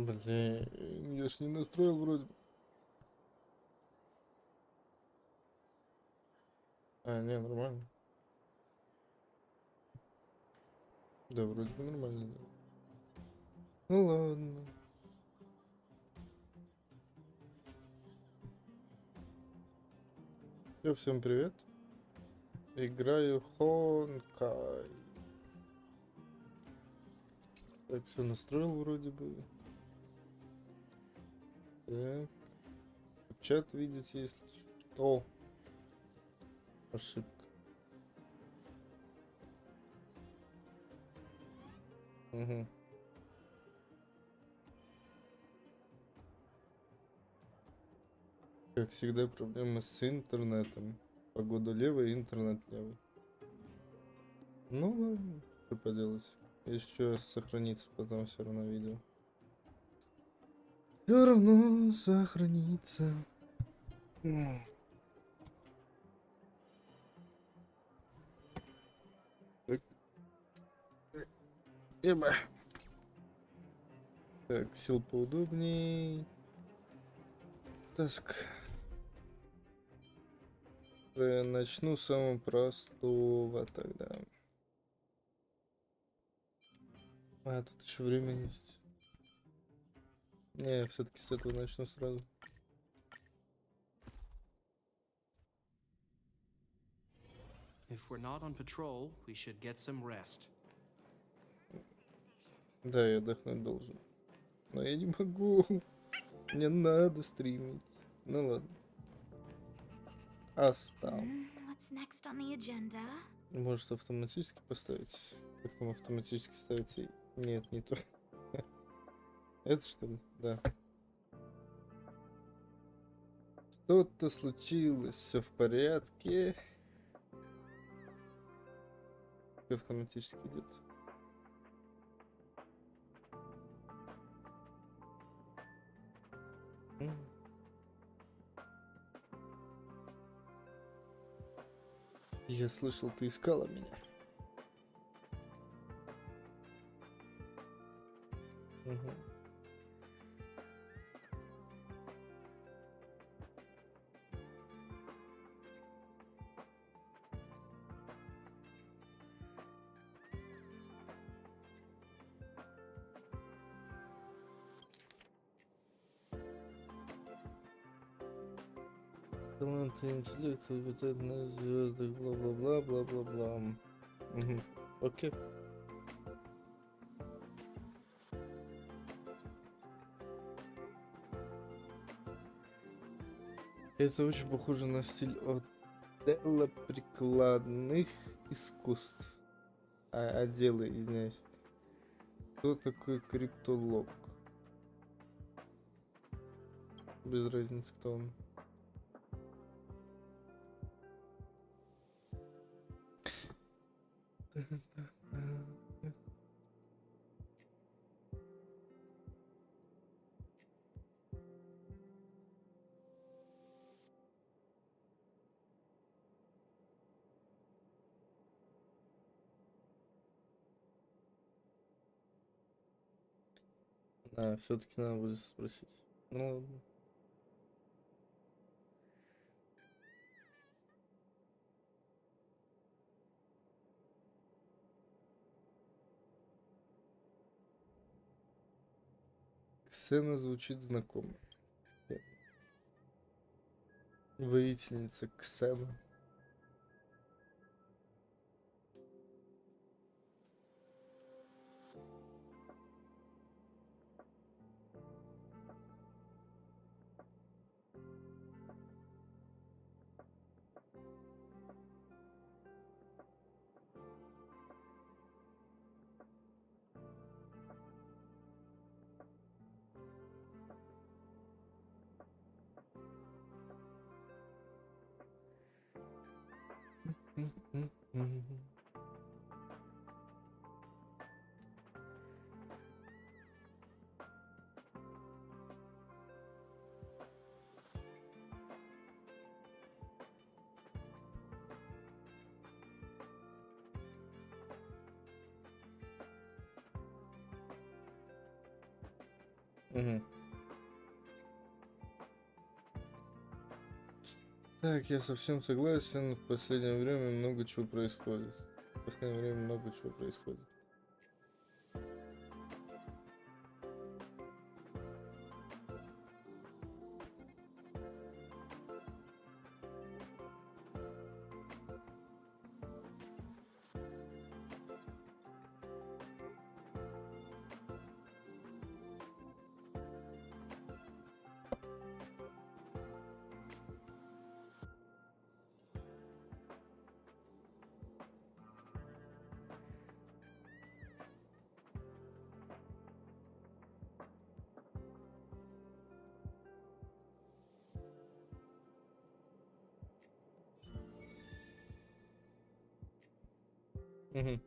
Блин, я ж не настроил вроде бы. А, не, нормально. Да, вроде бы нормально. Да. Ну ладно. Всем привет. Играю Honkai. Так, все настроил вроде бы. Так. Чат видите, если что. Ошибка. Угу. Как всегда, проблемы с интернетом. Погода левая, интернет левый. Ну ладно, что поделать. Еще сохранится потом все равно видео. Все равно сохранится. Так. Эба. Так, сел поудобней. Таск. Начну с самого простого тогда. А, тут еще время есть. Не, все-таки с этого начну сразу. If we're not on patrol, we should get some rest. Да, я отдохнуть должен. Но я не могу. Мне надо стримить. Ну ладно. Оставь. What's next on the agenda? Может автоматически поставить? Как там автоматически ставится? Нет, не то. Это что ли? Да. Что-то случилось, все в порядке. Все автоматически идет. Я слышал, ты искала меня. Угу. Таланты интеллекта обитают на звездах, бла-бла-бла, бла-бла-бла. Угу. Окей. Это очень похоже на стиль отдела прикладных искусств. Отдела, извиняюсь. Кто такой криптолог? Без разницы, кто он. А, все-таки надо будет спросить. Ну ладно. Ксена звучит знакомо. Воительница Ксена. Угу. Так, я совсем согласен. В последнее время много чего происходит. В последнее время много чего происходит. Угу.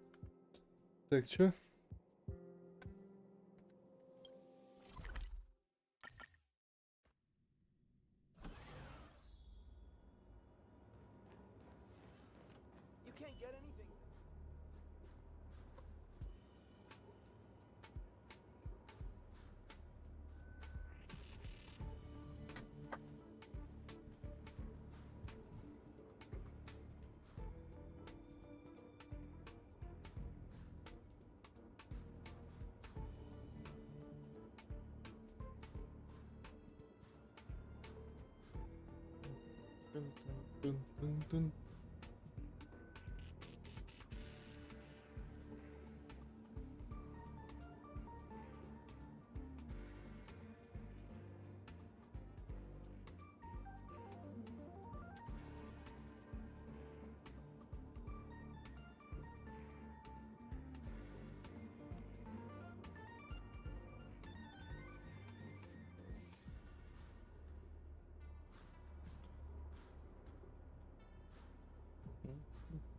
Так, чё? You can't get anything. Тун-тун-тун-тун-тун.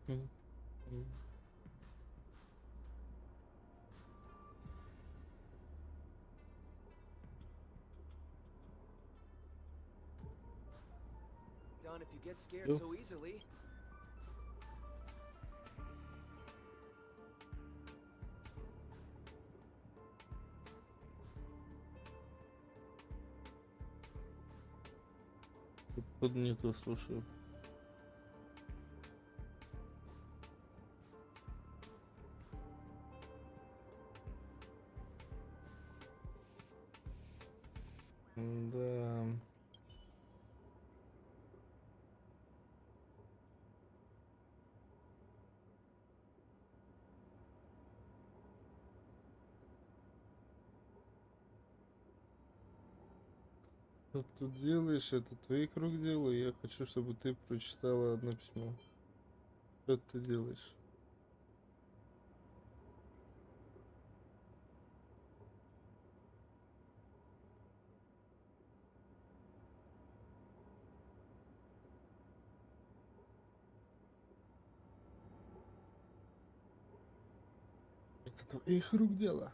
М. Done if you get scared Yep. so easily. Походу не то слушаю. Да. Что ты тут делаешь? Это твоих рук дело. Я хочу, чтобы ты прочитала одно письмо. Что ты делаешь? Это твоих рук дело.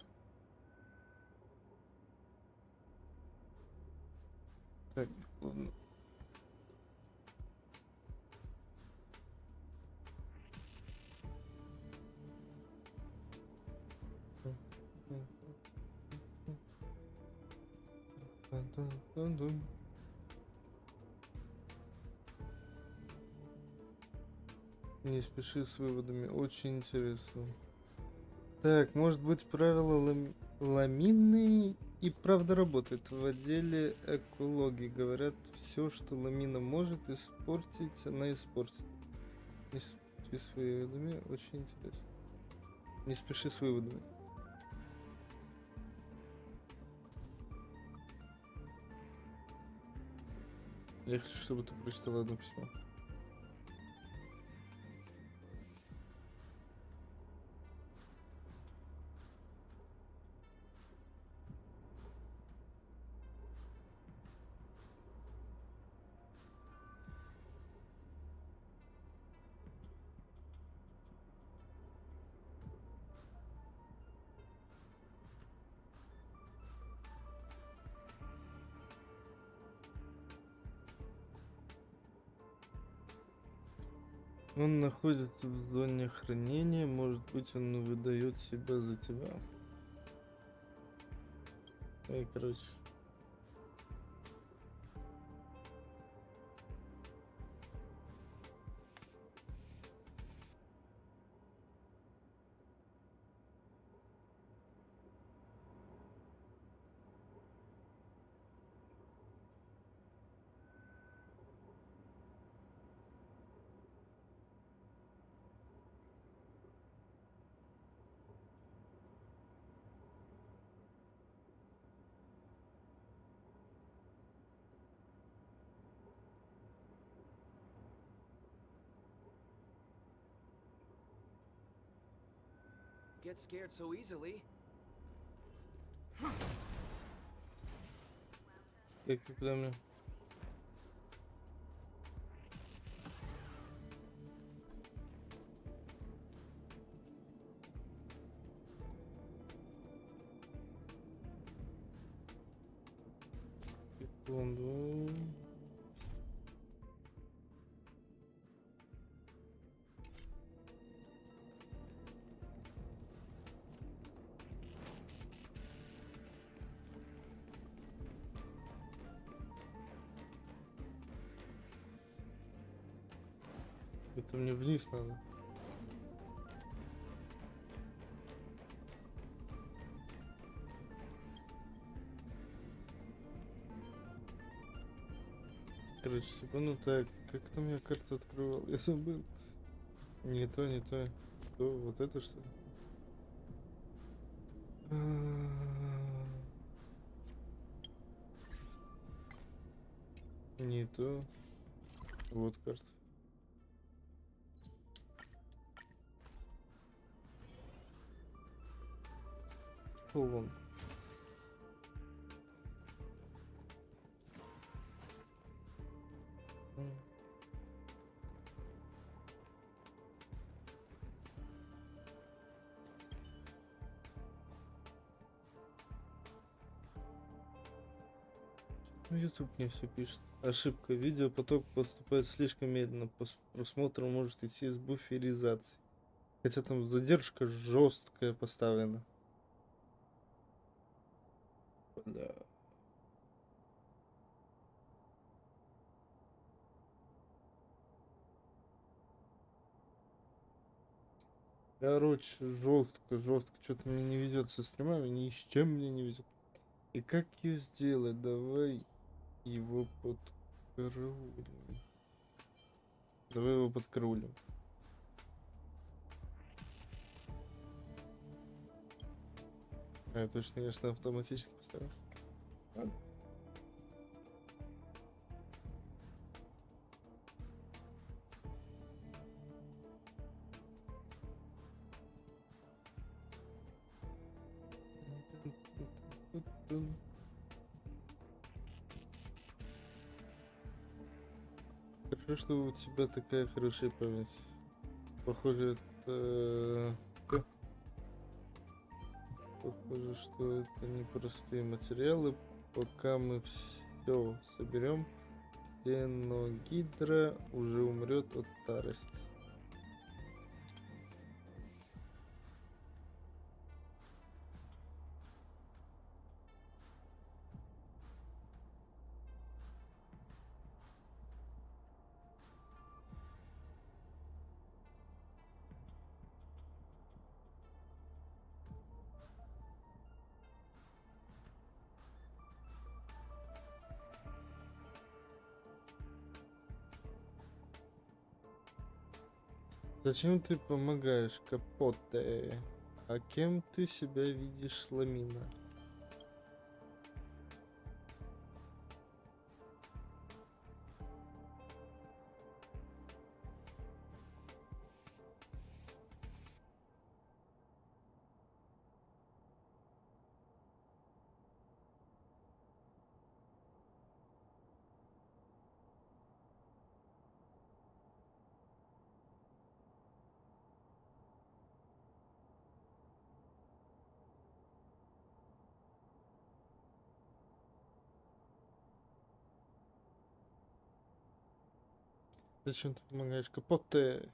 Так, ладно. Тун-тун-тун-тун. Не спеши с выводами, очень интересно. Так, может быть, правила ламины и правда работает. В отделе экологии говорят, все, что ламина может испортить, она испортит. Не спеши с выводами, очень интересно. Не спеши с выводами. Я хочу, чтобы ты прочитала одно письмо. Он находится в зоне хранения, может быть, он выдает себя за тебя. И, короче. Get scared so easily. И когда мне... Секунду. Это мне вниз надо. Короче, секунду, так, как там я карту открывал? Я забыл. Не то, не то. То, вот это что ли? Не то. Вот карта. Шел вон. Ну, YouTube мне все пишет. Ошибка. Видеопоток поступает слишком медленно. Просмотр может идти с буферизацией. Хотя там задержка жесткая поставлена. Бля. Короче, жестко. Что-то мне не ведет со стримами, ни с чем мне не ведет. И как ее сделать? Давай его подкараулим. Давай его подкараулим. А, точно, конечно, автоматически поставил. Ладно. Хорошо, что у тебя такая хорошая память. Похоже, это... Похоже, что это непростые материалы. Пока мы все соберем, стеногидра уже умрет от старости. Зачем ты помогаешь, Капоте? А кем ты себя видишь, Ламина? Зачем ты помогаешь, Капоте?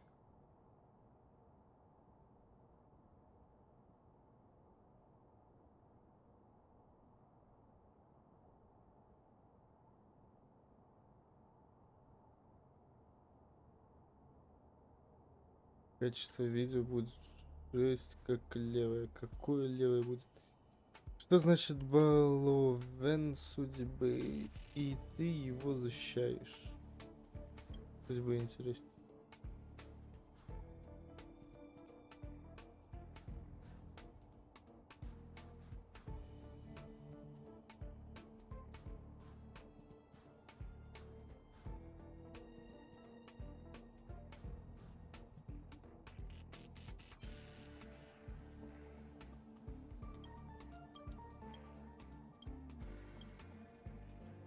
Качество видео будет жесть как левое. Какое левое будет? Что значит баловен судьбы? И ты его защищаешь. Пусть бы интереснее.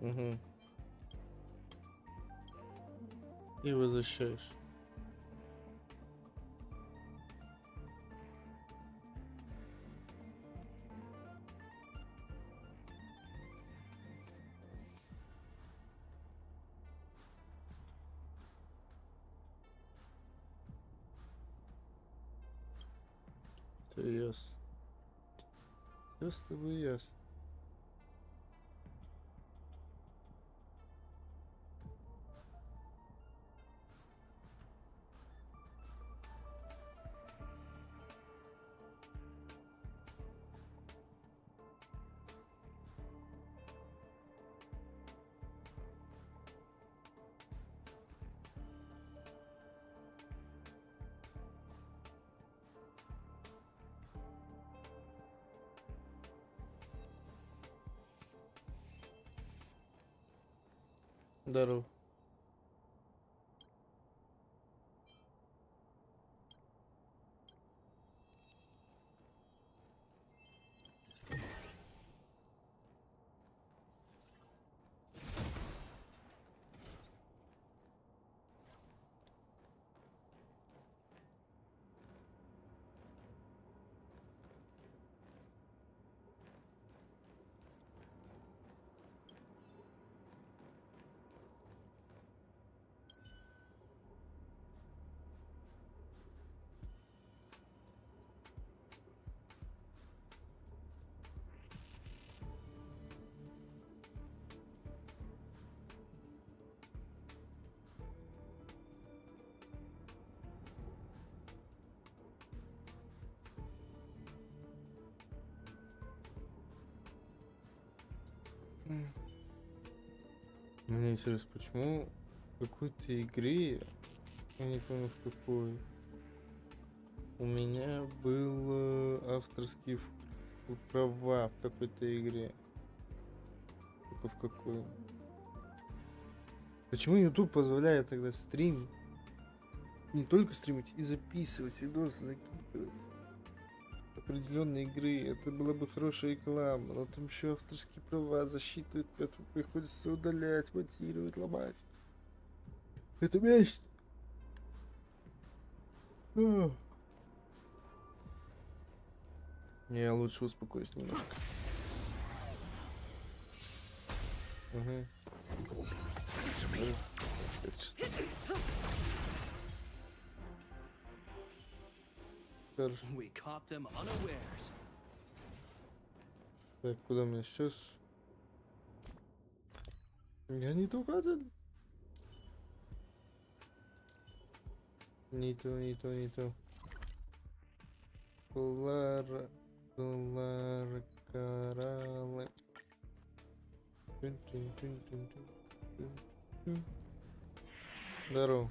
Угу. И возвращаешь. Это ясно. Все с тобой ясно. Здорово. Мне интересно, почему в какой-то игре, я не помню в какой, у меня был авторские права в какой-то игре. Только в какой? Почему YouTube позволяет тогда стримить? Не только стримить, и записывать видосы, закидывать определенные игры. Это была бы хорошая реклама, но там еще авторские права засчитывают, поэтому приходится удалять, монтировать, ломать. Это месть. Я лучше успокоюсь немножко. Угу. Хорошо. We caught them unawares. Так, куда мне сейчас? Я не то хотел. Не то, не то, не то. Клара, кораллы. Здорово.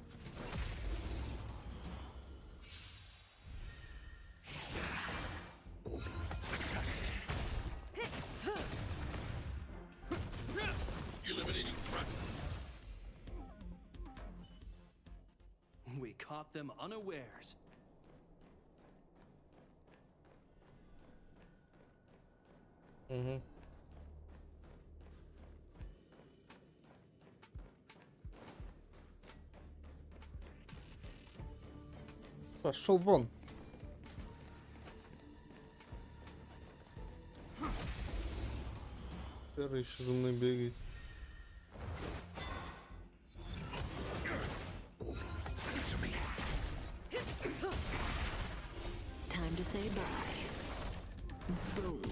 We caught them unawares. Угу. Пошел вон. Первый еще за мной бегает. Time to say bye. Boom.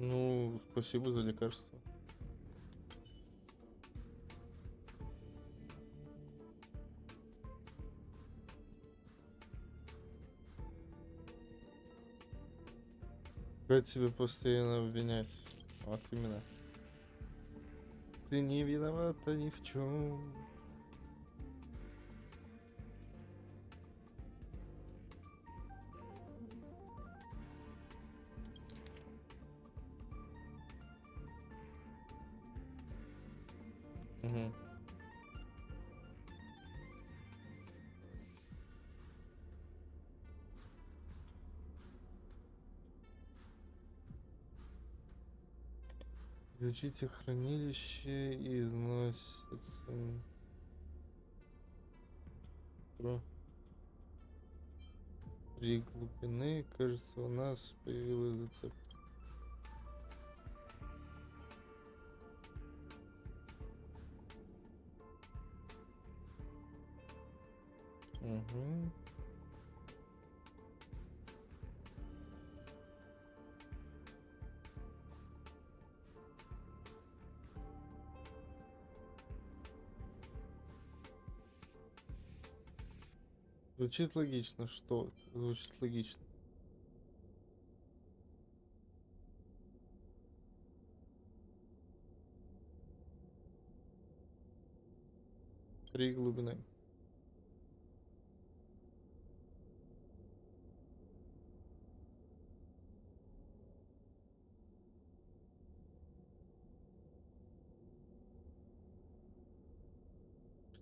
Ну, спасибо за лекарство. Как тебя постоянно обвинять? Вот именно. Ты не виновата ни в чем. Угу. Включите хранилище и износится. Про 3 глубины. Кажется, у нас появилась зацепка. Угу. Звучит логично, что звучит логично. Три глубины.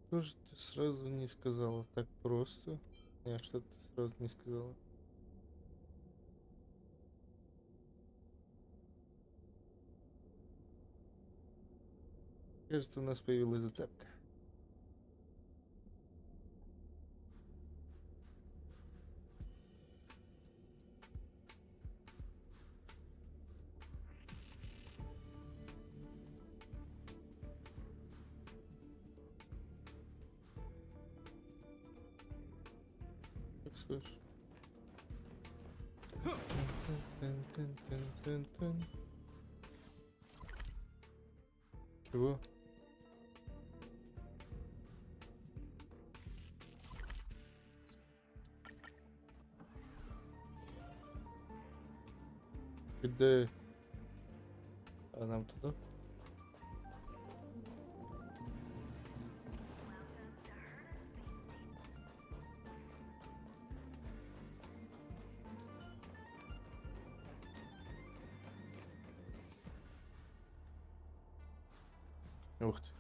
Что же ты сразу не сказала? Так просто? Нет, что ты сразу не сказала? Кажется, у нас появилась зацепка. Как скажешь. Тын-тын-тын-тын-тын. Чего? Куда? А нам туда? Ух ты.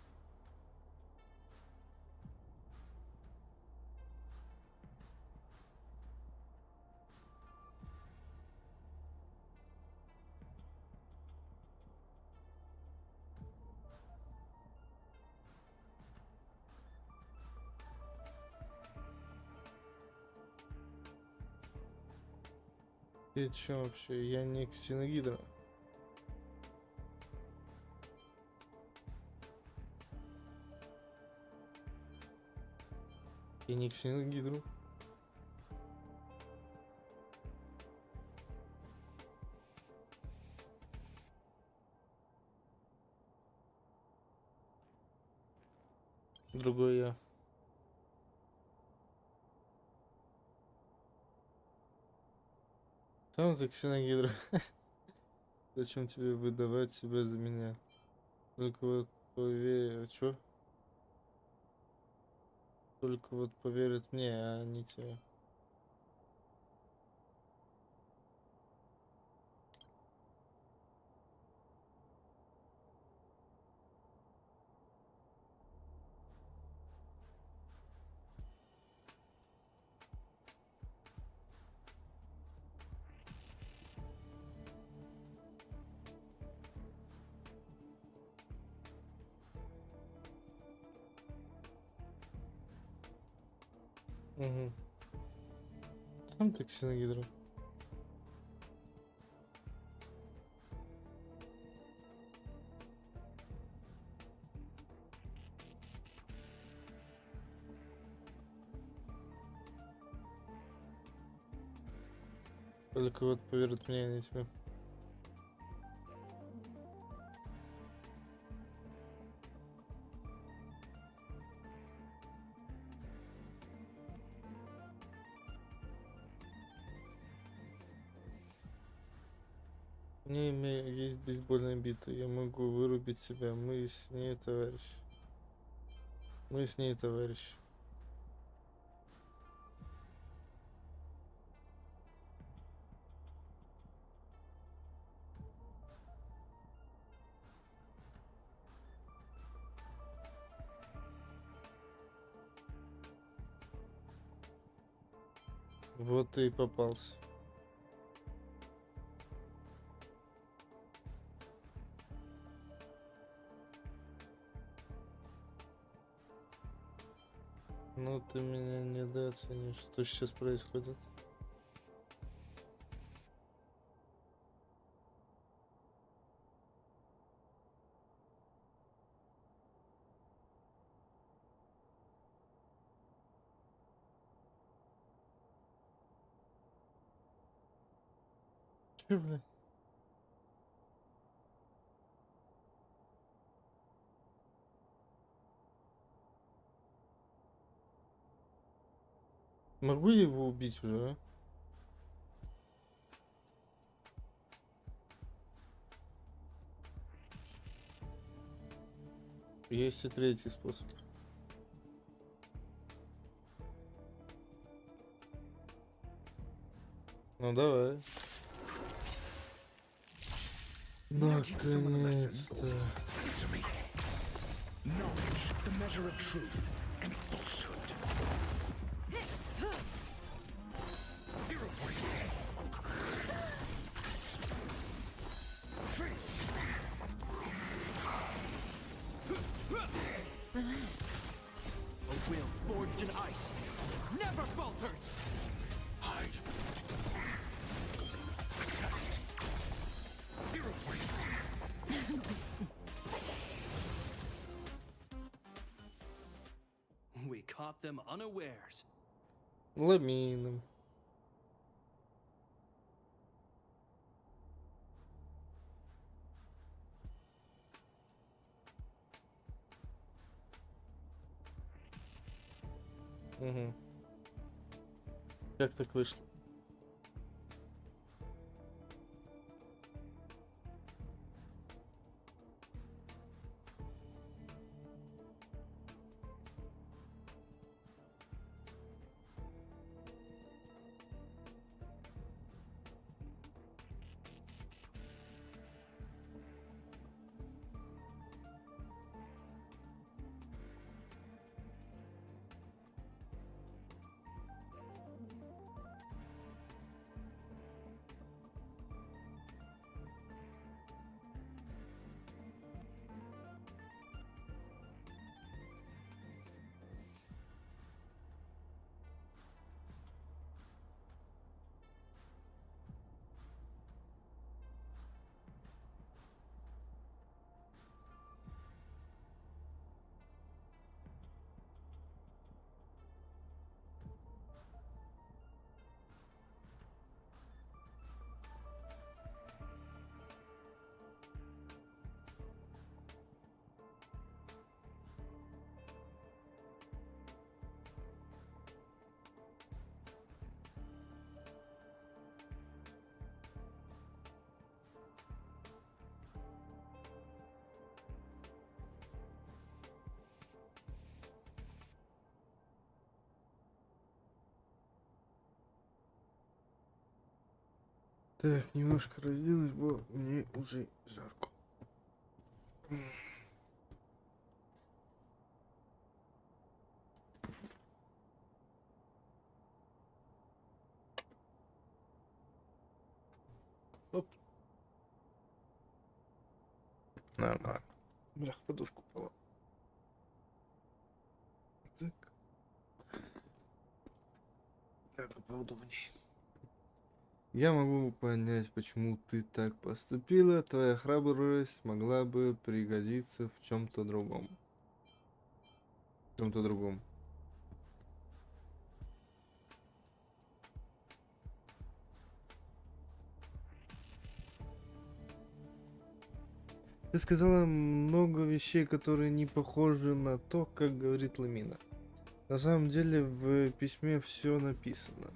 Ты чё вообще? Я не ксеногидра. Я не ксеногидру. Другой я. Сам ты ксеногидра. Зачем тебе выдавать себя за меня? Только вот поверь, чё? Только вот поверят мне, а не тебе. Угу. Сам ты ксеногидра. Только вот поверят мне, а не тебе. У меня есть бейсбольная бита, я могу вырубить себя. Мы с ней, товарищ. Мы с ней, товарищ. Вот ты и попался. Ну ты меня недооценишь. Что сейчас происходит? Чё, блин? Могу я его убить уже, а? Есть и третий способ. Ну давай. Наконец-то. Knowledge, the measure of truth and falsehood. Zero points. A will forged in ice never falters. Hide. Test. 0 points. We caught them unawares. Ламином. Угу. Как так вышло? Так, немножко разделась, бо мне уже жарко. Оп. Нормально. Блях, подушку упала. Так. Так, поудобнее. Я могу понять, почему ты так поступила. Твоя храбрость могла бы пригодиться в чем-то другом. В чем-то другом. Ты сказала много вещей, которые не похожи на то, как говорит Ламина. На самом деле в письме все написано.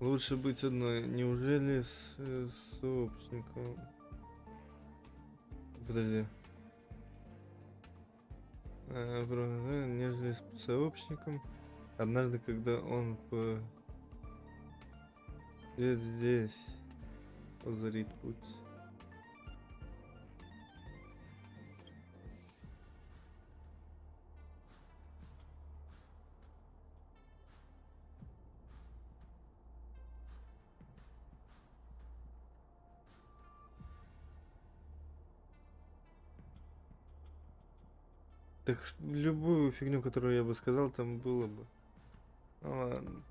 Лучше быть одной. Неужели с сообщником? Подожди. Нежели с сообщником. Однажды, когда он здесь озарит путь. Так любую фигню, которую я бы сказал, там было бы. Ну ладно.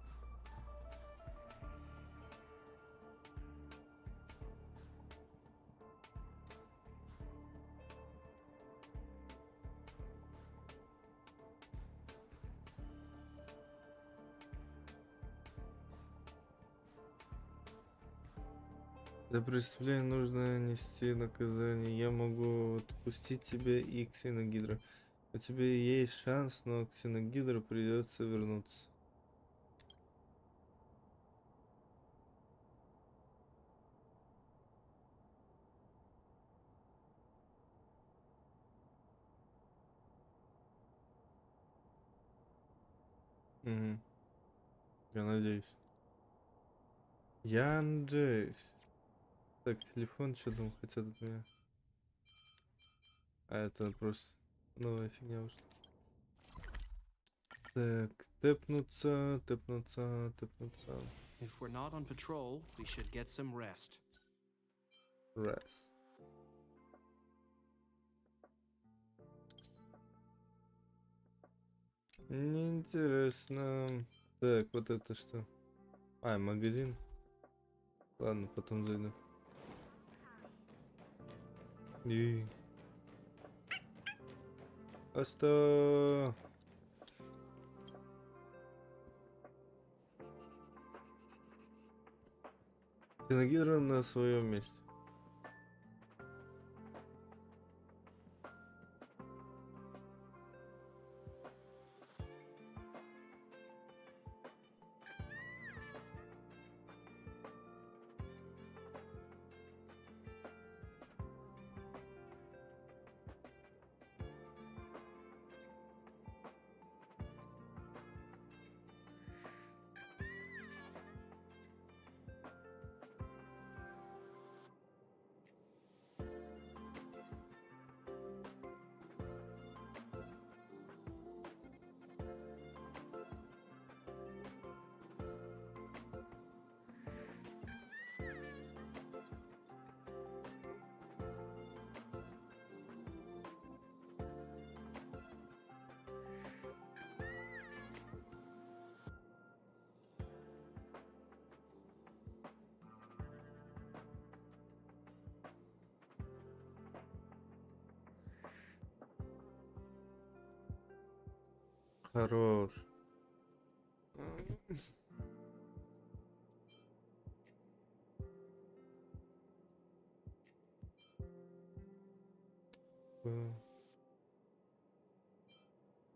За преступление нужно нести наказание. Я могу отпустить тебя и Ксеногидра. У тебя есть шанс, но Ксеногидру придется вернуться. Угу. Я надеюсь. Я надеюсь. Так, телефон, что там хотят от меня? А это просто новая фигня вышла. Так, тэпнуться, тэпнуться, тэпнуться. If we're not on patrol, we should get some rest. Раз. Неинтересно. Так, вот это что? А, магазин. Ладно, потом зайду. И... Оста... Ксеногидра на своем месте. Хорош.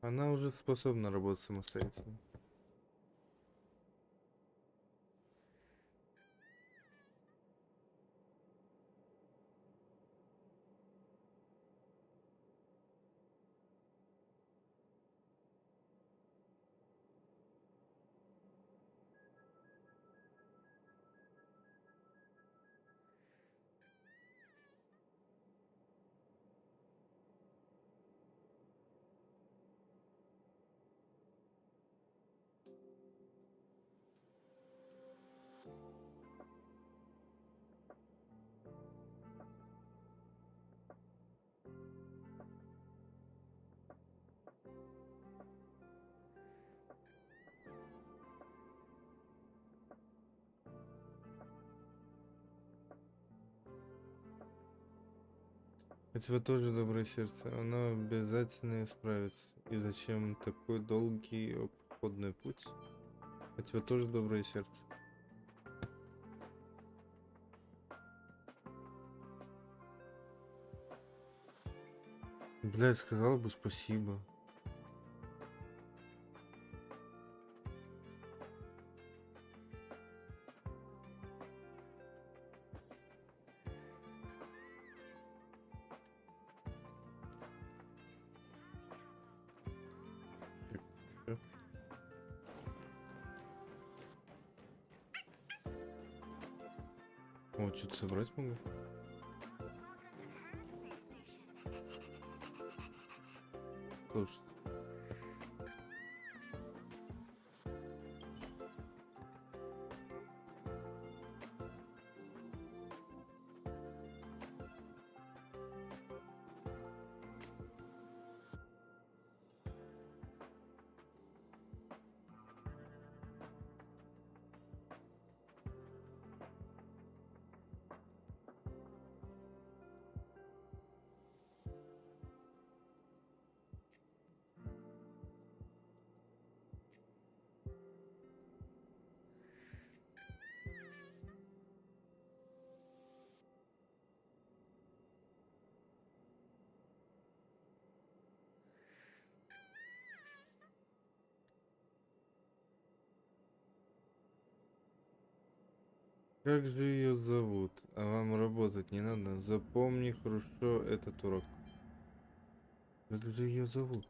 Она уже способна работать самостоятельно. У тебя тоже доброе сердце, оно обязательно исправится. И зачем такой долгий обходный путь? У тебя тоже доброе сердце. Блядь, сказал бы спасибо. О, что-то собрать могу. Слушай. Как же ее зовут? А вам работать не надо? Запомни хорошо этот урок. Как же ее зовут?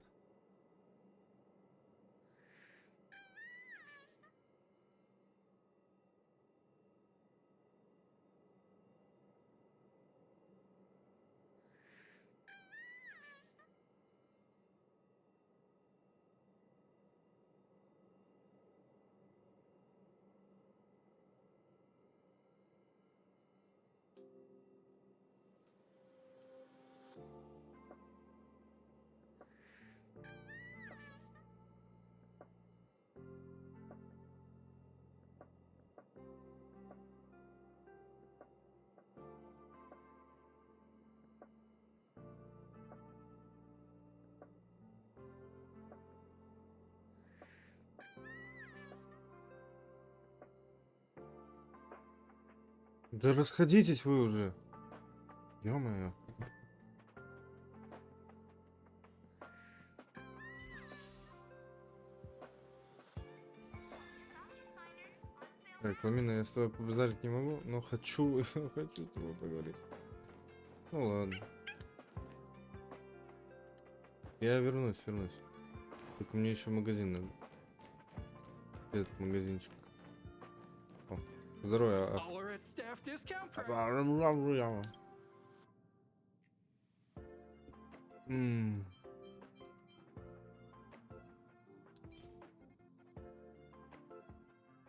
Да расходитесь вы уже. Ё-моё. Так, Ламина, я с тобой побазарить не могу, но хочу, хочу с тобой поговорить. Ну ладно. Я вернусь. Только мне еще в магазин надо. Этот магазинчик. О, здорово. All are at staff discount price.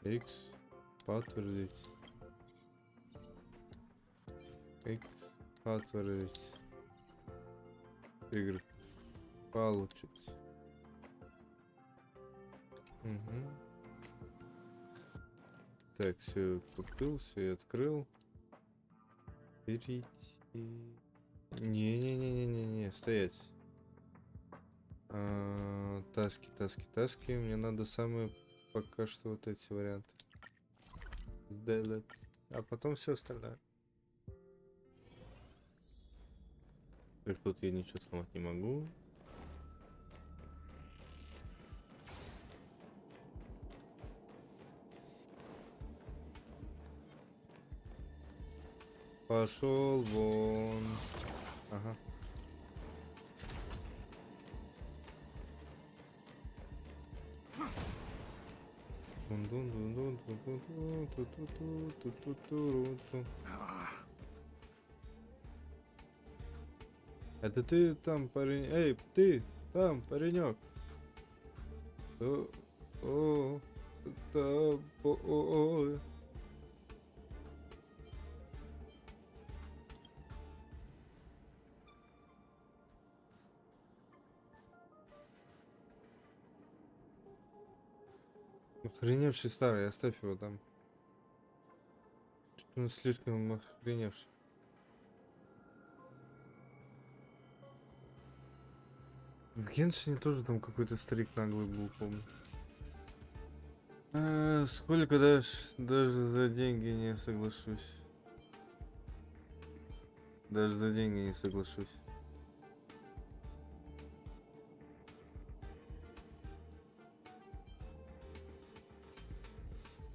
X. Подтвердить. X. Подтвердить. Y. Получить. Угу. Так, все купил, все открыл. Перейти. Не, стоять. Таски. Мне надо самые пока что вот эти варианты сделать. А потом все остальное. Так, тут я ничего сломать не могу. Пошел вон. Ага. Это ты там, парень? Эй, ты там, паренек? Ой. Охреневший старый, оставь его там. Что-то он слишком охреневший. В Геншине тоже там какой-то старик наглый был, помню. Сколько дашь? Даже за деньги не соглашусь. Даже за деньги не соглашусь.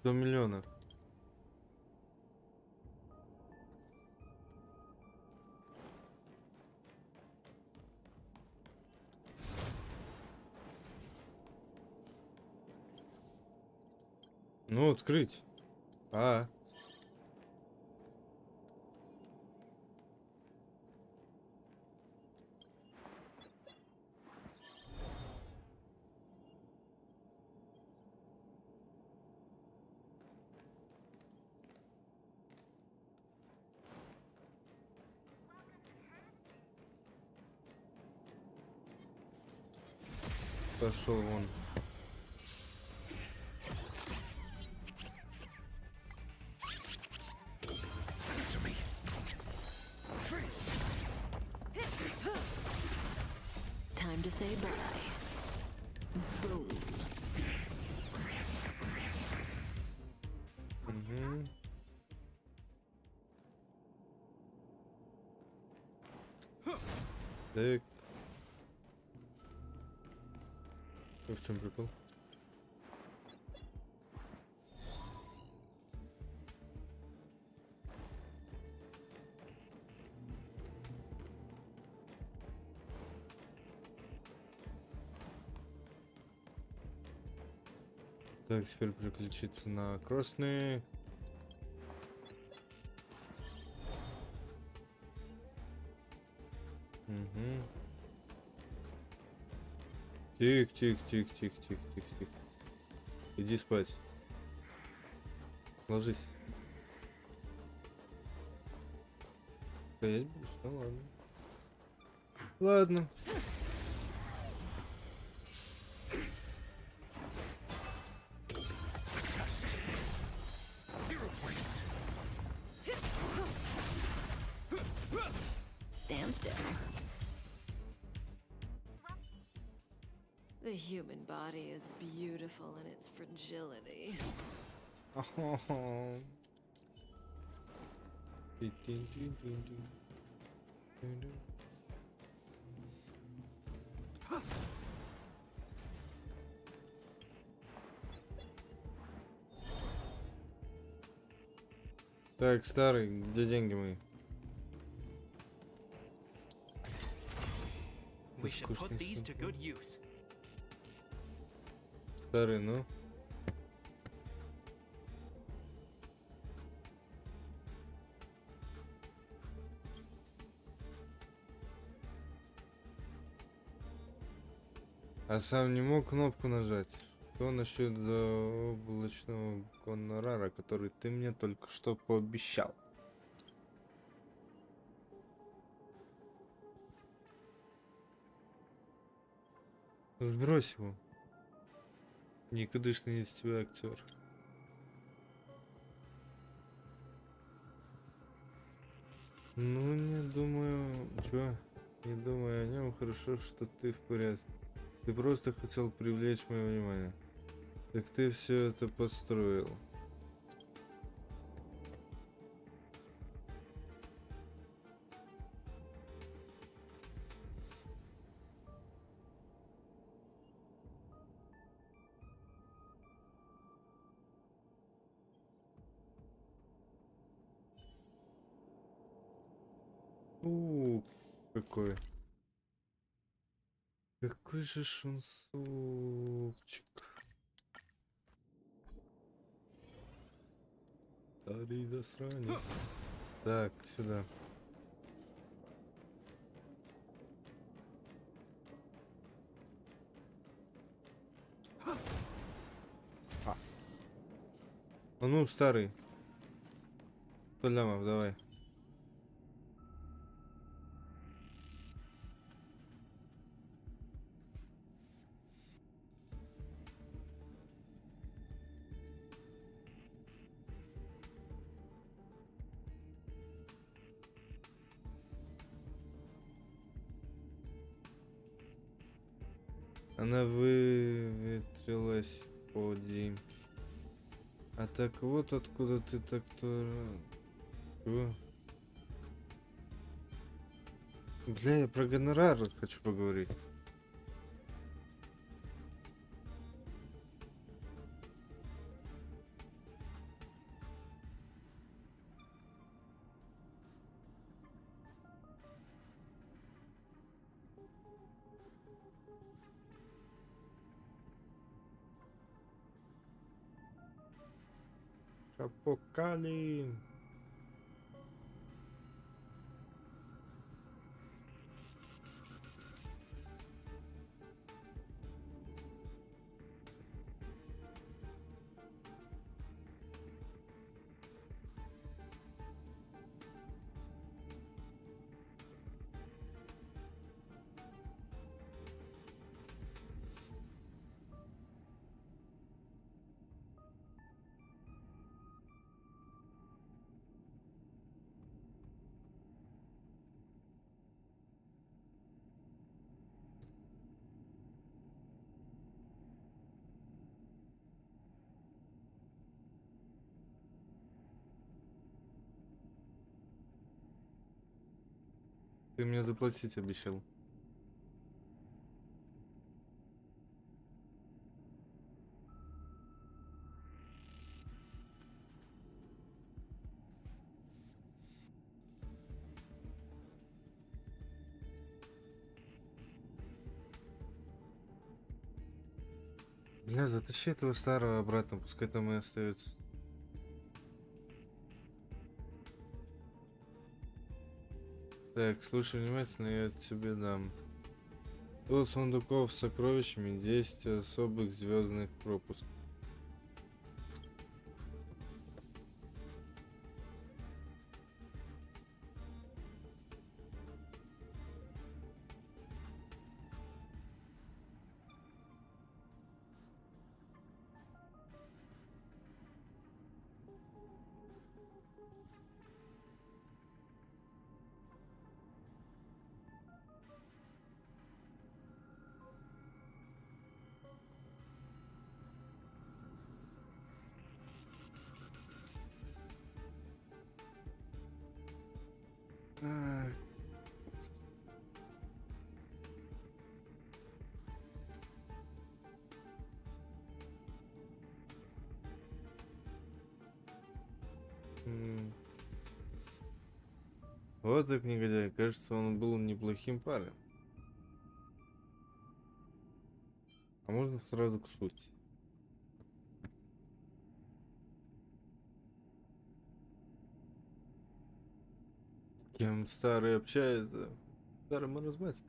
До миллиона. Ну, открыть. Пошел вон. Answer me. Time to say bye. Boom. Угу. Так. В чем прикол? Так, теперь переключиться на красный. Угу. Тихо, тихо, тихо, тихо, тихо, тихо, тихо. Иди спать. Ложись. Стоять будешь? Ну ладно. Ладно. Test. 0 points. Stand still. The human body is beautiful in its fragility. Так, старый, где деньги мои? We should put these to good use. Старый, ну. А сам не мог кнопку нажать. Что насчет облачного гонорара, который ты мне только что пообещал? Сбрось его. Никудышный из тебя актер. Ну, не думаю... Чё? Не думаю о нем. Хорошо, что ты в порядке. Ты просто хотел привлечь мое внимание. Так ты все это подстроил. Какой. Какой же шансовчик. Старый засранец. Так, сюда. А ну, старый. 100 лямов, давай. Она выветрилась, поди. А так вот откуда ты так-то... Чего? Бля, я про гонорар хочу поговорить. Апокали. Ты мне заплатить обещал. Бля, затащи этого старого обратно, пускай там и остается. Так, слушай внимательно, я тебе дам. 100 сундуков с сокровищами, 10 особых звездных пропусков. Ах. Вот так негодяй. Кажется, он был неплохим парнем. А можно сразу к сути? Кем старый общается? Старый маразматик.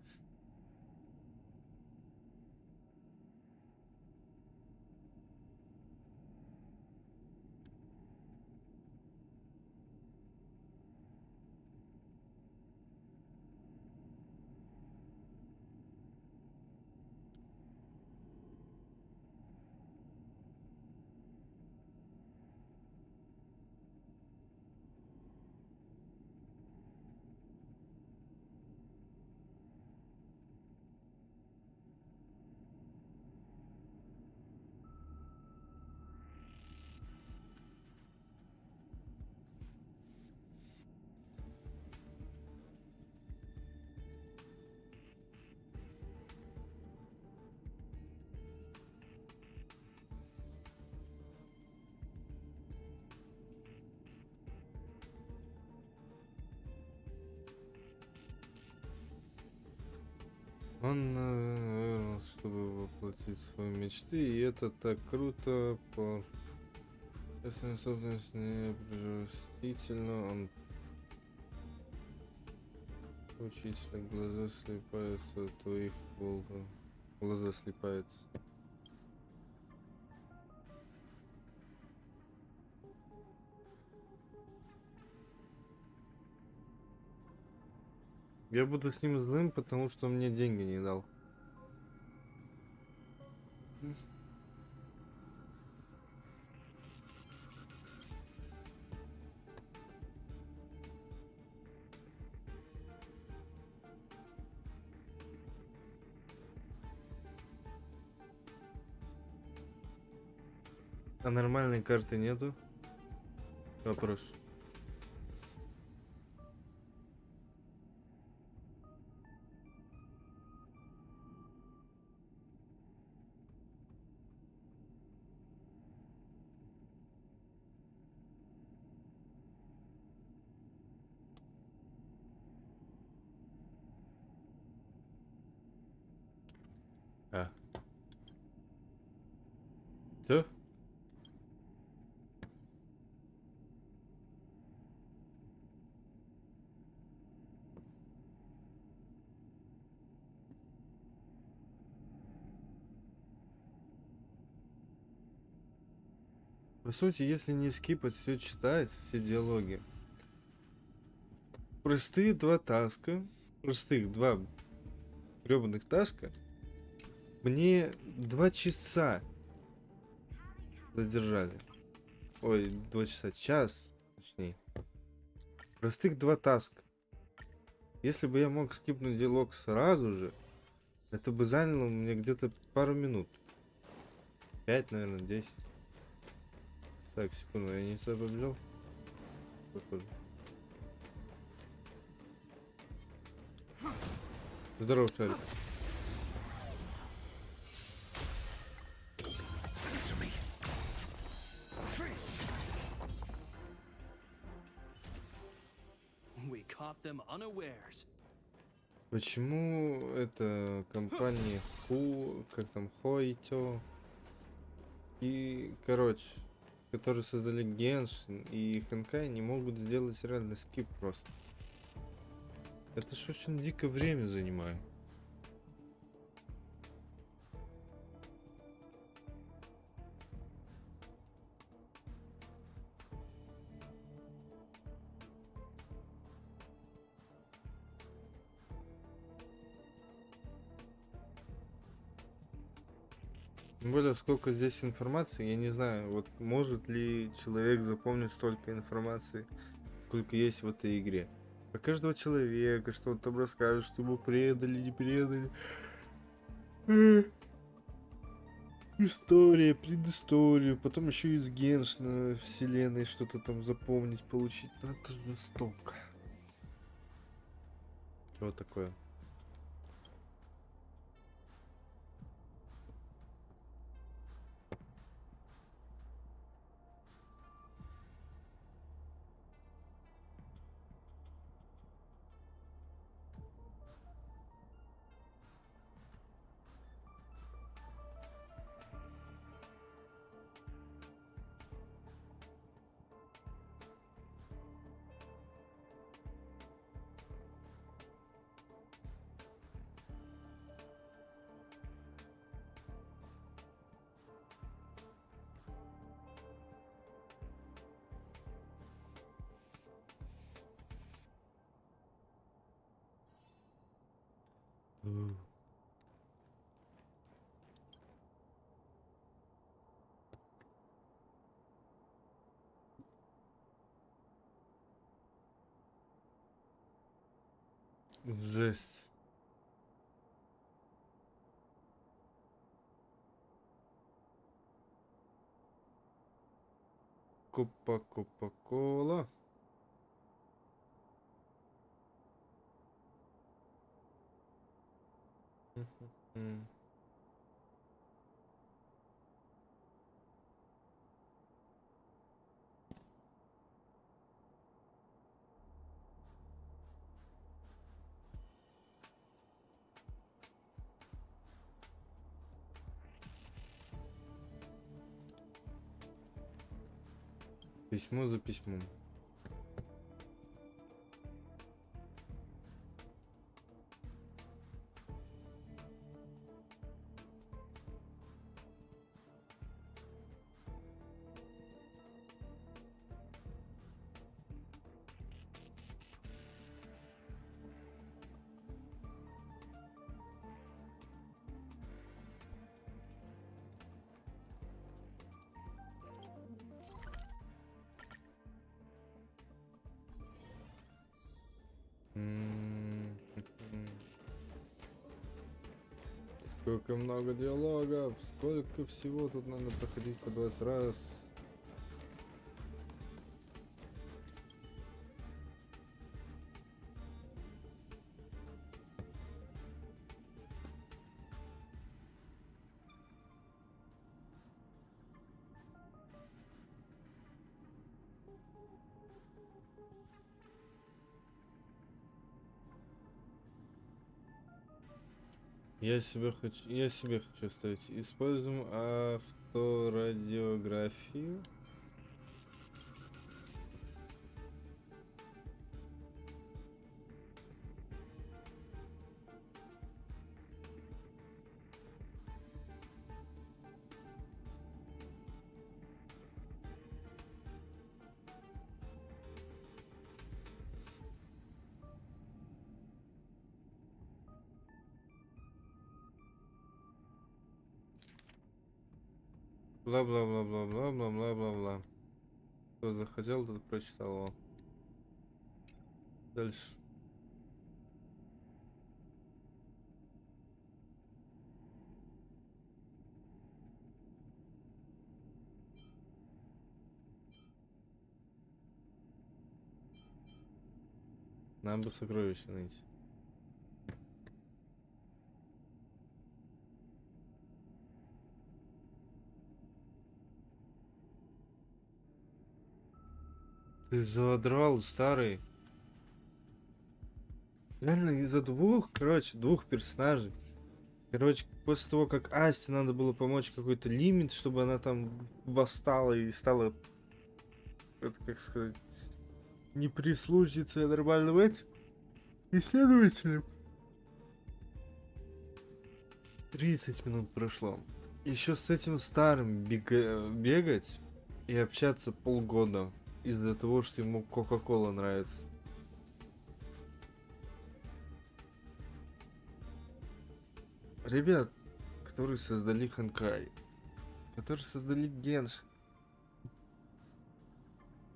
Он вернулся, чтобы воплотить свои мечты, и это так круто. Если собственность не простительно, он учителя глаза слепаются, то их глаза слепаются. Я буду с ним злым, потому что он мне деньги не дал. А нормальной карты нету? Вопрос. А. Всё? По сути, если не скипать, все читать, все диалоги. Простые два таска. Простых два гребаных таска. Мне 2 часа задержали. Ой, 2 часа, час, точнее. Простых 2 таска. Если бы я мог скипнуть диалог сразу же, это бы заняло мне где-то пару минут. 5, наверное, 10. Так, секунду, я не сюда побежал? Похоже. Здорово, Шарик. Answer me. We caught them unawares. Почему это компания как там, Хойтё и, короче, которые создали Геншин и Honkai, не могут сделать реально скип просто? Это ж очень дико время занимает. Тем более, сколько здесь информации, я не знаю, вот может ли человек запомнить столько информации, сколько есть в этой игре. Про каждого человека, что он там расскажет, что его предали, не предали. История, предысторию, потом еще из Геншина вселенной что-то там запомнить, получить. Ну это жестоко. Вот такое. Жесть. Кока-кола. Письмо за письмом. Сколько много диалогов, сколько всего тут надо проходить по 20 раз. Я себе хочу ставить. Используем авторадиографию. Бла-бла-бла-бла-бла-бла-бла-бла-бла. Кто захотел, тот прочитал его. Дальше. Нам бы сокровища найти. Ты задрал, старый. Реально из-за двух персонажей. Короче, после того, как Асте надо было помочь какой-то лимит, чтобы она там восстала и стала, это как сказать, не прислужницей, а нормальным этим исследователем. 30 минут прошло. Еще с этим старым бегать и общаться полгода из-за того, что ему Кока-Кола нравится. Ребят, которые создали Honkai, которые создали Геншин.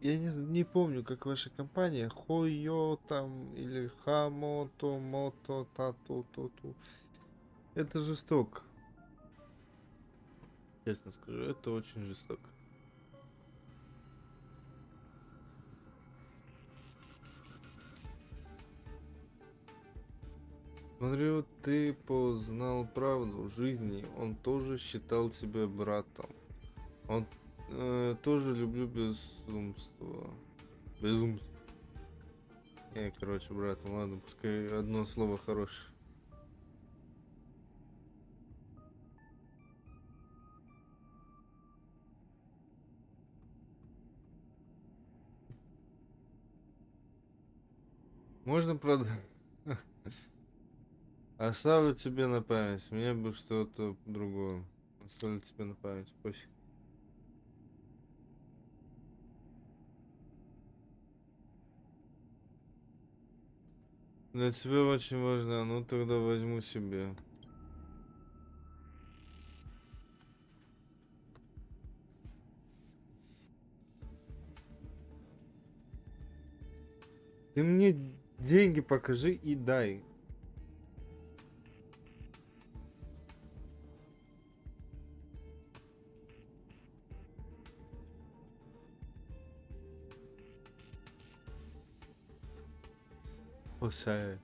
Я не помню, как ваша компания. Хойо там или Хамото, Мото, Тату, Тоту. Это жестоко. Честно скажу, это очень жестоко. Смотрю, ты познал правду в жизни. Он тоже считал тебя братом. Он тоже люблю безумство. Безумство. Короче, братом, ладно, пускай одно слово хорошее. Можно продать? Оставлю тебе на память. Мне бы что-то другое. Оставлю тебе на память. Пофиг. Для тебя очень важно. Ну тогда возьму себе. Ты мне деньги покажи и дай. Осай.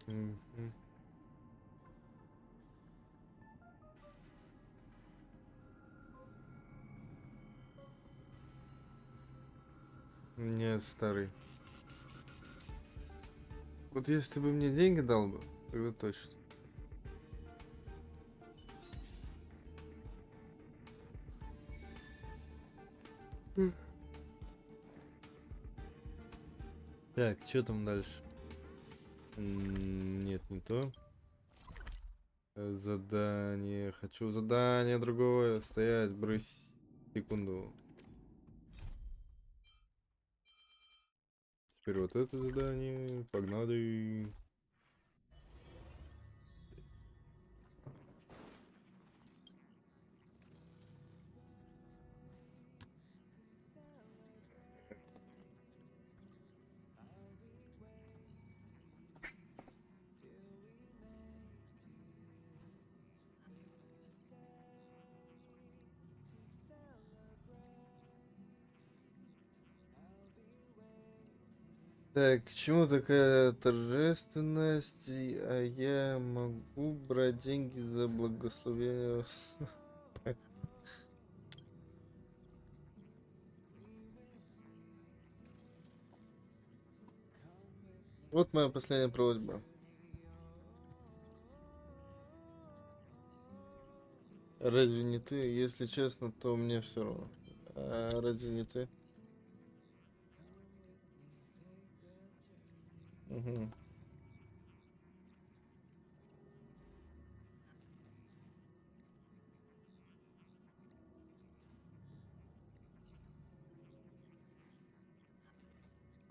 Мгм. Нет, старый. Вот если ты бы мне деньги дал бы, тогда точно. Так, что там дальше? Нет, не то. Задание. Хочу задание другое. Стоять, брысь. Секунду. Теперь вот это задание. Погнали. Так, к чему такая торжественность? А я могу брать деньги за благословение. Вот моя последняя просьба. Разве не ты? Если честно, то мне все равно. А разве не ты? Угу.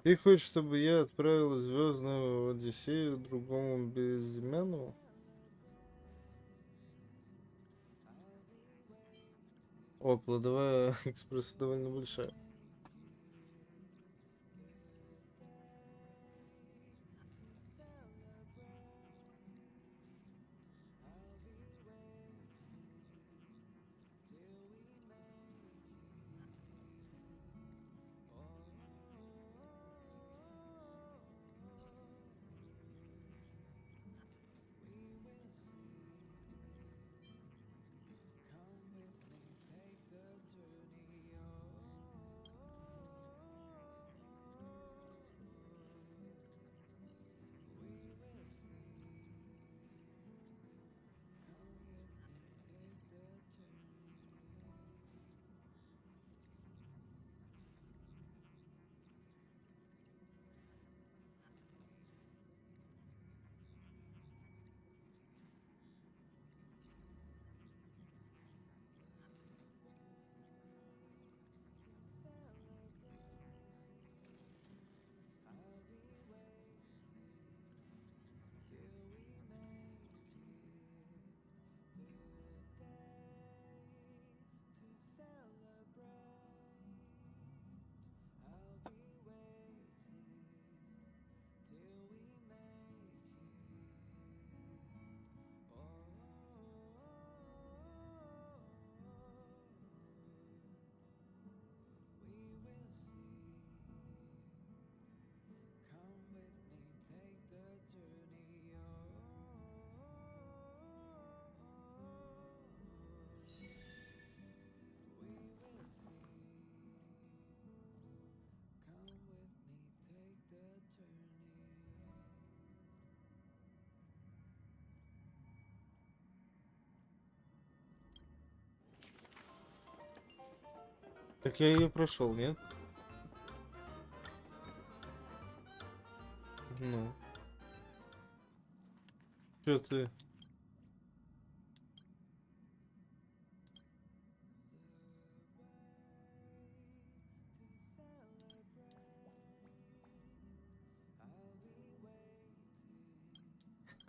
Ты хочешь, чтобы я отправил звездную Одиссею другому безымянному? О, плодовая экспресс довольно большая. Так я ее прошел, нет? Ну. Чё ты?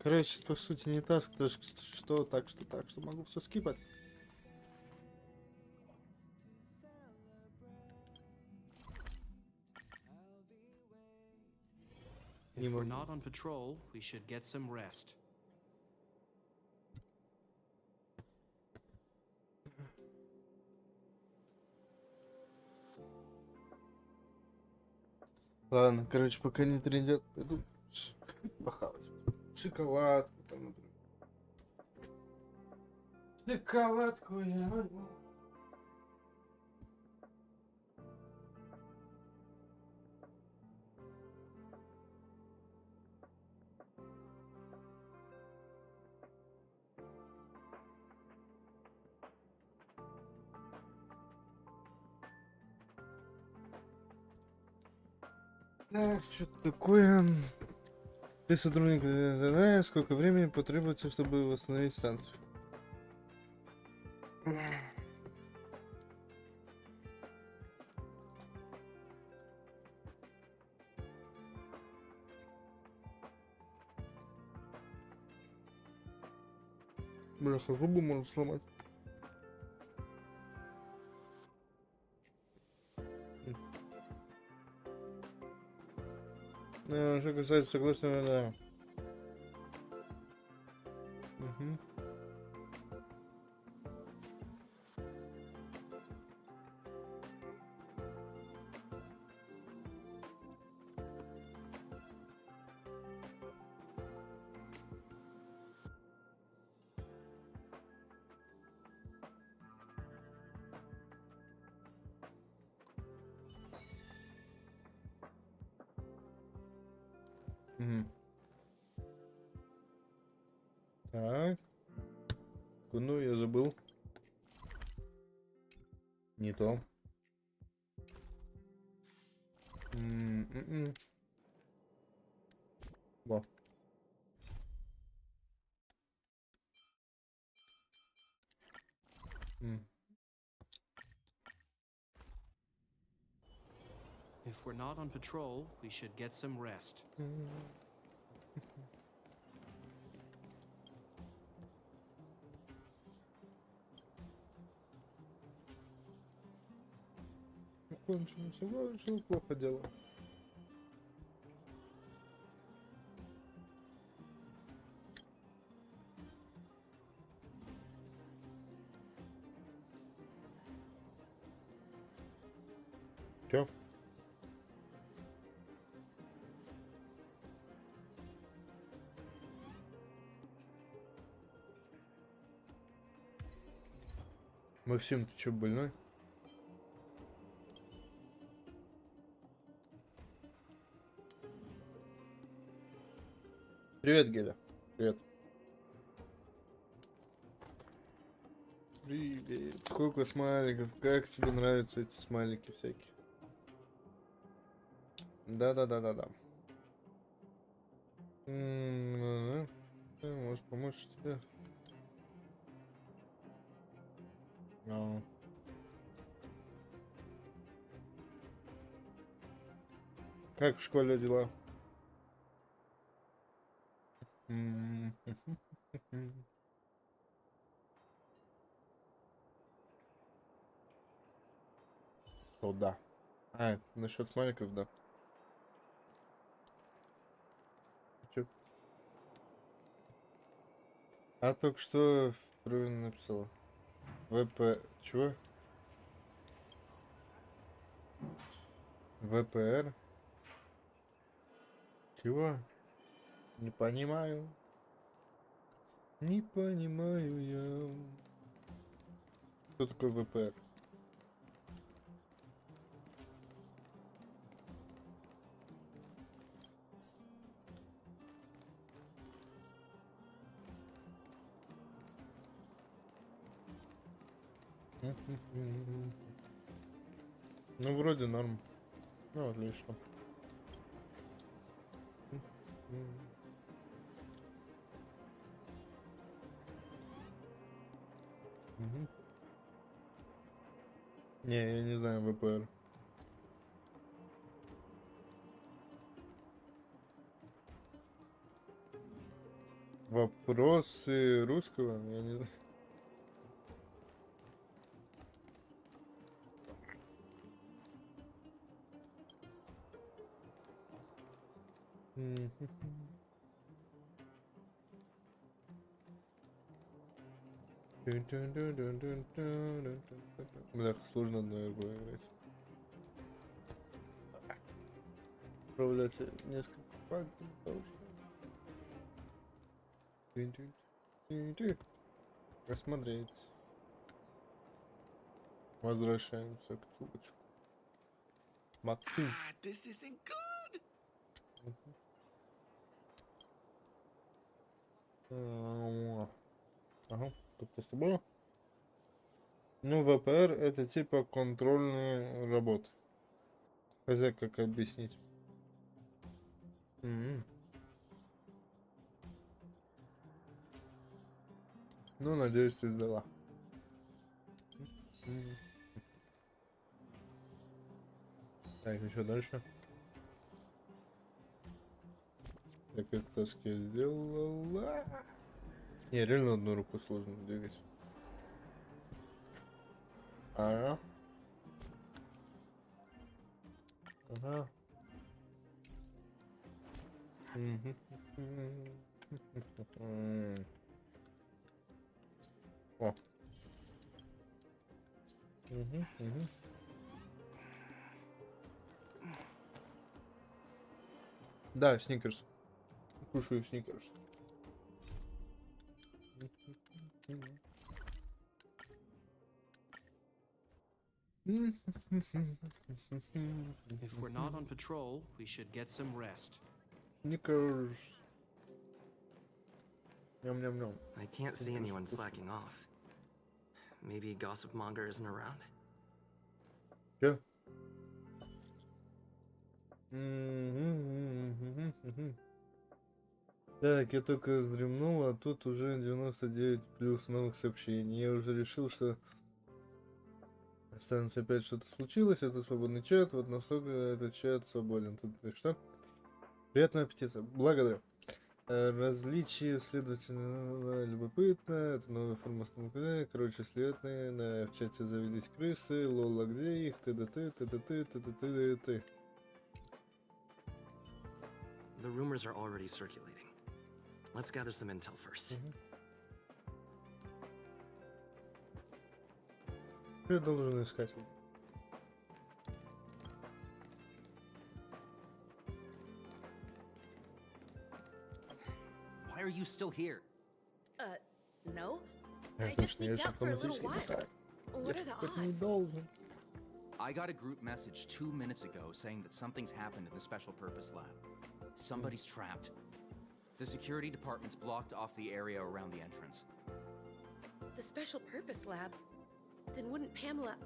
Короче, по сути не таск, так что могу все скипать. If we're not on patrol, we should get some rest. Ладно, короче, пока не трендят, пойду похавать. Шоколадку там, например. Шоколадку я возьму. Так, что-то такое. Ты сотрудник задания, сколько времени потребуется, чтобы восстановить станцию? Бляха, зубы можно сломать. Что касается согласного, да. Угу. Угу. Так. Ну, я забыл. Не то. Во. If we're not on patrol, we should get some rest. Кончено, все кончено, плохо дело. Чё? Максим, ты чё, больной? Привет, Геля. Привет. Привет. Сколько смайликов? Как тебе нравятся эти смайлики всякие? Да. Может помочь тебе? Как в школе дела? О, да. Насчет смайликов, да. Чё? Только что правильно написала. ВП... Чего? ВПР? Чего? Не понимаю. Не понимаю я. Что такое ВПР? Ну, вроде норм. Ну, отлично. Мгм. Не, я не знаю ВПР. Вопросы русского? Я не знаю. Мгм. Бля, сложно одной игрой играть. Управлять несколько фактов. Посмотреть. Возвращаемся к чубочку. Максим. This isn't good. Ага, тут с тобой. Ну, ВПР это типа контрольные работы. Хотя как объяснить? М. Ну, надеюсь, ты сдала. Так, еще дальше. Так, это таски я сделала. Не, реально одну руку сложно двигать. Ага. Ага. Мгм. О. Мгм, мгм. Да, сникерс. Кушаю сникерс. If we're not on patrol, we should get some rest. Сникерс. Ням-ням-ням. I can't see anyone slacking off. Maybe Gossip Monger isn't around? Чё? Так, я только вздремнул, а тут уже 99 плюс новых сообщений. Я уже решил, что станция опять что-то случилось, это свободный чат, вот настолько этот чат свободен. Тут что? Приятного аппетита. Благодарю. Различия, следовательно, любопытно. Это новая форма столкновения. Короче, следовательно, в чате завелись крысы. Лол, а где их? ТДТ, ТДТ, ТДТ. The rumors are already circulating. Let's gather some intel first. Что я должен искать? Why are you still here? No? Я, I just конечно, я sneaked же out for a little автоматически while. поставил. What Я are the хоть не odds? должен. I got a group message 2 minutes ago saying that something's happened in the Special Purpose Lab. Somebody's trapped. The security department's blocked off the area around the entrance. The Special Purpose Lab? Then wouldn't Pamela,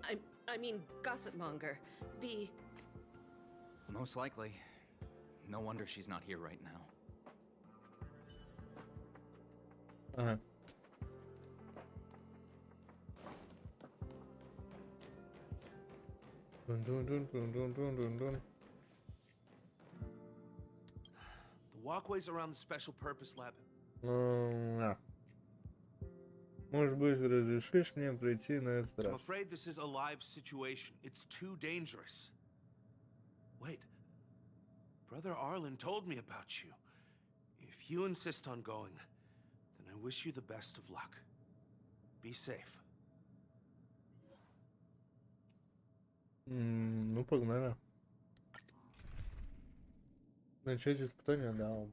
I mean, Gossip Monger, be... Most likely. No wonder she's not here right now. Ага. Дун-дун-дун-дун-дун-дун-дун. The walkways around the special purpose lab. Может быть, разрешишь мне прийти на этот I'm раз? afraid this is a live situation. It's too dangerous. Wait. Brother Arlen told me about you. If you insist on going, then I wish you the best of luck. Be safe. Ну, погнали. Начать испытание, да.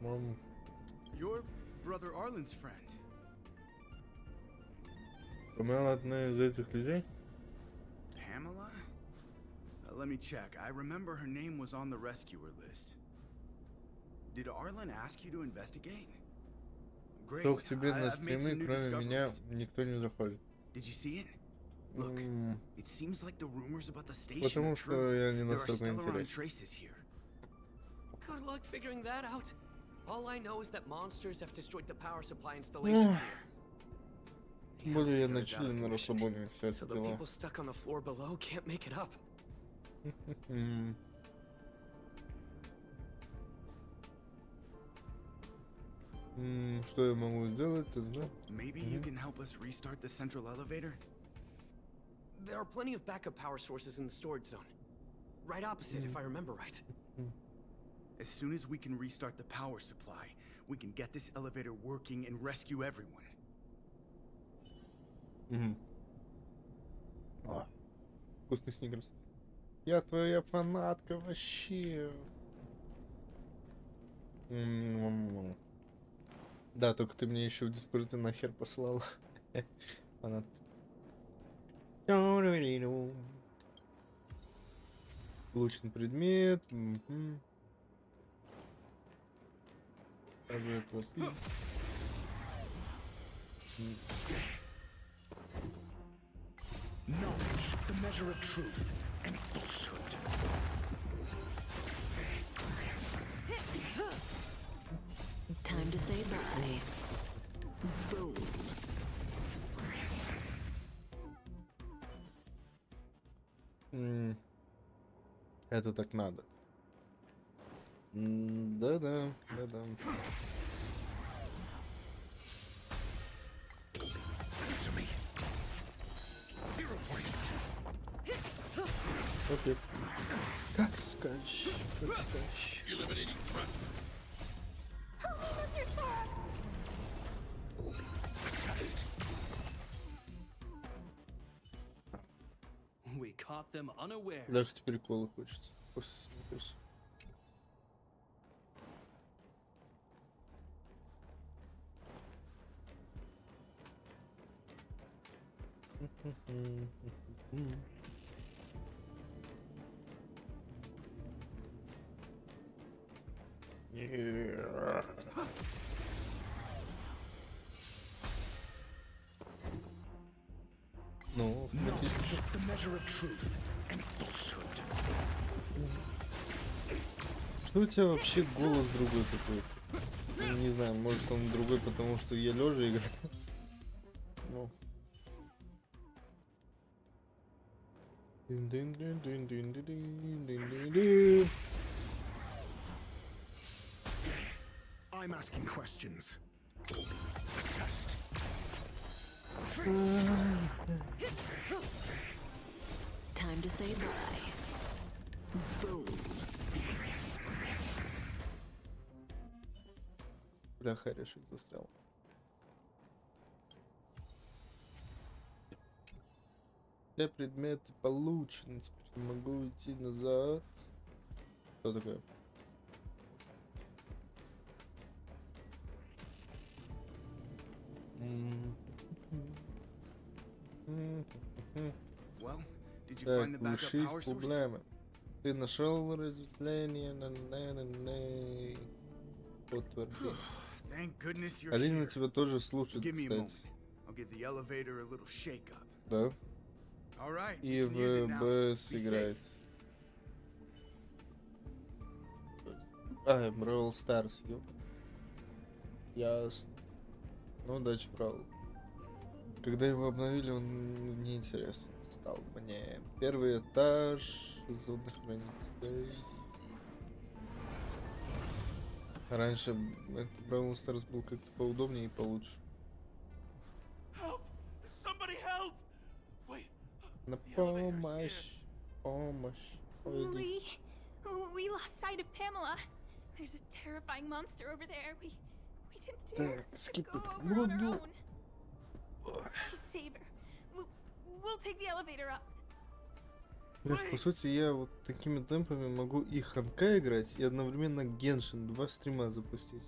Мам, You're Brother Arlen's friend. Памела одна из этих людей? Pamela? Let me check. I remember her name was on the rescuer list. Did Arlen ask you to investigate? Great. Кто к тебе на I've made стримы, some new кроме меня, discoveries. никто не заходит. Did you see it? Look, it seems like the rumors about the station are Потому что true. я не There are настолько Stellaron интересен. traces here. Good luck figuring that out. All I know is that monsters have destroyed the power supply installations here. Тем более я начали на расслабоне все So это the дела. people stuck on the floor below can't make it up. Что я могу сделать, ты знаешь? Maybe you can help us restart the central elevator? There are plenty of backup power sources in the storage zone. Right opposite, if I remember right. As soon as we can restart the power supply, we can get this elevator working and rescue everyone. Вкусный сникерс. Я твоя фанатка вообще. Да, только ты мне еще в дискорде нахер послал. Фанатка. Получен предмет. Knowledge, the measure of truth and falsehood. Time to say bye. Boom. Это так надо. Да-да, да-да. Answer me. 0 points. Окей. Как скач, как скач. We caught them unaware. Даже теперь колы хочется. После сникерса. Ну, Knowledge, the measure of truth and falsehood. что у тебя вообще голос другой какой-то? Не знаю, может он другой, потому что я лежа играю. Ну. I'm asking questions. A test. Time to say bye. Boom. Бля, харешек застрял. Все предметы получены. Теперь могу идти назад. Что такое? Well, did you find the Так, backup решить power source? проблемы. Ты нашел разветвление на подтвердить. Thank goodness you're Алина here. тебя тоже слушает, Give me a moment. кстати. I'll give the elevator a little shake up. Да. All right. И you can use it в now. БС Be играет. safe. Бравл Старс, ё. Ясно. Ну, удачи, Бравл. Когда его обновили, он неинтересен стал мне. Первый этаж, зона хранителей. Раньше этот Бравл Старс был как-то поудобнее и получше. Help! Somebody help! Wait. На The elevator's помощь. Помощь. Ой, We lost sight of Pamela. There's a terrifying monster over there. We didn't dare Так, to скип go это. over on our Буду. own. Please save her. We'll take the elevator up. Эх, по сути, я вот такими темпами могу и Honkai играть, и одновременно Genshin 2 стрима запустить.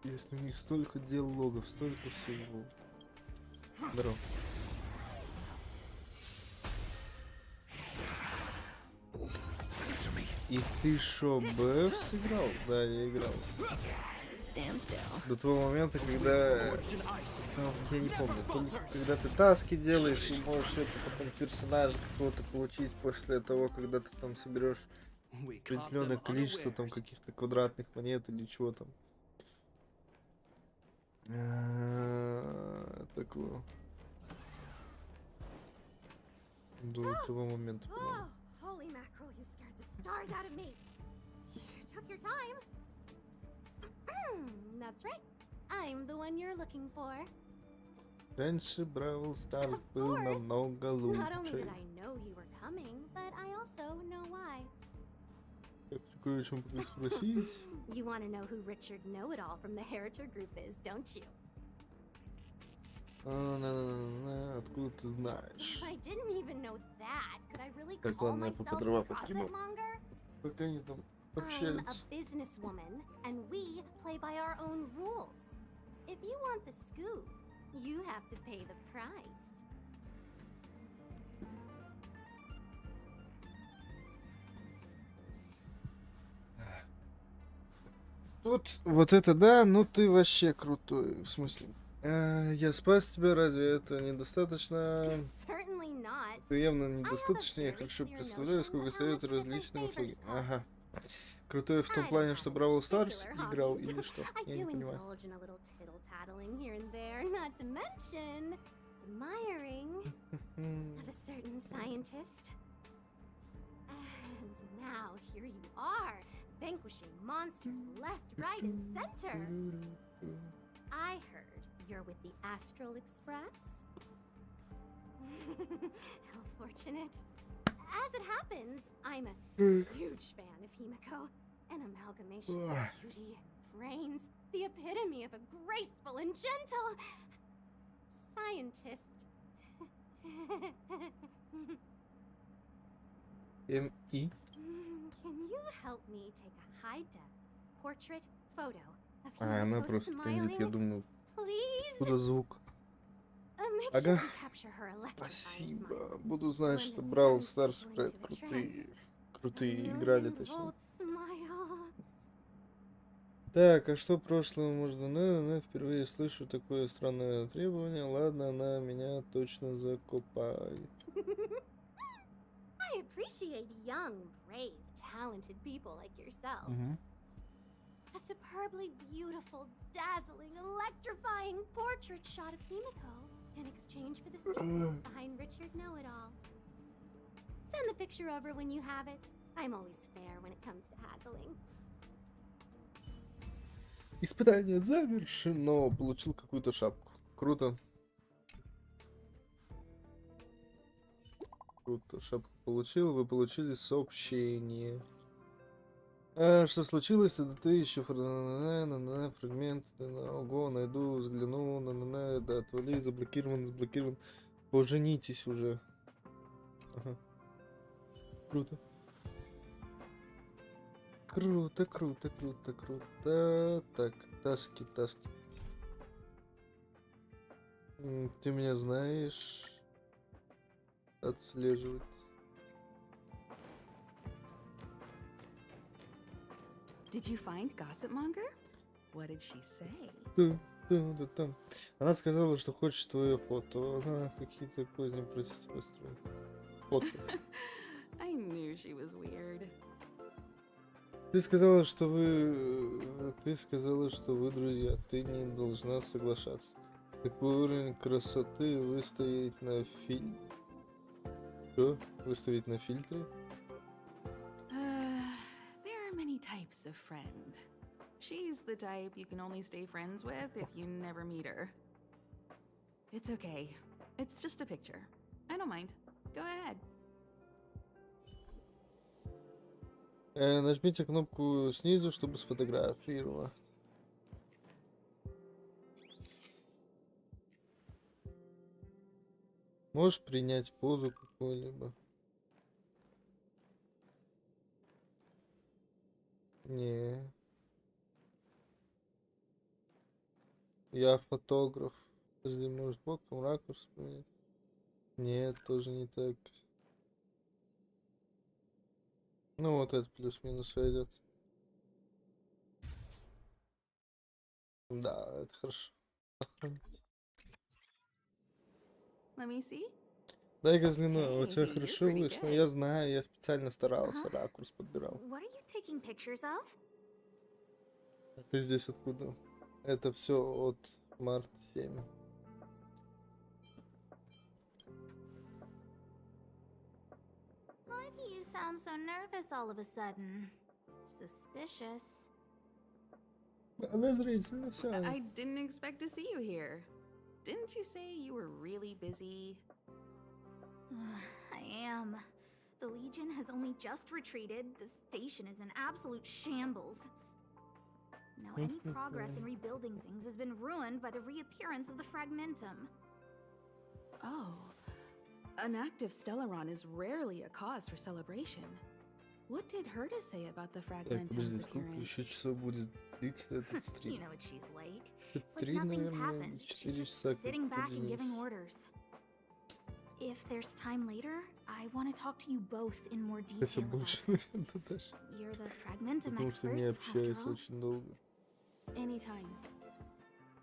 Если у них столько диалогов, столько всего. Здорово. Answer me. И ты шо, БФ сыграл? Да, я играл. Stand still. До того момента, когда... Ну, я не помню, то ли когда ты таски делаешь и можешь это потом персонажа какого-то получить после того, когда ты там соберешь определенное количество там каких-то квадратных монет или чего там. Такого. До того момента, по-моему. Holy mackerel, you scared the stars out of me. You took your time. That's right. I'm the one you're looking for. Раньше Бравл Старс Of был course. намного Not only лучше. did I know you were coming, but I also know why. Я кое о чем могу спросить. You want to know who Richard Know-It-All from the Heritage Group is, don't you? Откуда ты знаешь? If I didn't even know that, could I really Так, call ладно, я myself по a дрова gossip подкину. monger? Пока они там I'm a общаются. businesswoman, and we play by our own rules. If you want the scoop, you have to pay the price. Тут вот это да, ну ты вообще крутой. В смысле? Я спас тебя, разве это недостаточно? Certainly not. Ты явно недостаточно, я хорошо представляю, сколько стоят различные услуги. Ага. Крутой в том плане, что Бравл Старс играл или что? I Я не do понимаю. indulge in a little tittle-tattling here and there, not to mention admiring of a certain scientist. And now here you are, vanquishing monsters left, right, and center. I heard you're with the Astral Express. How fortunate. As it happens, I'm a huge fan of Himiko. An amalgamation of beauty, brains, the epitome of a graceful and gentle scientist. М.И. Can you help me take a high-def portrait photo of Она Himiko просто транзит, я smiling? думаю, Please? куда звук. Make Ага. sure you capture her electrifying smile. Спасибо. Буду знать, что Бравл Старс играет крутые играли, точнее. Million-volt smile. Так, а что прошлого можно? Впервые слышу такое странное требование. Ладно, она меня точно закопает. I appreciate young, brave, talented people like yourself. A superbly beautiful, dazzling, electrifying portrait shot of Himiko in exchange for the secrets behind Richard Know-It-All. Send the picture over when you have it. I'm always fair when it comes to haggling. Испытание завершено. Получил какую-то шапку. Круто. Круто. Шапку получил. Вы получили сообщение. А что случилось? Это ты еще фрагмент. Ого, найду, взгляну. Да, отвали, заблокирован. Поженитесь уже. Ага. Круто. Круто. Так, таски. Ты меня знаешь. Отслеживать. Did you find Gossip Monger? What did she say? Там. Она сказала, что хочет твое фото. Она какие-то козни просит тебя строить. Фото. I knew she was weird. Ты сказала, что вы друзья. Ты не должна соглашаться. Такой уровень красоты выставить на фильтре. Что? Выставить на фильтре? There are many types of friend. She's the type you can only stay friends with if you never meet her. It's okay. It's just a picture. I don't mind. Go ahead. Нажмите кнопку снизу, чтобы сфотографировать. Можешь принять позу какую-либо? Не. Я фотограф. Подожди, может боком ракурс поменять? Нет, тоже не так. Ну вот это плюс-минус сойдет. Да, это хорошо. Let me see. Дай-ка взгляну, у Hey, тебя you're хорошо pretty вышло. good. Я знаю, я специально старался, Huh? ракурс подбирал. What are you taking pictures of? А ты здесь откуда? Это все от марта 7. Why do you sound so nervous all of a sudden? Suspicious. Подозрительно все. I didn't expect to see you here. Didn't you say you were really busy? I am. The Legion has only just retreated. The station is in absolute shambles. Now, any progress in rebuilding things has been ruined by the reappearance of the Fragmentum. Oh. An active Stellaron is rarely a cause for celebration. What did Herta say about the Так, подожди, Fragmentum's сколько appearance? еще часов будет длиться этот You стрим? know what she's like. It's like 3, nothing's наверное, happened. 4 She's just часа, sitting как back and giving поделись. orders. If there's time later, I want to talk to you both in more Хотя detail about больше, this. наверное, даже. You're the Fragmentum Потому что не experts, общаюсь after all. очень долго. Anytime.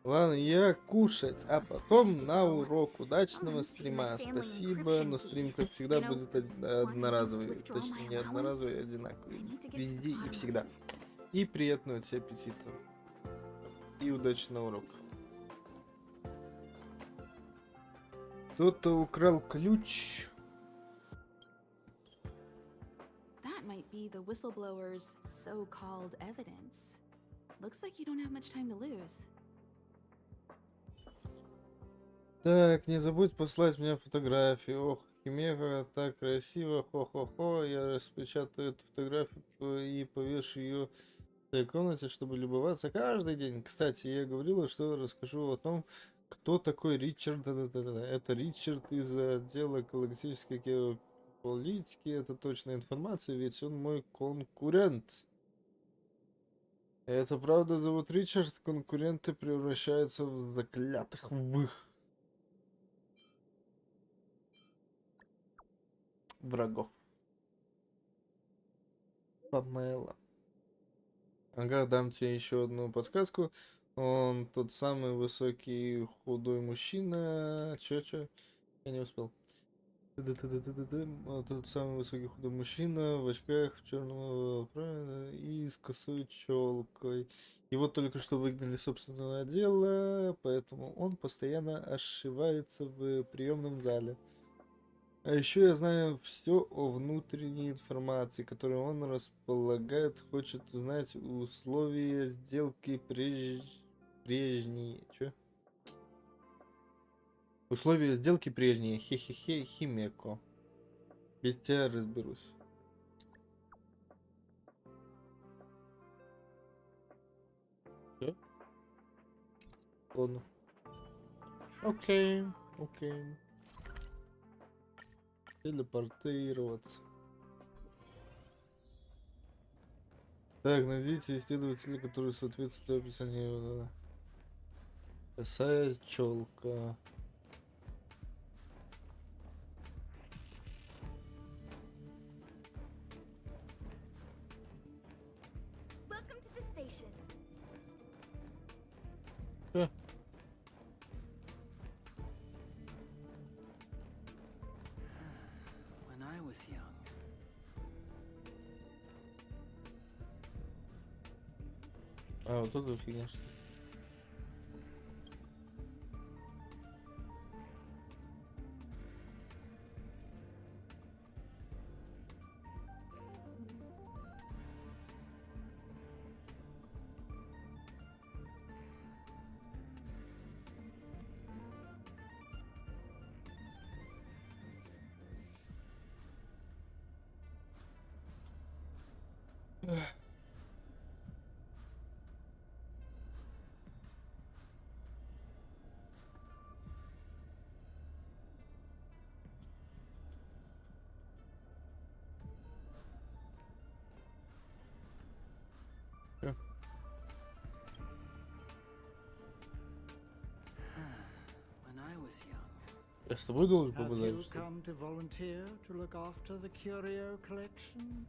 Ладно, я кушать, а потом на урок. Удачного стрима. Спасибо, но стрим, как всегда, будет одноразовый. Точнее, не одноразовый, а одинаковый. Везде и всегда. И приятного тебе аппетита. И удачи на уроках. Кто-то украл ключ. That might be the whistleblower's so-called evidence. Looks like you don't have much time to lose. Так, не забудь послать мне фотографию. Ох, Химера, так красиво. Хо-хо-хо. Я распечатаю эту фотографию и повешу ее в своей комнате, чтобы любоваться каждый день. Кстати, я говорила, что расскажу о том, кто такой Ричард. Это Ричард из отдела галактической геополитики. Это точная информация, ведь он мой конкурент. Это правда зовут Ричард? Конкуренты превращаются в заклятых врагов. Памела. Ага, дам тебе еще одну подсказку. Он тот самый высокий худой мужчина. Чё? Я не успел. Он тот самый высокий худой мужчина в очках, в черном и с косой челкой. Его только что выгнали с собственного отдела, поэтому он постоянно ошивается в приемном зале. А еще я знаю все о внутренней информации, которой он располагает, хочет узнать условия сделки прежние. Чё? Условия сделки прежние. Хе-хе-хе, Химеко. Без тебя разберусь. Чё? Ладно. Окей. Телепортироваться. Так, найдите исследователя, который соответствует описанию. Косая челка. Welcome to the station. When I was young. А, вот это фигня, что ли? When I was young. Я с тобой должен Have побазарить, you что ли? come to volunteer to look after the curio collection?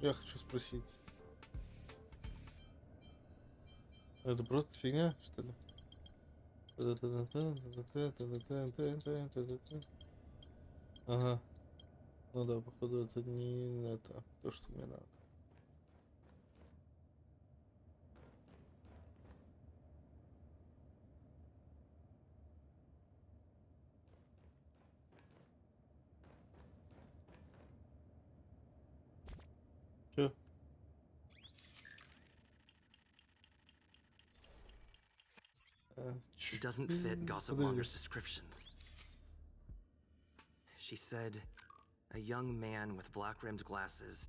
Я хочу спросить. Это просто фигня, что ли? Ага. Ну да, походу это не это, то, что мне надо. Чё? It doesn't fit Gossip Monger's descriptions. She said, a young man with black-rimmed glasses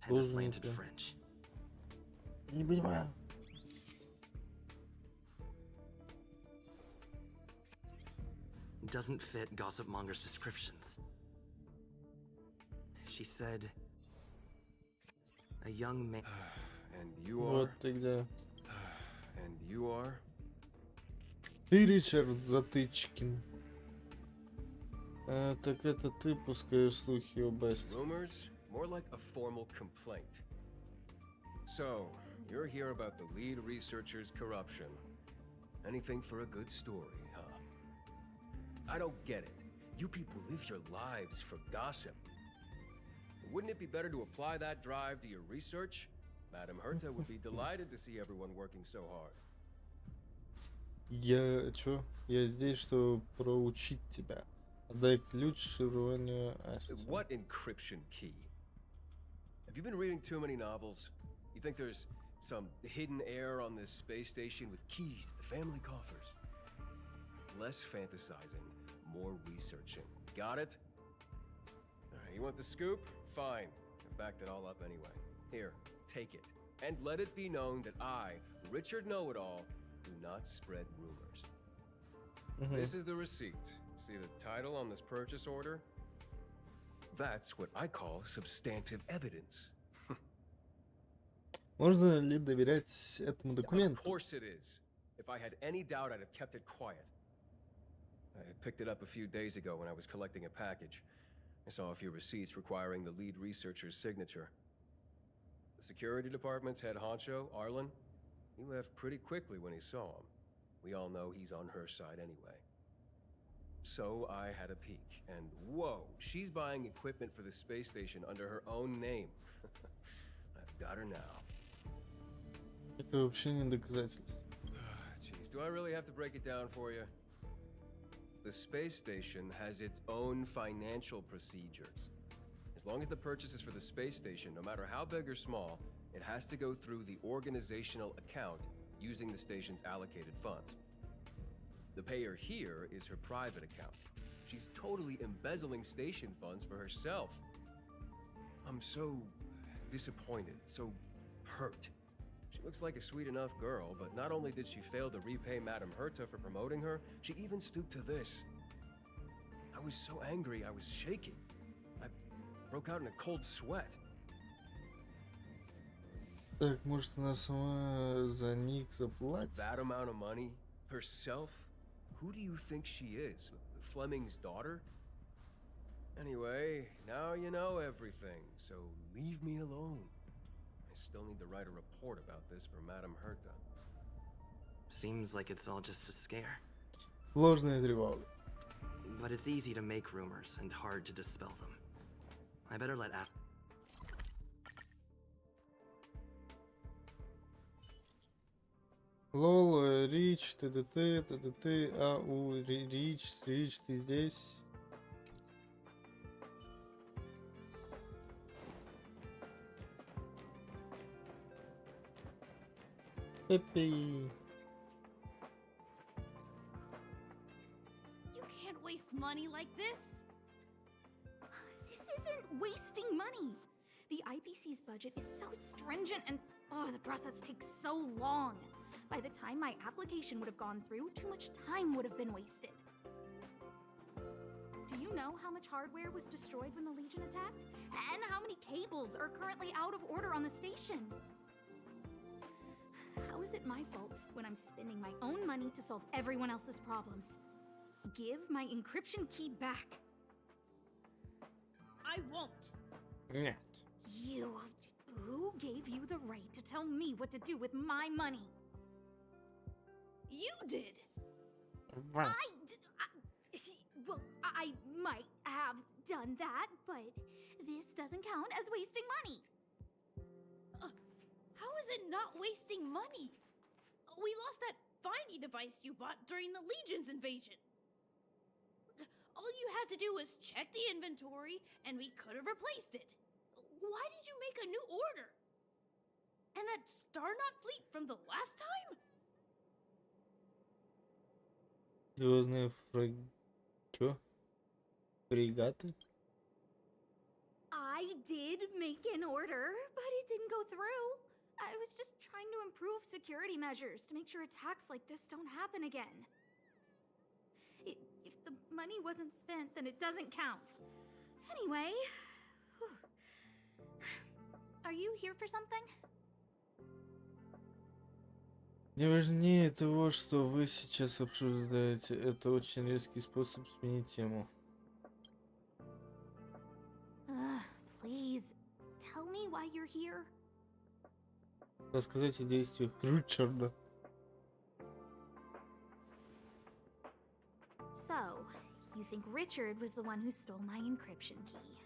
and a slanted fringe. Не понимаю. Doesn't fit Gossip Monger's descriptions. She said, a young man. And you Вот are? ты где. And you are? Ты Ричард Затычкин. Так это ты пускаешь слухи о Басте. Rumors? More like a formal complaint. So, you're here about the lead researcher's corruption. Anything for a good story, huh? I don't get it. You people live your lives for gossip. Wouldn't it be better to apply that drive to your research? Madam Herta would be delighted to see everyone working so hard. Я Я здесь, чтобы проучить тебя. Отдай ключ шифрованию Асти. What encryption key? Have you been reading too many novels? You think there's some hidden heir on this space station with keys to the family coffers? Less fantasizing, more researching. Got it? You want the scoop? Fine. I backed it all up anyway. Here, take it. And let it be known that I, Richard Know-It-All, do not spread rumors. This is the receipt. See the title on this purchase order? That's what I call substantive evidence. Можно ли доверять этому документу? Of course it is. If I had any doubt, I'd have kept it quiet. I picked it up a few days ago when I was collecting a package. I saw a few receipts requiring the lead researcher's signature. The security department's head honcho, Arlen, he left pretty quickly when he saw him. We all know he's on her side anyway. So I had a peek, and whoa, she's buying equipment for the space station under her own name. I've got her now. Это вообще не доказательство. Jeez, do I really have to break it down for you? The space station has its own financial procedures. As long as the purchase is for the space station, no matter how big or small, it has to go through the organizational account using the station's allocated funds. The payer here is her private account. She's totally embezzling station funds for herself. I'm so disappointed, so hurt. She looks like a sweet enough girl, but not only did she fail to repay Madam Herta for promoting her, she even stooped to this. I was so angry, I was shaking. I broke out in a cold sweat. Так, может, она сама за них заплатит? That amount of money? Herself? Who do you think she is? Fleming's daughter? Anyway, now you know everything, so leave me alone. I still need to write a report about this for Madam Herta. Seems like it's all just a scare. Ложная тревога. But it's easy to make rumors and hard to dispel them. I better let Ash. Лол, Рич, ТДТ, Рич, ты здесь? Пеппи. You can't waste money like this. This isn't wasting money. The IPC's budget is so stringent and the process takes so long. By the time my application would have gone through, too much time would have been wasted. Do you know how much hardware was destroyed when the Legion attacked? And how many cables are currently out of order on the station? How is it my fault when I'm spending my own money to solve everyone else's problems? Give my encryption key back. I won't. Нет. You. Who gave you the right to tell me what to do with my money? You did. Well, I might have done that, but this doesn't count as wasting money. How is it not wasting money? We lost that finding device you bought during the Legion's invasion. All you had to do was check the inventory, and we could have replaced it. Why did you make a new order? And that Starnaut fleet from the last time? Звездные Чё? Фрегаты? I did make an order, but it didn't go through. I was just trying to improve security measures to make sure attacks like this don't happen again. If the money wasn't spent, then it doesn't count. Anyway, are you here for something? Не важнее того, что вы сейчас обсуждаете. Это очень резкий способ сменить тему. Please, tell me why you're here. Рассказать о действиях Ричарда. So, you think Richard was the one who stole my encryption key.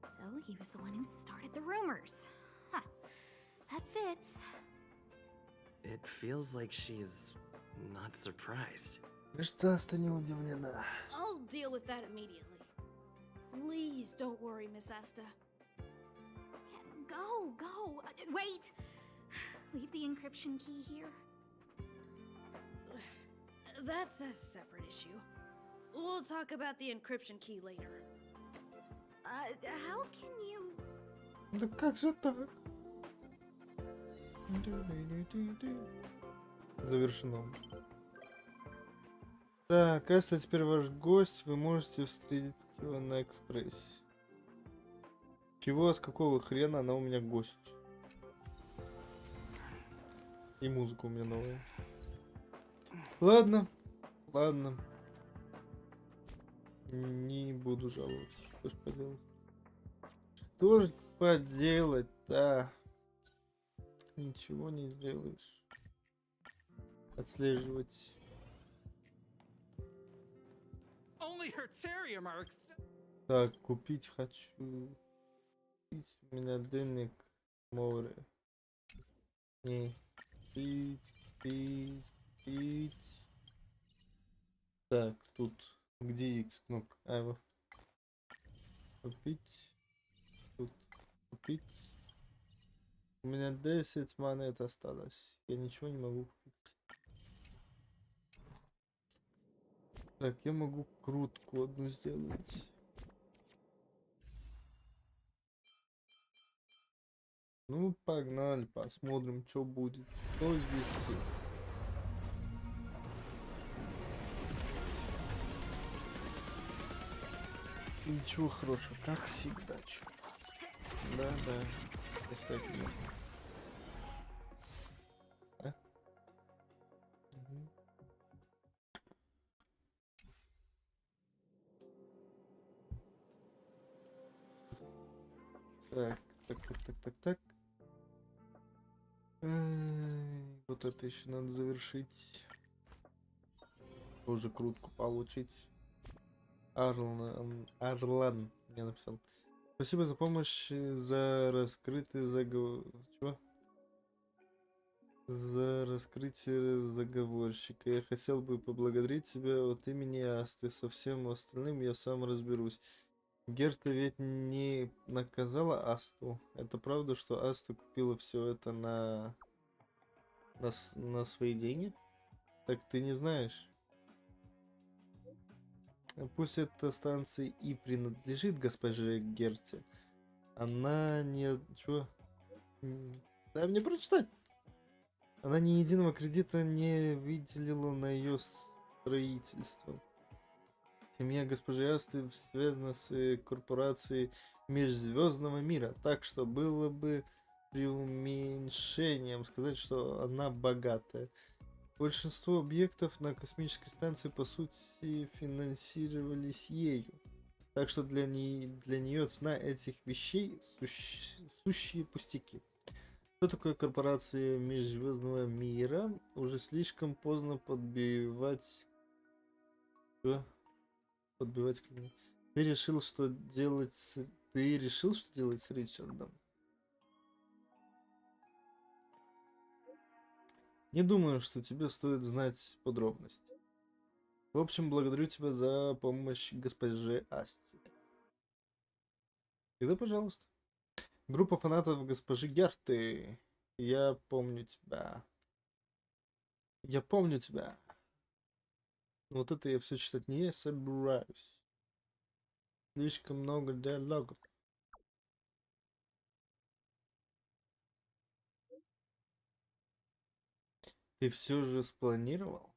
So, he was the one who started the rumors. Huh. That fits. It feels like she's not surprised. Кажется, Аста не удивлена. I'll deal with that immediately. Please don't worry, Miss Asta. Go. Wait! Leave the encryption key here. That's a separate issue. We'll talk about the encryption key later. How can you... Да как же так? Завершено. Так, Аста теперь ваш гость. Вы можете встретить его на экспрессе. Чего, с какого хрена она у меня гость? И музыка у меня новая. Ладно. Не буду жаловаться. Что ж поделать? Что ж поделать-то? Ничего не сделаешь. Отслеживать. Так, купить хочу. Купить у меня денег море. Не. Пить. Так, тут. Где X кнопка? Его. Купить. Тут. Купить. У меня 10 монет осталось. Я ничего не могу купить. Так, я могу крутку одну сделать. Ну, погнали, посмотрим, что будет. Что здесь есть. Ничего хорошего, как всегда. Да. Кстати, а? Угу. Так. Вот это еще надо завершить. Тоже крутку получить. Арлан мне написал. Спасибо за помощь, за раскрытый заговор. Чего? За раскрытие заговорщика. Я хотел бы поблагодарить тебя от имени Асты. Со всем остальным я сам разберусь. Герта ведь не наказала Асту. Это правда, что Аста купила все это на свои деньги? Так ты не знаешь? Пусть эта станция и принадлежит госпоже Герте. Она не... Чё? Дай мне прочитать. Она ни единого кредита не выделила на ее строительство. Семья госпожи Асты связана с корпорацией Межзвездного мира, так что было бы преуменьшением сказать, что она богатая. Большинство объектов на космической станции, по сути, финансировались ею. Так что для нее цена этих вещей сущие пустяки. Что такое корпорация межзвездного мира? Уже слишком поздно подбивать клиент. Ты решил, что делать с Ричардом? Не думаю, что тебе стоит знать подробности. В общем, благодарю тебя за помощь госпоже Асти. Всегда пожалуйста. Группа фанатов госпожи Герты. Я помню тебя. Я помню тебя. Вот это я все читать не собираюсь. Слишком много диалогов. Ты все же спланировал?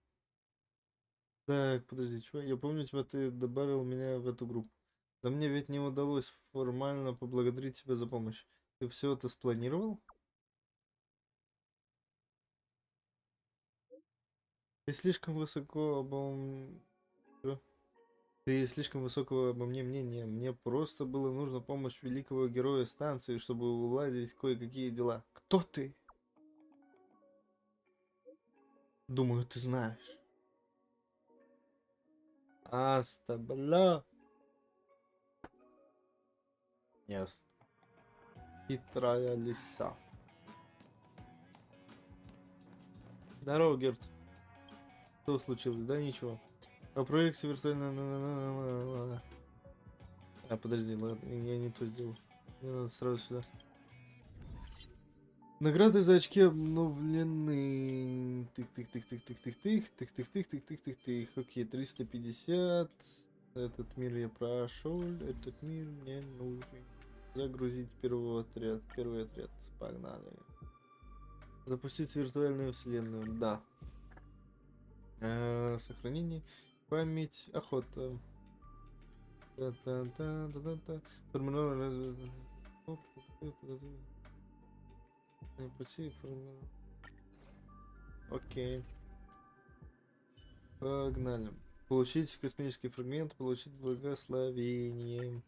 Так, подожди, чего? Я помню тебя, ты добавил меня в эту группу. Да мне ведь не удалось формально поблагодарить тебя за помощь. Ты все это спланировал? Ты слишком высоко Ты слишком высокого обо мне мнения. Мне просто было нужно помощь великого героя станции, чтобы уладить кое-какие дела. Кто ты? Думаю, ты знаешь. Астабля. Ясно. Хитрая лиса. Здорово, Герт. Что случилось? Да ничего. О проекте виртуально... А, подожди, ладно, я не то сделал. Мне надо сразу сюда. Награды за очки обновлены. Тых. Окей, 350. Этот мир я прошел. Этот мир мне нужен. Загрузить первый отряд. Погнали. Запустить виртуальную вселенную. Да. Сохранение. Память. Охота. Формирование. Окей. Погнали. Получить космический фрагмент, получить благословение.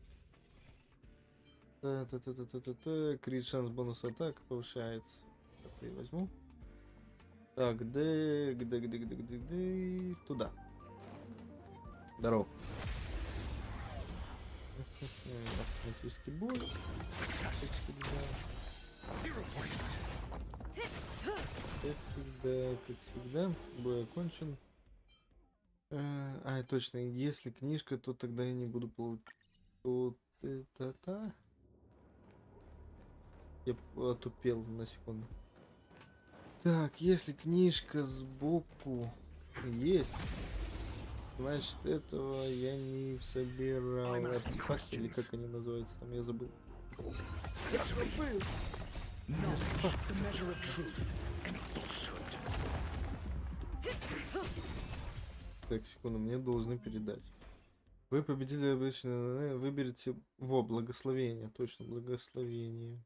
Крит шанс бонус атак повышается. Это я возьму. Так, туда. Здорово. Автоматический бой. Как всегда, бой окончен. Точно, если книжка, то тогда я не буду получать. Я отупел на секунду. Так, если книжка сбоку есть, значит этого я не собирал. Артефакты, или как они называются там, я забыл. Я забыл! Так, секунду, мне должны передать. Вы победили обычно. Выберите благословение. Точно, благословение.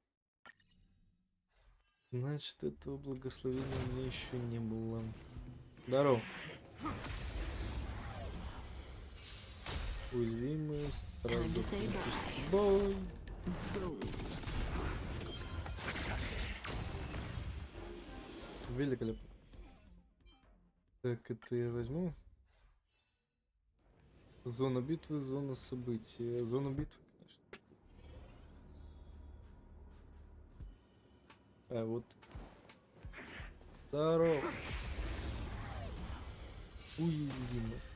Значит, этого благословения у меня еще не было. Здорово. Уязвимость. Сразу. Бой. Великолепно. Так, это я возьму. Зона битвы, зона события. Зона битвы, конечно. Вот. Здорово. Уязвимость.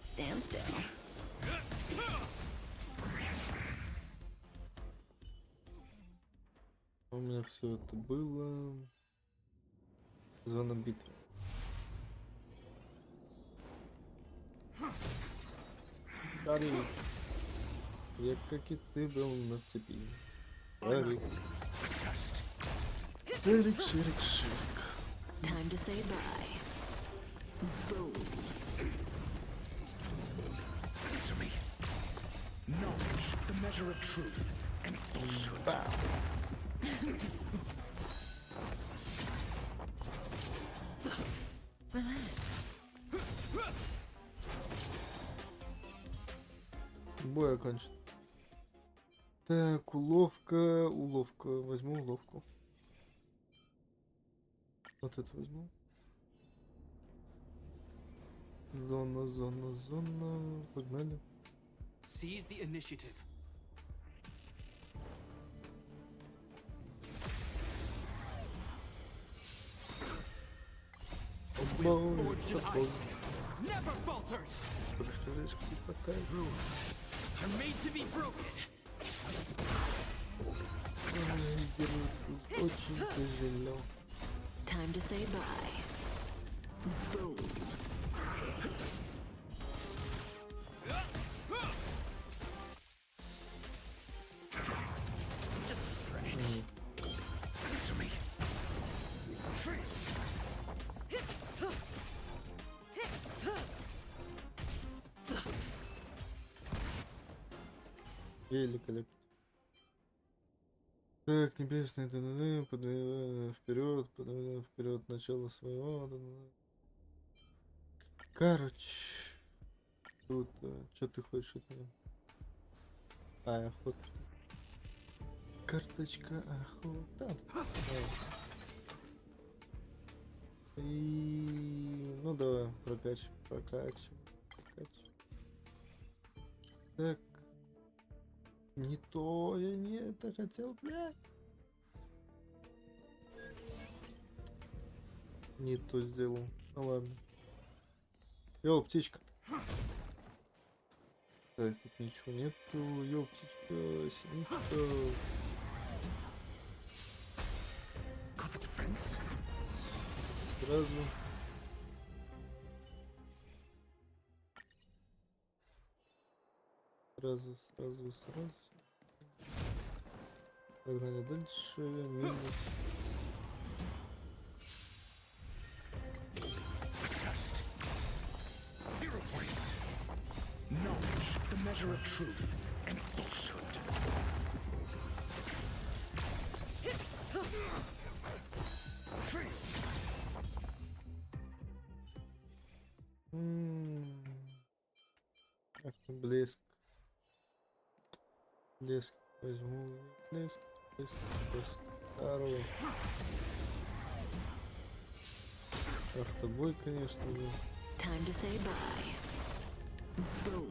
Stand still. У меня все это было. Зона битвы. Дари. Я как и ты был на цепи. Дари. Ширик. Time to say bye. Boom. Answer me. Knowledge, the measure of truth and falsehood. Бой окончен. Так, уловка. Возьму уловку. Вот это возьму. Зона. Погнали. Seize the initiative. Never falters. Are made to be broken. Очень тяжело. Time to say bye. Boom. Just a scratch. Answer me. Великолепно. Так, небесный вперед, начало своего. Короче, круто. Что ты хочешь от меня? Охота. Карточка охота. И ну давай, прокачивай. Так. Не то, я не это хотел, бля. Не то сделал. Ну ладно. Йоу, птичка. Так, тут ничего нету. Йоу, птичка, синичка. Сразу. Сразу. Погнали дальше. Минус. Knowledge, the measure of truth and falsehood. Блеск. Возьму. Блеск. Здорово. Автобой, конечно же. Time to say bye. Boom.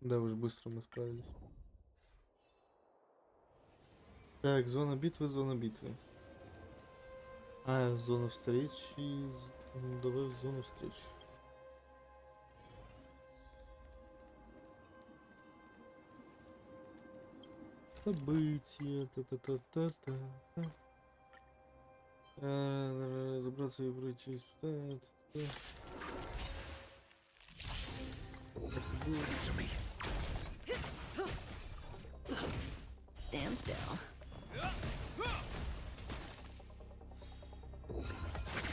Да, уж быстро мы справились. Так, зона битвы. Зона встречи. Ну, давай в зону встречи. События. Разобраться и пройти испытать. Stand still.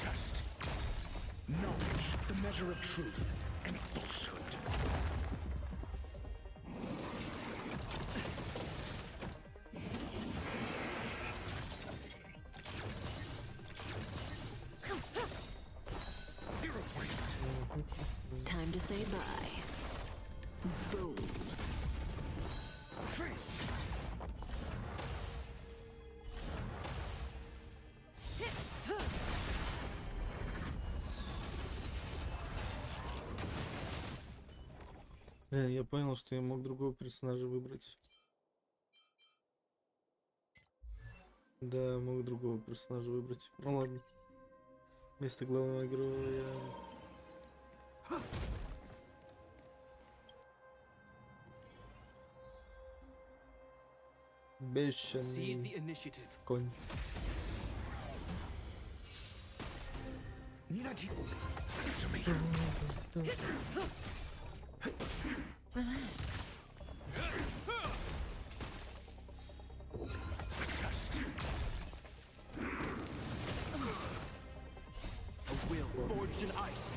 Test. Knowledge, the measure of truth and falsehood. Time to say bye. Boom. Я понял, что я мог другого персонажа выбрать. Да, мог другого персонажа выбрать. Ну ладно. Вместо главного героя я... Бешеный конь. A will forged in ice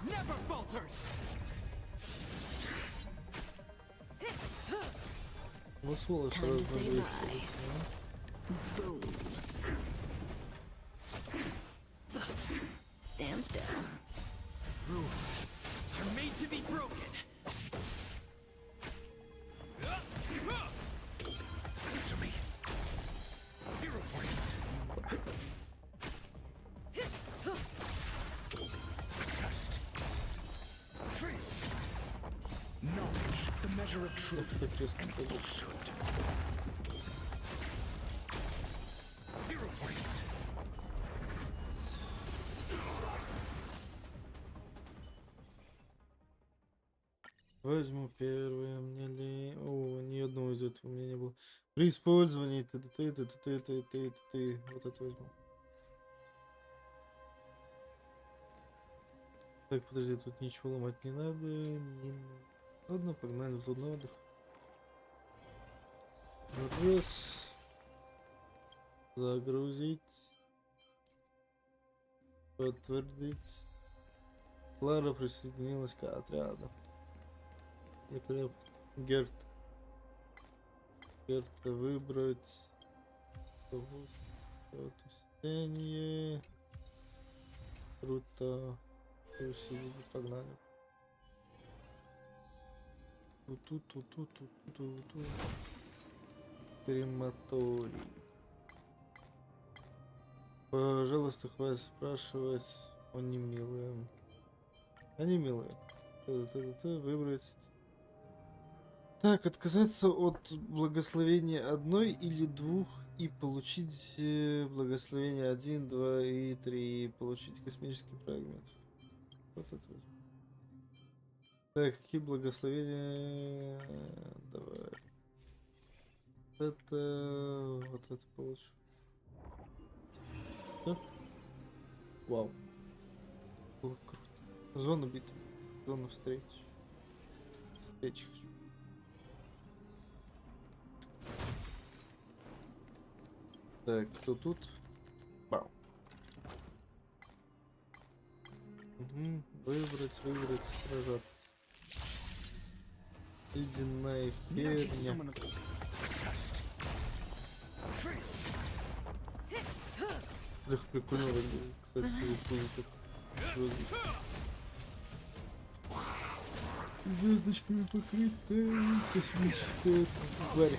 never falters. Ну, сволочь, Time to сразу say надо bye. Boom. Stands down. Rules are made to be broken. Answer me. 0 points. Test. Free. Knowledge, the measure of truth and falsehood. 0 points. Возьму первое, мне ли... О, ни одного из этого у меня не было. При использовании ты. Вот это возьму. Так, подожди, тут ничего ломать не надо. Ладно, погнали в зону отдыха. Раз. Загрузить. Подтвердить. Клара присоединилась к отряду. Герта выбрать. Усиление. Круто. Усилили, погнали. Крематорий. Пожалуйста, хватит спрашивать. Они милые. Они милые. Выбрать. Так, отказаться от благословения одной или двух и получить благословение 1, 2 и 3. Получить космический фрагмент. Вот это. Так, какие благословения? Давай. Вот это получу. Да? Вау. Было круто. Зона битвы. Зона встреч. Встречи хочу. Так, кто тут? Вау. Угу. Выбрать, сражаться. Ледяная херня. Эх, прикольно, кстати, звездочками покрытая космическая тварь.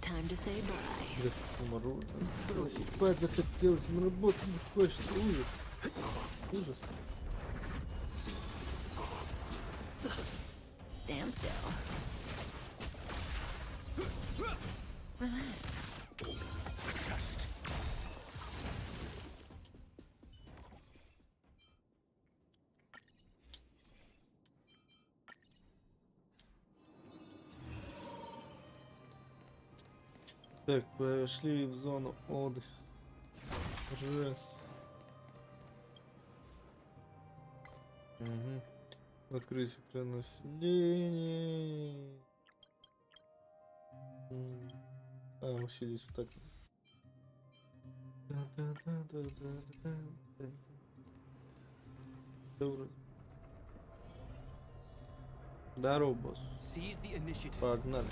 Time to say bye. Спать захотелось, на работу не хочется. Ужас. Ужас. Stand still. Relax. Test. Так, пошли в зону отдыха. Раз. Угу. Открыть экран населения. Усилить вот так. Добро. Здорово, босс. Погнали.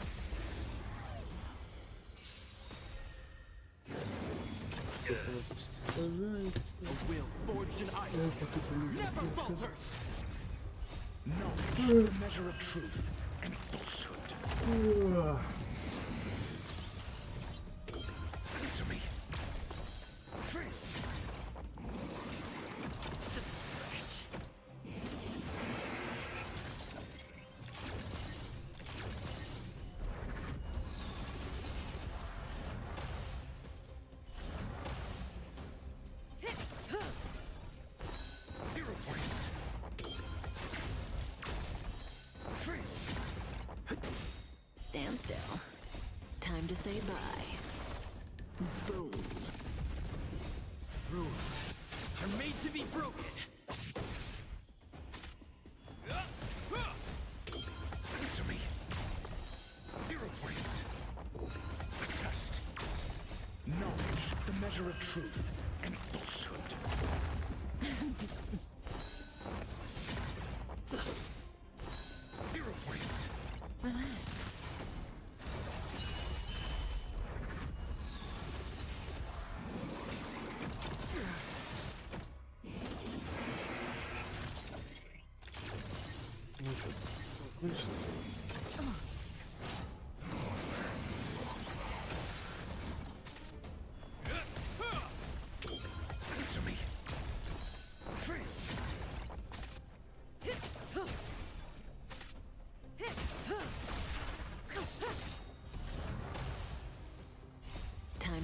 Knowledge, the measure of truth and falsehood. Answer me. Free. Just a scratch. Stand still. Time to say bye. Boom. Rules are made to be broken. Answer me. 0 points. Test. Knowledge, the measure of truth and falsehood. 0 points. Relax.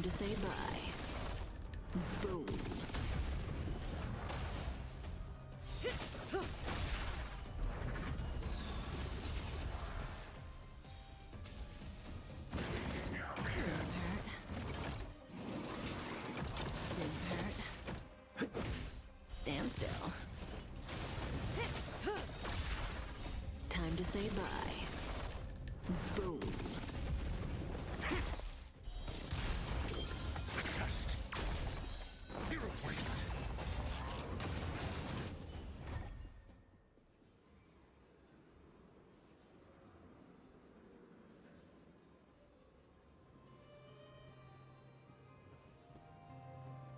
to say bye. Boom. Stand still. Time to say bye. Boom. Test. 0 points.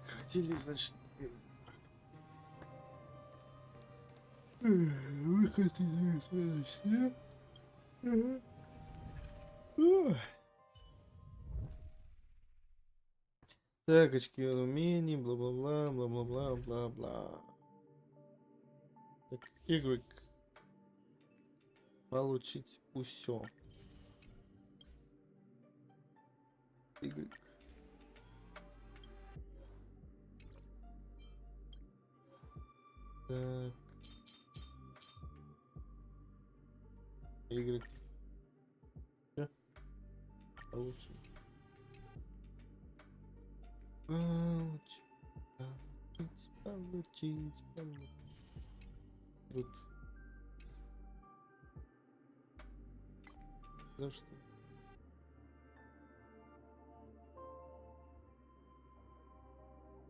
Хотели, значит... Вы хотите следующее? Так, очки умений, бла-бла-бла, бла-бла-бла, бла-бла. Так, Y. Получить усё. Y. Так. Y. Всё. Получим. Получить. Вот. За что?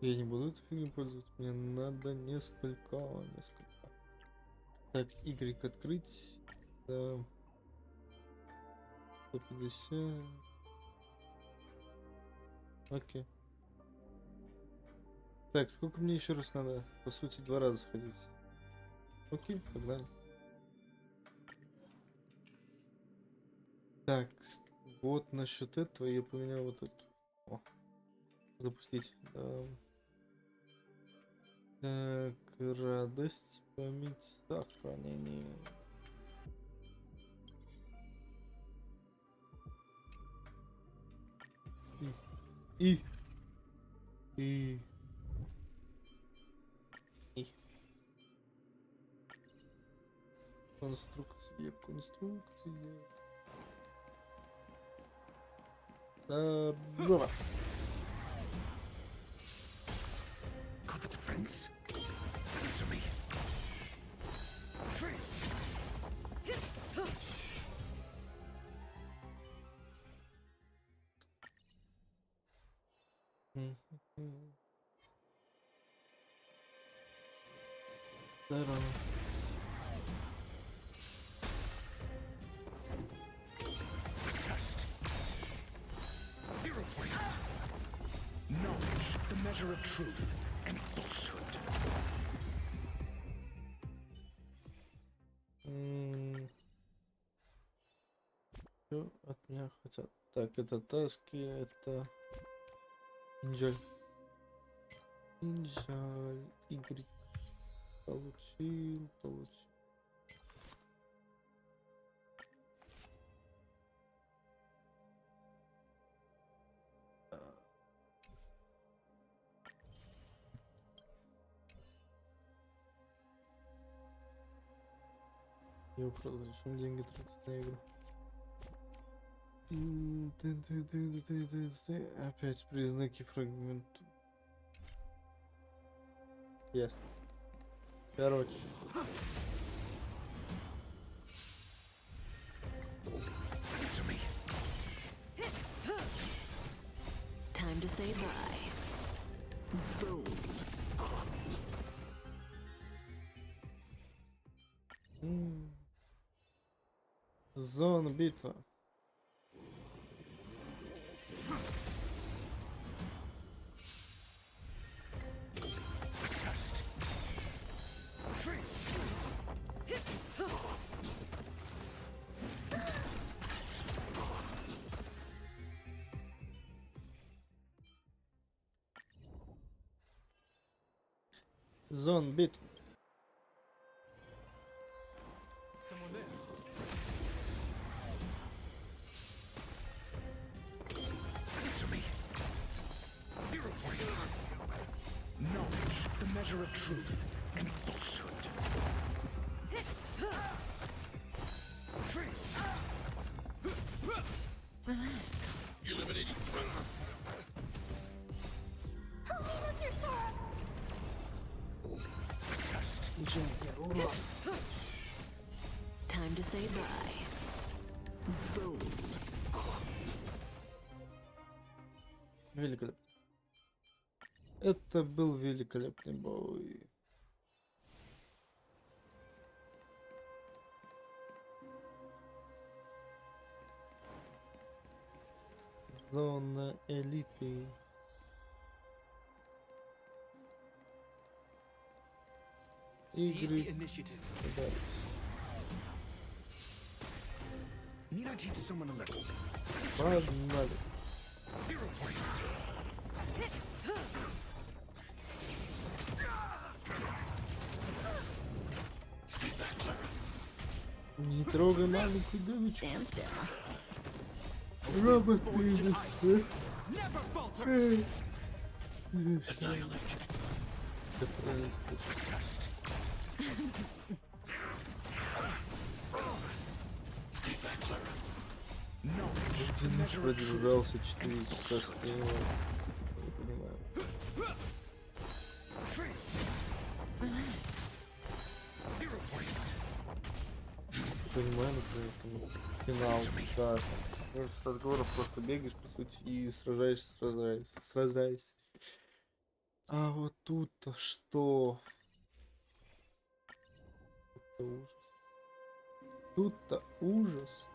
Я не буду эту фигню пользоваться. Мне надо несколько. Так, Y открыть. Да. 150. Окей. Так, сколько мне еще раз надо? По сути, 2 раза сходить. Окей, погнали. Так, вот насчет этого я поменял вот эту. О, запустить. Так, радость, память, сохранение. И. Конструкция. Было. Got the defense. Answer me. Free. Здорово. Test. 0 points. Knowledge, the measure of truth and falsehood. Что от меня хотят? Так, это таски, это... Инжаль. Y. Получил. И вопрос, зачем деньги тратить на игру? Опять признаки фрагмента. Ясно. Короче. Time to say bye. Boom. Зона битва. Зон битвы. Someone there. Answer me. of truth and falsehood. Relax. Eliminating What's your thought? test. Time to say bye. Boom. Великолепно. Это был великолепный бой. Зона элиты. Игры. Need I teach someone a lesson? Погнали. 0 points. Stay back, Clara. Не трогай маленькую девочку. Stand still. Робот движется. Annihilate. Test. Stay back, Clara. Knowledge. Денис продержался 4 часа стрима. Не понимаю. Relax. 0 points. Понимаю, например, финал, да. С разговоров просто бегаешь, по сути, и сражаешься. А вот тут-то что? Это ужас. Тут-то ужас.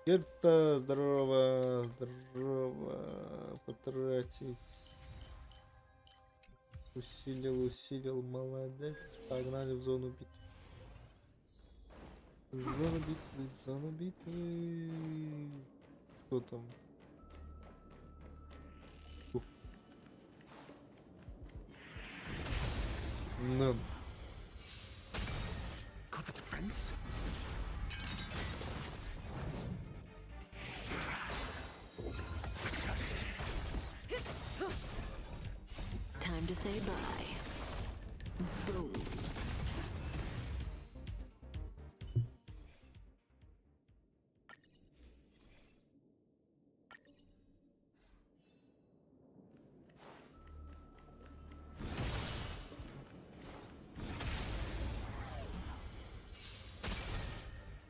Керта, здорово. Потратить. Усилил, молодец. Погнали в зону битвы. Зона битвы. Кто там? Ну. Got the defense? Test. Time to say bye. Boom.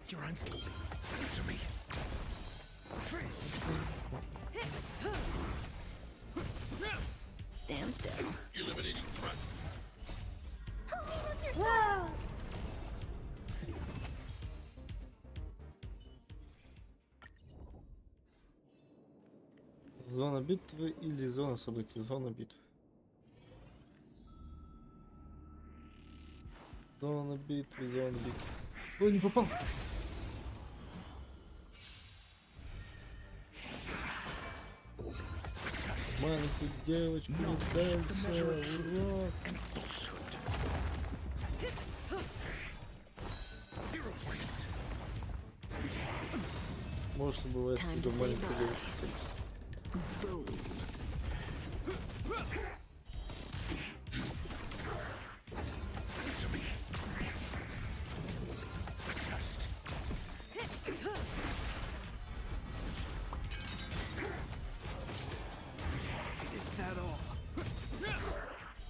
Your answer. Answer me. Stand still. Eliminating front. What's your thought? Зона битвы или зона событий? Зона битвы. Зона битвы. Ой, не попал. Маленькую девочку не целься, урод. Может, бывает, когда маленькая девочка целится. Boom.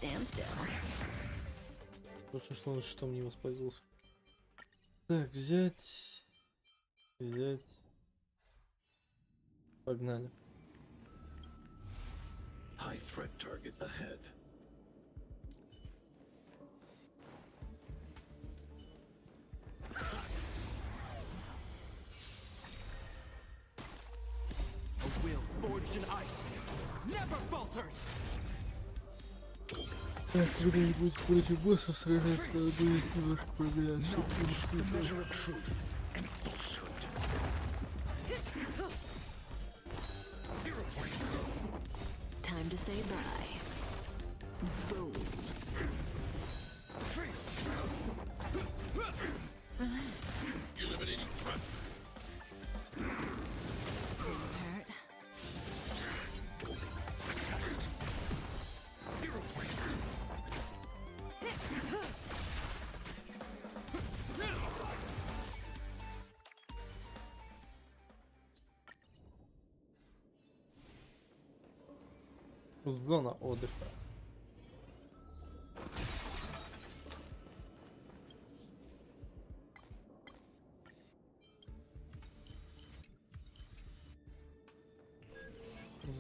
Stand still. Точно, что он что не воспользовался. Так, взять. Погнали. High threat target ahead. A will forged in ice never falters. Так, когда-нибудь против боссов сражаться, надеюсь, немножко проверять, чтобы The measure of truth and falsehood. 0 points. Time to say bye. Boom. Relax. Eliminating front. Hurt. Зона отдыха.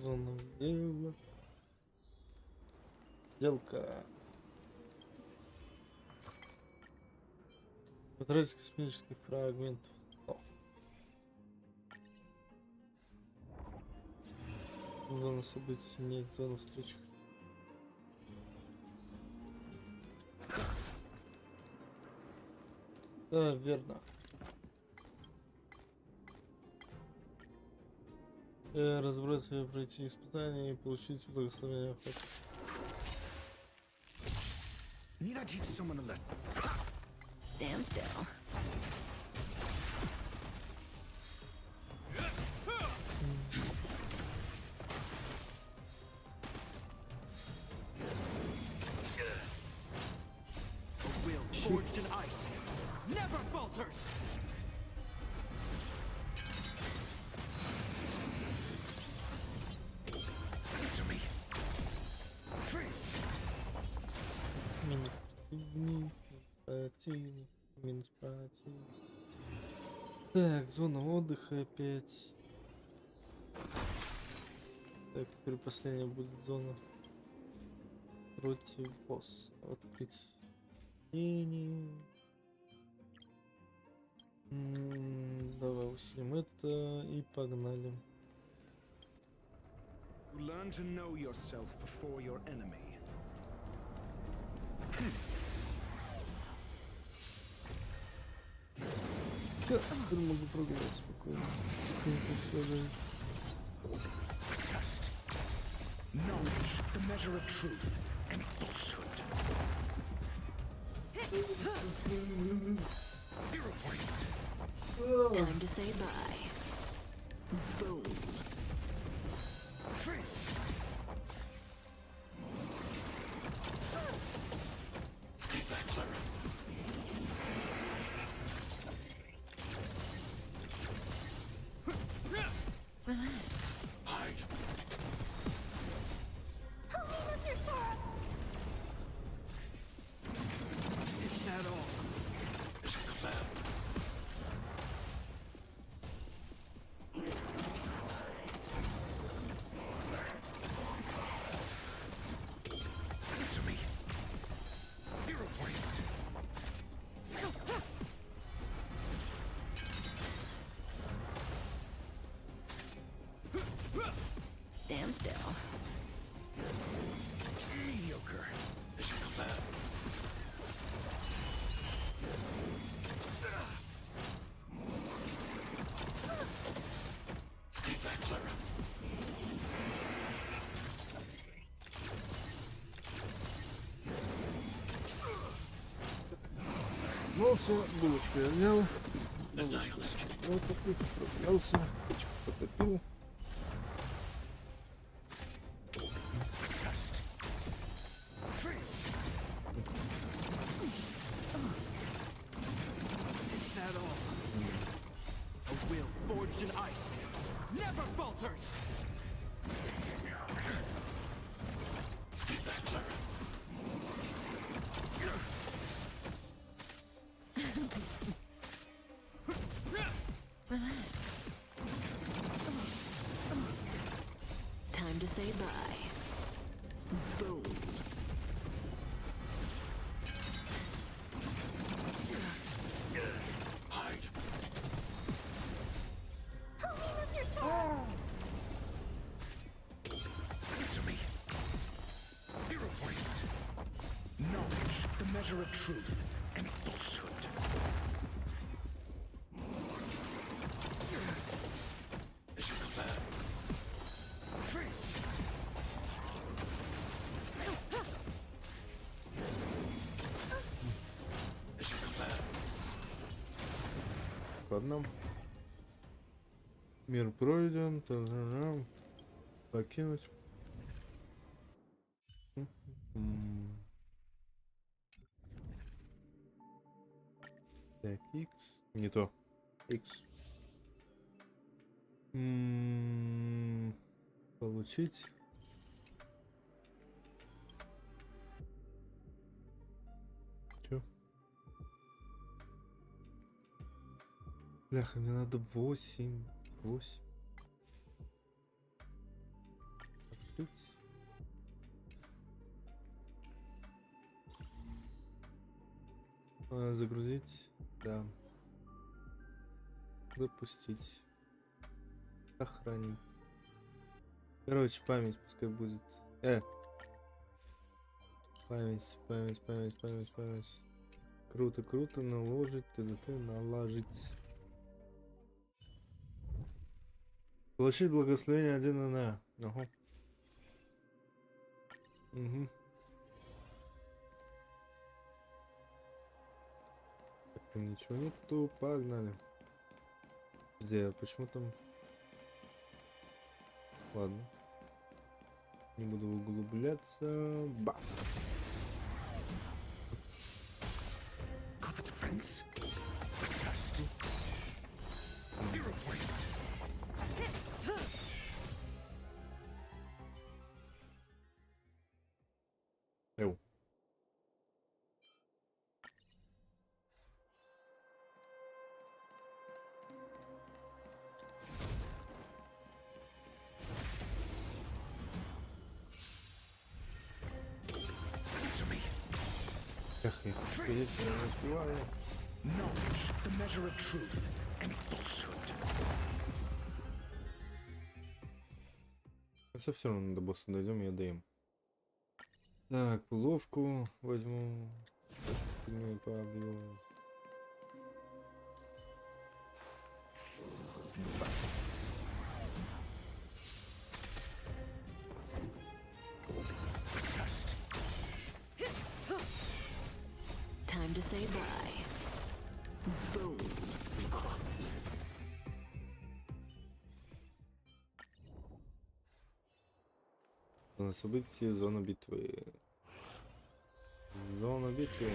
Зона дела. Сделка. Потратить космический фрагмент. Зона событий нет, зона встречи. Да, верно. Разобраться, пройти испытания и получить благословение охоты. Need I teach someone a lesson? Stand still. A will forged in ice never falters. Answer me. Free. Минус противник. Так, зона отдыха опять. Так, теперь последняя будет зона против босса. Открыть. Давай усилим это и погнали. You learn to know yourself before your enemy. Я теперь могу прогулять спокойно. Test. Knowledge, the measure of truth and falsehood. 0 points. Time to say bye. Boom. Free. Stay back, Clara. Relax. Hide. Is that all? Is it command? Answer me. 0 points. Stand still. Mediocre. Is it command? Stay back, Clara. Носа, булочку я взял. Вот такой прогулялся. Потопил. Test. Free. Is that all? A will forged in ice never falters. Stay back, Clara. Relax. Time to say bye. Boom. Hide. Answer me. 0 points. Knowledge, the measure of truth and falsehood. Is your command? Free. Is your command? Ладно. Мир пройден. Та-да-да. Покинуть. Так, X. Не то. X. Получить. Бляха, мне надо 8. 8. Открыть. Загрузить. Да. Запустить. Сохранить. Короче, память пускай будет. Память. Круто, наложить, ТДТ, наложить. Получить благословение 1 на. Ага. Угу. Так, там ничего нету, погнали. Где, почему там? Ладно. Не буду углубляться. Бах. Got the defense. Test. 0 points. Эу. Эх, здесь я не успеваю. Knowledge, the measure of truth and falsehood. Все равно до босса дойдем, я даем. Так, уловку возьму. Побью. Time to say bye. Boom. На событии зона битвы. Зона битвы.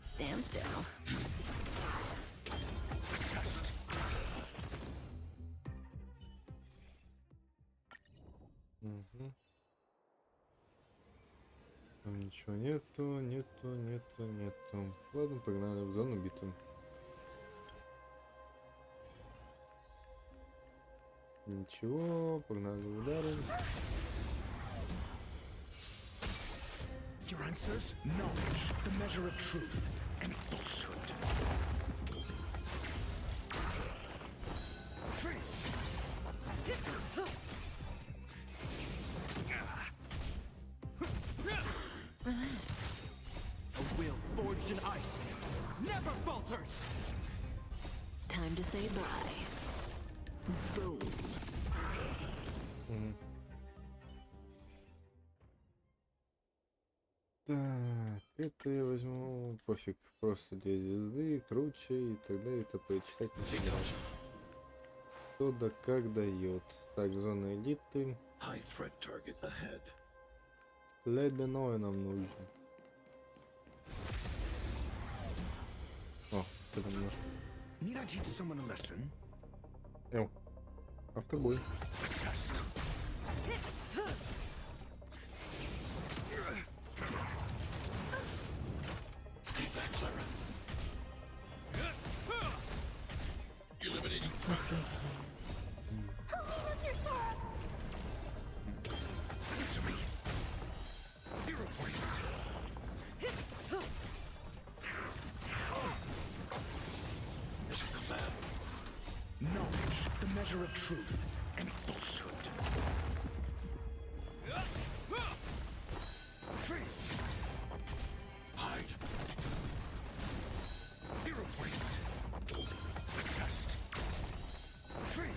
Stand still. Угу. Там ничего нету. Ладно, погнали в зону битвы. Ничего, погнали ударим. Your answers? Knowledge, the measure of truth and falsehood. Relax. A will forged in ice never falters. Time to say bye. Boom. Угу. Так, это я возьму, пофиг, просто 2 звезды, круче и тогда это почитать не знаю. Кто да как дает. Так, зона элиты. Ледяное нам нужно. О, это немножко. Need I teach someone a lesson? Автобой. Test. Stay back, Clara. Eliminating threat. Answer me. 0 points. Mission command. Knowledge, the measure of truth and falsehood. Free. Hide. 0 points. Test. Free.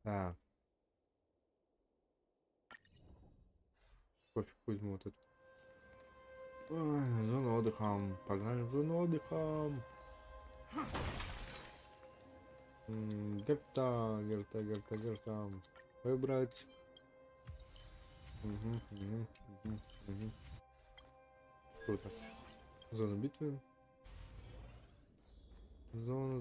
Так. Пофиг, возьму вот эту. Ой, зона отдыха. Погнали в зону отдыха. Герта. Выбрать. Угу. Круто. Зона битвы. Зона.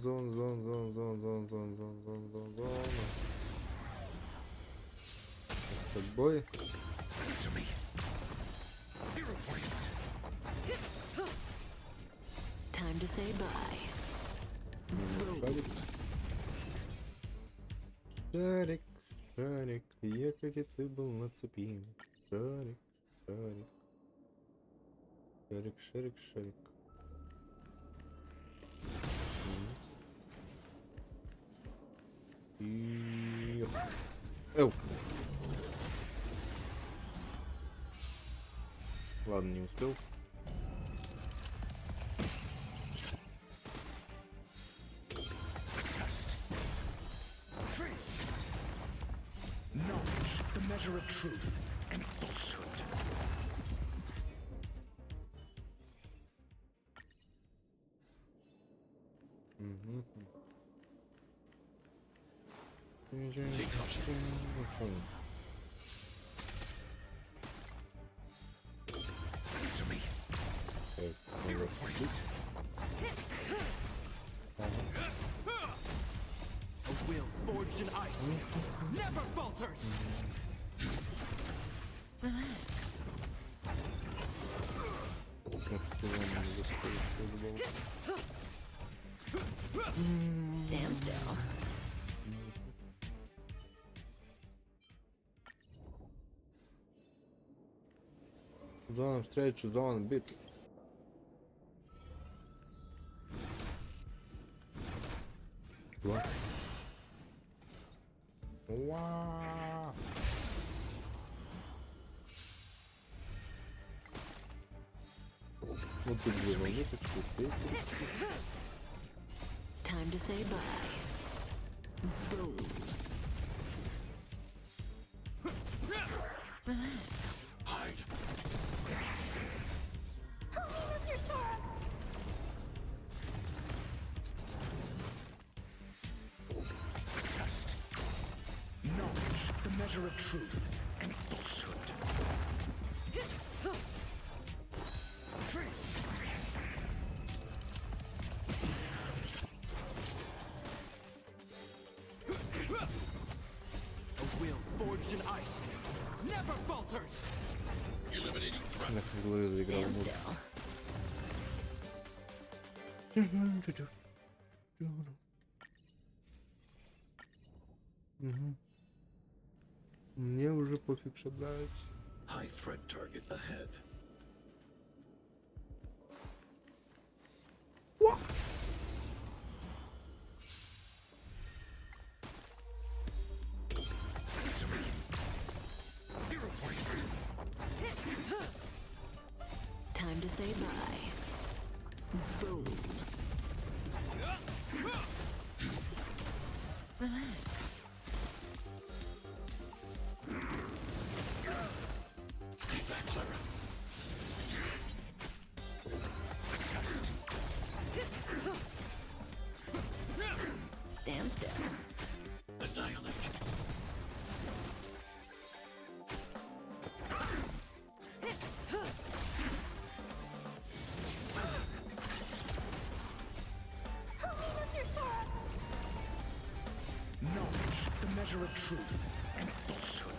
С тобой. Answer me. 0 points. Time to say bye. Шарик. Шарик. Я как и ты был на цепи. Шарик. Шарик. И... Эу. Ладно, не успел. Test. Free. Knowledge, the measure of truth and falsehood. Take caution. Answer me. 0 points. A will forged in ice never falters. Relax. Stand still. Зона встречи, зона битвы. Уа. Вот тут две волны, так что успеете. Time to say bye. Boom. Relax. Hide. Test. Knowledge, the measure of truth and falsehood. Free. A will forged in ice never falters. Eliminating threat. На в голове заиграл Stand муж. still. Мне уже пофиг, что дать. High threat target ahead. Answer me. 0 points. Time to say bye. Boom. Relax. Stay back, Clara. Test. Stand still. Annihilate. Knowledge, the measure of truth and falsehood.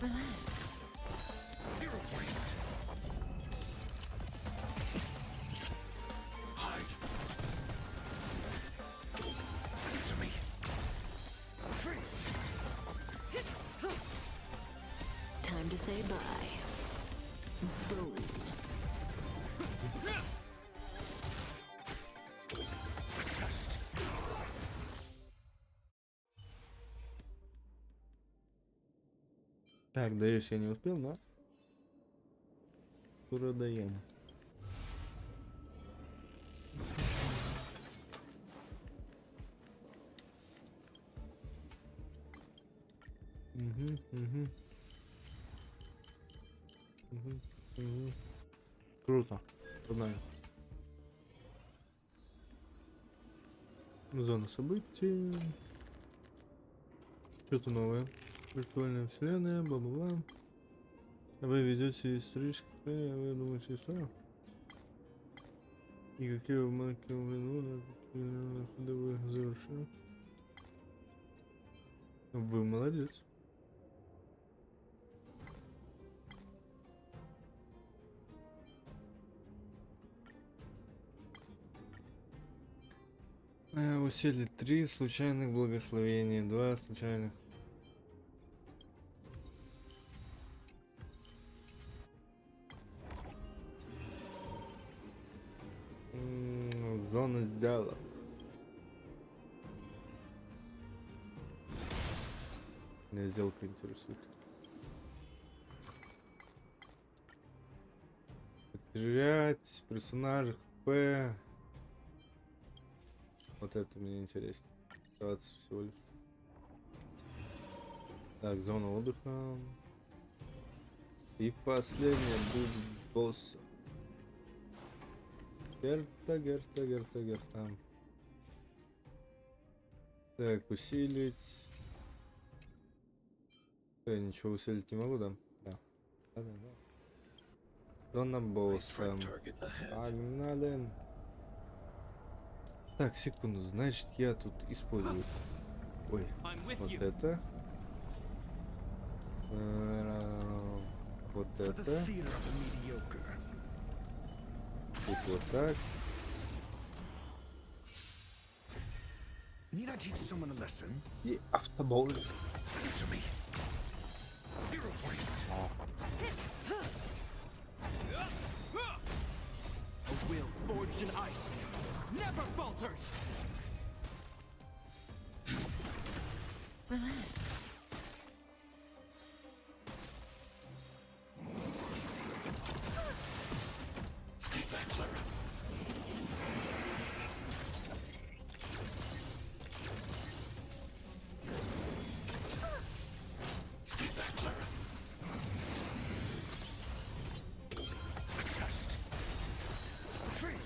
Relax. 0 points. Hide. Answer me. Free. Time to say bye. Boom. Test. Так, надеюсь, я не успел, но продаем. Круто. Продаем. Зона событий. Что-то новое. Виртуальная вселенная, бла-бла-бла. Вы ведете историческую, вы думаете историю? И какие маки вину, ходовые завершили. Вы молодец. Усилить 3 случайных благословения, 2 случайных. Зона сделок. Меня сделка интересует. Потерять персонажа П. Вот это мне интересно. 20 всего лишь. Так, зона отдыха. И последняя будет босс. Герта. Так, усилить. Я ничего усилить не могу, да? Да. Зона босса. Погнали. Так, секунду, значит я тут использую. Ой, вот это. Вот это. Тут вот так. Need I teach someone a lesson? И автобол. Answer me. 0 points. A will forged in ice never falters. Relax. Stay back, Clara. Stay back, Clara. Test. Free.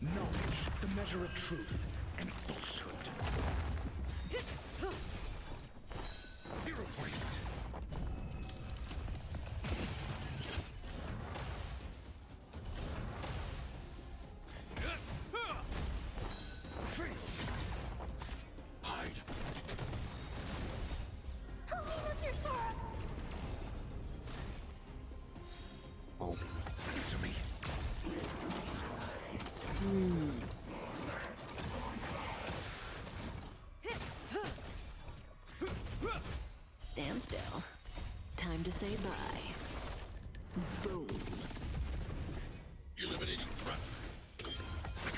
Knowledge, the measure of truth and falsehood. 0 points. Free. Hide. Help me, Mr. Sora! Oh. Answer me. Stand still. Time to say bye. Boom. Eliminating threat.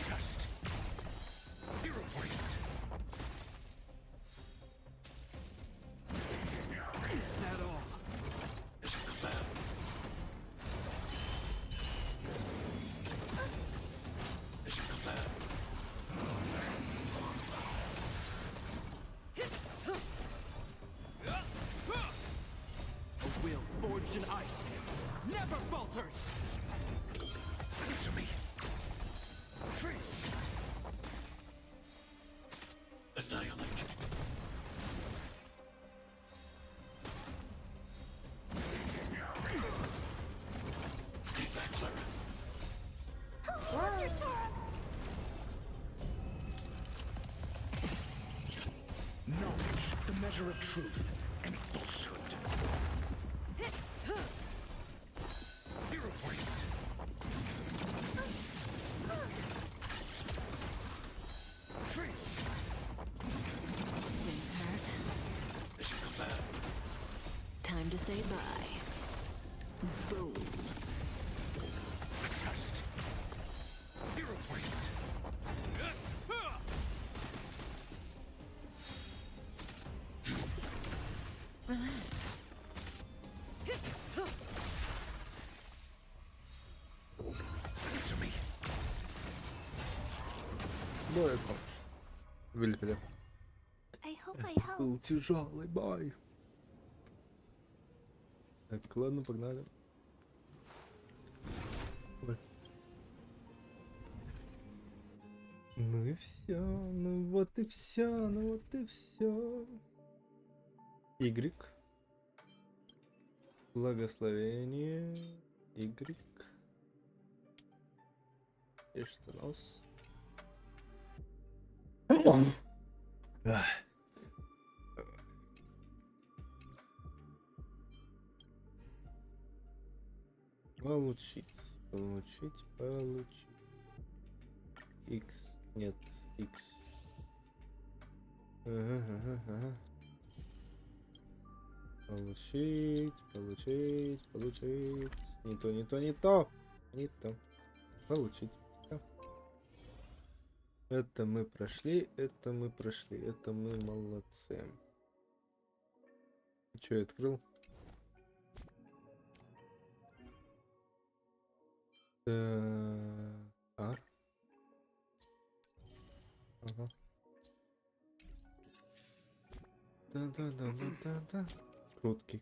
Test. 0 points. Is that all? Mission command. Mission command. A will forged in ice never falters. Answer me. Free. Annihilate. Stay back, Clara. Help me, Mr. Sora! Knowledge, the measure of truth and falsehood. 0 points. Free. Didn't hurt. Mission command. Time to say bye. Boom. Test. 0 points. Relax. Answer me. Бой помощь. Великолепно. I hope I help. Был тяжелый бой. Так, ладно, погнали. Ой. Ну и все, ну вот и все, ну вот и все. Y. Благословение. Y. Чешется нос. Получить. X. Нет, X. Ага. Получить. Не то. Получить. Это мы прошли. Это мы молодцы. Че я открыл? Ага. Да. Крутки.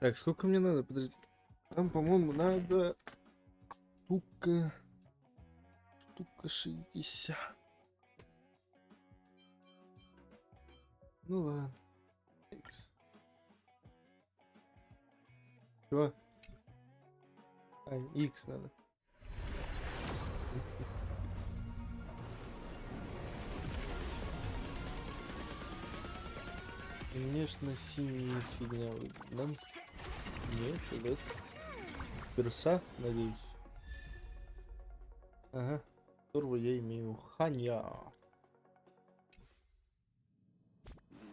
Так, сколько мне надо? Подожди. Там, по-моему, надо штука 60. Ну ладно. Чего? X надо. Конечно, синяя фигня. Да? Нет, ребят. Перса, надеюсь. Ага. Которого я имею Ханя.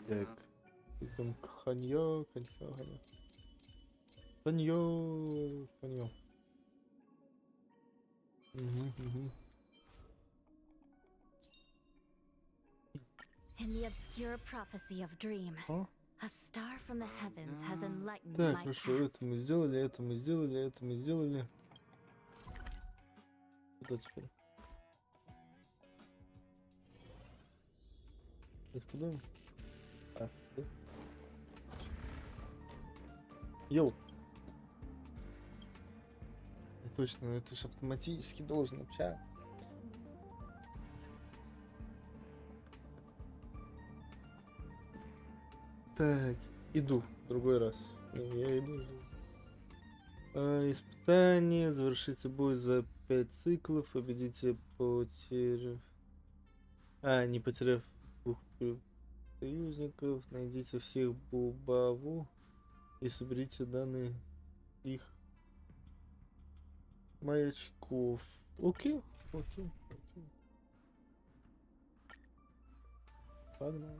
Так. Идем к Ханьо. Ханьо. Угу. In the obscure prophecy of dream, a star from the heavens has enlightened Так, my хорошо, path. это мы сделали. Куда теперь? Это куда? Да. Йоу. Точно, это же автоматически должен общаться. Так, иду. Другой раз. Я иду. Испытание. Завершите бой за 5 циклов. Победите, потеряв... не потеряв 2 союзников. Найдите всех Бубаву и соберите данные их маячков. Окей. Погнали.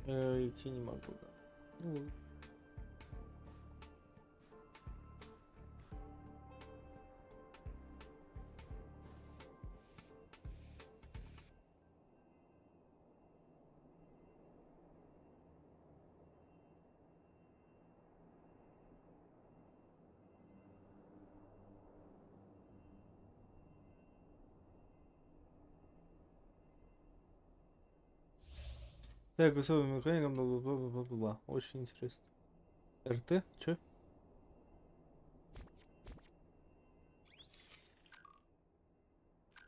Идти не могу, да. Ну, так, особым механиком, бла-бла-бла-бла-бла. Очень интересно. РТ? Чё?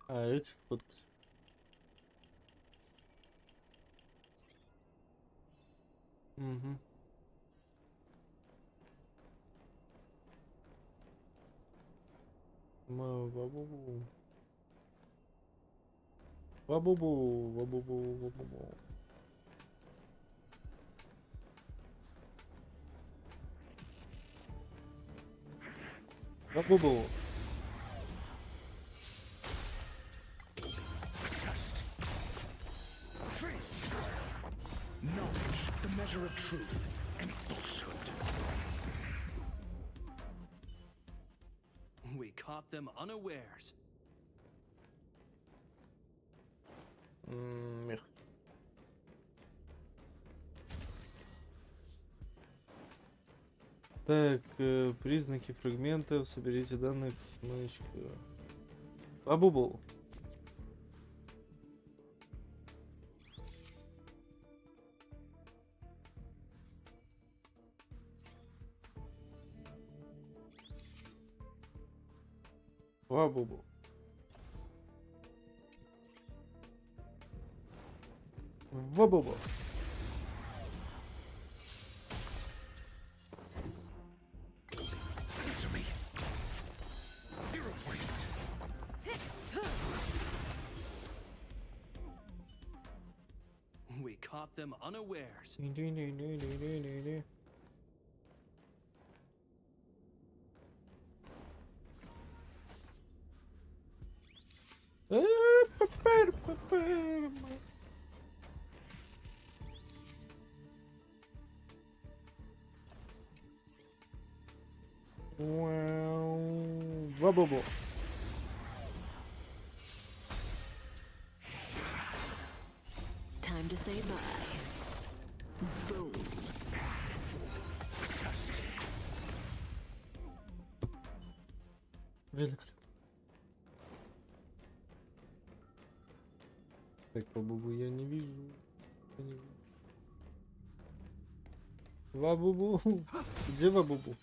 Эти фоткать. Угу. Бабубу. Бабубу. Knowledge, the measure of truth and falsehood. We caught them unawares. Мех. Так, признаки фрагментов. Соберите данных с маячка. Бабубу. Бабубу. Ва-бу-бу. Answer me. 0 points. We caught them unawares. Ва-бу-бу. Time to say bye. Boom. Великолепно. Так, Ва-бу-бу я не вижу. Я не вижу. Ва-бу-бу. Где Ва-бу-бу?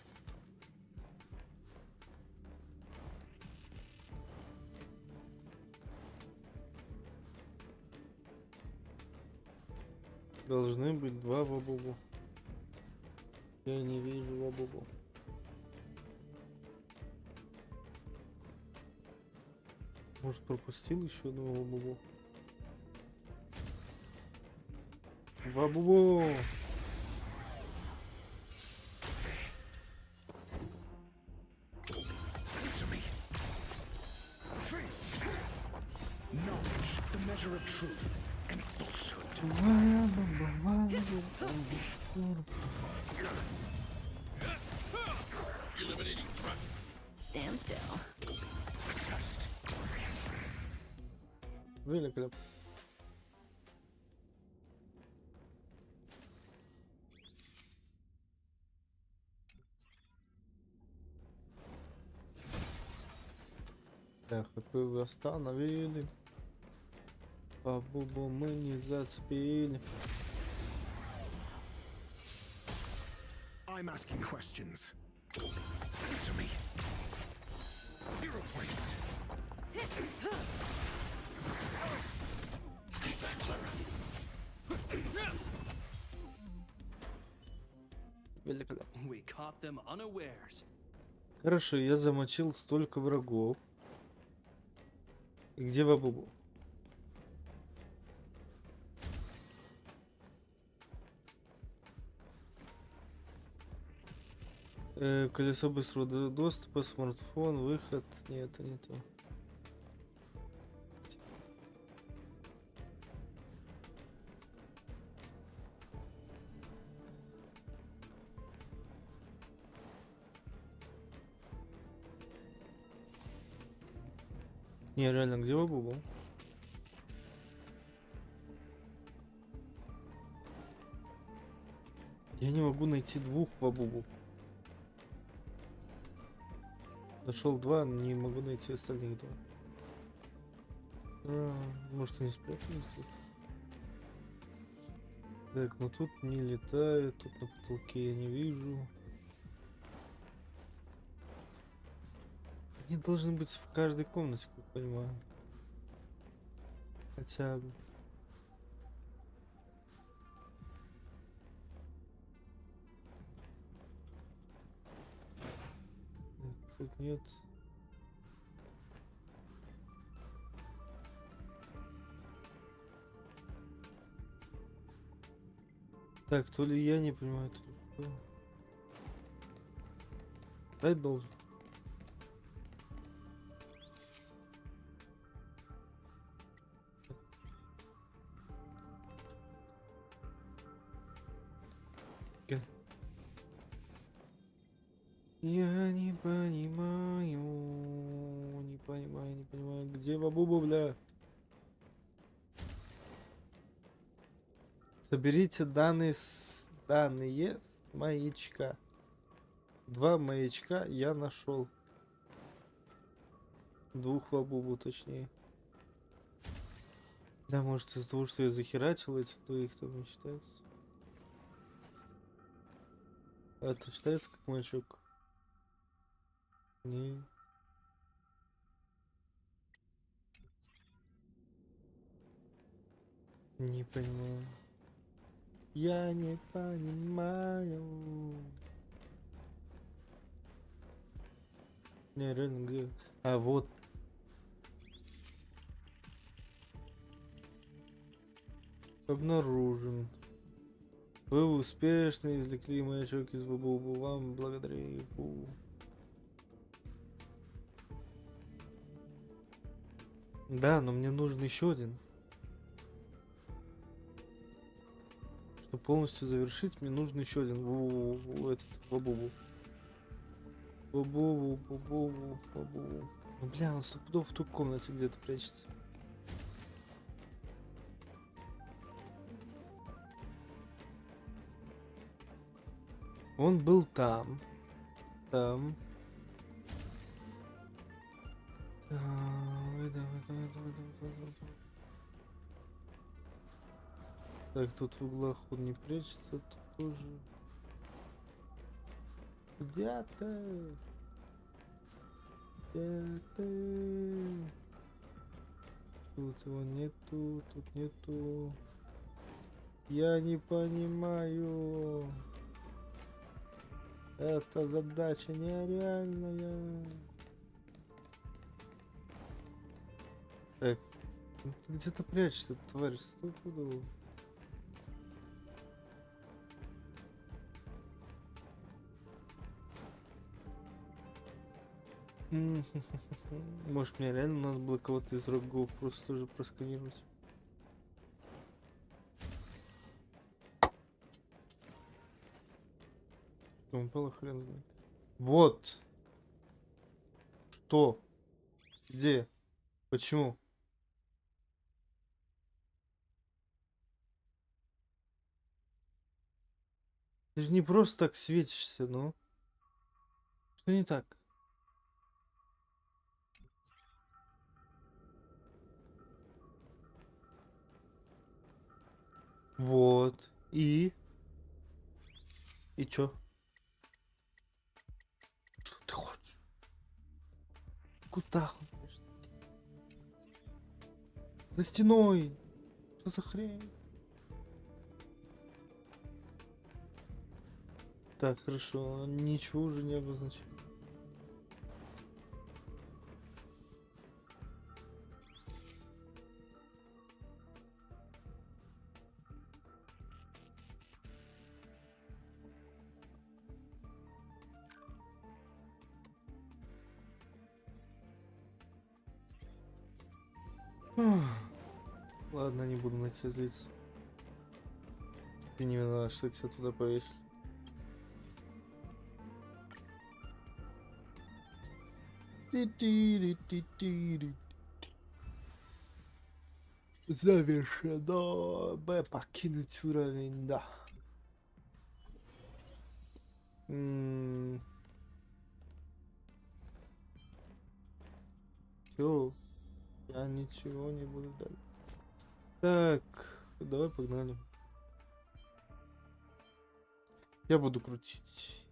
Должны быть два Ва-бу-бу. Я не вижу Ва-бу-бу. Может, пропустил еще одного Ва-бу-бу? Ва-бу-бу! Answer me. Knowledge, the measure of truth and falsehood. Eliminating threat. Stand still. Test. Великолепно. Так, какой вы остановили? Ва-бу-бу мы не зацепили. I'm asking questions. Answer me. 0 points. Stay back, Clara. Великолепно. We caught them unawares. Хорошо, я замочил столько врагов. И где Ва-бу-бу? Колесо быстрого доступа, смартфон, выход. Нет, это не то. Не, реально, где Ва-бу-бу? Я не могу найти двух Ва-бу-бу. Нашел два, не могу найти остальных два. Может, они спрятались тут? Так, ну тут не летает, тут на потолке я не вижу. Они должны быть в каждой комнате, как я понимаю. Хотя бы. Так, тут нет. Так, то ли я не понимаю, то ли что. Дать должен. Я не понимаю, не понимаю, где Ва-бу-бу, бля? Соберите данные с маячка. Два маячка я нашел. Двух Ва-бу-бу, точнее. Да, может из-за того, что я захерачил этих двоих, там не считается. А это считается как маячок? Не. Не понимаю. Я не понимаю. Не, реально, где? А, вот. Обнаружен. Вы успешно извлекли маячок из бубу. Вам благодарю. Да, но мне нужен еще один. Чтобы полностью завершить, мне нужен еще один. Этот бабубу. Бабу. Ну, бля, он стопудов в той комнате где-то прячется. Он был там. Давай. Так, тут в углах он не прячется, тут тоже. Где ты? Где ты? Тут его нету, тут нету. Я не понимаю. Эта задача нереальная. Так, ну ты где-то прячешься, тварь, стопудово. Может, мне реально надо было кого-то из рогов просто тоже просканировать. Он упал, хрен знает. Вот. Что? Где? Почему? Ты же не просто так светишься, ну. Что не так? Вот. И чё? Что ты хочешь? Куда? За стеной. Что за хрень? Так, хорошо. Ничего уже не обозначает. Ладно, не буду на тебя злиться. Ты не виноват, что тебя туда повесили. Завершено. Б, покинуть уровень, да. Все. Я ничего не буду дать. Так, давай погнали. Я буду крутить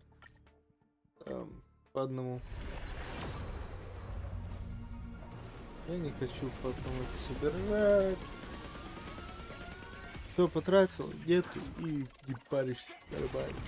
по одному. Я не хочу потом это собирать. Все потратил, нету и не паришься, нормально.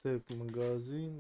Так, магазин.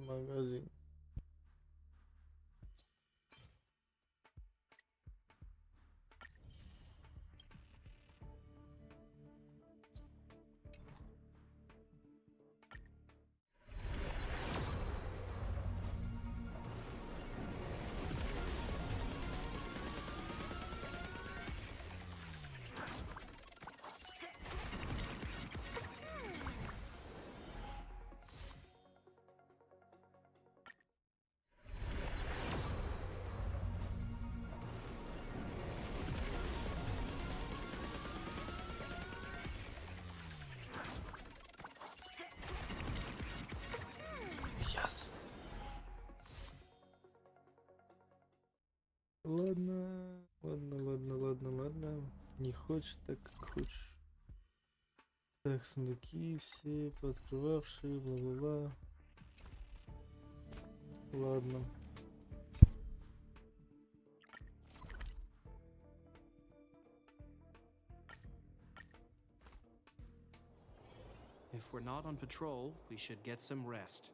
Ладно, ладно. Не хочешь, так как хочешь. Так, сундуки все пооткрывавшие, бла-бла-бла. Ладно. If we're not on patrol, we should get some rest.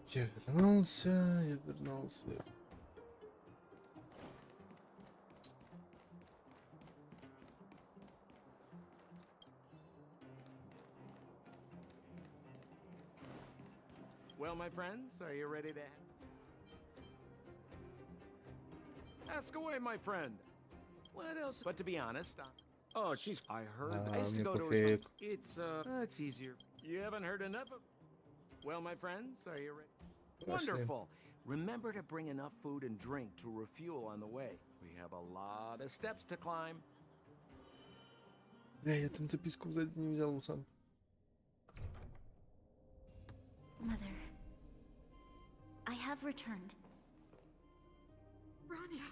Я вернулся. Well, my friends, are you ready to... Ask away, my friend. What else? But to be honest, oh, she's... I heard... I used to go to her... It's easier. You haven't heard enough of... Well, my friends, are you ready? Wonderful. Remember to bring enough food and drink to refuel on the way. We have a lot of steps to climb. Да, я там записку сзади не взял сам. Mother, I have returned. Branya,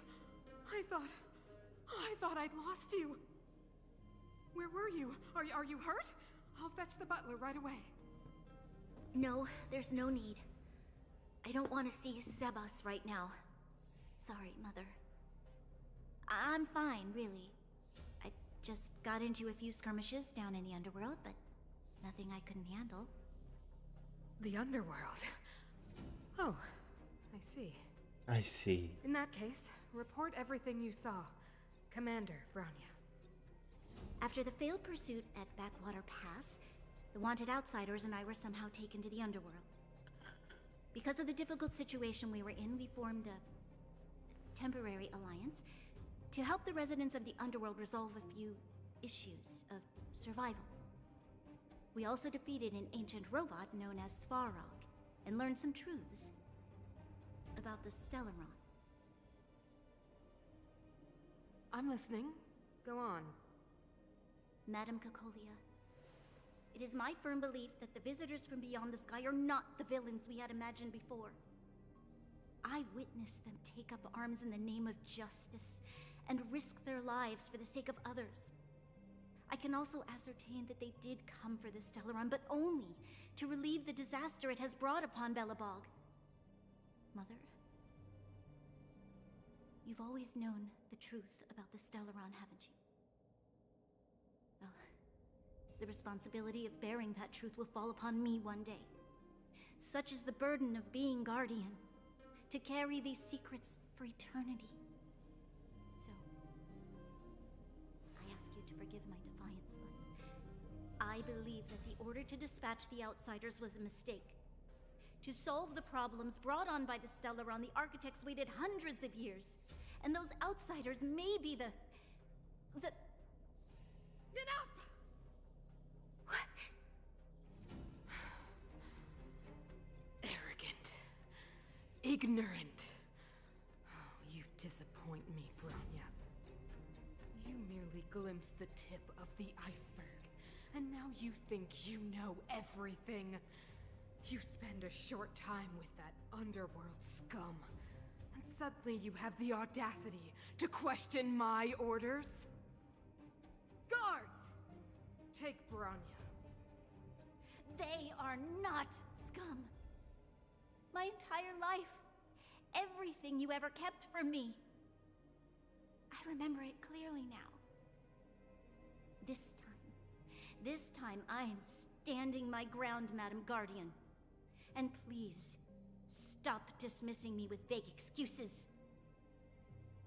I thought I'd lost you. Where were you? Are you hurt? I'll fetch the butler right away. No, there's no need. I don't want to see Sebas right now. Sorry, Mother. I'm fine, really. I just got into a few skirmishes down in the underworld, but nothing I couldn't handle. The underworld? Oh, I see. I see. In that case, report everything you saw. Commander Branya. After the failed pursuit at Backwater Pass, the wanted outsiders and I were somehow taken to the underworld. Because of the difficult situation we were in, we formed a temporary alliance to help the residents of the underworld resolve a few issues of survival. We also defeated an ancient robot known as Svarog and learned some truths about the Stellaron. I'm listening. Go on. Madam Cacolia, It is my firm belief that the visitors from beyond the sky are not the villains we had imagined before. I witnessed them take up arms in the name of justice and risk their lives for the sake of others. I can also ascertain that they did come for the Stellaron, but only to relieve the disaster it has brought upon Belobog. Mother, you've always known the truth about the Stellaron, haven't you? Well, the responsibility of bearing that truth will fall upon me one day. Such is the burden of being Guardian, to carry these secrets for eternity. So, I ask you to forgive my defiance, but I believe that the order to dispatch the Outsiders was a mistake. To solve the problems brought on by the Stellaron, the architects waited hundreds of years. And those Outsiders may be the... Enough! Arrogant. Ignorant. Oh, you disappoint me, Bronya. You merely glimpsed the tip of the iceberg, and now you think you know everything. You spend a short time with that underworld scum, and suddenly you have the audacity to question my orders? Guards! Take Bronya. They are not scum. My entire life, everything you ever kept from me. I remember it clearly now. This time I am standing my ground, Madam Guardian. And please, stop dismissing me with vague excuses.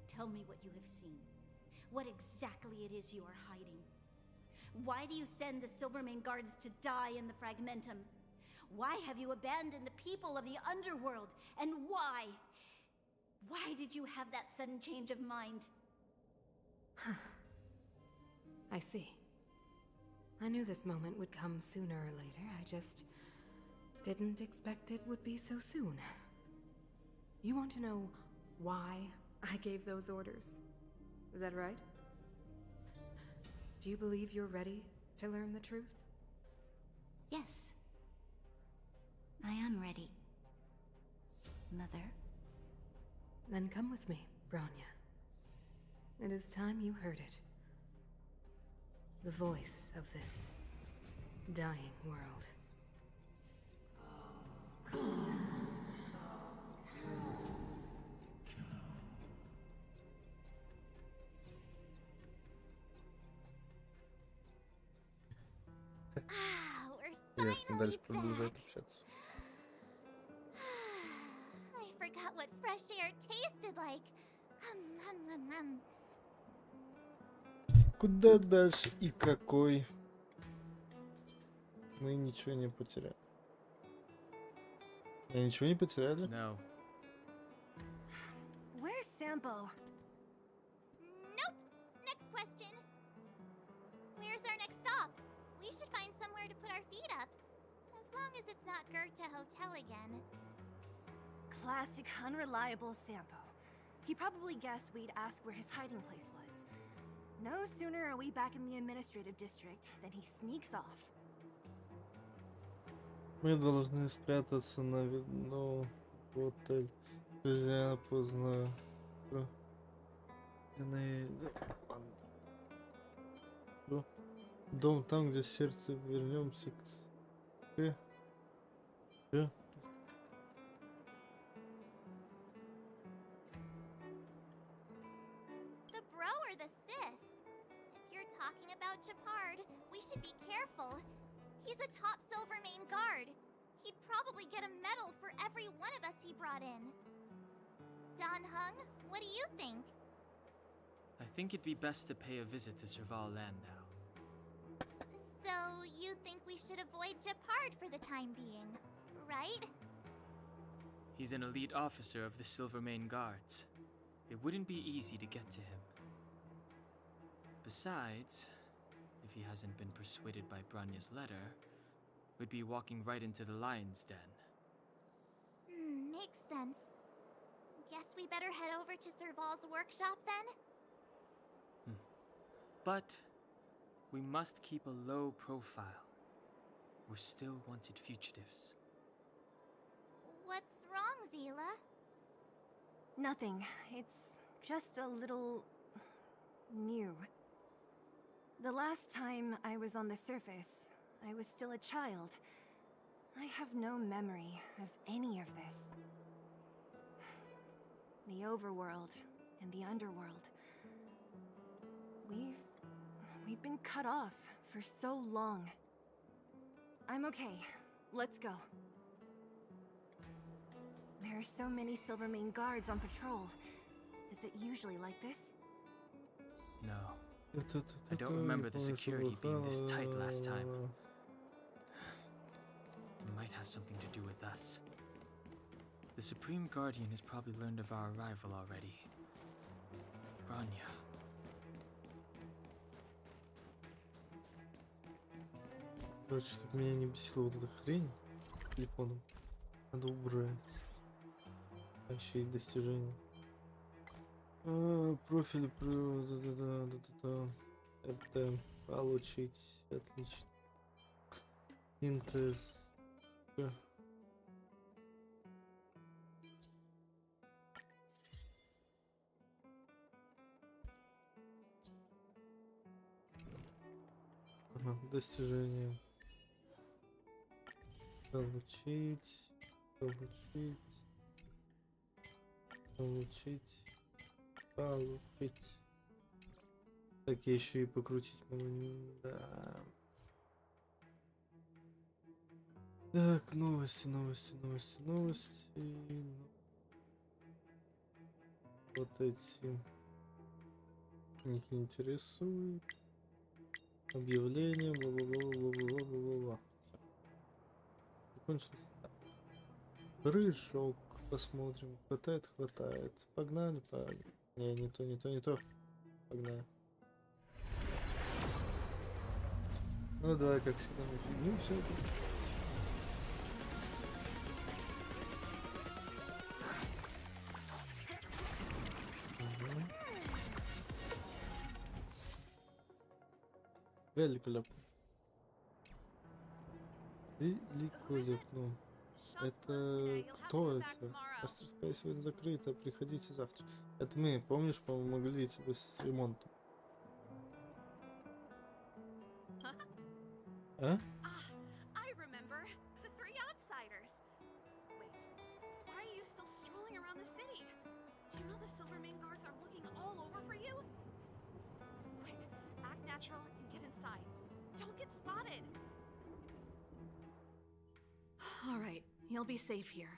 Tell me what you have seen. What exactly it is you are hiding. Why do you send the Silvermane guards to die in the Fragmentum? Why have you abandoned the people of the underworld? And why? Why did you have that sudden change of mind? I see. I knew this moment would come sooner or later. I just didn't expect it would be so soon. You want to know why I gave those orders? Is that right? Do you believe you're ready to learn the truth? Yes. I am ready, Mother. Then come with me, Bronya. It is time you heard it. The voice of this dying world. Ясно, дальше продолжать общаться. I forgot what fresh air tasted like. Куда дальше и какой? Мы ничего не потеряли. Я ничего не потеряли? No. Where's Sampo? Nope. Next question. Where's our next stop? We should find somewhere to put our feet up. As long as it's not Goethe Hotel again. Classic unreliable Sampo. He probably guessed we'd ask where his hiding place was. No sooner are we back in the administrative district than he sneaks off. Мы должны спрятаться на видно в отель. Друзья, поздно. Дом там, где сердце, вернемся к... The bro or the sis? If you're talking about Japard, we should be careful. He's a top Silvermane guard. He'd probably get a medal for every one of us he brought in. Dan Hung, what do you think? I think it'd be best to pay a visit to Serval Landau. So, you think we should avoid Japard for the time being, right? He's an elite officer of the Silvermane Guards. It wouldn't be easy to get to him. Besides, if he hasn't been persuaded by Branya's letter, we'd be walking right into the lion's den. Makes sense. Guess we better head over to Serval's workshop then? But we must keep a low profile. we're still wanted fugitives. What's wrong, Zila? Nothing. It's just a little new. The last time I was on the surface, I was still a child. I have no memory of any of this. The overworld and the underworld. We've been cut off for so long. I'm okay. Let's go. There are so many Silvermane guards on patrol. Is it usually like this? No. I don't remember the security being this tight last time. It might have something to do with us. The Supreme Guardian has probably learned of our arrival already. Bronya. Короче, чтобы меня не бесила вот эта хрень с телефоном, надо убрать. А еще и достижения. Профиль РТ получить. Отлично. Интерес. Достижение. Получить. Так, я еще и покрутить могу. Да. Так, новости. Вот эти. Них не интересует. Объявление, бла-бла-бла-бла-бла-бла-бла. Закончилось. Прыжок. Посмотрим. Хватает. Погнали. Не то. Погнали. Ну давай, как всегда, на фигню все это. Великолепно. Это кто это? Мастерская сегодня закрыта, приходите завтра. Это мы, помнишь, помогли тебе с ремонтом. А? I remember. The three outsiders. Wait, why are you still strolling around the city? Do you know the Silvermane guards are looking all over for you? Quick, act natural and get inside. Don't get spotted. All right, you'll be safe here.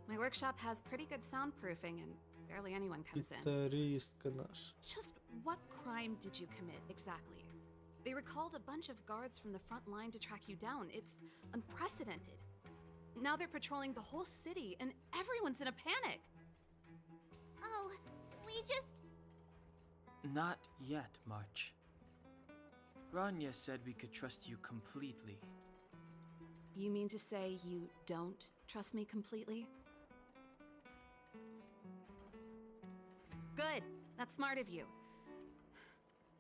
My workshop has pretty good soundproofing and barely anyone comes in. Гитаристка наш. Just what crime did you commit exactly? They recalled a bunch of guards from the front line to track you down. It's unprecedented. Now they're patrolling the whole city and everyone's in a panic. Oh, we just... Not yet, March. Bronya said we could trust you completely. You mean to say you don't trust me completely? Good. That's smart of you.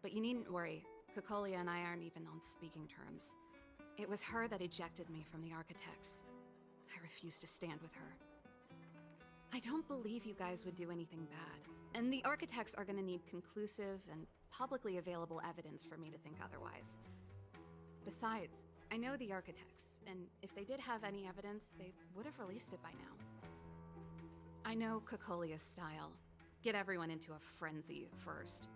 But you needn't worry. Kokolia and I aren't even on speaking terms. It was her that ejected me from the Architects. I refuse to stand with her. I don't believe you guys would do anything bad. And the Architects are gonna need conclusive and publicly available evidence for me to think otherwise. Besides, I know the Architects, and if they did have any evidence, they would have released it by now. I know Kokolia's style. Get everyone into a frenzy first.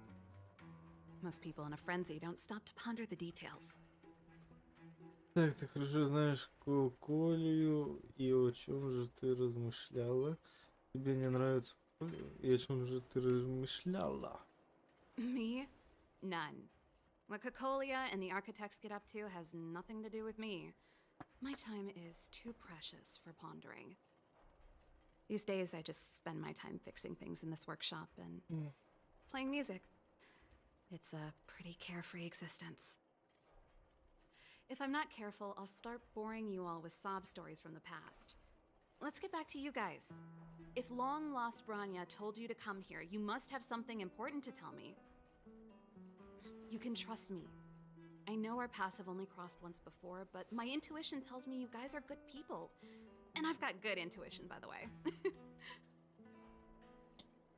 Most people in a frenzy don't stop to ponder the details. Так, ты хорошо знаешь Колю, и о чем же ты размышляла? Тебе не нравится Коля? И о чем же ты размышляла? Me? None. What Kokolia and the Architects get up to has nothing to do with me. My time is too precious for pondering. These days, I just spend my time fixing things in this workshop and playing music. It's a pretty carefree existence. If I'm not careful, I'll start boring you all with sob stories from the past. Let's get back to you guys. If long-lost Bronya told you to come here, you must have something important to tell me. You can trust me. I know our paths have only crossed once before, but my intuition tells me you guys are good people. And I've got good intuition, by the way.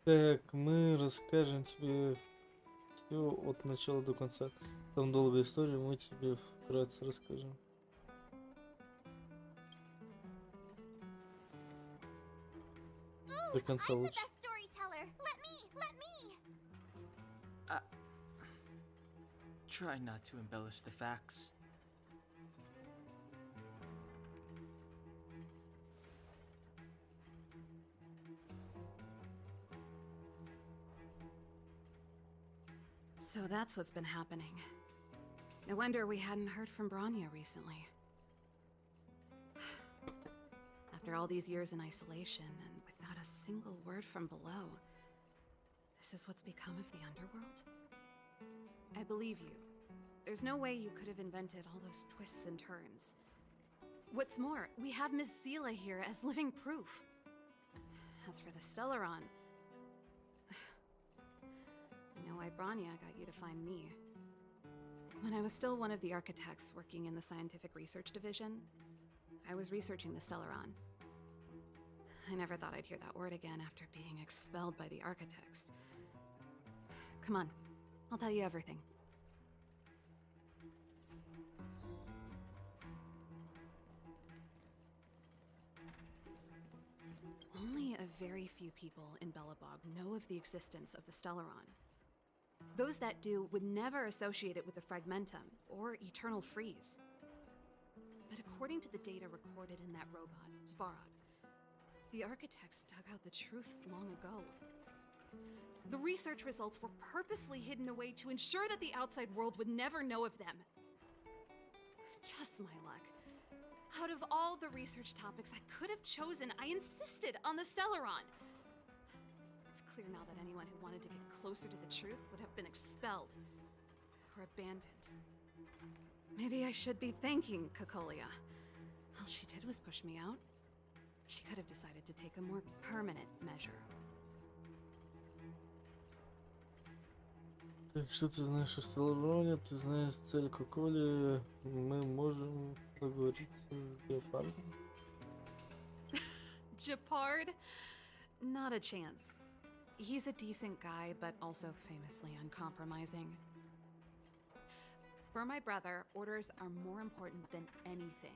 Так, мы расскажем тебе все от начала до конца. Там долгая история, мы тебе вкратце расскажем. До конца I'm the лучше. best storyteller. Let me. Try not to embellish the facts. So that's what's been happening. No wonder we hadn't heard from Bronya recently. After all these years in isolation and without a single word from below, this is what's become of the underworld? I believe you. There's no way you could have invented all those twists and turns. What's more, we have Miss Seela here as living proof. As for the Stellaron, I know why Bronya got you to find me. When I was still one of the architects working in the scientific research division, I was researching the Stellaron. I never thought I'd hear that word again after being expelled by the architects. Come on, I'll tell you everything. Only a very few people in Belobog know of the existence of the Stellaron. Those that do would never associate it with the Fragmentum or Eternal Freeze. But according to the data recorded in that robot, Svarog, the architects dug out the truth long ago. The research results were purposely hidden away to ensure that the outside world would never know of them. Just my luck. Out of all the research topics I could have chosen, I insisted on the Stellaron. It's clear now that anyone who wanted to get closer to the truth would have been expelled or abandoned. Maybe I should be thanking Cocolia. All she did was push me out. She could have decided to take a more permanent measure. Так, что ты знаешь о Стеллароне? Ты знаешь цель Коколи? Мы можем договориться с Геопардом? Japard? Not a chance. He's a decent guy, but also famously uncompromising. For my brother, orders are more important than anything.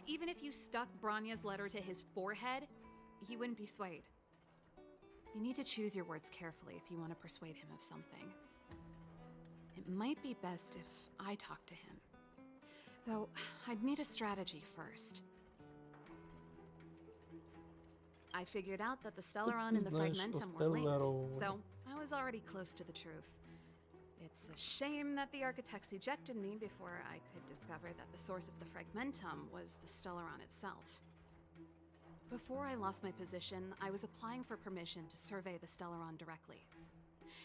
Even if you stuck Bronya's letter to his forehead, he wouldn't be swayed. You need to choose your words carefully if you want to persuade him of something. It might be best if I talk to him. Though, I'd need a strategy first. I figured out that the Stellaron and the Fragmentum were linked, so I was already close to the truth. It's a shame that the architects ejected me before I could discover that the source of the Fragmentum was the Stellaron itself. Before I lost my position, I was applying for permission to survey the Stellaron directly.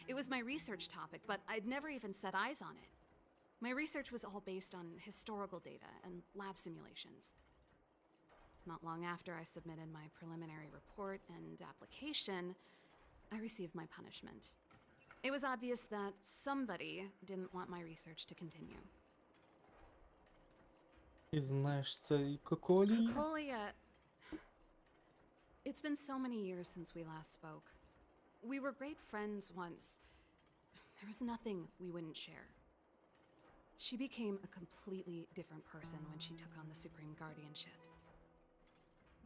It was my research topic, but I'd never even set eyes on it. My research was all based on historical data and lab simulations. Not long after I submitted my preliminary report and application, I received my punishment. It was obvious that somebody didn't want my research to continue. Ты знаешь цель Коколи? Cocolia... It's been so many years since we last spoke. We were great friends once. There was nothing we wouldn't share. She became a completely different person when she took on the Supreme Guardianship.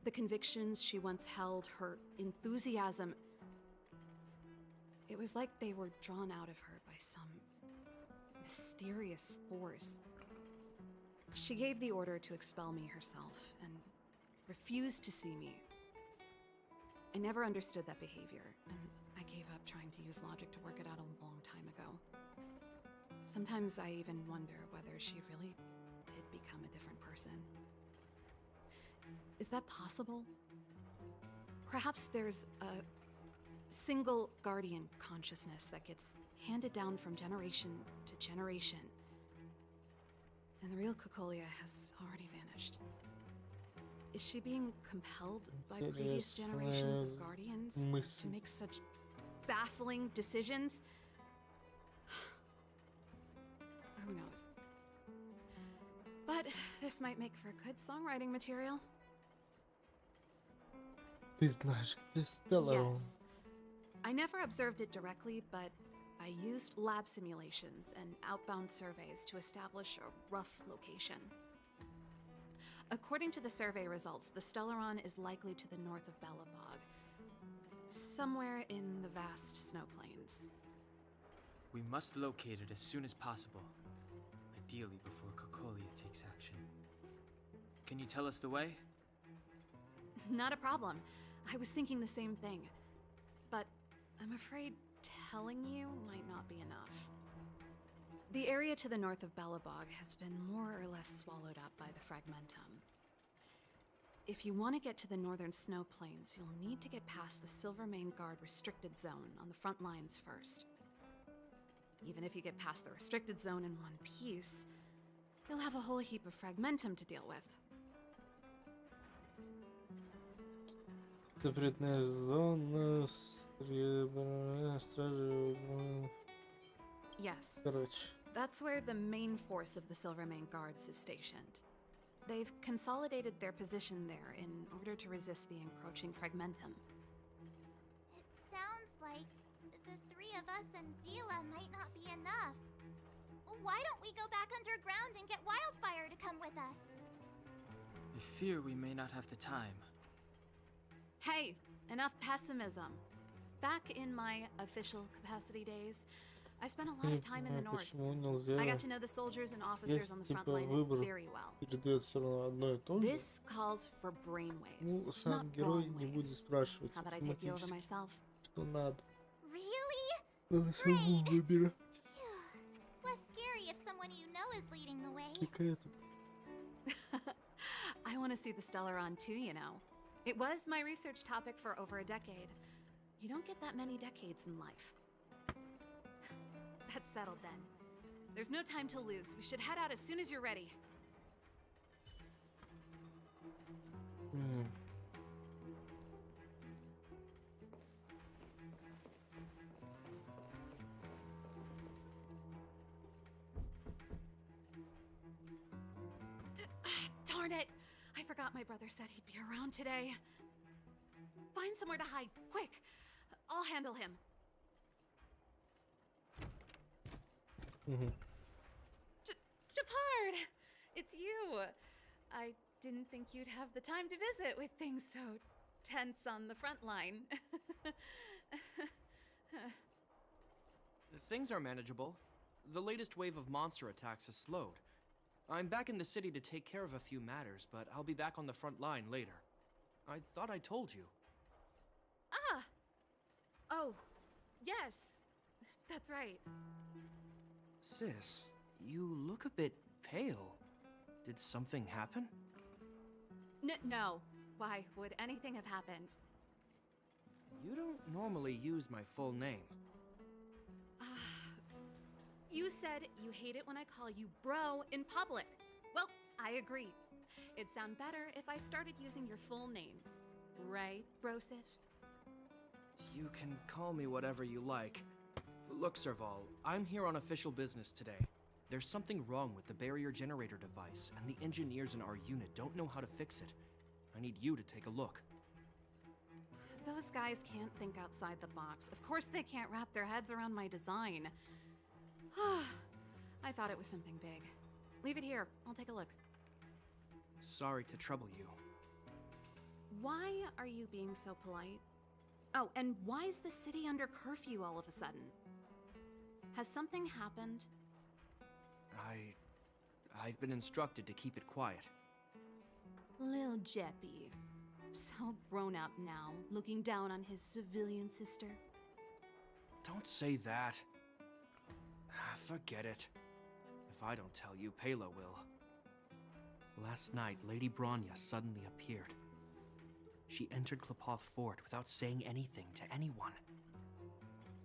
The convictions she once held, her enthusiasm, it was like they were drawn out of her by some mysterious force. She gave the order to expel me herself and refused to see me. I never understood that behavior, and I gave up trying to use logic to work it out a long time ago. Sometimes I even wonder whether she really did become a different person. Is that possible? Perhaps there's a single guardian consciousness that gets handed down from generation to generation, and the real Cocolia has already vanished. Is she being compelled by previous generations of guardians to make such baffling decisions? Who knows? But this might make for good songwriting material. Ты знаешь, где Стелларон? Yes. I never observed it directly, but I used lab simulations and outbound surveys to establish a rough location. According to the survey results, the Stellaron is likely to the north of Belobog, somewhere in the vast snow plains. We must locate it as soon as possible, ideally before Cocolia takes action. Can you tell us the way? Not a problem. I was thinking the same thing. But I'm afraid telling you might not be enough. The area to the north of Belobog has been more or less swallowed up by the Fragmentum. If you want to get to the northern snow plains, you'll need to get past the Silvermane Guard restricted zone on the front lines first. Even if you get past the restricted zone in one piece, you'll have a whole heap of Fragmentum to deal with. Запретная зона, сребряная стража. Yes. Короче. That's where the main force of the Silvermane Guards is stationed. They've consolidated their position there in order to resist the encroaching Fragmentum. It sounds like the three of us and Zila might not be enough. Why don't we go back underground and get Wildfire to come with us? I fear we may not have the time. Hey, enough pessimism. Back in my official capacity days, I spent a lot of time in the north. I got to know the soldiers and officers on the front line very well. Передает все равно одно и то же. This calls for brainwaves, Ну, сам not герой brawn не waves. будет спрашивать How about I take you over автоматически, myself? что надо. Really? Надо самому выбирать. It's less scary if someone you know is leading the way. Какая-то. I want to see the Stellaron too, you know. It was my research topic for over a decade. You don't get that many decades in life. That's settled then. There's no time to lose. We should head out as soon as you're ready. Darn it! I forgot my brother said he'd be around today. Find somewhere to hide, quick! I'll handle him. Japard! It's you! I didn't think you'd have the time to visit with things so tense on the front line. Things are manageable. The latest wave of monster attacks has slowed. I'm back in the city to take care of a few matters, but I'll be back on the front line later. I thought I told you. Ah! Oh, yes. That's right. Sis, you look a bit pale. Did something happen? No. Why would anything have happened? You don't normally use my full name. You said you hate it when I call you bro in public. Well, I agree. It'd sound better if I started using your full name. Right, Brosif? You can call me whatever you like. Look, Serval, I'm here on official business today. There's something wrong with the barrier generator device, and the engineers in our unit don't know how to fix it. I need you to take a look. Those guys can't think outside the box. Of course they can't wrap their heads around my design. I thought it was something big. Leave it here. I'll take a look. Sorry to trouble you. Why are you being so polite? Oh, and why is the city under curfew all of a sudden? Has something happened? I've been instructed to keep it quiet. Lil Jeppy. So grown up now, looking down on his civilian sister. Don't say that. Forget it. If I don't tell you, Pela will. Last night, Lady Bronya suddenly appeared. She entered Klapoth Fort without saying anything to anyone.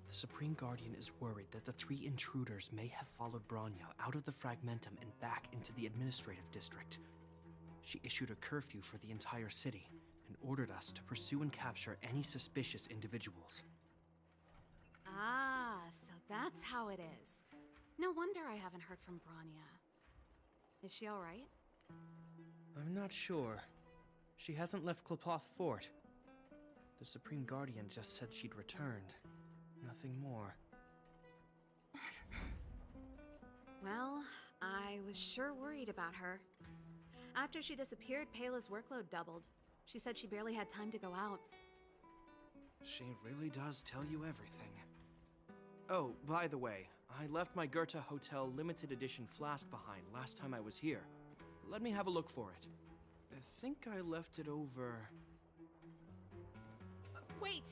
The Supreme Guardian is worried that the three intruders may have followed Bronya out of the Fragmentum and back into the administrative district. She issued a curfew for the entire city and ordered us to pursue and capture any suspicious individuals. Ah, so that's how it is. No wonder I haven't heard from Bronya. Is she all right? I'm not sure. She hasn't left Klapoth Fort. The Supreme Guardian just said she'd returned. Nothing more. Well, I was sure worried about her. After she disappeared, Payla's workload doubled. She said she barely had time to go out. She really does tell you everything. Oh, by the way, I left my Goethe Hotel limited edition flask behind last time I was here. Let me have a look for it. I think I left it over... Wait!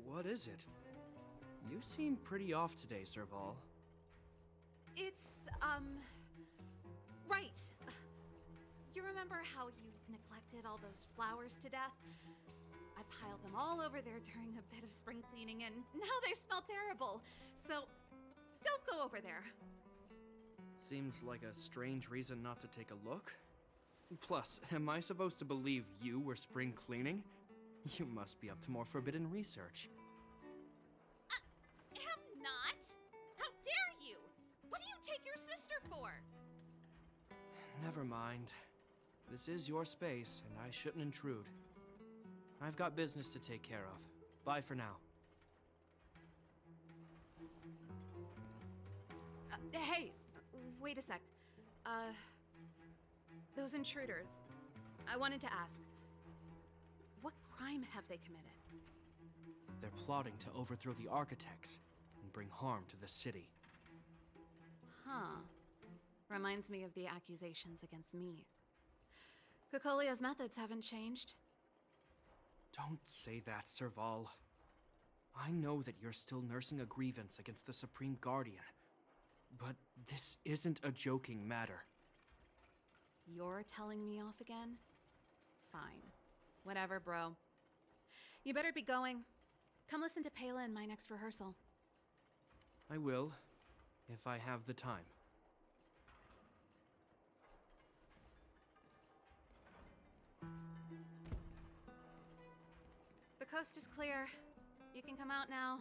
What is it? You seem pretty off today, Serval. It's, right. You remember how you neglected all those flowers to death? I piled them all over there during a bit of spring cleaning, and now they smell terrible. So, don't go over there. Seems like a strange reason not to take a look. Plus, am I supposed to believe you were spring cleaning? You must be up to more forbidden research. Am not! How dare you! What do you take your sister for? Never mind. This is your space, and I shouldn't intrude. I've got business to take care of. Bye for now. Hey! Wait a sec. Those intruders. I wanted to ask, what crime have they committed? They're plotting to overthrow the architects and bring harm to the city. Huh. Reminds me of the accusations against me. Kokolia's methods haven't changed. Don't say that, Serval. I know that you're still nursing a grievance against the Supreme Guardian. But this isn't a joking matter. You're telling me off again? Fine. Whatever, bro. You better be going. Come listen to Payla in my next rehearsal. I will, if I have the time. The coast is clear. You can come out now.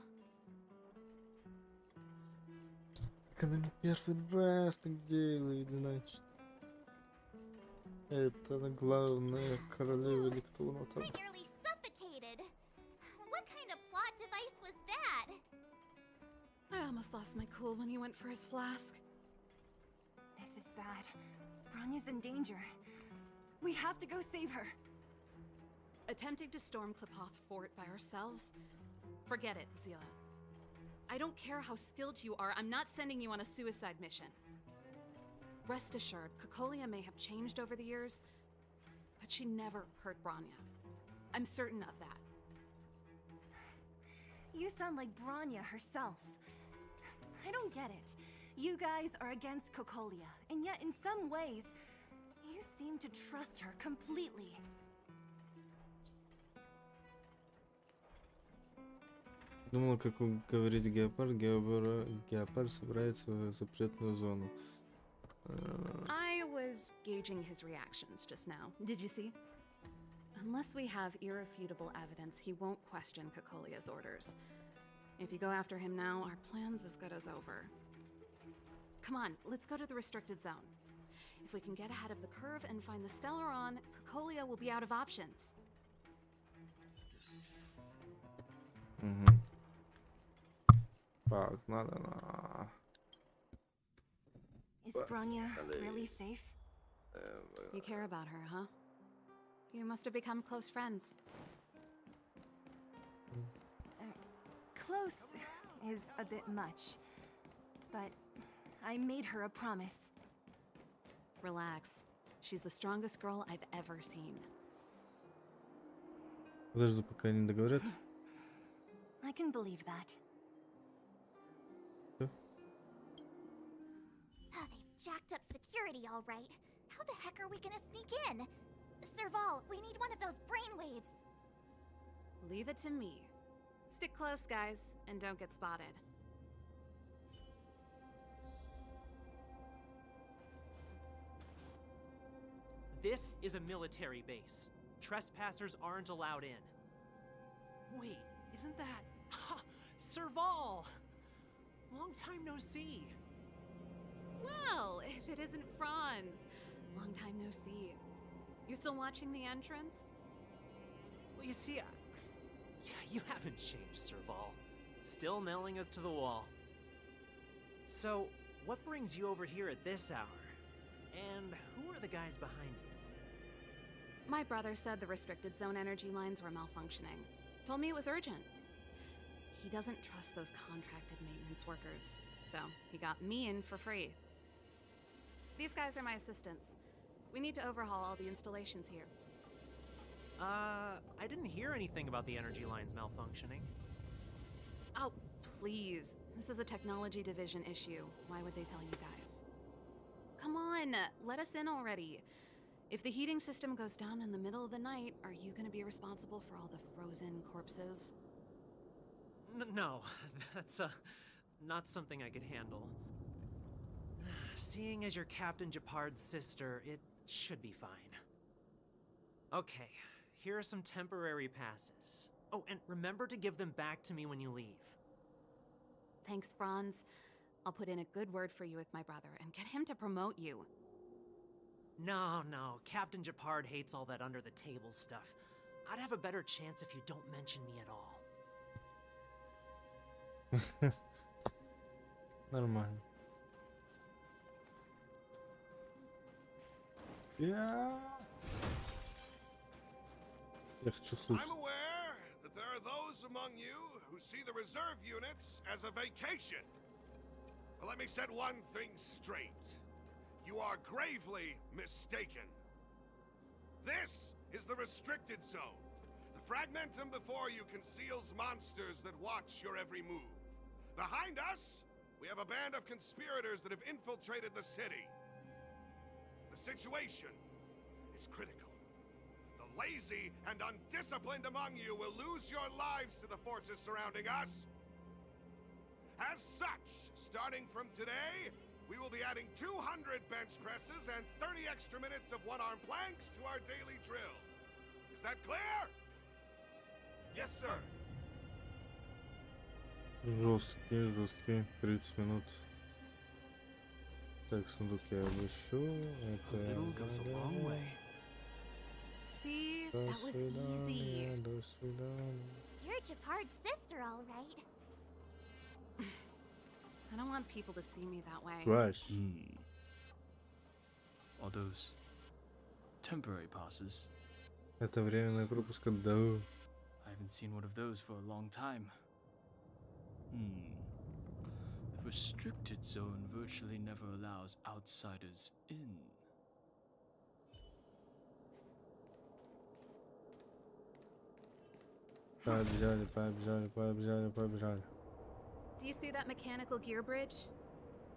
Так она не первый раз так делает, значит. Это главная королева или кто она там? I nearly suffocated. What kind of plot device was that? I almost lost my cool when he went for his flask. This is bad. Bronya's in danger. We have to go save her. Attempting to storm Klapoth Fort by ourselves? Forget it, Zila. I don't care how skilled you are, I'm not sending you on a suicide mission. Rest assured, Kokolia may have changed over the years, but she never hurt Bronya. I'm certain of that. You sound like Bronya herself. I don't get it. You guys are against Kokolia, and yet in some ways, you seem to trust her completely. Думал, как говорить геопард, геопард собирается в запретную зону. I was gauging his reactions just now. Did you see? Unless we have irrefutable evidence, he won't question Kokolia's orders. If you go after him now, our plan's as good as over. Come on, let's go to the restricted zone. If we can get ahead of the curve and find the Stellaron, Kokolia will be out of options. Так, надо на... Is Bronya really safe? You care about her, huh? You must have become close friends. Close is a bit much, but I made her a promise. Relax. She's the strongest girl I've ever seen. Подожду, пока они договорят. I can believe that. Jacked up security, all right. How the heck are we gonna sneak in? Serval, we need one of those brainwaves. Leave it to me. Stick close, guys, and don't get spotted. This is a military base. Trespassers aren't allowed in. Wait, isn't that... Serval! Long time no see. Well, if it isn't Franz. Long time no see. You still watching the entrance? Well, you see, you haven't changed, Serval. Still nailing us to the wall. So, what brings you over here at this hour? And who are the guys behind you? My brother said the restricted zone energy lines were malfunctioning. Told me it was urgent. He doesn't trust those contracted maintenance workers, so he got me in for free. These guys are my assistants. We need to overhaul all the installations here. I didn't hear anything about the energy lines malfunctioning. Oh, please. This is a technology division issue. Why would they tell you guys? Come on, let us in already. If the heating system goes down in the middle of the night, are you gonna be responsible for all the frozen corpses? No, that's not something I could handle. Seeing as you're Captain Japard's sister, it should be fine. Okay, here are some temporary passes. Oh, and remember to give them back to me when you leave. Thanks, Franz. I'll put in a good word for you with my brother and get him to promote you. No, Captain Japard hates all that under-the-table stuff. I'd have a better chance if you don't mention me at all. Нормально. Я хочу слушать. I'm aware that there are those among you who see the reserve units as a vacation. But let me set one thing straight. You are gravely mistaken. This is the restricted zone. The fragmentum before you conceals monsters that watch your every move. Behind us, we have a band of conspirators that have infiltrated the city. The situation is critical. The lazy and undisciplined among you will lose your lives to the forces surrounding us. As such, starting from today, we will be adding 200 bench presses and 30 extra minutes of one-arm planks to our daily drill. Is that clear? Yes, sir. Жесткие, 30 минут. Так, сундук я обыщу. Это... See, that was easy. До свидания. You're Japard's sister, all right. I don't want people to see me that way. Rush. Are those temporary passes? Это временная пропуска, да. I haven't seen one of those for a long time. The restricted zone virtually never allows outsiders in. Побежали. Do you see that mechanical gear bridge?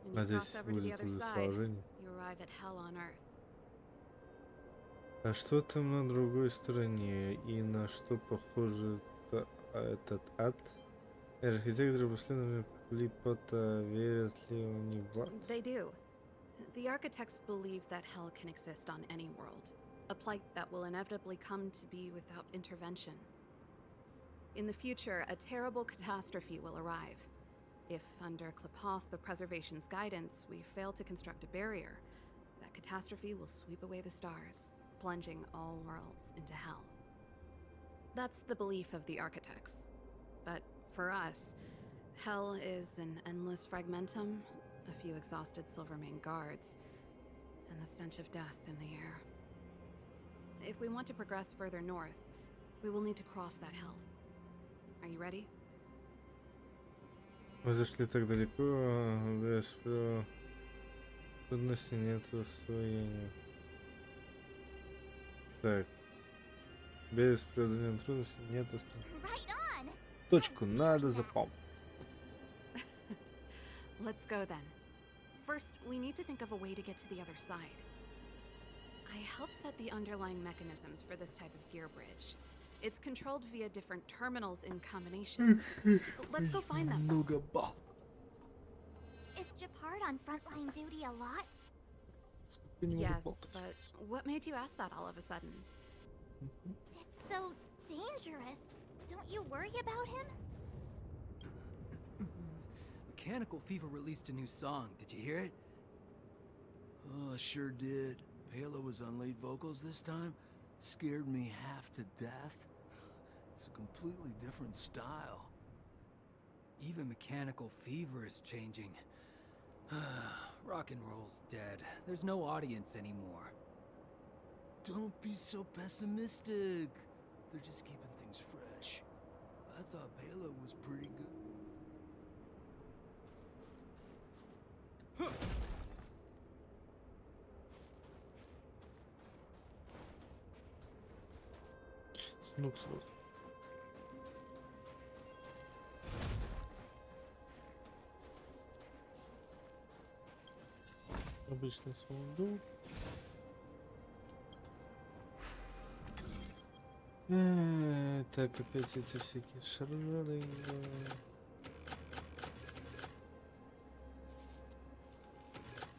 When А you здесь cross over to the будет other уже side, сражение. you arrive at hell on Earth. А что там на другой стороне? И на что похоже этот ад? Архитекторы последовательно Клипота верят ли они в ад? They do. The architects believe that hell can exist on any world, a plight that will inevitably come to be without intervention. In the future, a terrible catastrophe will arrive. If, under Klapoth the Preservation's guidance, we fail to construct a barrier, that catastrophe will sweep away the stars, plunging all worlds into hell. That's the belief of the architects. But for us, hell is an endless fragmentum, a few exhausted Silvermane guards, and the stench of death in the air. If we want to progress further north, we will need to cross that hell. Are you ready? Мы зашли так далеко, без трудностей нет освоения. Так. Без преодоления трудностей нет освоения. Точку надо запомнить. Let's go then. First, we need to think of a way to get to the other side. I helped set the underlying mechanisms for this type of gear bridge. It's controlled via different terminals in combination. Let's go find them. Is Japard on frontline duty a lot? Yes, but what made you ask that all of a sudden? It's so dangerous. Don't you worry about him? Mechanical Fever released a new song. Did you hear it? Oh, sure did. Palo was on lead vocals this time. Scared me half to death. It's a completely different style. Even Mechanical Fever is changing. Rock and roll's dead. There's no audience anymore. Don't be so pessimistic. They're just keeping things fresh. I thought Palo was pretty good. Huh. Ну, сразу. Обычный сундук. Так, опять эти всякие шарады.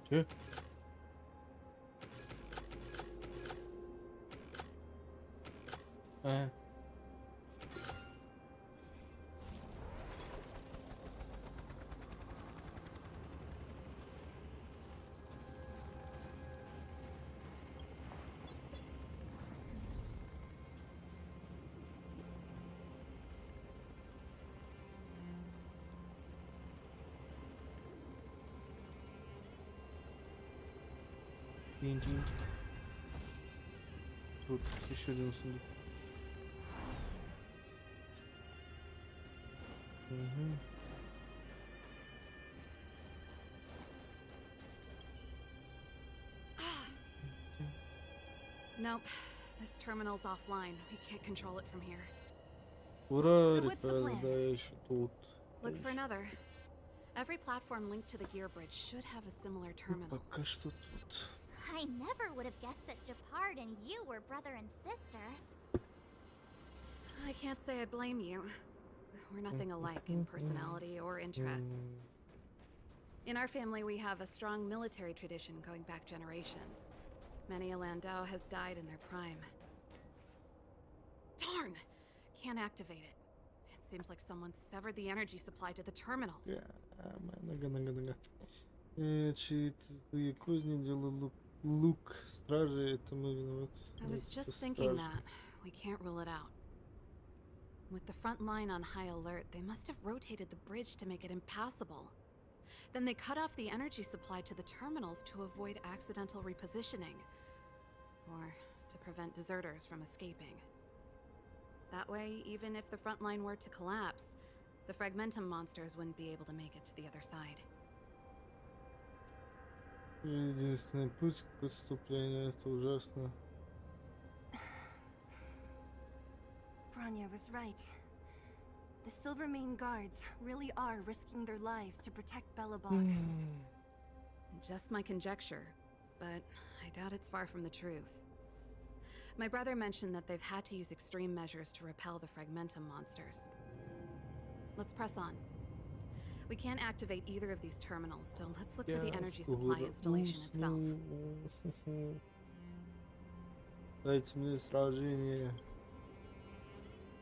Че? А. Тинь-тинь. Тут еще один сундук. Угу. Nope. This terminal's offline. We can't control it from here. Ура, So what's the ребята, plan? да, я еще тут. Look for another. Every platform linked to the gear bridge should have a similar terminal. Пока что тут. I never would have guessed that Japard and you were brother and sister. I can't say I blame you. We're nothing alike in personality or interests. In our family, we have a strong military tradition going back generations. Many a Landau has died in their prime. Darn! Can't activate it. It seems like someone severed the energy supply to the terminals. Нога. Чьи-то злые козни делают лук стражи, это мы виноваты. I was just thinking that. We can't rule it out. With the front line on high alert, they must have rotated the bridge to make it impassable. Then they cut off the energy supply to the terminals to avoid accidental repositioning. Or to prevent deserters from escaping. That way, even if the front line were to collapse, the Fragmentum monsters wouldn't be able to make it to the other side. Единственный путь к отступлению, это ужасно. Bronya was right. The Silvermane guards really are risking their lives to protect Belobog. Just my conjecture, but I doubt it's far from the truth. My brother mentioned that they've had to use extreme measures to repel the Fragmentum monsters. Let's press on. We can't activate either of these terminals, so let's look for the energy supply installation itself. Дайте мне сражение.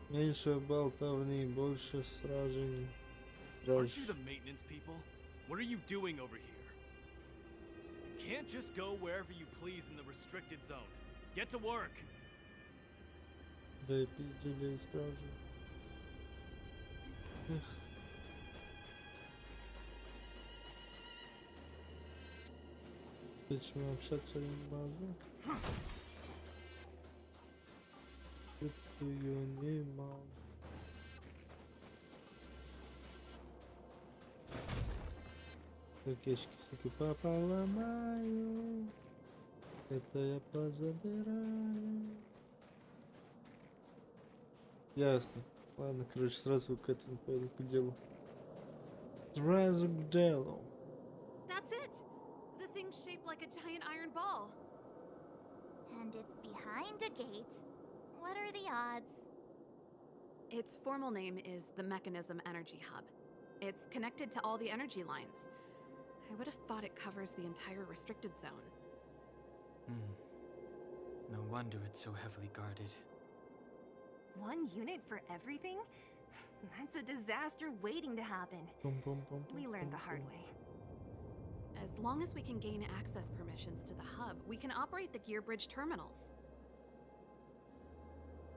Меньше болтовни, больше сражений. Aren't you the maintenance people? What are you doing over here? You can't just go wherever you please in the restricted zone. Get to work! Да и пиздили стражи. Почему общаться не могу? Ее не могу. Кишки всякие поломаю. Это я позабираю. Ясно. Ладно, короче, сразу к этому пойду, к делу. Сразу к делу. That's it! The thing's shaped like a giant iron ball. And it's behind a gate. What are the odds? Its formal name is the Mechanism Energy Hub. It's connected to all the energy lines. I would have thought it covers the entire restricted zone. No wonder it's so heavily guarded. One unit for everything? That's a disaster waiting to happen. We learned the hard way. As long as we can gain access permissions to the hub, we can operate the gear bridge terminals.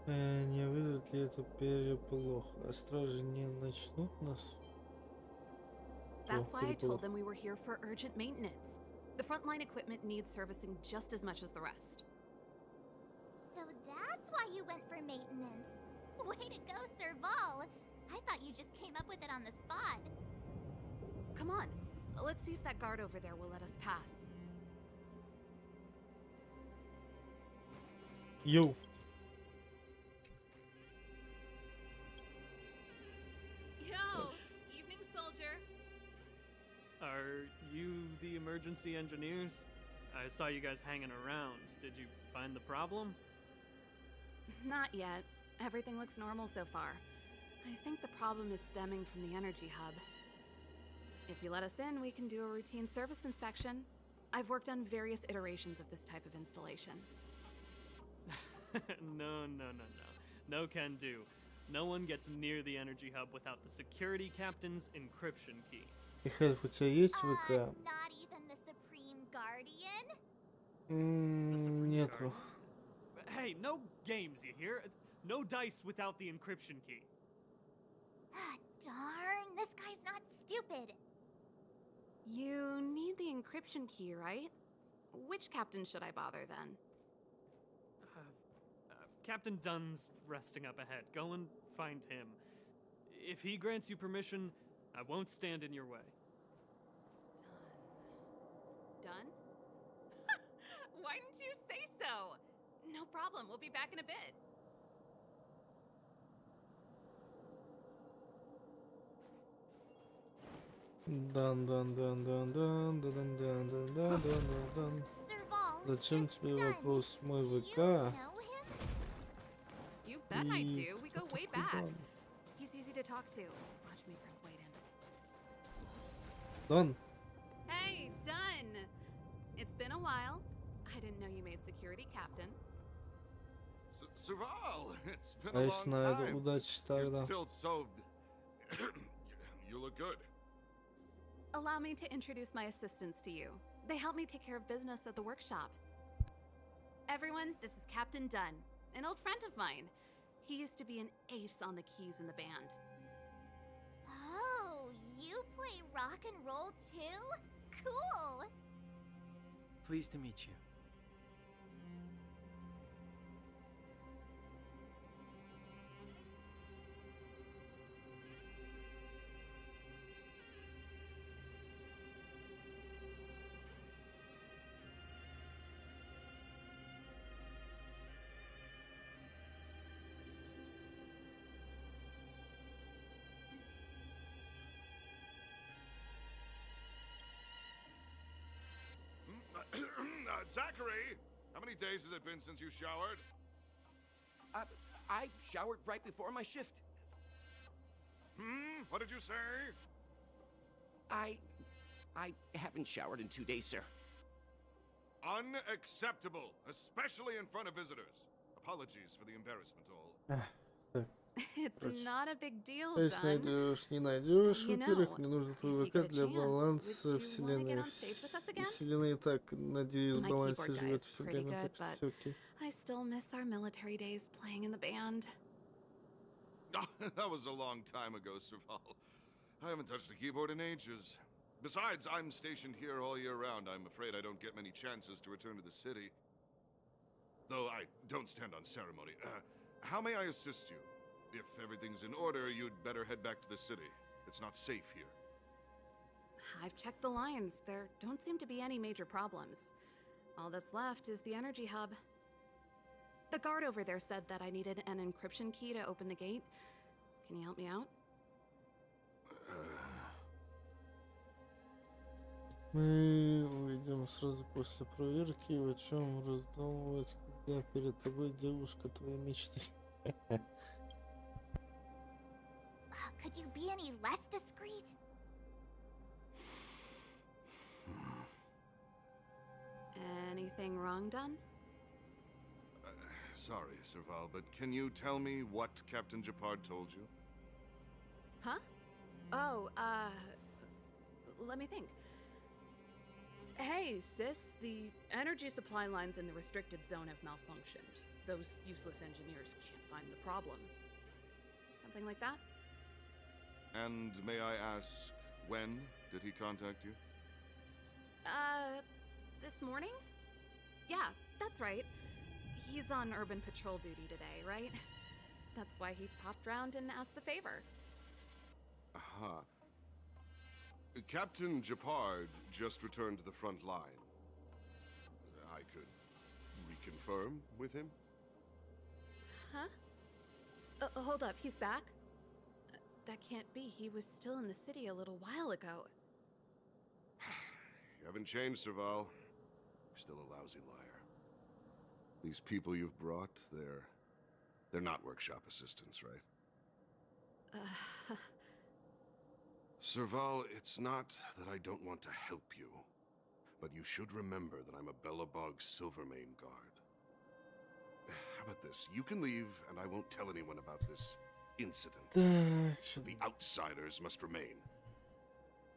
Не вызовет ли это переполох? А стражи не начнут нас? That's why I told them we were here for urgent maintenance. The frontline equipment needs servicing just as much as the rest. So that's why you went for maintenance. Way to go, Serval. I thought you just came up with it on the spot. Come on, let's see if that guard over there will let us pass. Yo. Yo, evening, soldier. Are you the emergency engineers? I saw you guys hanging around. Did you find the problem? Not yet. Everything looks normal so far. I think the problem is stemming from the energy hub. If you let us in, we can do a routine service inspection. I've worked on various iterations of this type of installation. No. No can do. No one gets near the energy hub without the security captain's encryption key. Михаил, у тебя есть ВК? Not even the Supreme Guardian? Нету. Hey, no games, you hear? No dice without the encryption key. Ah, darn, this guy's not stupid. You need the encryption key, right? Which captain should I bother then? Captain Dunn's resting up ahead. Go and find him. If he grants you permission, I won't stand in your way. Done? Why didn't you say so? No problem, we'll be back in a bit. Дан. Зачем тебе вопрос мой ВК? You bet I do. We go way back. He's easy to talk to. Watch me persuade him. Дан. Hey, Dunn! It's been a while. I didn't know you made security captain. Serval, it's been А a если long на это time. удачи тогда? You're still so... You look good. Allow me to introduce my assistants to you. They help me take care of business at the workshop. Everyone, this is Captain Dunn, an old friend of mine. He used to be an ace on the keys in the band. Oh, you play rock and roll too? Cool! Pleased to meet you. Zachary, how many days has it been since you showered? I showered right before my shift. What did you say? I haven't showered in 2 days, sir. Unacceptable, especially in front of visitors. Apologies for the embarrassment, all. It's not a big deal, Если Dunn. найдешь, не найдешь, You во-первых, know, мне нужен твой if you ВК get a для chance, баланса would you wanna вселенной. get on stage with us again? Вселенная и так, надеюсь, в My балансе keyboard guy живет is все pretty время, good, так что but все окей. I still miss our military days playing in the band. That was a long time ago, Serval. I haven't touched a keyboard in ages. Besides, I'm stationed here all year round. I'm afraid I don't get many chances to return to the city. Though I don't stand on ceremony. How may I assist you? If everything's in order, you'd better head back to the city. It's not safe here. I've checked the lines. There don't seem to be any major problems. All that's left is the energy hub. The guard over there said that I needed an encryption key to open the gate. Can you help me out? Мы уйдем сразу после проверки. О чем раздумывать, когда перед тобой девушка твоей мечты? Could you be any less discreet? Anything wrong done? Sorry, Serval, but can you tell me what Captain Japard told you? Huh? Oh, let me think. Hey, sis, the energy supply lines in the restricted zone have malfunctioned. Those useless engineers can't find the problem. Something like that? And may I ask, when did he contact you? This morning? Yeah, that's right. He's on urban patrol duty today, right? That's why he popped round and asked the favor. Aha. Captain Japard just returned to the front line. I could reconfirm with him? Huh? Hold up, he's back? That can't be. He was still in the city a little while ago. You haven't changed, Serval. You're still a lousy liar. These people you've brought, they're not workshop assistants, right? Serval, it's not that I don't want to help you, but you should remember that I'm a Belobog Silvermane guard. How about this? You can leave, and I won't tell anyone about this incident. The outsiders must remain.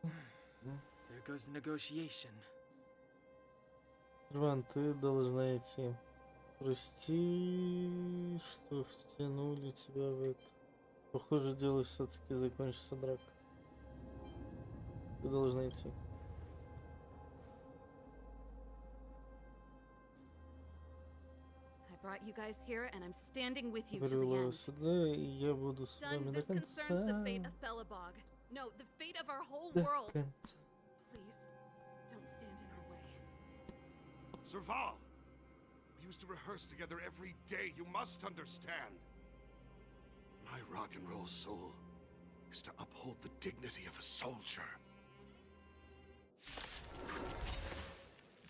There goes the negotiation. Иван, ты должна идти. Прости, что втянули тебя в это. Похоже, дело все-таки закончится дракой. Ты должна идти. I brought you guys here, and I'm standing with you to the Привела end. сюда, и я буду с вами Done. до This concerns the конца. fate of Belobog. No, the fate of our whole До world. конца. Please, don't stand in our way. Serval! We used to rehearse together every day. You must understand. My rock and roll soul is to uphold the dignity of a soldier.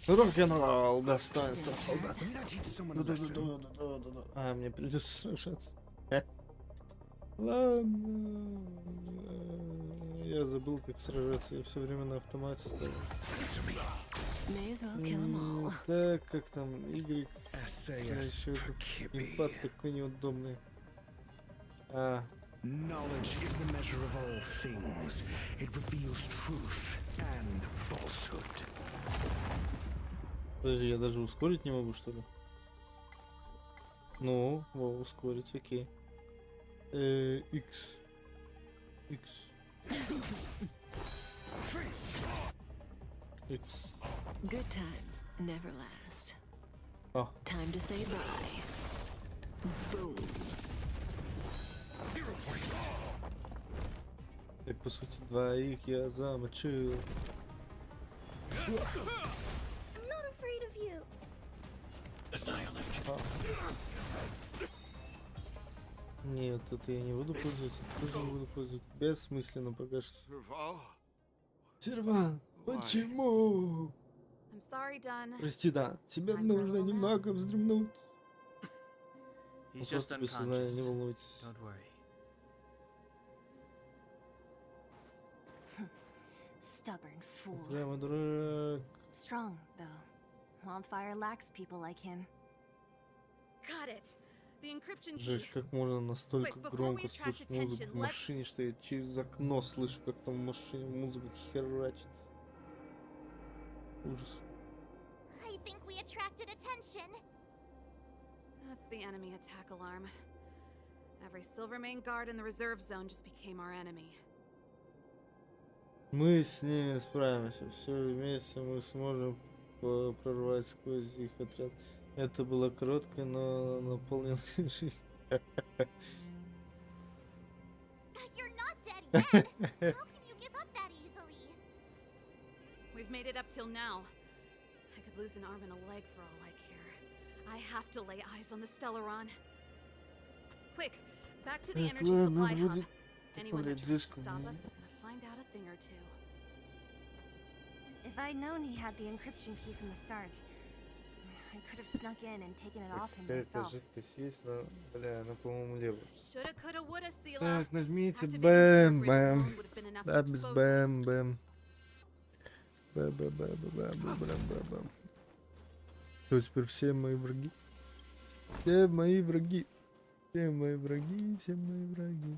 Рок-н-ролл, достоинство солдата. Да-да-да-да-да-да-да. А, мне придется сражаться. Ладно. Я забыл, как сражаться. Я все время на автомате ставил. Так, как там, Y. Еще импад такой неудобный. Knowledge is the measure of all things. It reveals truth and falsehood. Подожди, я даже ускорить не могу, что ли? Ну, ускорить, окей. X. X. X. Good times never last. Oh. Time to say bye. Boom. Так, по сути, двоих я замочил. I'm not afraid of you. Нет, это я не буду пользоваться, это тоже не буду пользоваться. Бессмысленно пока что. Серван, почему? I'm sorry, Dunn. Прости, да. Тебе нужно немного вздремнуть. He's just Просто без сознания, не волнуйтесь. Don't worry. Stubborn fool. Прямо дурак. Strong, though. Wildfire lacks people like him. Got it. The encryption key. Жесть, как можно настолько Quick, before громко we attract слушать музыку attention, в машине, что я через окно слышу, как там в машине музыка херачит. Ужас. I think we attracted attention. That's the enemy attack alarm. Every Silvermane guard in the reserve zone just became our enemy. Мы с ними справимся. Все вместе мы сможем прорвать сквозь их отряд. Это была короткая, но наполненная жизнь. You're not dead yet. How can you give up that easily? We've made it up till now. I could lose an arm and a leg for all I care. I have to lay eyes on the Stellaron. Quick, back to the energy supply hub. Anyone that tries to stop us is gonna find out a thing or two. If I'd known he had the encryption key from the start, I could have snuck in and taken it off him Какая-то myself. жидкость есть, но, бля, она, по-моему, левая. Shoulda, coulda, woulda, Sela. Так, нажмите Activating бэм, the upgrade бэм. alone would have been enough to Да, без expose бэм, бэм. Бэм. То теперь все мои враги. Все мои враги. Все мои враги, все мои враги.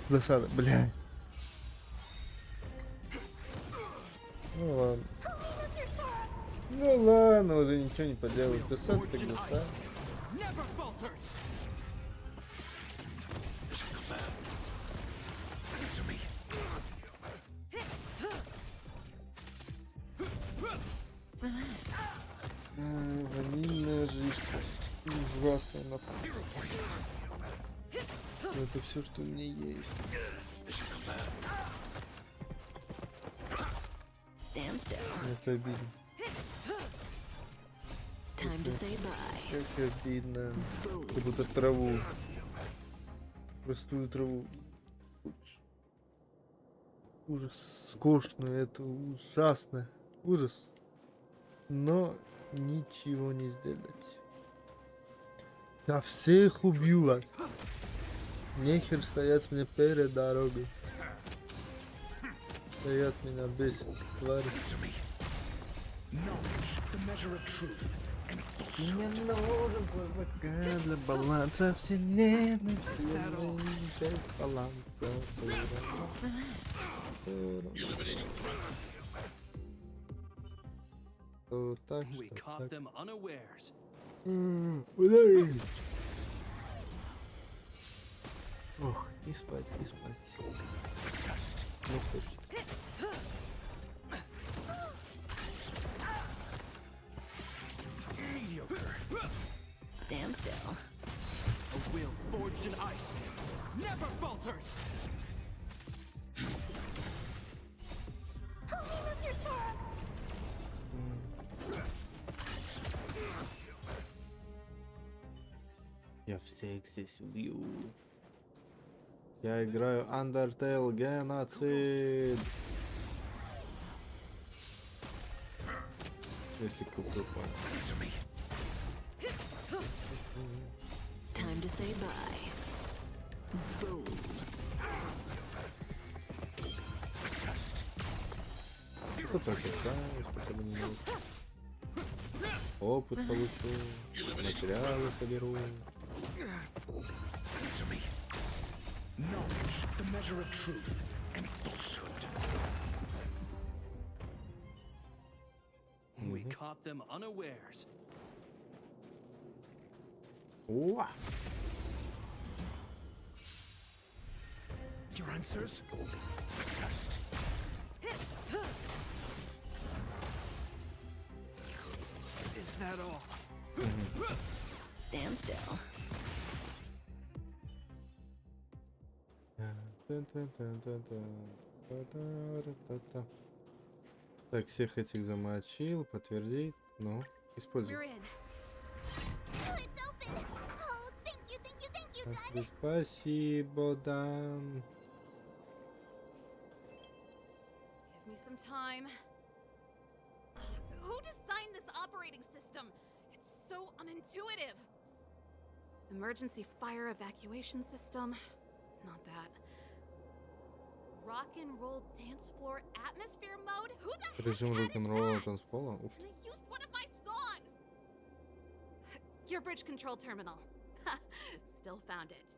Засада, бля. Ну ладно. Ну ладно, уже ничего не поделать. Десант так десант. Ванильная жижка. Ужасная на вкус. Это все, что у меня есть. Это обидно. Как обидно. Как будто траву. Простую траву. Ужас. Скучно. Это ужасно. Ужас. Но ничего не сделать. Я всех убью. Нехер стоять мне перед дорогой. Стоят меня бесит, твари. Мне нужен плавака для баланса вселенной, без баланса. Так, что так. Ох, и спать, и спать. Ну, хочется. Stand still. A will forged in ice never falters. Я всех здесь убью. Я играю Undertale геноцид. Если кто-то понял. Time to say bye. Boom. Что только ставишь, хотя бы не опыт получу, материалы соберу. We caught them unawares. Уа! Your answers? Test. Is that all? Stand still. Так, всех этих замочил, подтвердить. Ну, используй. Спасибо, Дан. Give me some time. Who designed this operating system? It's so unintuitive. Emergency fire evacuation system? Not that. Rock and roll dance floor atmosphere mode? Who the heck Режим added рок-н-ролла that? танцпола. Ух And they used one of my songs! Gear bridge control terminal. Ha! Still found it.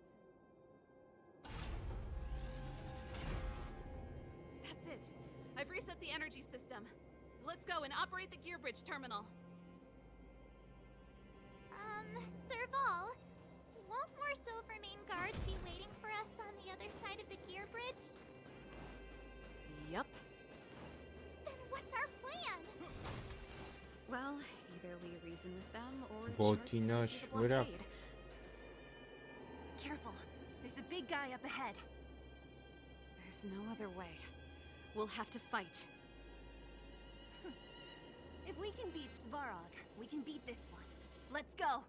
That's it. I've reset the energy system. Let's go and operate the gear bridge terminal. Serval, won't more Silvermane guards be waiting for us on the other side of the gear bridge? Yup. Then what's our plan? Well, either we reason with them or Вот charge и City наш with a враг. blockade. Careful. There's a big guy up ahead. There's no other way. We'll have to fight. If we can beat Svarog, we can beat this one. Let's go.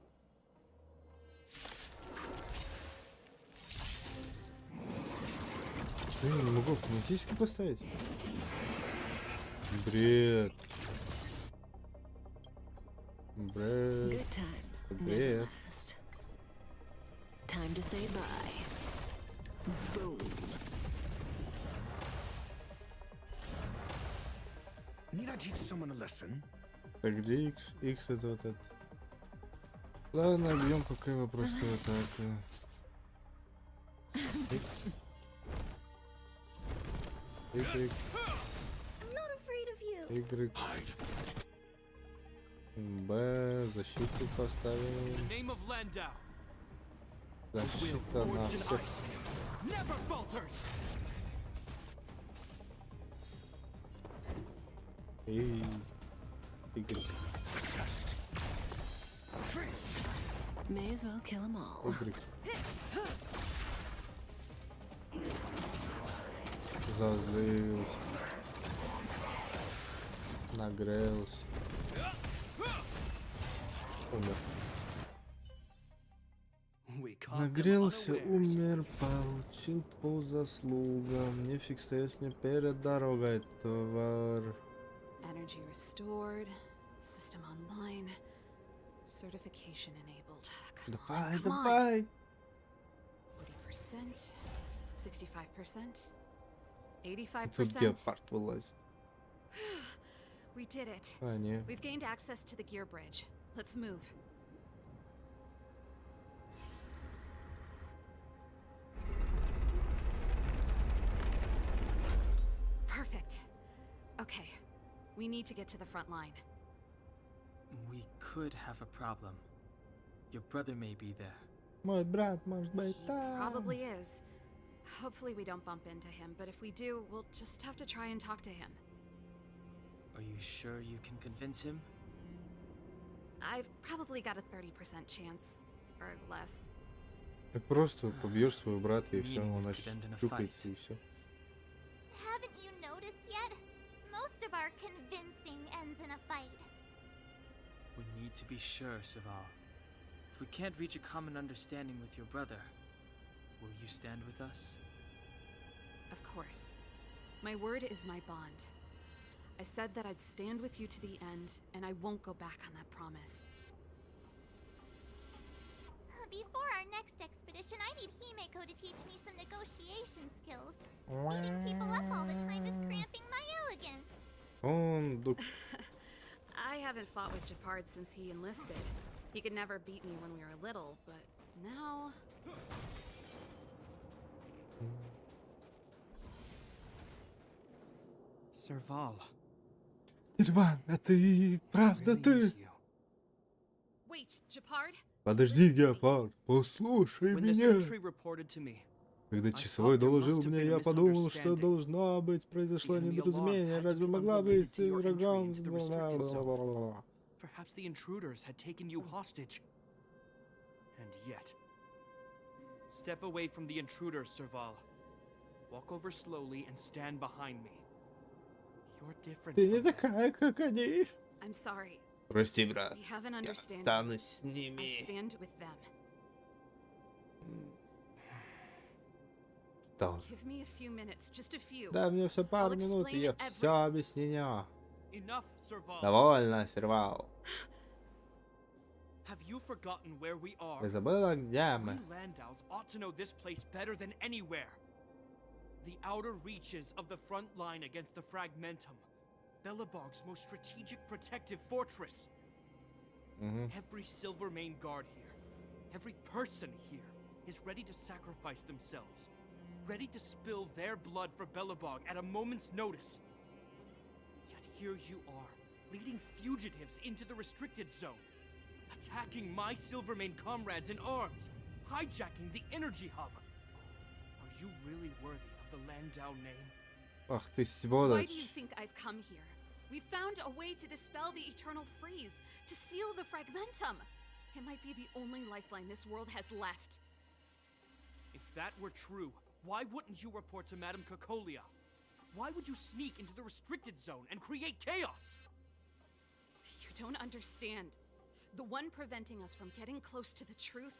Что, я не могу автоматически поставить? Бред. Бред. Good times never Бред. last. Time to say bye. Boom. Need I teach someone a lesson? Так, где X? X это вот это. Ладно, объем пока его просто вот так. X. X. I'm not afraid of you. Y. Б. Защиту поставим. Name of Landau. Защита на всех. Never falters. И Y. May as well kill them all. Y. Зазлился. Нагрелся. Умер. Нагрелся, умер, получил по заслугам. Нефиг стоять мне перед дорогой, товар. Energy restored. System online. Certification enabled. Давай, давай. 40%. 65%. Тут 85%. геопард вылазит. We did it. А, не. We've gained access to the gear bridge. Let's move. Perfect. Okay. We need to get to the front line. We could have a problem. Your brother may be there. Мой брат может быть там. Probably is. Hopefully we don't bump into him, but if we do, we'll just have to try and talk to him. Are you sure you can convince him? I've probably got a 30% chance, or less. Так просто побьешь своего брата и все, он начнет чукаться и все. Haven't you noticed yet? Most of our convincing ends in a fight. We need to be sure, Saval. If we can't reach a common understanding with your brother, will you stand with us? Of course. My word is my bond. I said that I'd stand with you to the end, and I won't go back on that promise. Before our next expedition, I need Himeko to teach me some negotiation skills. Beating people up all the time is cramping my elegance. I haven't fought with Japard since he enlisted. He could never beat me when we were little, but now... Serval. Ирван, это и правда ты? Wait, Japard? Подожди, геопард, послушай When the меня. sentry reported to me, Когда часовой доложил мне, я подумал, что должно быть произошло недоразумение. Разве могла быть врагом? perhaps the intruders had taken you hostage. And yet, step away from the intruders, Serval. Walk over slowly and stand behind me. You're different. Ты не такая, как они. I'm sorry. Прости, брат. We have an Я understanding. останусь с I ними. stand with them. Да. Give me a few minutes, just a few. Дай мне все пару I'll минут, и explain я every- все объясню. Enough, Serval. Довольно, Сервал. Have you forgotten where we are? Ты забыла, где мы? We Landaus ought to know this place better than anywhere. The outer reaches of the front line against the Fragmentum. Belobog's most strategic protective fortress. Every Silvermane guard here, every person here, is ready to sacrifice themselves. Ready to spill their blood for Belobog at a moment's notice. Yet here you are, leading fugitives into the restricted zone. Attacking my Silvermane comrades in arms, hijacking the energy hub. Are you really worthy of the Landau name? Ах ты Why сволочь. do you think I've come here? We found a way to dispel the eternal freeze, to seal the fragmentum. It might be the only lifeline this world has left. If that were true, why wouldn't you report to Madame Cocolia? Why would you sneak into the restricted zone and create chaos? You don't understand. The one preventing us from getting close to the truth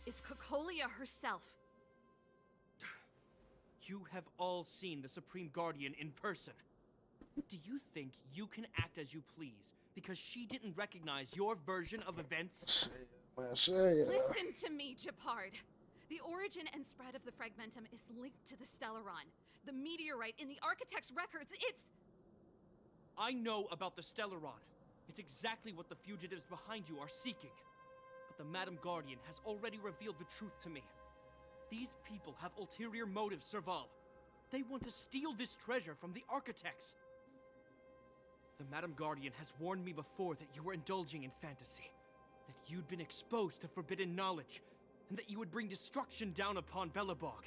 is Cocolia herself. You have all seen the Supreme Guardian in person. Do you think you can act as you please because she didn't recognize your version of events? Listen to me, Japard. The origin and spread of the fragmentum is linked to the Stellaron. The meteorite in the Architect's records, it's... I know about the Stellaron. It's exactly what the fugitives behind you are seeking. But the Madam Guardian has already revealed the truth to me. These people have ulterior motives, Serval. They want to steal this treasure from the Architects. The Madam Guardian has warned me before that you were indulging in fantasy, that you'd been exposed to forbidden knowledge, and that you would bring destruction down upon Belobog.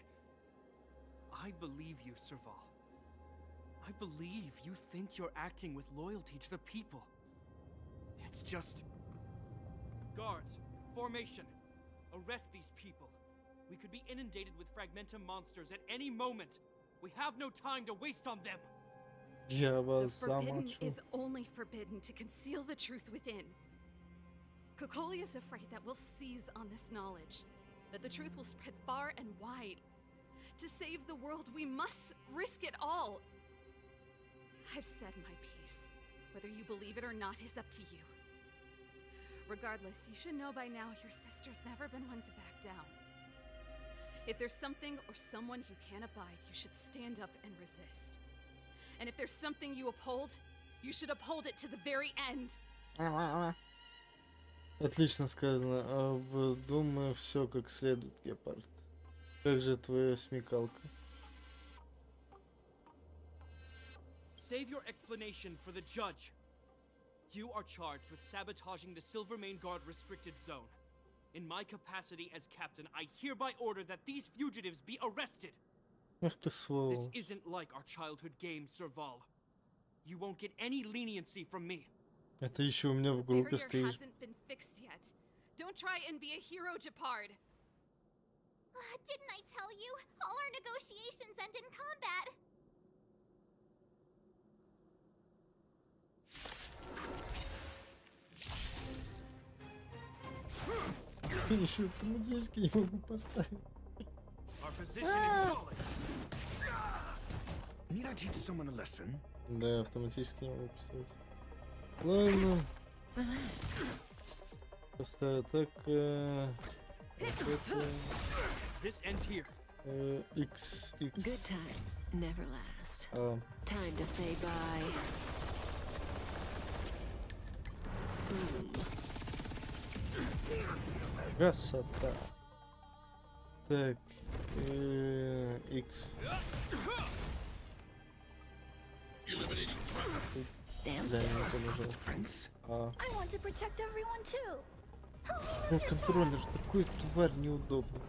I believe you, Serval. I believe you think you're acting with loyalty to the people. It's just... Guards, formation. Arrest these people. We could be inundated with Fragmentum monsters at any moment. We have no time to waste on them. Я The вас forbidden замочу. is only forbidden to conceal the truth within. Kokoli is afraid that we'll seize on this knowledge, that the truth will spread far and wide. To save the world, we must risk it all. I've said my piece. Whether you believe it or not is up to you. Regardless, you should know by now your sister's never been one to back down. If there's something or someone you can't abide, you should stand up and resist. And if there's something you uphold, you should uphold it to the very end. Отлично сказано. Обдумай все как следует, Гепард. Как же твоя смекалка? Save your explanation for the judge. You are charged with sabotaging the Silvermane Guard restricted zone. In my capacity as captain, I hereby order that these fugitives be arrested. Ах ты This сволочь. isn't like our childhood game, Serval. You won't get any leniency from me. Это еще у меня в группе Barrier стоишь. hasn't been fixed yet. Don't try and be a hero, Japard. Didn't I tell you? All our negotiations end in combat. Еще автоматически не могу поставить. Our position is solid. Need I teach someone a lesson? Да, автоматически не могу поставить. Ладно. Поставил так. This ends here. X. Good times never last. А, Time to say bye. Boom. красота. Так. X. Stand Да, still. не полежал. А. I want to protect everyone too. Ну, контроллер ж такой тварь неудобный.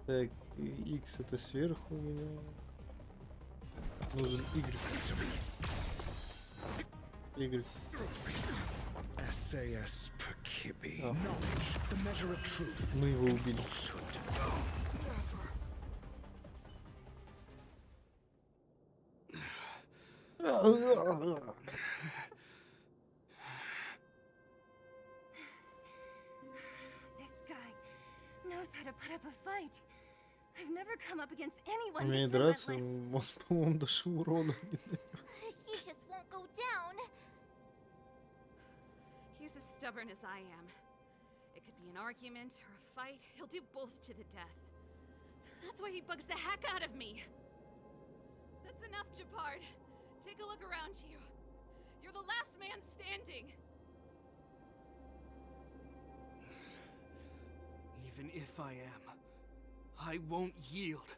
Так, X это сверху у меня. Нужен Y. Y. SAS per Kibbe. Oh. Knowledge, the measure of truth. Мы его убили. This guy knows how to put up a fight. I've never come up against anyone Умеет this драться, relentless. он, по-моему, даже урона не нанес. He just won't go down. He's as stubborn as I am. It could be an argument or a fight. He'll do both to the death. That's why he bugs the heck out of me. That's enough, Japard. Take a look around you. You're the last man standing. Even if I am, I won't yield.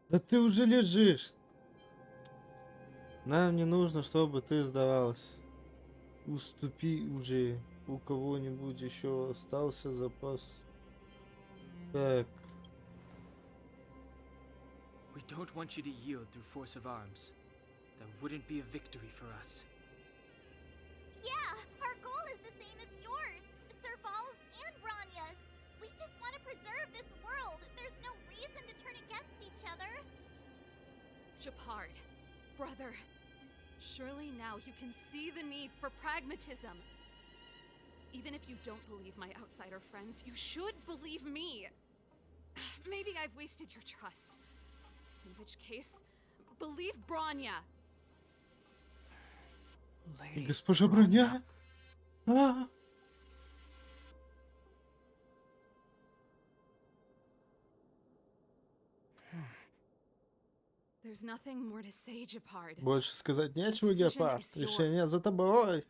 Да ты уже лежишь. Нам не нужно, чтобы ты сдавалась. Уступи уже. У кого-нибудь еще остался запас. Так. We don't want you to yield through force of arms. That wouldn't be a victory for us. Yeah, our goal is the same as yours, Serval's and Branya's. We just want to preserve this world. There's no reason to turn against each other. Japard, brother, surely now you can see the need for pragmatism. Even if you don't believe my outsider friends, you should believe me. Maybe I've wasted your trust. In which case, believe Branya. Госпожа Броня? А? There's nothing more to say, Japard. Больше сказать нечего, Decision Гепард. is yours. Решение за тобой.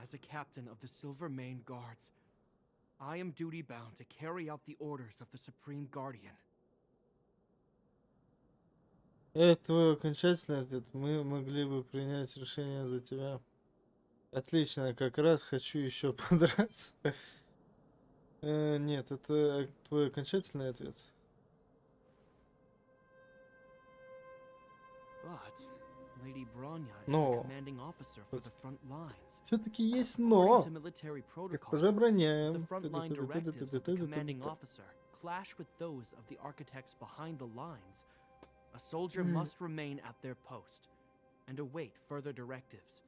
As a captain of the Silvermane Guards, I am duty-bound to carry out the orders of the Supreme Guardian. Это твой окончательный ответ. Мы могли бы принять решение за тебя. Отлично, как раз хочу еще подраться. Нет, это твой окончательный ответ. Lady Bronya is the Но commanding officer for the front lines. все-таки есть но. According to military Госпожа protocol, Броня. the frontline directives of the commanding officer clash with those of the architects behind the lines. A soldier must remain at their post and await further directives.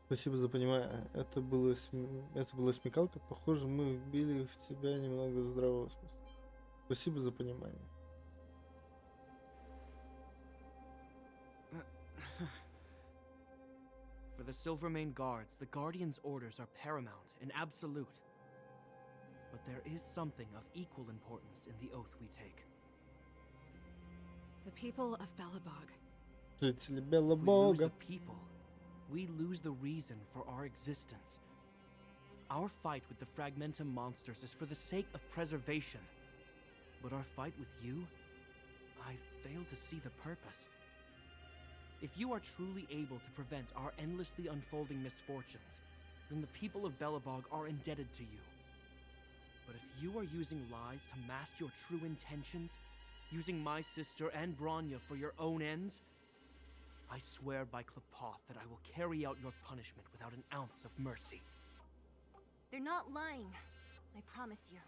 Спасибо за понимание. Это была смекалка. Похоже, мы вбили в тебя немного здравого смысла. Спасибо за понимание. For the Silvermane Guards, the Guardian's orders are paramount and absolute. But there is something of equal importance in the oath we take. The people of Belobog. Жители If we lose Белобога. the people, we lose the reason for our existence. Our fight with the Fragmentum monsters is for the sake of preservation. But our fight with you, I fail to see the purpose. If you are truly able to prevent our endlessly unfolding misfortunes, then the people of Belobog are indebted to you. But if you are using lies to mask your true intentions, using my sister and Bronya for your own ends, I swear by Klapoth that I will carry out your punishment without an ounce of mercy. They're not lying. I promise you.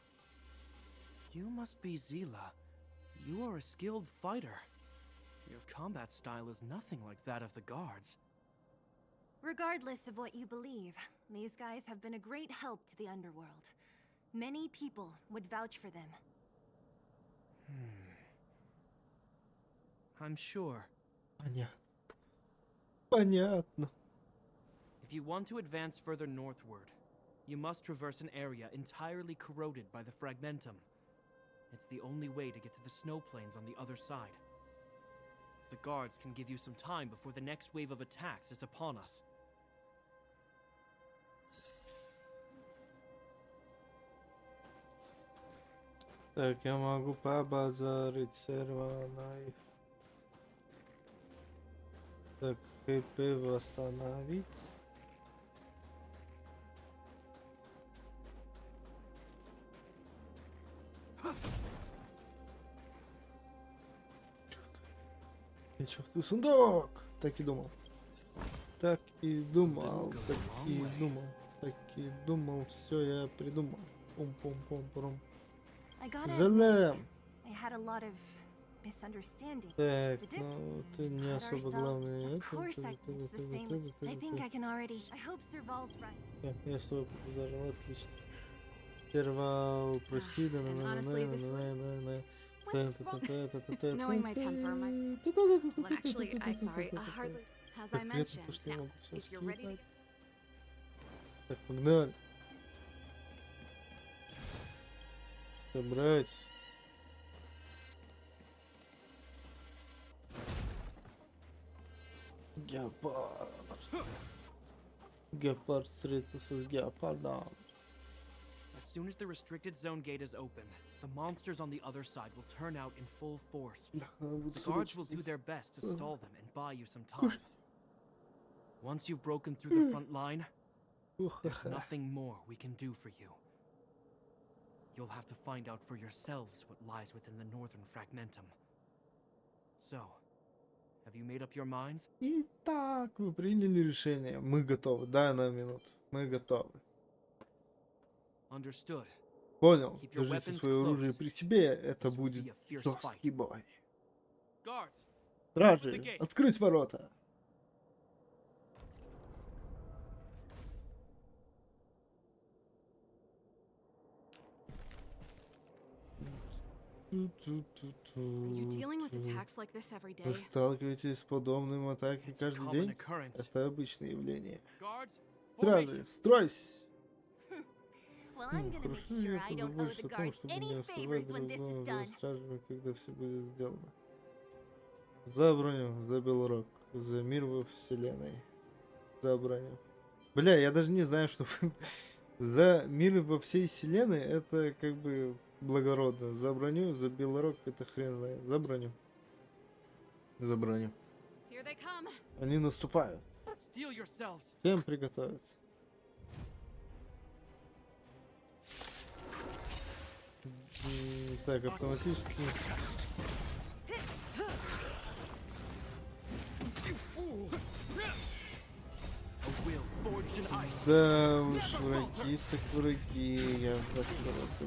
You must be Zila. You are a skilled fighter. Your combat style is nothing like that of the guards. Regardless of what you believe, these guys have been a great help to the underworld. Many people would vouch for them. I'm sure. Понятно. If you want to advance further northward, you must traverse an area entirely corroded by the Fragmentum. It's the only way to get to the snow plains on the other side. The guards can give you some time before the next wave of attacks is upon us. Так, я могу побазарить серванай. Так, ХП восстановить. Чёртовый сундук! Так и думал. Так и думал. Так и думал. Так и думал. Все я придумал. Пум-пум-пум-пум. I gotta Залем! admit, I had a lot of misunderstanding. Так, The ну ты не Cut особо ourselves. главный. Of course, it's the same. I think I can already. I hope Serval's right. Я с тобой побазарил, отлично. Сервал, прости, да honestly, this Knowing my temper, well, actually, I'm sorry. Hardly, as I mentioned. Now, if you're ready to... Так, погнали. Собрать. Гепард. Гепард встретился с гепардом. As soon as the restricted zone gate is open, the monsters on the other side will turn out in full force. The guards will do their best to stall them and buy you some time. Once you've broken through the front line, there's nothing more we can do for you. You'll have to find out for yourselves what lies within the northern fragmentum. So, have you made up your minds? Итак, вы приняли решение. Мы готовы. Дай нам минуту. Мы готовы. Understood. Понял. Держите свое оружие при себе. Это будет жесткий бой. Стражи, открыть ворота. Are you dealing with attacks like this every day? Вы сталкиваетесь с подобным атакой каждый день? Это обычное явление. Стражи, стройся! Хорошо, я позабочусь о том, чтобы не оставать другого стражами, когда все будет сделано. За броню, за Белорок, за мир во вселенной. За броню. Бля, я даже не знаю, что... За мир во всей вселенной это как бы благородно. За броню, за Белорок это хрен знает. За броню. За броню. Они наступают. steel yourselves. Всем приготовиться. Так, автоматически. Да уж, враги так враги. Я насколько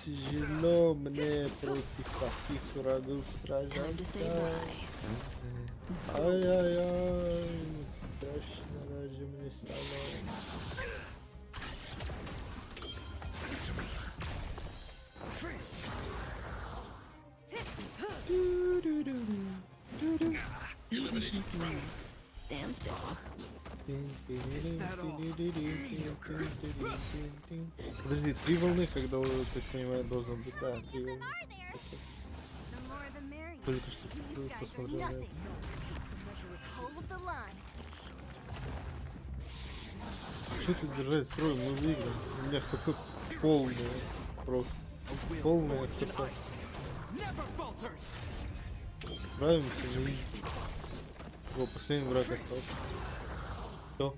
тяжело мне против таких врагов сражаться. Ай-яй-яй. Страшно даже мне стало. Stand still. Подожди, 3 волны, когда, так понимаю, должно быть, да, 3 волны. Только что посмотрел на это. Что тут держать строй? Мы выиграем. У меня хп полная. Просто полная хп. Справимся, мы... О, последний враг остался. Все.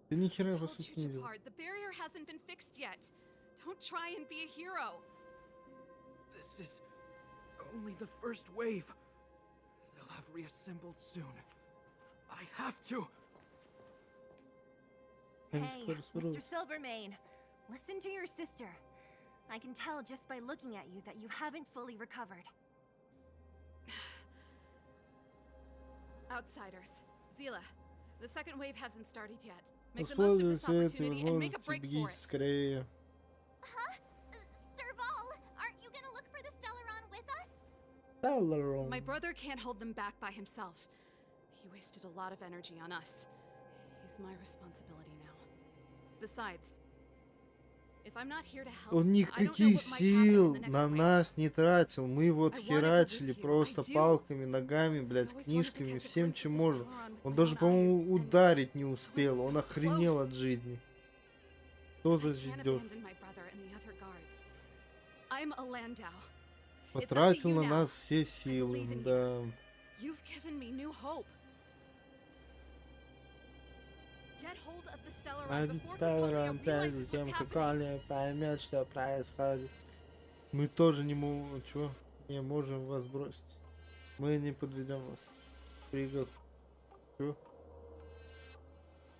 Ты ни хера по сути не делал. This is only the first wave. They'll have reassembled soon. I have to. Hey, Mr. Silvermane, listen to your sister. I can tell just by looking at you that you haven't fully recovered. Outsiders. Zila, the second wave hasn't started yet. Make the most of this opportunity and make a break for it. Скорее. Huh? Serval, aren't you gonna look for the Stellaron with us? Stellaron. My brother can't hold them back by himself. He wasted a lot of energy on us. He's my responsibility now. Besides, if I'm not here to help, Он никаких сил на нас не тратил. Мы его отхерачили просто палками, ногами, блядь, книжками, всем, чем можем. Он даже, по-моему, ударить не успел. Он охренел от жизни. Что за звездёт? Потратил на нас все силы, да. Найдите Стелларон, прежде чем Кукольня поймет, что происходит. Мы тоже не можем, не можем вас бросить. Мы не подведем вас.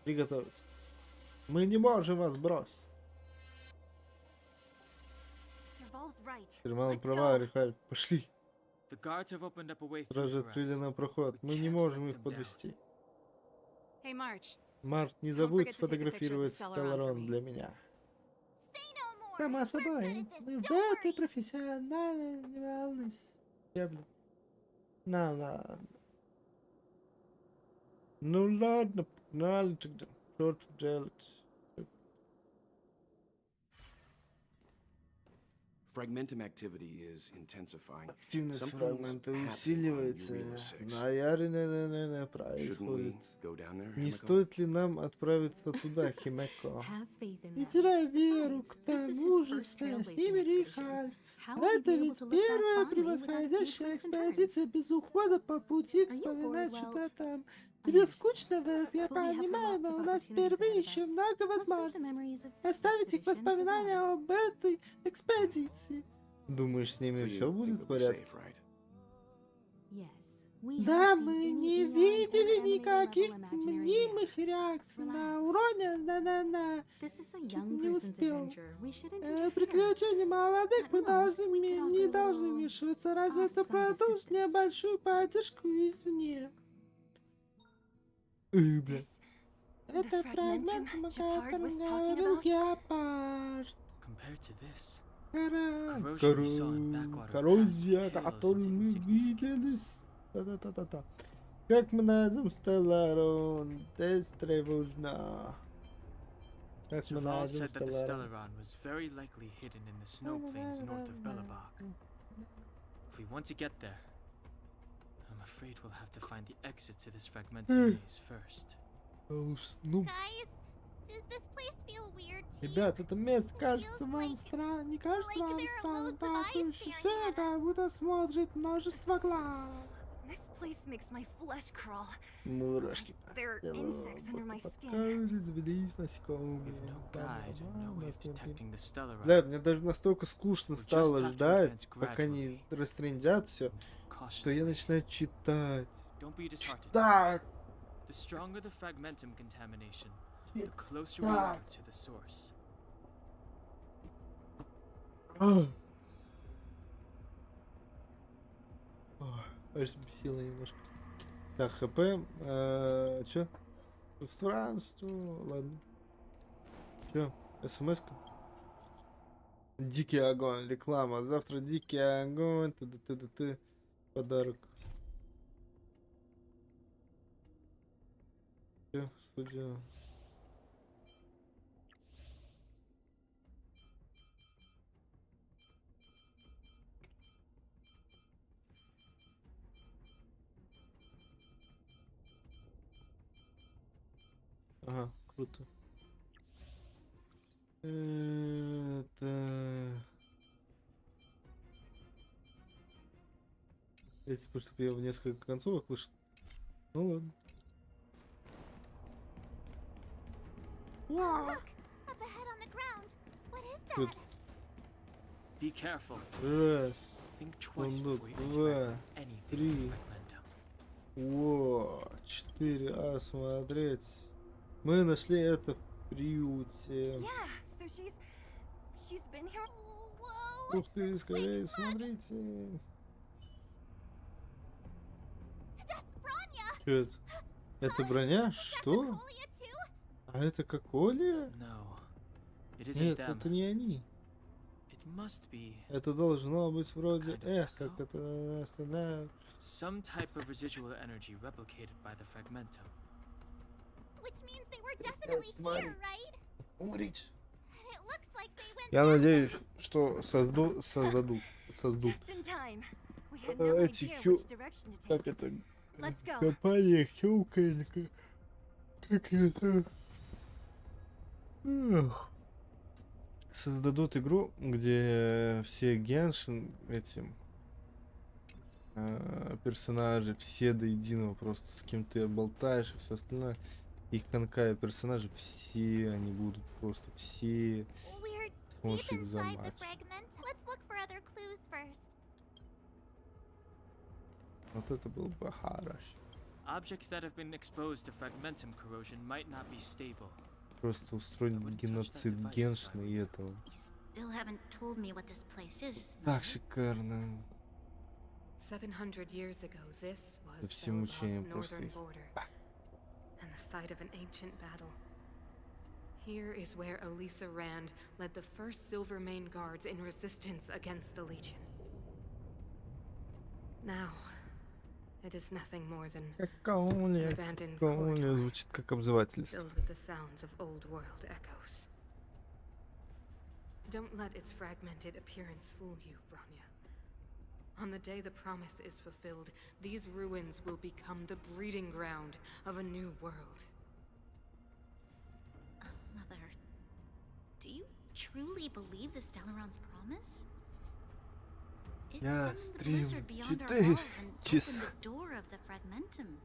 Приготовиться. Мы не можем вас бросить. Сервал права, Рихаль. Пошли. Стражи открыли нам проход. Мы не можем их подвести. Март, не забудь сфотографировать Стелларон для меня. Само собой, мы в этой профессиональной не волнуйся. Ладно. Ну ладно, погнали тогда. Что тут делать? Fragmentum activity is intensifying. Активность фрагмента усиливается. Наверное, происходит. Не стоит ли нам отправиться туда, Химеко? Не теряй веру, к тому же с ними Рихаль. Это ведь первая превосходящая экспедиция без ухода по пути вспоминать что-то там. Тебе скучно, Вэль, я понимаю, но у нас впервые еще много возможностей оставить их воспоминания об этой экспедиции. Думаешь, с ними все будет в порядке? Да, мы не видели никаких мнимых реакций на уроне, не успел. Приключения молодых мы не должны вмешиваться, разве это продолжит небольшую поддержку извне. Это фрагмент, о котором говорил Геопард. Коррозия, которую мы видели. Та-та-та-та-та. Как мы найдем Стелларон? Здесь тревожно. Как мы найдем Стелларон? I'm afraid we'll have to find the exit to this fragmented maze first. Guys, Does this place feel weird to you? Ребят, это место кажется вам странно, не кажется вам странным? Такое ощущение, как будто смотрит множество глаз. This place makes my flesh crawl. Мурашки. There are insects under my skin. Кожи завелись насекомые. Stellar. Бля, мне даже настолько скучно стало ждать, пока они растрендят все, что я начинаю читать. Читать! The stronger the fragmentum contamination, the closer we are to the source. Аж бесило немножко. Так, ХП. Чё? Пространство. Ладно. Чё? СМС-ка? Дикий огонь. Реклама. Завтра дикий огонь. Т-т-т-т. Подарок. Чё? Студия. Ага, круто. Это... Я типа, чтобы я в несколько концовок вышел. Ну ладно. Look, up ahead on the ground. What is Тут that? Be careful. раз, Think twice сундук, before you два, interact with anything три. with fragmentum. Во, 4. Смотреть. Мы нашли это в приюте. Yeah, so she's been here. Whoa! Ух ты, скорее смотрите. That's Bronya. Что это? Это броня? Что? Colia too? А это как Оля? No, it isn't Нет, them. это не они. It must be Это должно быть вроде эхо, которое останавливает. some type of residual energy replicated by the fragmentum. Which means they were definitely here, right? Умрите. And it looks like they went Я that надеюсь, что создадут Just in time. We had no эти idea хю... which direction to take. Как это? Let's go. Компания Хюкелька. Как это? Эх. Создадут игру, где все Геншин, эти персонажи, все до единого, просто с кем ты болтаешь и все остальное. Их Honkai персонажи, все они будут просто все. We're Сможешь deep их inside the замачить. fragment. Let's look for other clues first. Вот это было бы хорошо. Objects that have been exposed to fragmentum corrosion might not be stable. Просто устроить геноцид Геншина и этого. Still haven't told me what this place is. Так шикарно. 700 years ago, this Да was все мучения Belgrad's просто northern их. border and the site of an ancient battle. Here is where Elisa Rand led the first Silvermane Guards in resistance against the Legion. Now, it is nothing more than an abandoned corridor Звучит как обзывательство. filled with the sounds of old world echoes. Don't let its fragmented appearance fool you, Bronya. On the day the promise is fulfilled, these ruins will become the breeding ground of a new world. Mother, do you truly believe the Stellaron's promise? It Я summoned the стрим blizzard beyond our 4 walls and opened часа. the door of the fragmentum.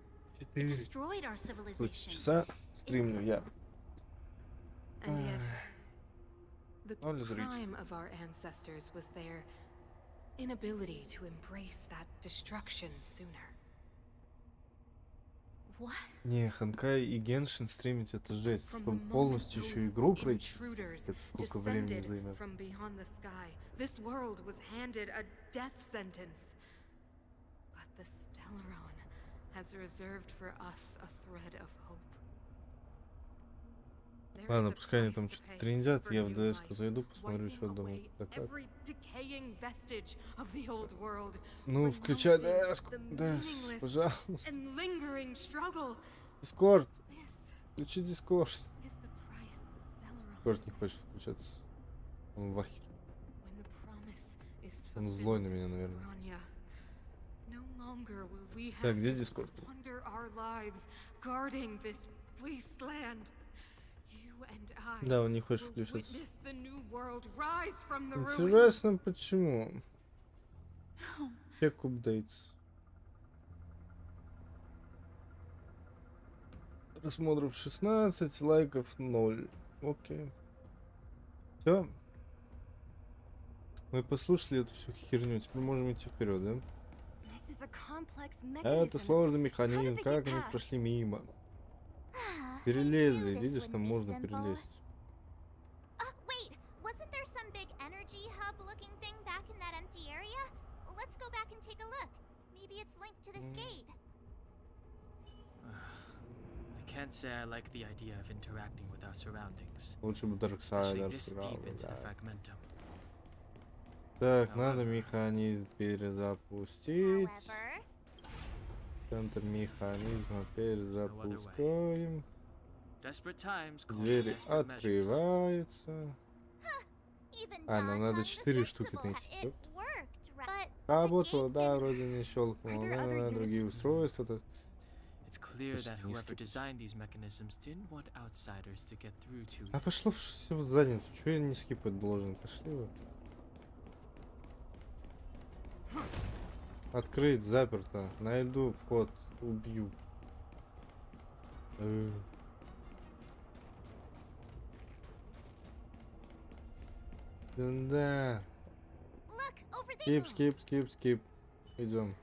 It 4 destroyed our civilization. часа стримлю я. And yet, the Only the rich. crime of our ancestors was their inability to embrace that destruction sooner. What? Не, Honkai и Геншин стримить это жесть. From Чтобы the moment полностью еще those игру пройти, intruders это сколько времени descended займет. from beyond the sky, this world was handed a death sentence. But the Stellaron has reserved for us a thread of hope. There Ладно, is a пускай они price там to что-то pay трендят, for я в new ДС-ку life, зайду, посмотрю, wiping что думают. away Так, как. every decaying vestige of the old world, Ну, включай renouncing ДС-ку, the ДС, meaningless пожалуйста. and lingering struggle. Дискорд, This включи Дискорд. is the price the Stellaron. Дискорд не хочет включаться. Он в ахере. When the promise is Он злой на fulfilled, меня, наверное. Bronya, no longer will we Так, have где to Дискорд? squander our lives guarding this wasteland. You Да, он не хочет включиться. Witness the new world rise from the ruins. Интересно, почему? Check updates. Просмотров 16, лайков 0. Окей. Все. Мы послушали эту всю херню, теперь можем идти вперед, да? Это сложный механизм, как они прошли мимо. Перелезли, видишь, там можно перелезть. Wait, wasn't there some big energy hub-looking thing back in that empty area? Let's go back and take a look. Maybe it's linked to this gate. I can't say I like the idea of interacting with our surroundings. Лучше бы Especially Darksiders this играл, deep into the да. Fragmentum. Так, надо механизм перезапустить. Центр механизма перезапускаем. Двери открываются. А, нам надо 4 штуки найти. Работало, да, вроде не щелкнуло. Да, другие устройства. It's clear that whoever designed these mechanisms didn't want outsiders to get through to it. А пошло все в задницу. Чего я не скипать должен? Пошли вы. Открыть, заперто. Найду вход, убью. Да. Скип. Идем.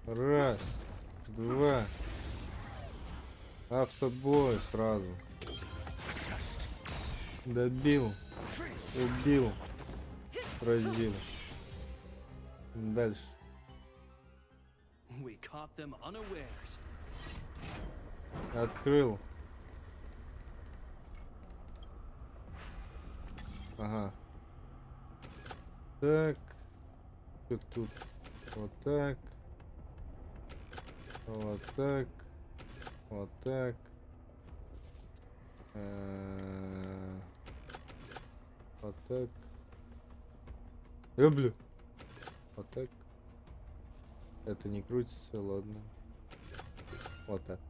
Раз, два. Автобой сразу. Добил. Убил. Раздел. Дальше. Открыл. Ага. Так. Что тут? Вот так. Вот так. Вот так. Вот так. Люблю. Вот так. Это не крутится, ладно. Вот так.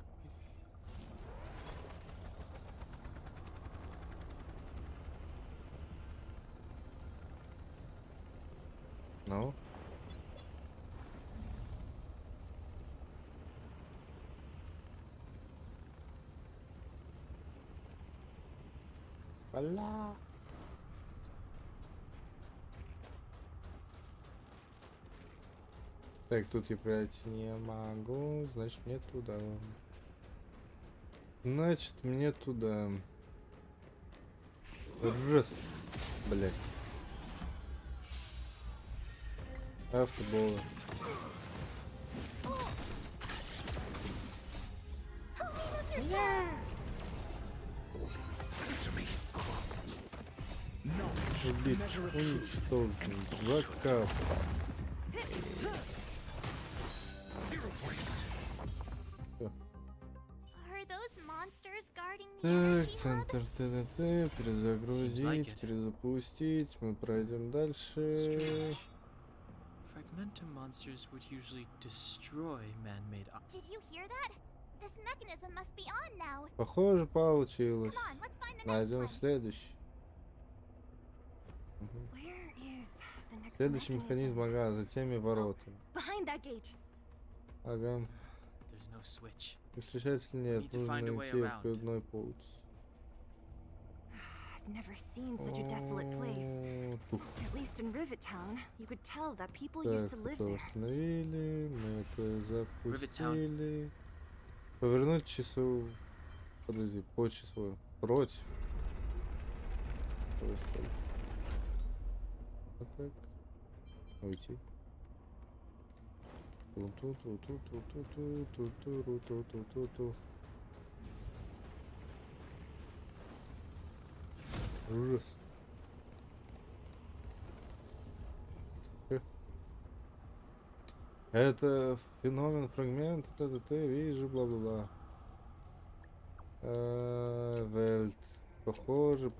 Ну. Аля. Так, тут я пройти не могу, значит мне туда. Значит мне туда. Раз. Блять. Автоболы. Убить, уничтожить, закап. Так, центр ТТТ, перезагрузить, перезапустить, мы пройдем дальше. Fragmentum monsters would usually destroy man-made. Did you hear that? This mechanism must be on now. Похоже, получилось. Найдем следующий. Следующий механизм, ага, за теми воротами. Ага. Выключатель нет, нужно найти входной путь. Never seen such a desolate place. At least in Rivet Town, you could tell that people used to live there. Остановили, мы это запустили. Повернуть часовую. Подожди, по часовую. Против. Вот так. Уйти. Ужас. Это феномен, фрагмент, ТТТ, вижу, бла-бла-бла. Вельт. Похоже,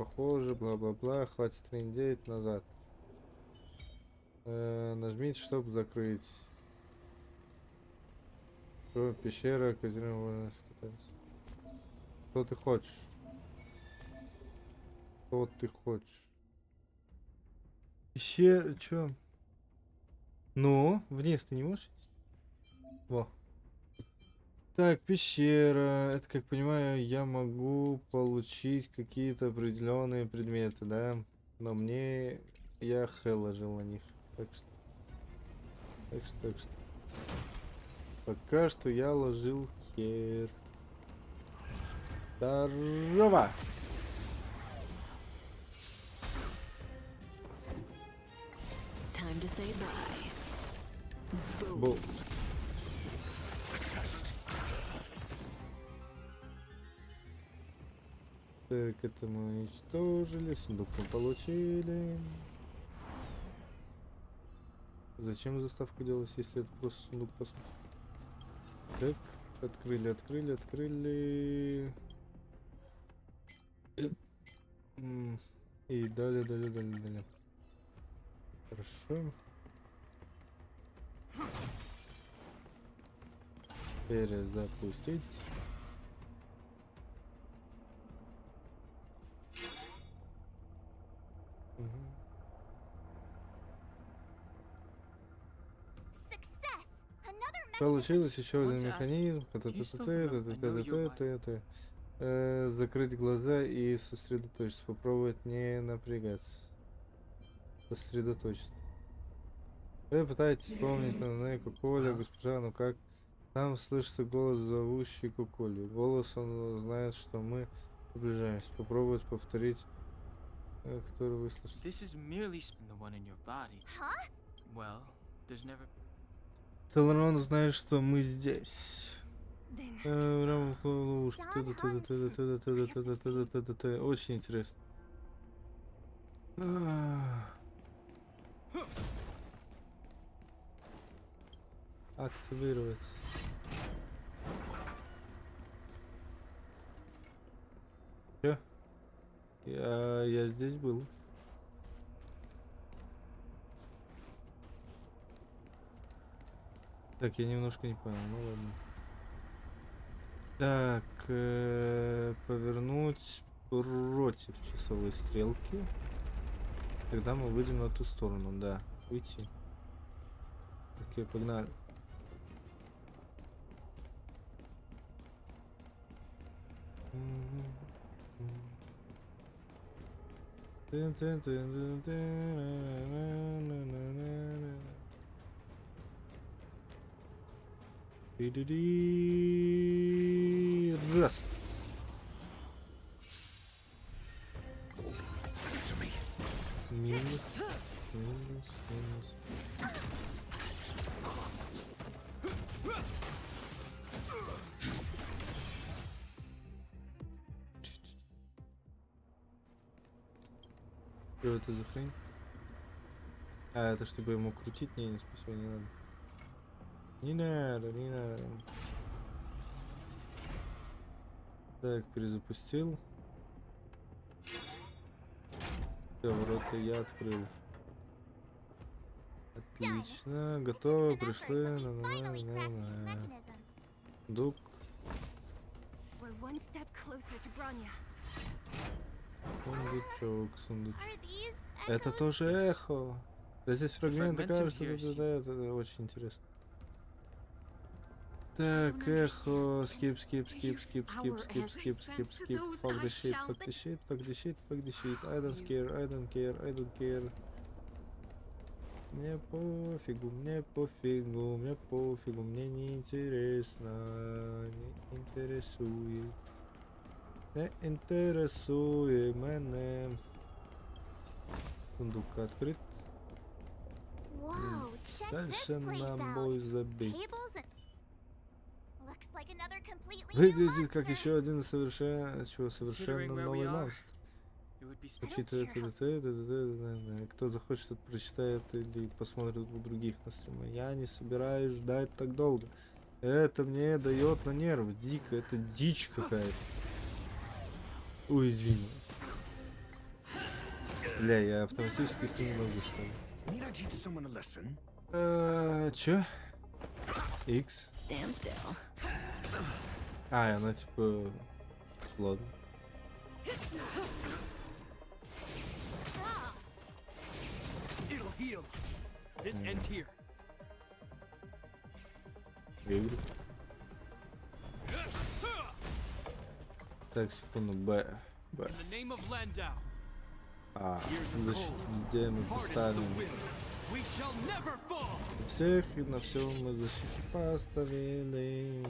бла-бла-бла. Хватит трындеть, назад. Нажмите, чтобы закрыть. Что, пещера, казино, скататься. Что ты хочешь? Что ты хочешь? Еще чё? Ну, вниз ты не можешь? Во. Так, пещера. Это, как понимаю, я могу получить какие-то определенные предметы, да? Но мне... Я хел ложил на них. Так что... Так что... Пока что я ложил хер. Здорово! Time to say bye. Boom. Так, это мы уничтожили, сундук мы получили. Зачем заставку делать, если это просто сундук по сути? Так, открыли. И далее. Хорошо. Перезапустить. Получилось еще один механизм. Закрыть глаза и сосредоточиться. Попробовать не напрягаться. Сосредоточиться. Вы пытаетесь вспомнить на Куколя, госпожа, ну как? Там слышится голос, зовущий Куколю. Голос, он знает, что мы приближаемся. Попробовать повторить, который вы слышите. Целрон знает, что мы здесь. Очень интересно. Активировать. Чё? Я здесь был. Так, я немножко не понял, ну ладно. Так, повернуть против часовой стрелки. Тогда мы выйдем на ту сторону, да. Уйти. Окей, погнали. Раз. Минус. Что это за хрень? А, это чтобы ему крутить? Не, спасибо, не надо. Не надо. Так, перезапустил. Все, ворота я открыл. Отлично, готово, пришли. Дук. Сундучок. Это тоже эхо. Да здесь фрагменты, кажется, это очень интересно. Так, эхо, skip, fuck the shit, I don't care. Мне пофигу, мне не интересно, не интересует меня. Сундук открыт. Дальше на бой забить. Выглядит как еще один совершенно новый монстр. Учитывая кто захочет, прочитает или посмотрит у других на стриме. Я не собираюсь ждать так долго. Это мне дает на нервы. Дико, это дичь какая-то. Уязвимо. Бля, я автоматически с ним могу, что ли? Чё? X. А, она типа Ладно. It'll heal. This ends here. Игры. Так, секунду. Б. Б. In the name of Landau. А, защитить, где мы поставим. We shall never fall. Всех и на все мы защиту поставили.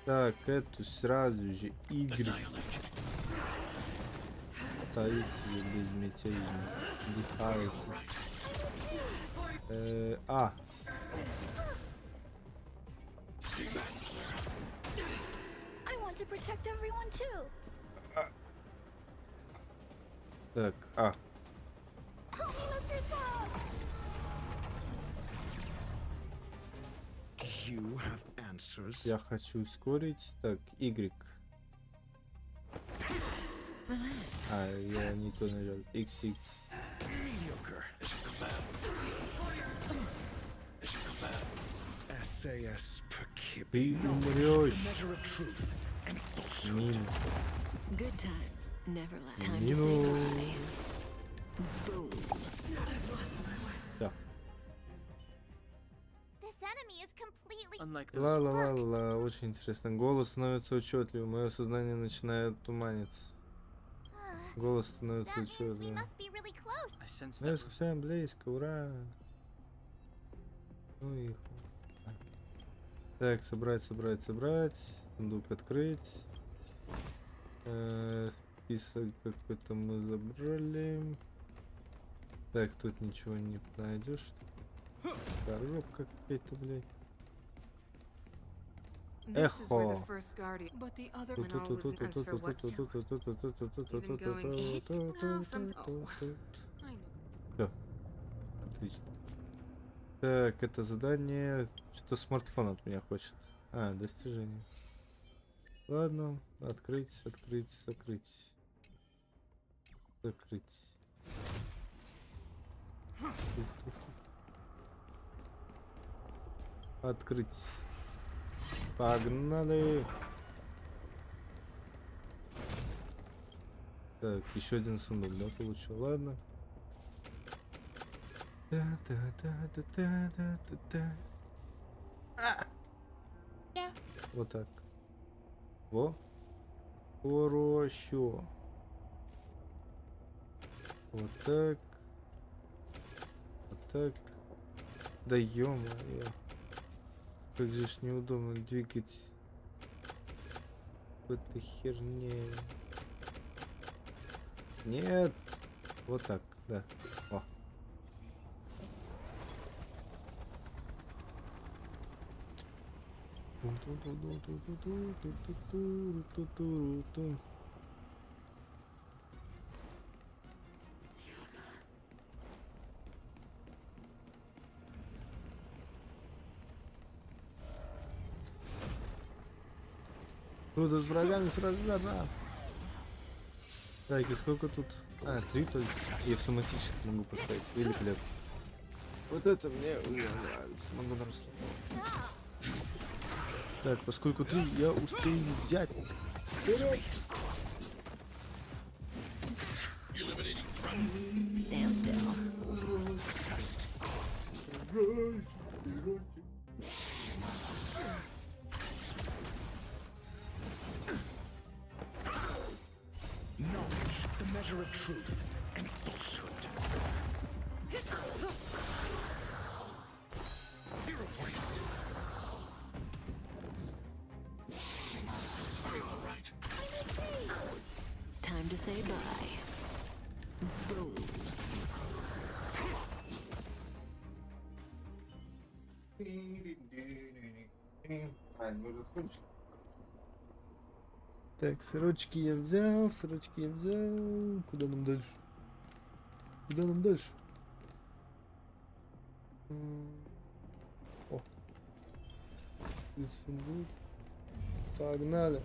Так, эту сразу же Y. Таится безмятежно. Дыхает. А. I want to protect everyone too. Так, А. Help me, Mr. Stop! You have answers. Я хочу ускорить. Так, Y. А, я не то нажал. XX. Mediocre. SAS per kib. Ты умрешь. Measure of truth and falsehood. Минус. Good times never last. Time to say Минус. bye. Boom. Да. This enemy is completely Unlike those. Ла-ла-ла-ла, очень интересно. Голос становится отчетливым, мое сознание начинает туманиться. Голос становится That means we отчетливым. must be really close. I sense Я that. совсем близко, ура! Ну и хуй. Так, собрать. Сундук открыть. Список какой-то мы забрали. Так, тут ничего не найдешь. Коробка какая-то, блядь. This is where the Эхо. first guardian, but the other one wasn't as for what's Even going eight? Well, some... Oh, I know. Всё. Отлично. Так, это задание. Что-то смартфон от меня хочет. А, достижение. Ладно, закрыть. Открыть. Погнали. Так, еще один сундук, да, получил. Ладно. Вот так. Во. Хорошо. Вот так. Да ё-моё. Как же ж неудобно двигать в этой херне. Нет. Вот так, да. О. Трудно с врагами сражаться. Так, и сколько тут? А, 3 только. И автоматически могу поставить. Великолепно. Вот это мне уже нравится. Могу расслабиться. Так, поскольку 3 я успею взять. Вперед! Stand still. Knowledge, the measure of truth and falsehood. 0 points. Are you all right? Time to say bye. Boom. Так, сырочки я взял. Куда нам дальше? О. И сундук. Погнали.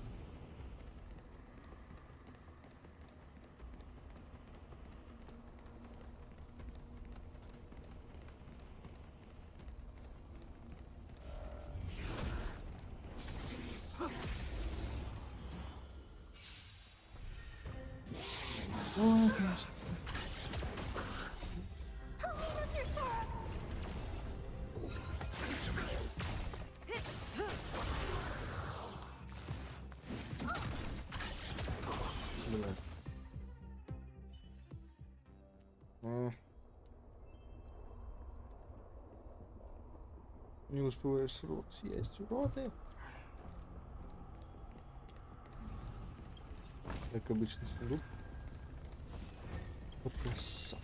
Не успеваешь срок съесть, уроды. Как обычный сундук. Красава.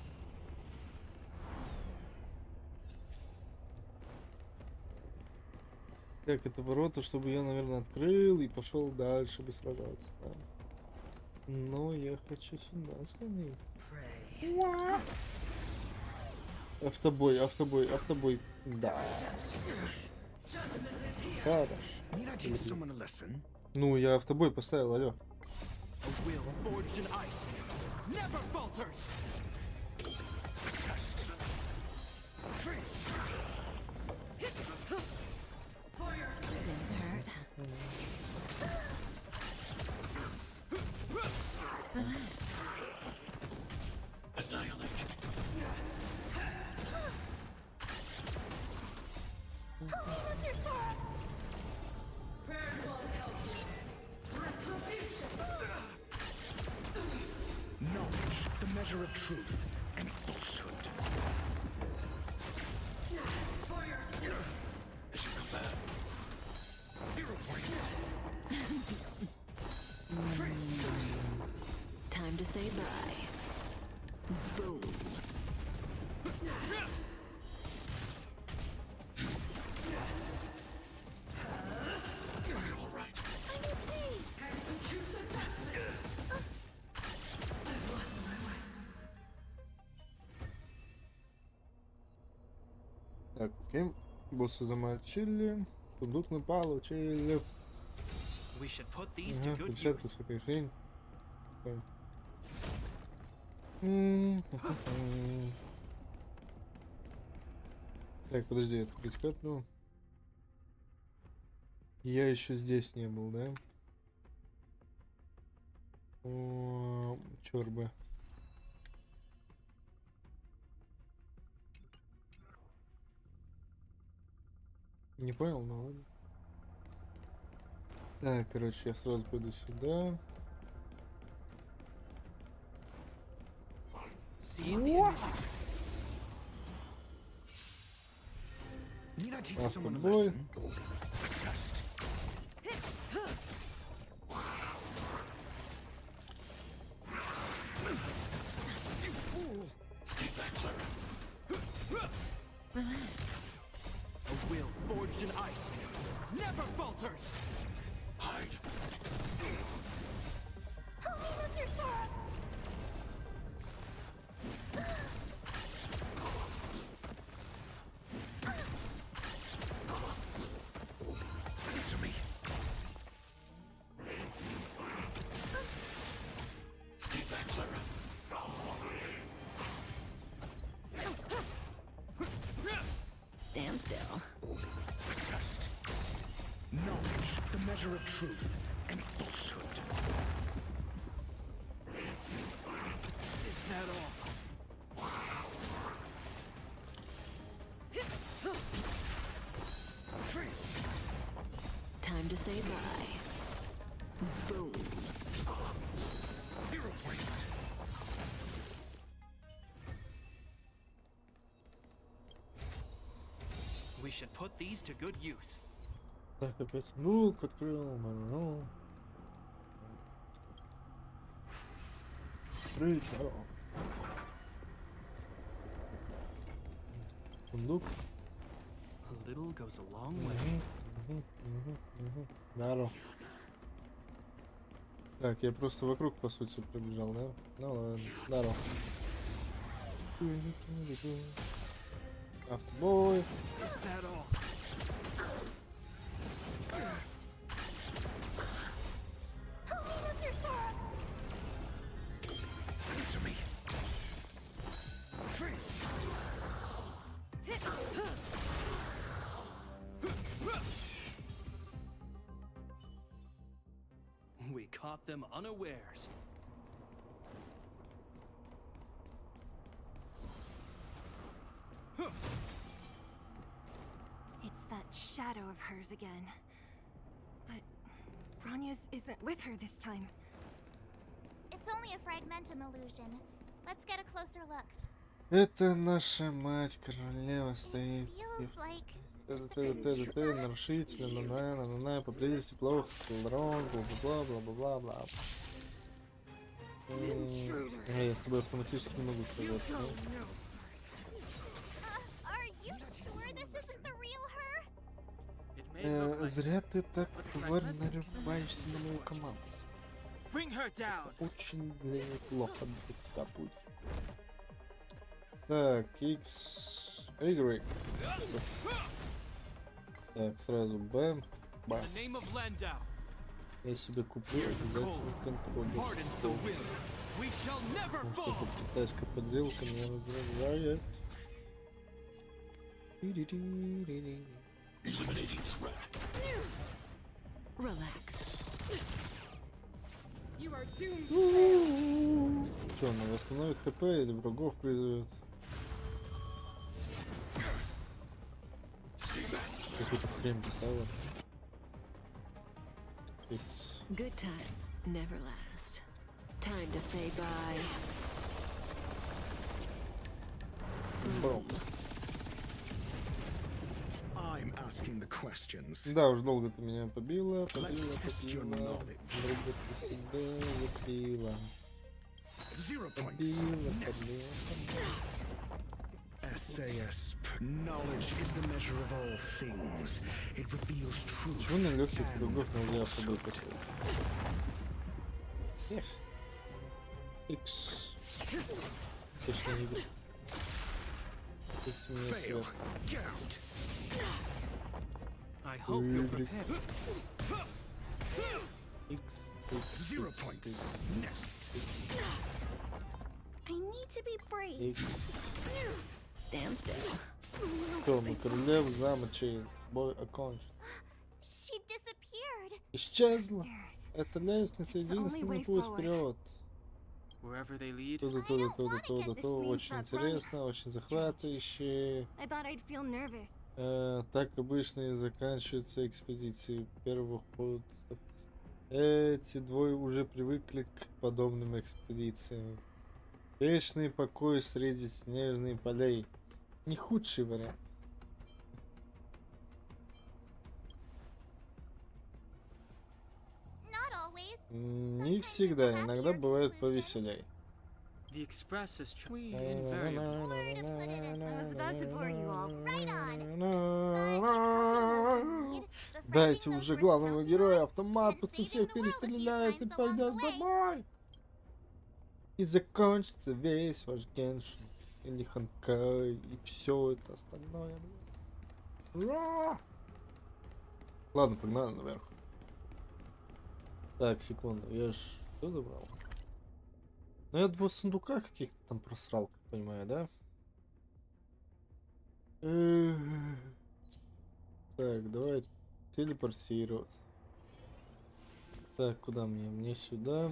Так, это ворота, чтобы я, наверное, открыл и пошел дальше бы сражаться. Да. Но я хочу сюда сходить. Автобой, автобой, автобой. Да. Хорошо. Ну, я автобой поставил, алло. Knowledge, the measure of truth and falsehood. I should come back. 0 points. Time to say bye. Boom. All right. Так, окей. Босса замочили. Сундук мы получили. Ага, перчатка, всякая хрень. Так, подожди, открыть карту. Я еще здесь не был, да? О, черт бы. Не понял, ну ладно. Так, короче, я сразу пойду сюда. Автобой. Stay back, Clara. Relax. A will forged in ice never falters. Hide. Answer me. Stay back, Clara. Stand still. Test. Knowledge, the measure of truth and falsehood. Is that all? Time to say bye. Boom. 0 points. We should put these to good use. Так, опять сундук открыл. Ну. Открыть. Сундук. A little goes a long way. Здорово. Так, я просто вокруг, по сути, пробежал, да? Ну ладно, здорово. Автобой. Is that all? Answer me. We caught them unawares. It's that shadow of hers again. But Bronya's isn't with her this time. It's only a fragmentum illusion. Let's get a closer look. Это наша мать королева стоит. Feels like нарушители, на поблизости плохо, бла-бла-бла-бла-бла. Я с тобой автоматически не могу сказать. Зря ты так, тварь, нарываешься на мою команду. Очень плохо для тебя будет. Так, X, Y. Так, сразу бэм, бам. Я себе куплю обязательно контроль. Потому что эта китайская подделка меня раздражает. Что, она восстановит хп или врагов призовет? Какую-то хрень писала. Good times never last. Time to say bye. Boom. I'm asking the questions. Да, уж долго ты меня побила. Друга ты себя убила. SAS. Knowledge is the measure of all things. It reveals truth. Почему на легких кругах нельзя побыть такой? Эх. X. Точно не видно. X у меня свет. I hope you're prepared. X. 0 points. Next. I need to be brave. X. Stand still. Что, мы королев замочили. Бой окончен. She disappeared. Исчезла. Это лестница, единственный путь вперед. Wherever they lead. Туда. Очень интересно, очень захватывающе. I thought I'd feel nervous. Так обычно и заканчиваются экспедиции первых ходов. Эти двое уже привыкли к подобным экспедициям. Вечный покой среди снежных полей. Не худший вариант. Не всегда, иногда бывает повеселей. The express is I was about to bore you all. Right on. Дайте уже главного героя автомат, пусть всех перестреляет и пойдет домой. И закончится весь ваш Геншин или Honkai и все это остальное. Ура! Ладно, погнали наверх. Так, секунду, я ж все забрал. Ну я два сундука каких-то там просрал, как понимаю, да? Так, давай телепортироваться. Так, куда мне? Мне сюда.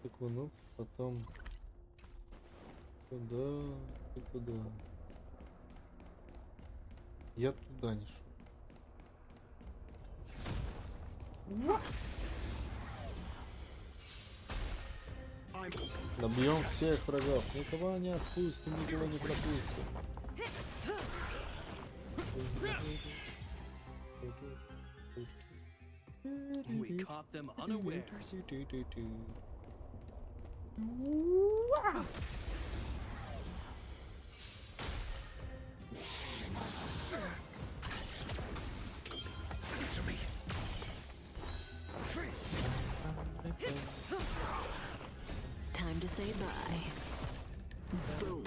Секунду, потом туда и туда. Я туда не шел. Добьем всех врагов. Никого не отпустим, никого не пропустим. We caught them unawares. Time to say bye. Boom.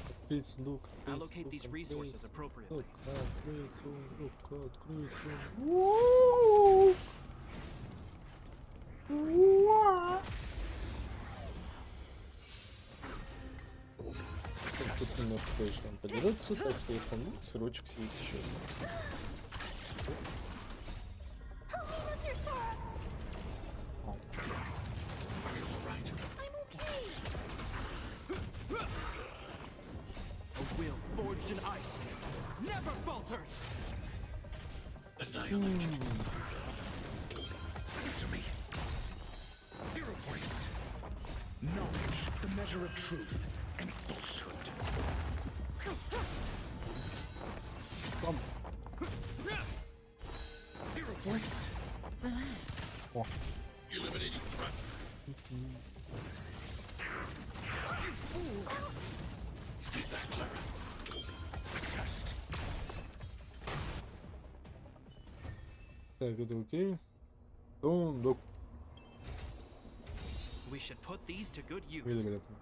Открыть сундук. Allocate these resources appropriately. Тут немножко кое-что там подерется, так что я помню, сырочек сидит еще. A will forged in ice never falters. Annihilate. Knowledge, the measure of truth and falsehood. Zero points. Relax. О. Eliminating threat. Stay back, Clara. Test. Так, это окей. Сундук. We should put these to good use. Великолепно.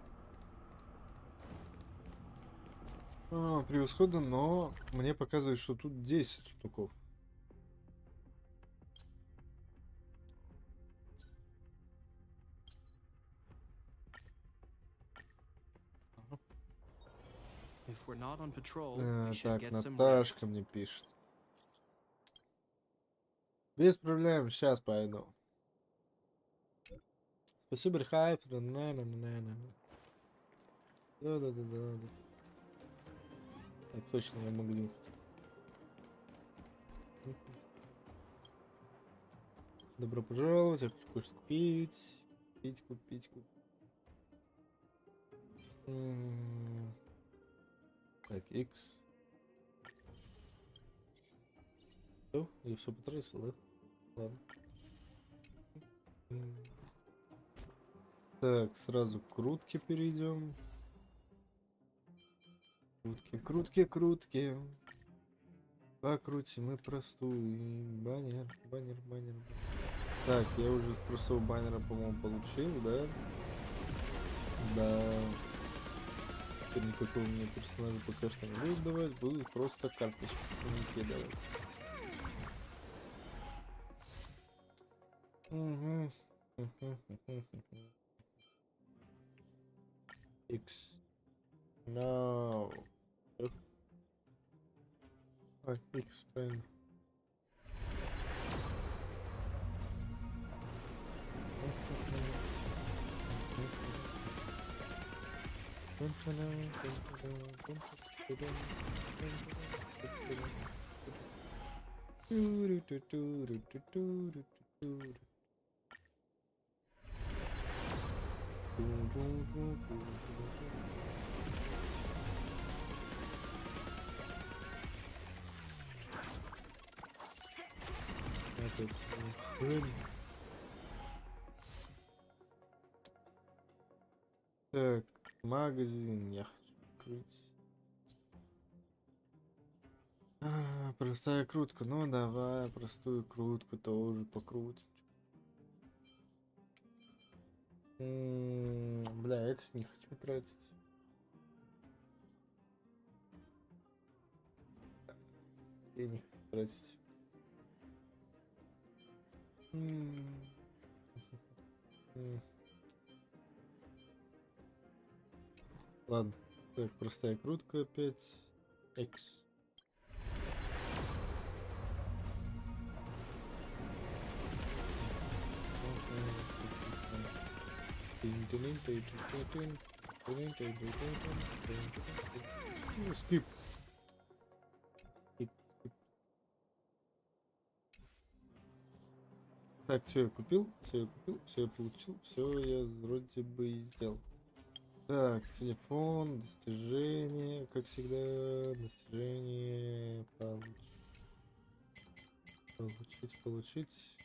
Превосходно, но мне показывает, что тут 10 сундуков. If we're not on patrol, we should Так, get some rest. Наташка мне пишет. Без проблем, сейчас пойду. Спасибо, Хайфер. Да. Так, точно, я могу ехать. Добро пожаловать, я хочу кое-что купить. Купить. Так, X. Все? Я все потратил, да? Ладно. Так, сразу к крутке перейдем. Крутки. Покрутим и простую. Баннер. Так, я уже простого баннера, по-моему, получил, да? Да. Теперь никакого мне персонажа пока что не будет давать. Будут просто карточки давать. Угу. X. No. X, правильно. Так, магазин я хочу открыть. Простая крутка. Ну давай, простую крутку тоже покрутим. Бля, это не хочу тратить. Я не хочу тратить. Ладно, так, простая крутка опять. X. Скип. Так, все я купил, все я получил, все я вроде бы и сделал. Так, телефон, достижения, как всегда, достижение, получить.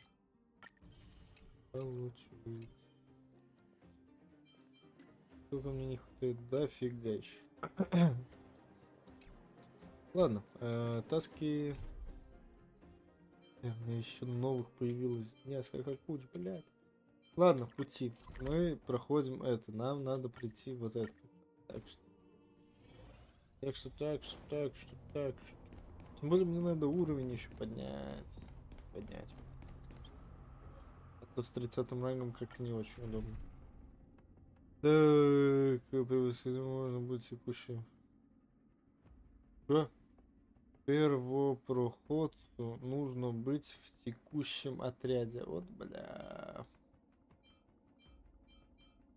Сколько мне не хватает, дофига еще. Ладно, таски. У меня еще новых появилось несколько куч, блядь. Ладно, пути. Мы проходим это. Нам надо прийти вот это. Так что. Тем более мне надо уровень еще поднять. А то с 30-м рангом как-то не очень удобно. Так, превосходить можно будет текущую. Что? Первопроходцу нужно быть в текущем отряде. Вот, бля.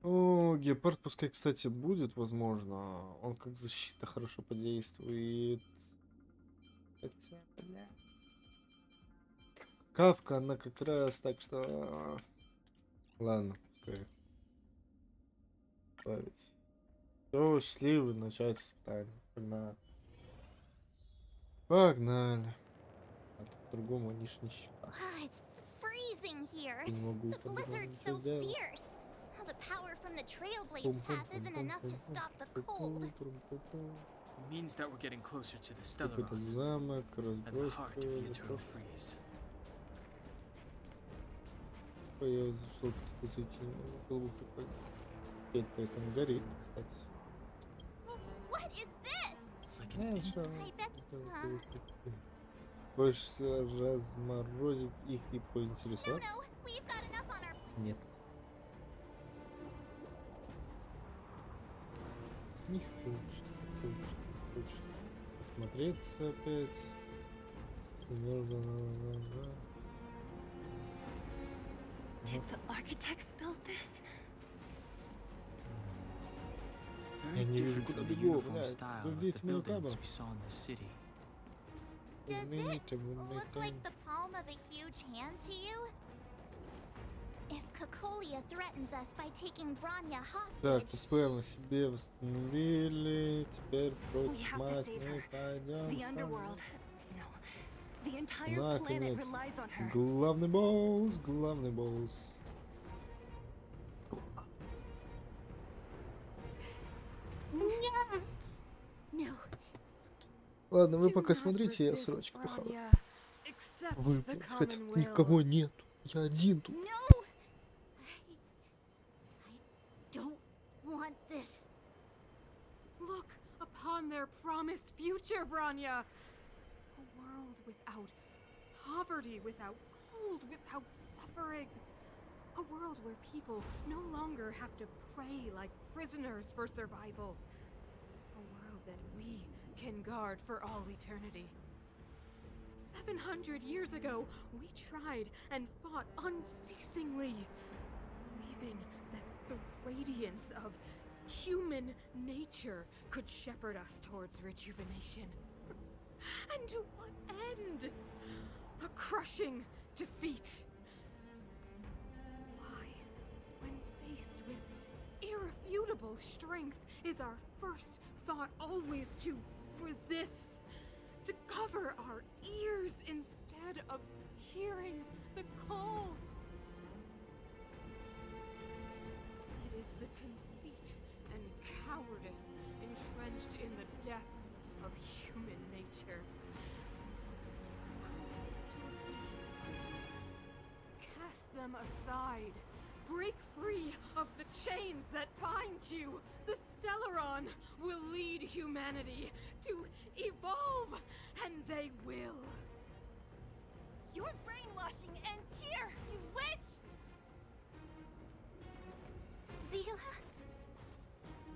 О, гепард пускай, кстати, будет, возможно. Он как защита хорошо подействует. Хотя, бля. Кавка, она как раз, так что... Ладно, пускай. Ставить. Все, счастливый, начать испытание. Погнали. Погнали. А тут по-другому они ж не щекастые. It's freezing here. Я не могу The по-другому blizzard's ничего so сделать. fierce. The power from the Trailblaze path isn't enough to stop the cold. It means that we're getting closer to the Какой-то Stellaron, замок, at the разброска, heart of the eternal заброшка. freeze. Я зашел кто-то зайти, было бы прикольно. Это там горит, кстати. What is this? It's like Я an что? I bet. Хочется разморозить их и поинтересоваться? No, we've got enough on our. Нет. Не хочет, не хочет, не хочет. Посмотреться опять. Did the architects build this? Я Very не вижу, different куда from the бегу, uniform блядь. style of Ждите the меня buildings там. we saw in the city. Does it look like the palm of a huge hand to you? If Cocolia threatens us by taking Bronya Так, hostage, УП мы себе восстановили. Теперь We против have to мать save мы her. пойдем. The underworld. No. The entire planet Наконец. relies on her. Главный босс, главный босс. No. Ладно, вы Do пока not смотрите, я resist, срочку похаваю. Bronya. Accept Вы, the хоть common will. никого нет. Я один тут. no! I don't want this. Look upon their promised future, Bronya. A world without poverty, without cold, without suffering. A world where people no longer have to pray like prisoners for survival. A world that we can guard for all eternity. 700 years ago, we tried and fought unceasingly, believing that the radiance of human nature could shepherd us towards rejuvenation. And to what end? A crushing defeat. Why, when faced with irrefutable strength, is our first thought always to resist? To cover our ears instead of hearing the call? It is the conceit and cowardice entrenched in the depths of human nature. So difficult to face. Cast them aside. Break free of the chains that bind you. The Stellaron will lead humanity to evolve, and they will. Your brainwashing ends here, you witch! Zila?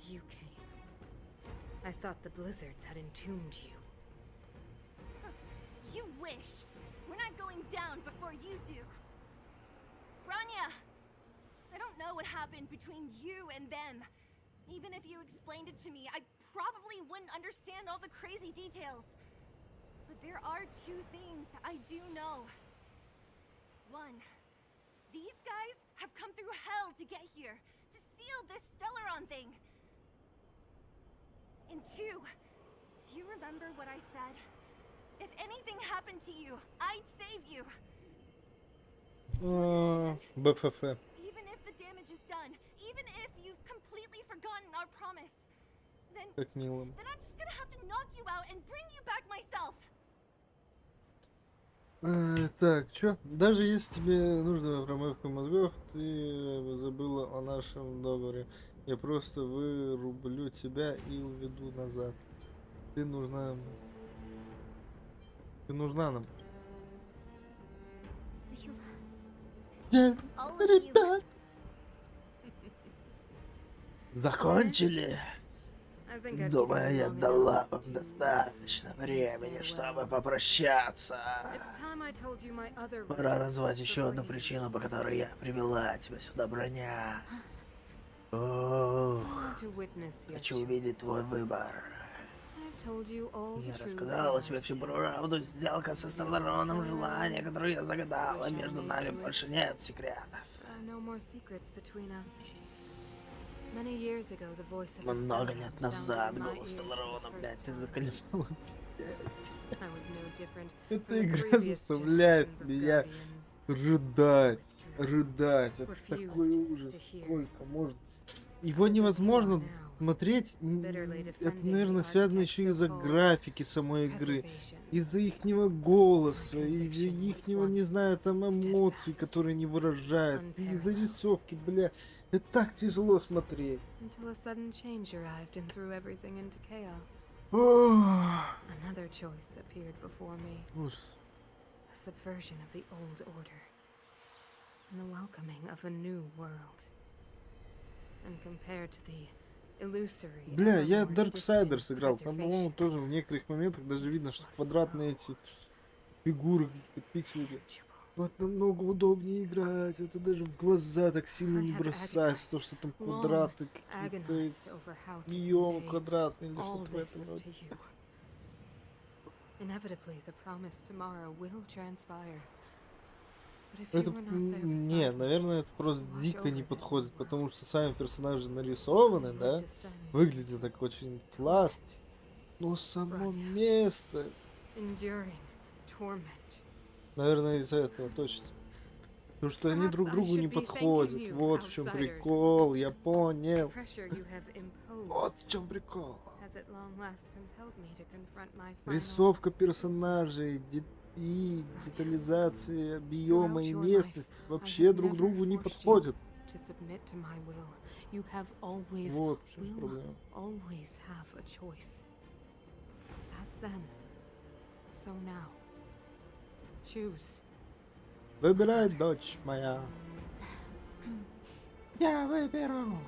You came. I thought the blizzards had entombed you. You wish! We're not going down before you do. Bronya! I don't know what happened between you and them. Even if you explained it to me, I probably wouldn't understand all the crazy details. But there are two things I do know. One, these guys have come through hell to get here, to seal this Stellaron thing. And two, do you remember what I said? If anything happened to you, I'd save you. БФФ. Even if the damage is done, even if you've completely forgotten our promise, then Как мило. I'm just gonna have to knock you out and bring you back myself. Так, чё? Даже если тебе нужна промывка мозгов, ты забыла о нашем договоре. Я просто вырублю тебя и уведу назад. Ты нужна... Ты нужна нам. Ребят! Закончили? Думаю, я дала вам достаточно времени, чтобы попрощаться. Пора назвать еще одну причину, по которой я привела тебя сюда, Броня. Ох, хочу увидеть твой выбор. Я рассказала тебе всю правду. Сделка со Стеллароном, желание, которое я загадала. Между нами больше нет секретов. Many years ago, the voice of the Много sun лет sounded назад in my голос ears for the Таларона, first блядь, ты time. заколебала. I was no different from Эта the игра previous заставляет generations of меня guardians. рыдать. Это такой ужас. Сколько можно? Его невозможно смотреть. Это, наверное, связано еще из-за графики самой игры. Из-за ихнего голоса, из-за ихнего, не знаю, там эмоций, которые не выражают. Из-за рисовки, бля. Это так тяжело смотреть. Until a sudden change arrived and threw everything into chaos. Another choice appeared before me. Ужас. A subversion of the old order. And the welcoming of a new world. And compared to the illusory. Бля, я Darksiders играл. Там, по-моему, тоже в некоторых моментах даже видно, что квадратные эти фигуры, какие-то пиксели. Вот намного удобнее играть. Это даже в глаза так сильно не бросается. То, что там квадраты, какие-то приемы квадратные или что-то в этом роде. Это, не, наверное, это просто дико не подходит, потому что сами персонажи нарисованы, да, выглядят так очень классно, но само место, наверное, из-за этого точно, потому что они друг другу не подходят, вот в чем прикол, я понял, вот в чем прикол, рисовка персонажей, и детализация биома и местности вообще друг другу не подходят. Вот в чем проблема. Выбирай, дочь моя. Я выберу.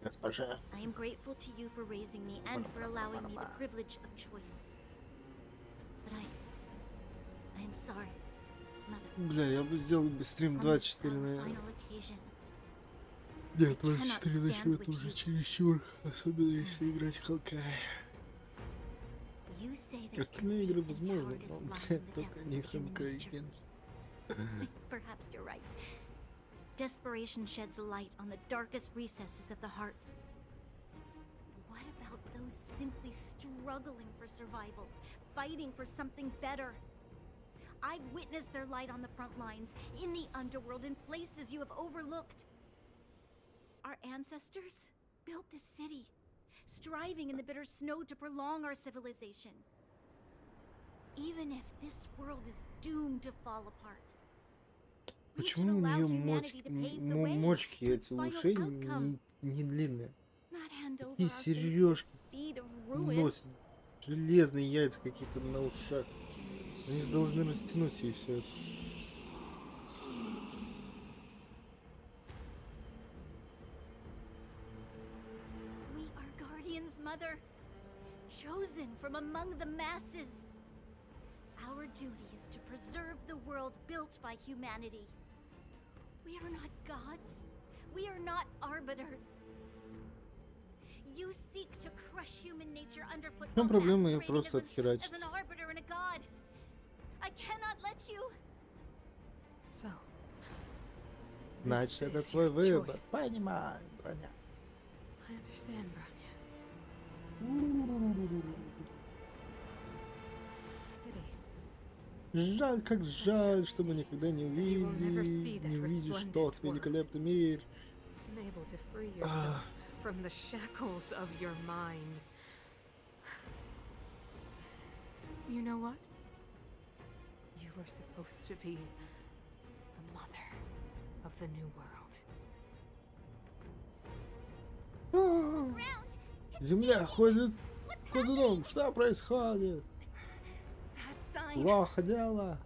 Госпожа. I am grateful to you for raising me and for allowing me the privilege of choice. But I am sorry, Mother. Бля, я бы сделал бы стрим 24 на... Нет, 24 на счет это уже чересчур, особенно если играть в Honkai. Остальные игры возможны, но, бля, только не Honkai и Genshin. Perhaps you're right. Desperation sheds a light on the darkest recesses of the heart. What about those simply struggling for survival, fighting for something better? I've witnessed their light on the front lines, in the underworld, in places you have overlooked. Our ancestors built this city, striving in the bitter snow to prolong our civilization. Even if this world is doomed to fall apart. Почему у нее мочки эти ушей не длинные? Такие сережки носят, железные яйца какие-то на ушах. Они должны растянуть ей все это. We are guardians, Mother, chosen from among the masses. Our duty is to preserve the world built by humanity. We are not gods. We are not arbiters. You seek to crush human nature underfoot. В чем проблема ее просто отхерачить? As an arbiter and a god. I cannot let you. So. Значит, это твой выбор. Понимаю, Броня. I understand, Bronya. Жаль, как жаль, что мы никогда не увидишь тот великолепный мир. From the shackles of your mind. You know what? You were supposed to be the mother of the new world. Земля ходит ходуном. Что происходит? Плохо дело.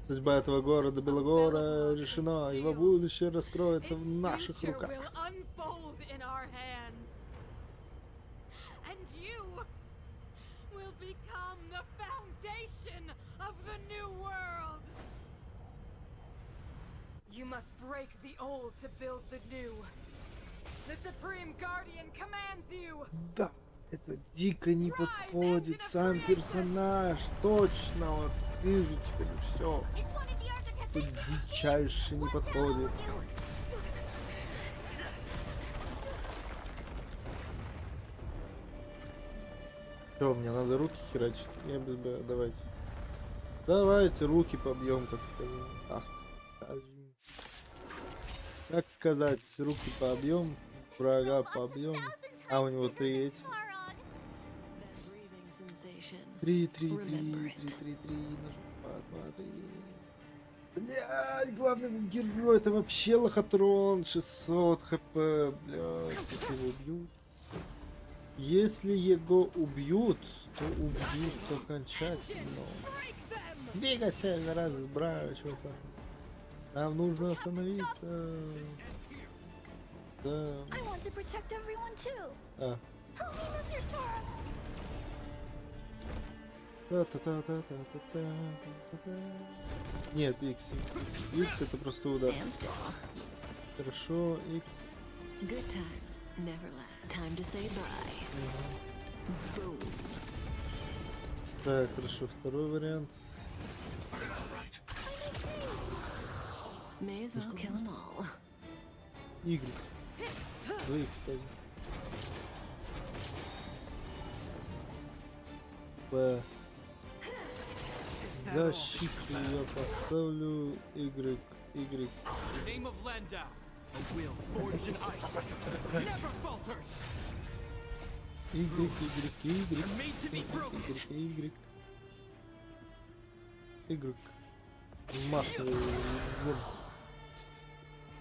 Судьба этого города Белогора решена. Его будущее раскроется в наших руках. You must break the old to build the new. The Supreme Guardian commands you. Да, это дико не подходит. Сам персонаж, точно, вот вижу теперь все. Это дичайше не подходит. Что, мне надо руки херачить? Я без Б, давайте. Давайте руки побьем, как сказать. Как сказать, руки побьем, врага побьем. А у него 3 эти. 3, посмотри. Блядь, главный герой, это вообще лохотрон, 600 хп, блядь, если его убьют. Если его убьют, то убьют окончательно. Двигатель разбрачивай. Нам нужно остановиться. Да. А. Нет, X. X это просто удар. Хорошо, X. Good times never last. Time to say bye. Boom. Так, хорошо, второй вариант. May as well kill them all. Y. Двоих, кстати. П. Защиту я поставлю Y. Y. Name of Landau, a will forged in ice, never falters. Y, Y. Y. Массовый вон.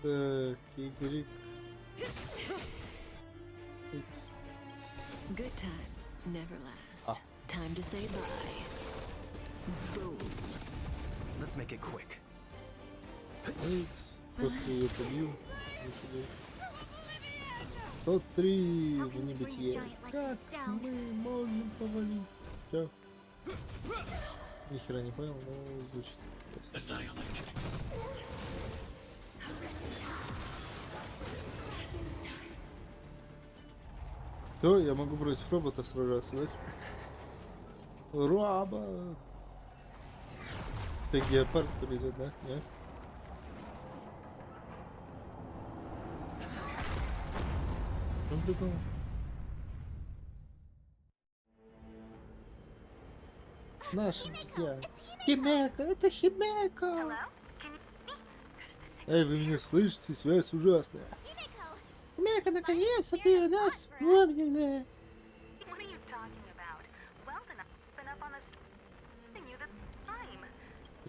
Так, Y. X. Good times never last. Time to say bye. Boom. Let's make it quick. X. Вот я побью. 103 в небытие. Как мы можем повалить? Чё? Нихера не понял, но звучит. То я могу против робота сражаться, да? Робот! Ты геопард придет, да? Нет? Ну, прикольно. Наши друзья. Химека, это Химека! Эй, вы меня слышите? Связь ужасная. Химека, наконец-то ты у нас вспомнила.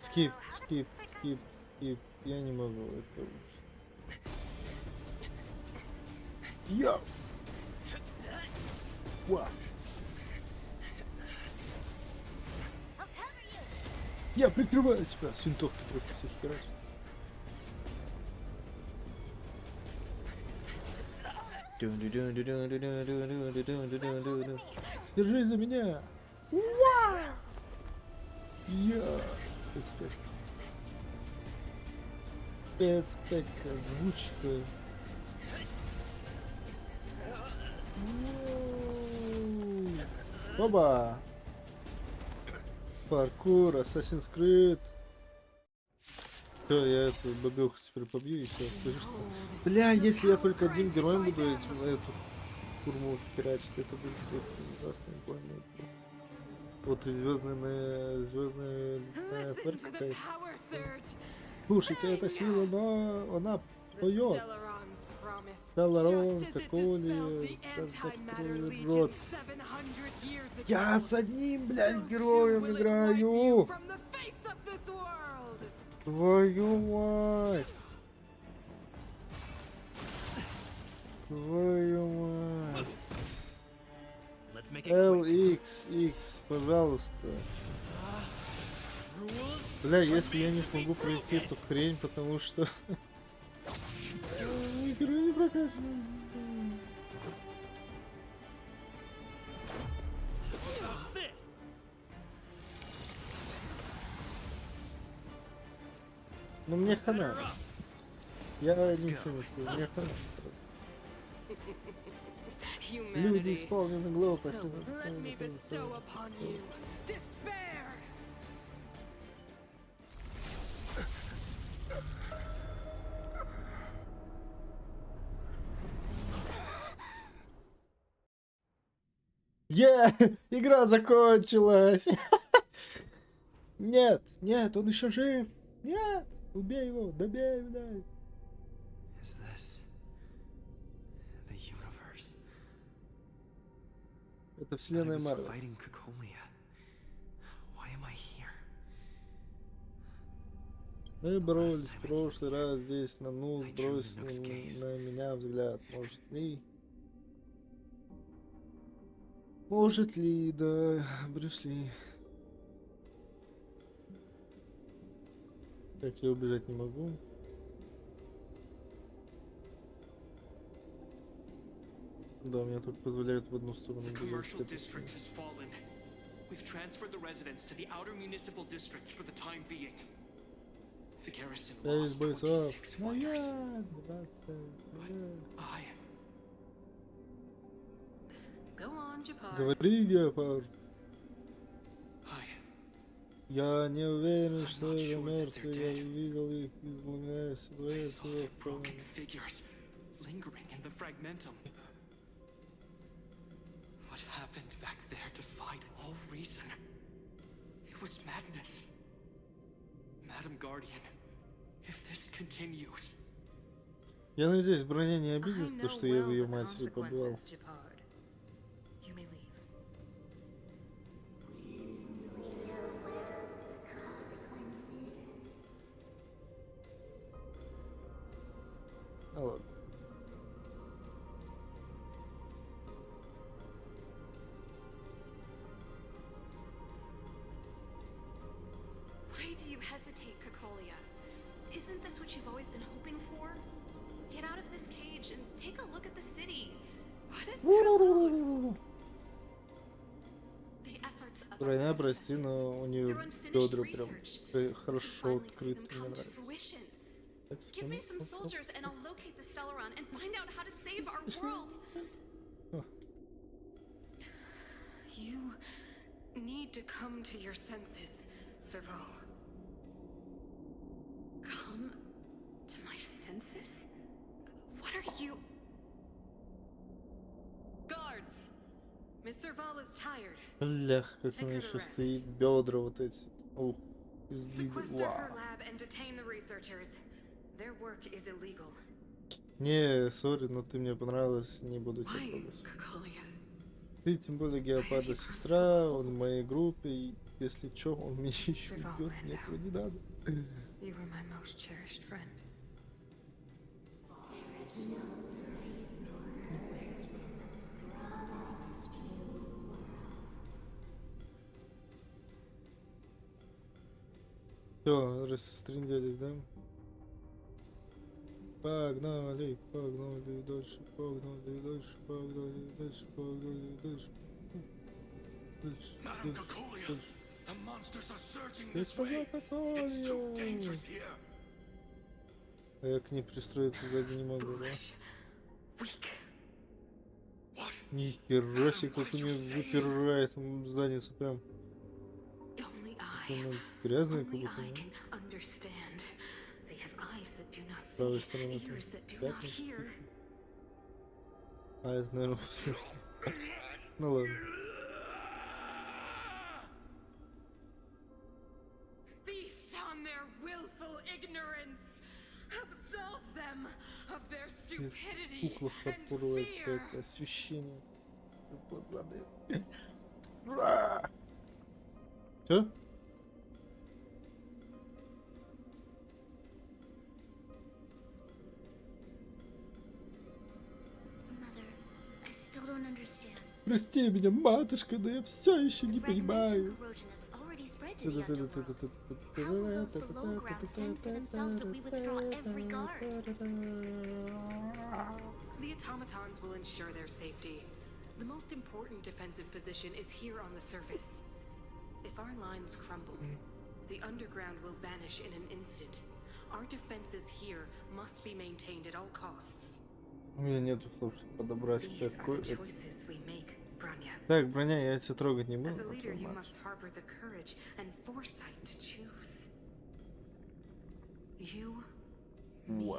Скип, скип, скип, скип. Я не могу, это лучше. Йоу! Ва! Я прикрываю тебя с винтовки просто всех херачит. Держись за меня! Я! 5 озвучка. Оба! Паркур, Assassin's Creed. Все, я эту бабеху теперь побью и все. Бля, если я только одним героем буду эту курму херачить, это будет ужасно больно. Вот и звездная ферка какая-то. Слушайте, это сила, но она поет. Телорон, какой рот. Я с одним, блядь, героем играю. Твою мать. Твою мать. LXX, пожалуйста. Бля, если я не смогу пройти эту хрень, потому что... Игра не прокачана. Ну мне хана. Я ничего не скажу, мне хана. Люди исполнены глупости. Игра закончилась! Нет, нет, он еще жив! Нет! Убей его, добей, блядь! Is this the universe? Это But I вселенная was Марвел. fighting Cocolia. Why am I here? Мы боролись в прошлый раз здесь на ну, брось на меня взгляд. Может ли, да, Брюс Ли. Так, я убежать не могу. Да, мне только позволяют в одну сторону The бежать. commercial district has fallen. We've transferred the residents to the outer municipal districts for the time being. The garrison lost 26 fighters. I... Go on, Japar. Говори, Гепард. Я не уверен, что это мертвые. Я видел их, изломляясь в broken figures lingering in the fragmentum. What happened back there defied all reason. It was madness. Madam Guardian, if this continues... Я надеюсь, броня не обидит, потому что я в ее матери побывал. Ну ладно. Why do you hesitate, Cocolia? Isn't this what you've always been hoping for? Get out of this cage and take a look at the city. What is there to lose? The efforts of Броня, прости, но у нее бедра прям хорошо открыты, мне нравится. Give me some soldiers and I'll locate the Stellaron and find out how to save our world. You need to come to your senses, Serval. Come to my senses? What are you... Guards! Miss Serval is tired. Блях, как у нее еще стоит бедра вот эти. Ух, изгибы. Sequester her lab and detain the researchers. Their work is illegal. Не, сори, но ты мне понравилась, не буду тебя трогать. Ты, тем более, Геопарда сестра, он в моей группе, и если чё, он меня еще убьет, мне этого не надо. You were my most cherished friend. Все, расстрелялись, да? Погнали, погнали дальше, погнали дальше, погнали дальше, погнали дальше. Дальше, дальше. The monsters are surging Я this way. сказал, It's too dangerous here. А я к ней пристроиться сзади не могу, да? Нихера себе, как у нее выпирает задница прям. Она грязная как будто, да? С правой стороны там пятна. А, это, наверное, все. Ну ладно. Feast on their willful ignorance. Absolve them of their stupidity Кукла and фарфоровая fear. какая-то, освещение. Чё? Прости меня, матушка, но я все еще не понимаю. The automatons will ensure their safety. The most important defensive position is here on the surface. If our lines crumble, the underground will vanish in an instant. Our defenses here must be maintained at all costs. У меня нету слов, чтобы подобрать какой. Так, броня, я тебя трогать не буду. As a leader, you must harbor the courage and foresight to choose. You, me,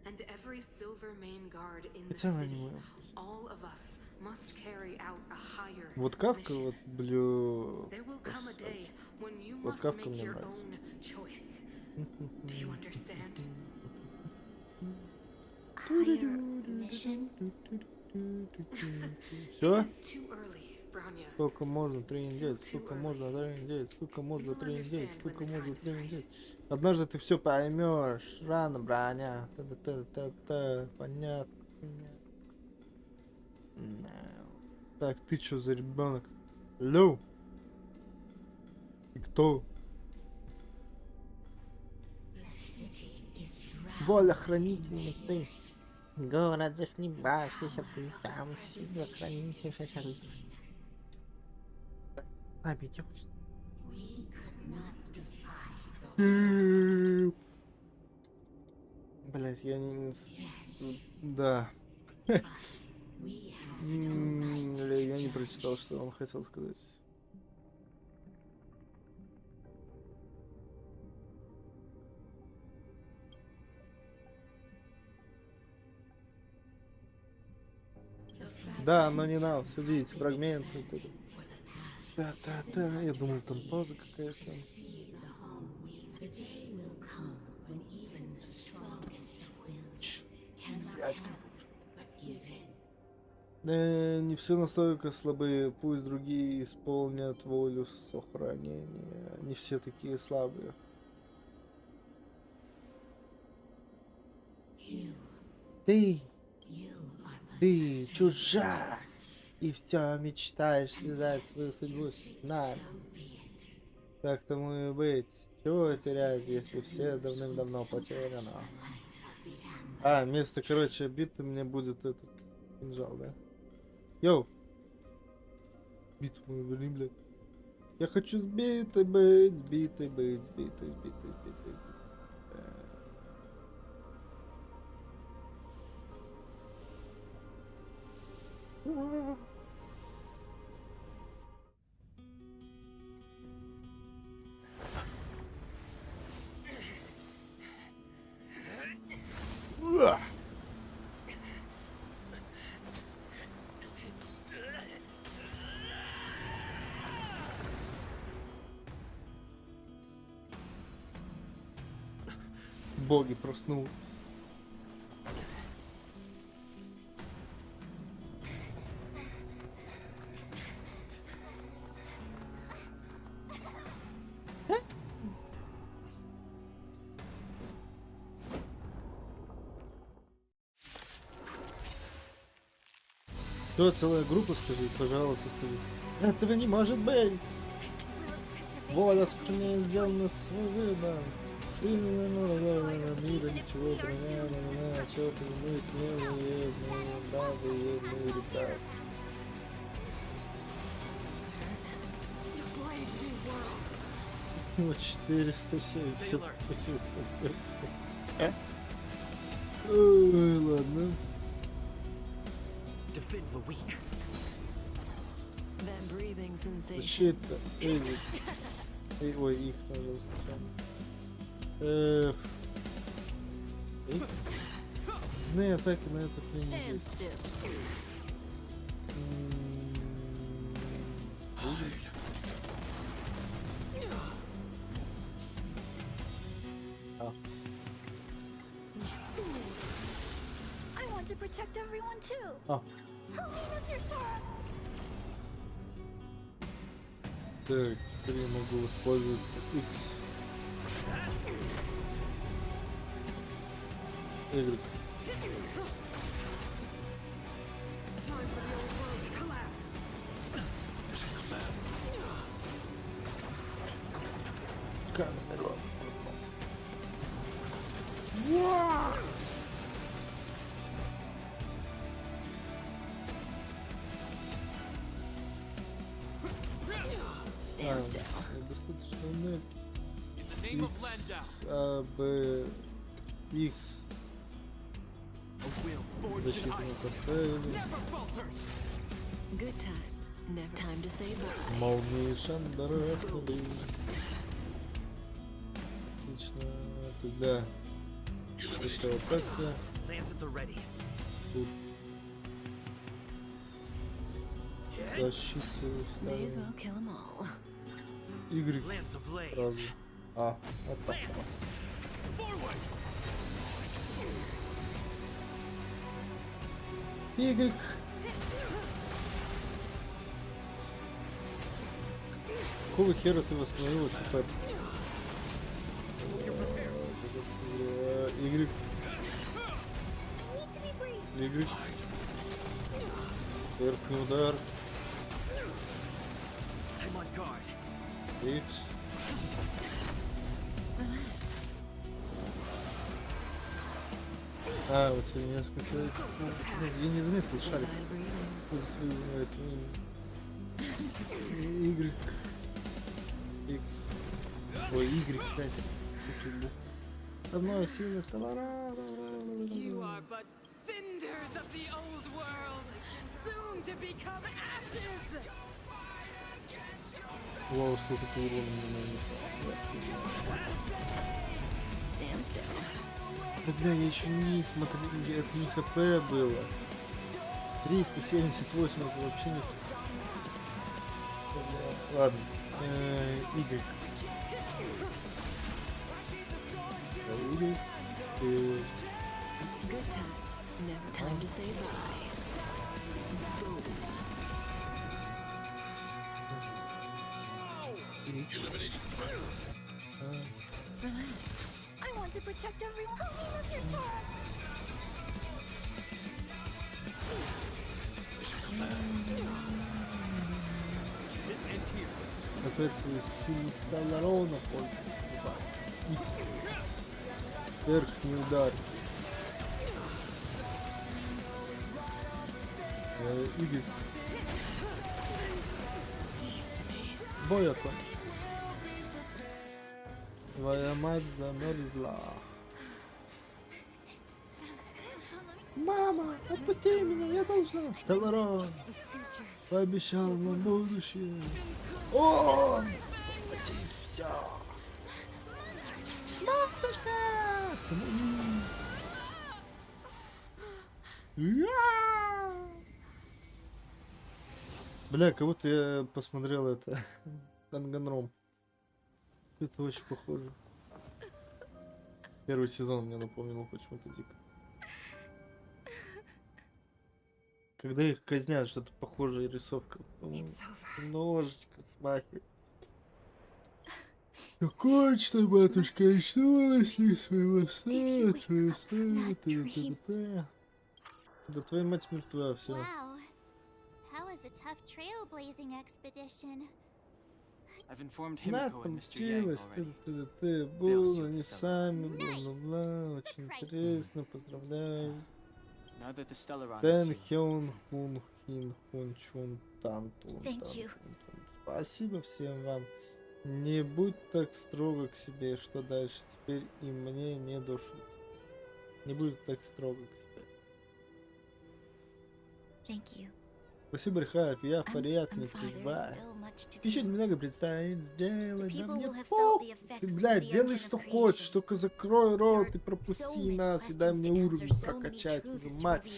and every silver main guard in the city, all of us must carry out a higher Вот Кавка, вот блю... There will come a day when you Вот must Кавка make мне your нравится. own choice. Do you understand? Higher mission? Все? It is too early, Bronya. Сколько можно трындеть, сколько можно трындеть, сколько можно трындеть, сколько можно трындеть. Однажды ты все поймешь. Рано, броня. Та-та-та-та-та. Понятно. Так, ты чё за ребенок? Алло? Ты кто? Воля хранительный ты. Город захлебавшийся пыльцам, сила хранителься шары. Обиделся. Блять, я не... Да. Я не прочитал, что он хотел сказать. Да, но не нам судить, фрагменты. Да, я думал, там пауза какая-то. Не все настолько слабые, пусть другие исполнят волю сохранения. Не все такие слабые. Ты чужак, и все мечтаешь связать свою судьбу с нами. Так тому и быть. Чего терять, если все давным-давно потеряно? А, вместо, короче, биты мне будет этот кинжал, да? Йоу! Биту мою верни, блядь. Я хочу сбитой быть, сбитой быть, сбитой. Боги проснулись. Что, целая группа, скажи, пожалуйста, скажи. Этого не может быть! Воля сохраняет сделано свой выбор. Мира ничего броня, чё мы смелые, мы бабы, мы ребята. Вот 470. Спасибо. Ой, ладно. Защита. Ой, их нажал сначала. Ну атаки на этот не есть. Protect everyone too. Oh. What's your sorrow? Так, теперь я могу воспользоваться X. Y. Камера. Достаточно энергии. X, А, Б, X. Защиту мы поставили. Молнии Шандара. Отлично. Тогда еще атака. Тут. Защиту May as ставим. well kill 'em all. Y. Lamps ablaze. Сразу. А, вот так. Forward. Y. Какого хера ты восстановила ХП? Y. Y. Верхний удар. I'm on guard. X. А, у тебя несколько этих. Я не заметил шарик. Y. X. Ой, Y, кстати. Одно сильно стало. You are but cinders of the old world, soon to become ashes. Вау, сколько ты урона мне Stand still. Да, бля, я еще не смотрел, это не ХП было. 378, это вообще не... Ладно. Y. Y. Good times. Never time to say bye. Boom. Relax. I want to protect everyone. Helena's your dog. This ends here. Опять сильно ровно X. Верхний удар. Y. Бой окончен. Твоя мать замерзла. Мама, отпусти меня, я должна. Стелларон пообещал на будущее. Он воплотит все. Матушка! Остановись! Бля, кого-то я посмотрел это. Танганром. Это очень похоже. Первый сезон мне напомнил почему-то дико. Когда их казнят, что-то похожее рисовка. Ножичка смахивает. Кончено, матушка, и что если своего сына, да твоя мать мертва, все. Wow. That was a tough trailblazing expedition. I've informed Она Himiko and Mr. Yang already. ты было, они сами, бла-бла-бла, очень интересно, поздравляю. Now that the Stellaron is Тэн sealed, Хён Хун Хин Хун Чун Тан Тун. Thank you. Спасибо всем вам. Не будь так строго к себе, что дальше теперь и мне не до шуток. Не будь так строго к себе. Thank you. Спасибо, Рихайп, я в порядке, не переживай. Еще немного предстоит сделать, да мне похуй. Ты, блядь, делай что хочешь, только закрой рот и пропусти нас, и дай мне уровень прокачать, твою мать.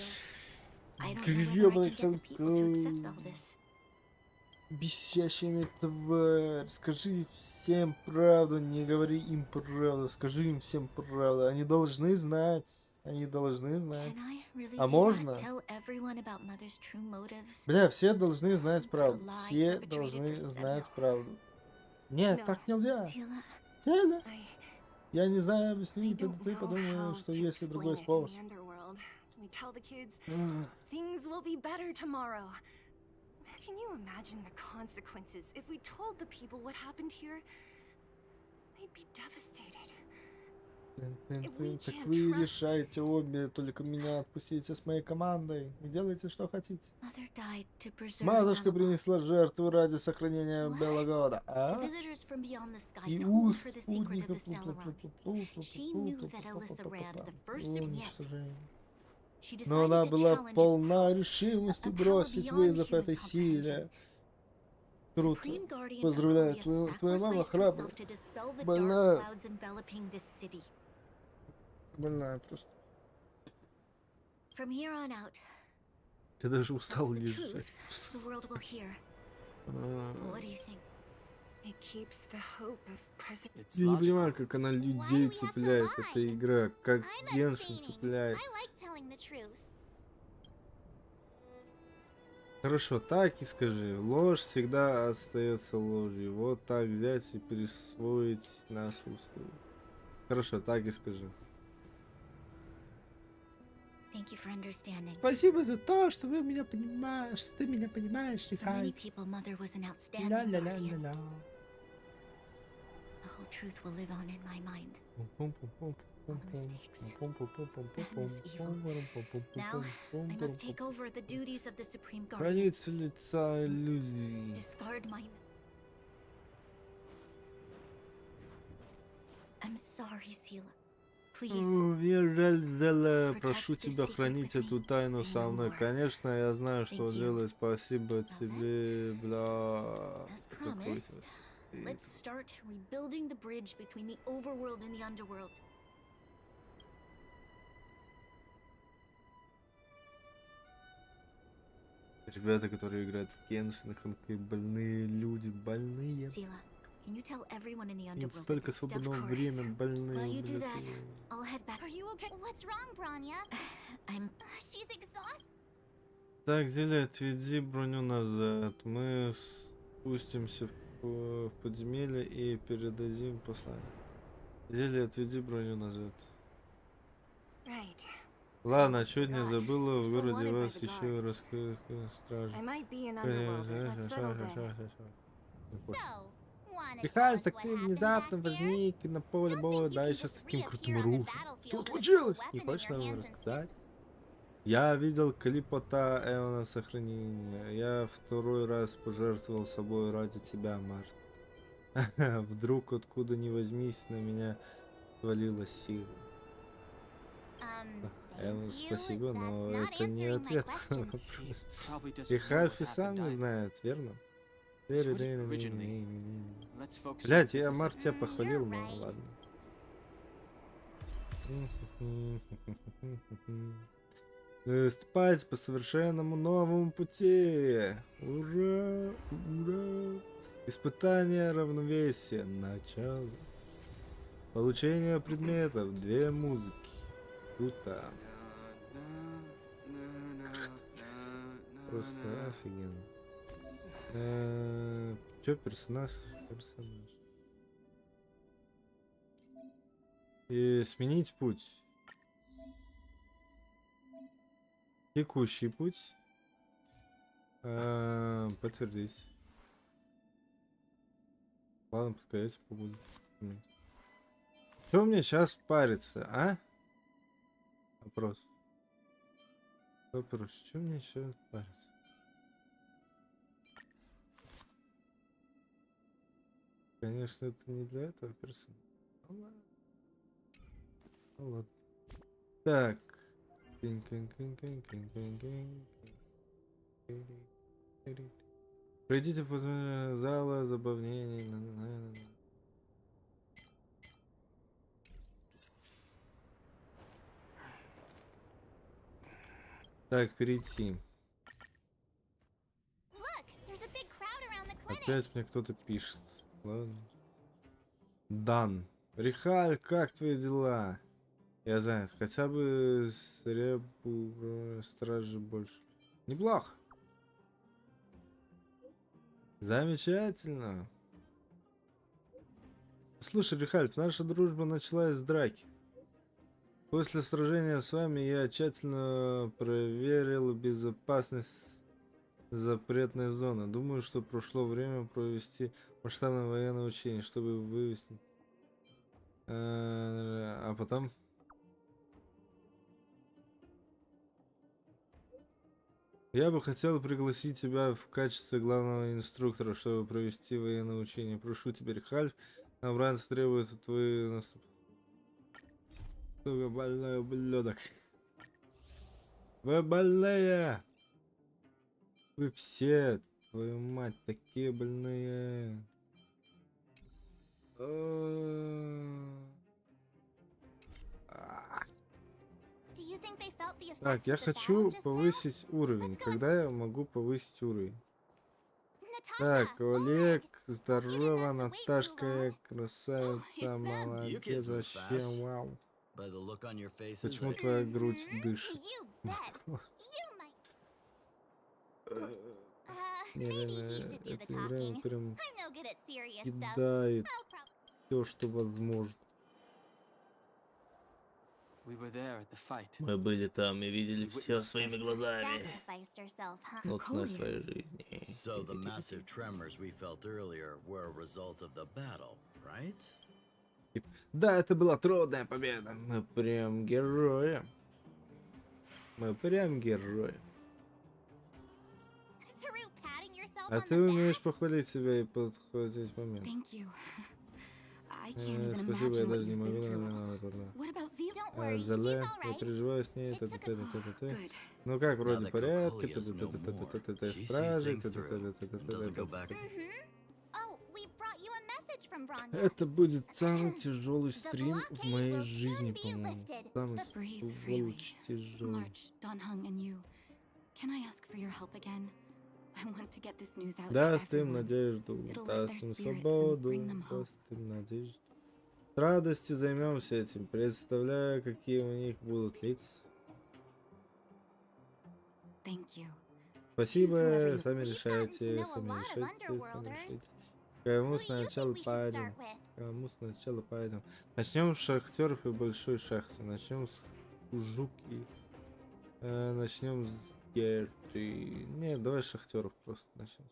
Гребаный бесящими тварь. Скажи всем правду, не говори им правду, скажи им всем правду. Они должны знать. Они должны знать. А можно? Бля, все должны знать правду. Все должны знать правду. Нет, так нельзя. Теля. Я не знаю объяснить, это ты подумаешь, что есть и другой способ. Can you imagine the consequences if we told the people what happened here? They'd be devastated. Так вы решаете обе, только меня отпустите с моей командой и делайте, что хотите. Матушка принесла жертву ради сохранения Белогода. А? И у спутников но она была полна решимости бросить вызов этой силе. Круто. Поздравляю, твоя мама храбрая. Больная. Больная просто. Я даже устал The лежать. truth the world will hear. What do you think? It keeps the hope of present. Я не понимаю, как она людей цепляет, эта игра. Как Геншин цепляет. I like telling the truth. Хорошо, так и скажи. Ложь всегда остается ложью. Вот так взять и присвоить нашу услугу. Хорошо, так и скажи. Thank you for understanding. Спасибо за то, что вы меня понимаете, что ты меня понимаешь, For many Рихай. people, Mother was an outstanding guardian. Ля-ля-ля-ля-ля. The whole truth will live on in my mind. Now, I must take over the duties of the Supreme Guardian. Границы лица иллюзий. Discard mine. I'm sorry, Sila. Please. Мне жаль, Зела. Прошу тебя хранить эту тайну со мной. Конечно, я знаю, что делаю. Спасибо тебе, бля. As promised, let's start rebuilding the bridge between the overworld and the underworld. Ребята, которые играют в Геншин, Honkai, больные люди, больные. Sila, can you tell everyone in the Им underworld столько that stuff свободного course? времени, больные. While you do блядь. that, I'll head back. Are you okay? What's wrong, Branya? I'm. She's exhausted. Так, Зеля, отведи броню назад. Мы спустимся в подземелье и передадим послание. Зеля, отведи броню назад. Right. Ладно, чуть не забыла, в городе вас еще раскрыли стражи. I might be an underworld. Let's settle down. Михаил, так ты внезапно возник на поле боя, да еще с таким крутым оружием. Что случилось? Не хочешь нам рассказать? Я видел клипота Эона сохранения. Я второй раз пожертвовал собой ради тебя, Март. Вдруг откуда ни возьмись на меня свалилась сила. Эон, спасибо, но это не ответ на вопрос. И Хальфи сам не знает, верно? Блять, я Март тебя похвалил, но ладно. Ступать по совершенному новому пути. Ура! Ура! Испытание равновесия. Начало. Получение предметов. 2 музыки. Круто. Просто офигенно. Чё, персонаж? И сменить путь. Текущий путь. Подтвердить. Ладно, пускай эти побудут. Чё мне сейчас париться, а? Вопрос. Вопрос, чё мне еще париться? Конечно, это не для этого персонажа. Ну ладно. Ну ладно. Так. Пройдите в зала забавнений. Так, перейти. Опять мне кто-то пишет. Ладно. Дан. Рихаль, как твои дела? Я занят. Хотя бы с стражи больше. Неплохо. Замечательно. Слушай, Рихальд, наша дружба началась с драки. После сражения с вами я тщательно проверил безопасность запретной зоны. Думаю, что пришло время провести масштабное военное учение, чтобы вывести. А потом... Я бы хотел пригласить тебя в качестве главного инструктора, чтобы провести военное учение. Прошу тебя, Рихальф, набранец требует твои наступ. Сука, больной ублюдок. Вы больные! Вы все, твою мать, такие больные. the Так, effects я of the battle хочу just now? повысить уровень. Когда я могу повысить уровень? Natasha, Так, Олег, здорово, Наташка, красавица, молодец, вообще, вау. By the look on your faces, Почему твоя грудь дышит? You bet. You might. Не, Maybe реально, he should do the эта игра talking. прям I'm no good at serious stuff. кидает I'll probably все, что возможно. We were there at the fight. Мы были там и видели все своими глазами. sacrificed herself, huh? Вот цена своей жизни. So the massive tremors we felt earlier were a result of the battle, right? Да, это была трудная победа. Мы прям герои. Мы прям герои. Through patting yourself А on ты the умеешь похвалить себя и подходить момент. Thank you. I can't even Спасибо, я imagine what даже не you've могу. been through. What about Zeel? Don't worry, she's Зале, all я right. переживаю с ней. Good. Ну как, вроде that порядке. Cocolia is no more, she sees Стражи. things through and doesn't go back. Oh, we brought you a message from Bronya. Это будет самый тяжелый стрим в blockade моей will жизни, soon be по-моему. lifted. Самый Breathe freely. сволочь тяжелый. March, Donhung, and you. Can I ask for your help again? I want to get this news out to Даст им everyone. надежду, It'll lift даст their им spirits and свободу, bring them hope. даст им надежду. С радостью займемся этим. Представляю, какие у них будут лица. Thank you. Спасибо, сами We've gotten to решайте, know a сами lot of решайте, сами underworlders. решайте. Кому Who do you сначала think we should пойдем? start with? Кому сначала пойдем? Начнем с шахтеров и большой шахты. Начнем с жуки. Начнем с Герти. Не, давай с шахтеров просто начнем.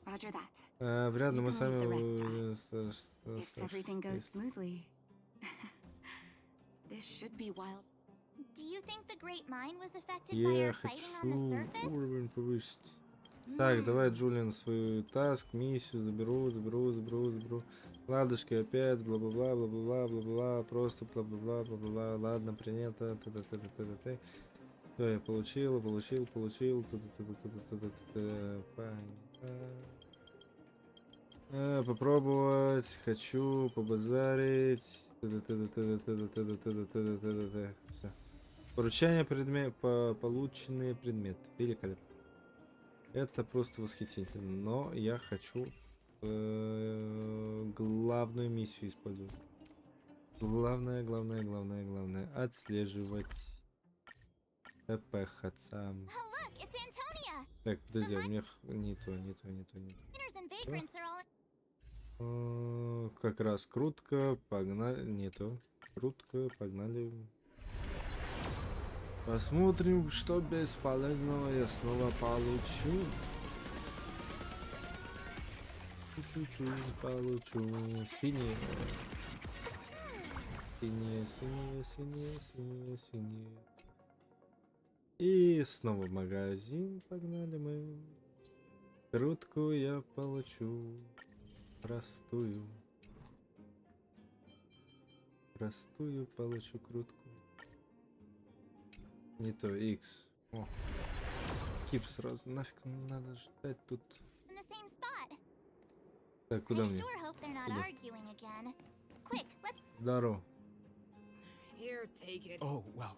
Roger that. Вряд ли You мы can leave сами... the rest to us. If everything goes smoothly. This should be wild. Do you think the Great Mine was affected by Я our fighting on the хочу surface? уровень повысить. Так, давай, Джулиан, свою таск, миссию заберу. Ладушки опять, бла-бла-бла, бла-бла-бла, бла-бла, просто бла-бла-бла, бла-бла-бла. Ладно, принято. Все, я получил. Попробовать, хочу побазарить. Все. Поручение полученные предметы. Великолепно. Это просто восхитительно. Но я хочу главную миссию использовать. Главное. Отслеживать. Тпхаться. Oh, look, it's Antonia. Так, подожди, у меня не то. Cleaners and vagrants are all. Как раз крутко, погнали. Не то. Крутко, погнали. Посмотрим, что бесполезного я снова получу. Получу. Синие. И снова в магазин погнали мы. Крутку я получу. Простую получу крутку. Не то, X. О. Скип сразу. Нафиг надо ждать тут. In the same spot. Так, куда I мне? sure hope they're not Куда? arguing again. Quick, let's. Здорово. Here, take it. Oh, well.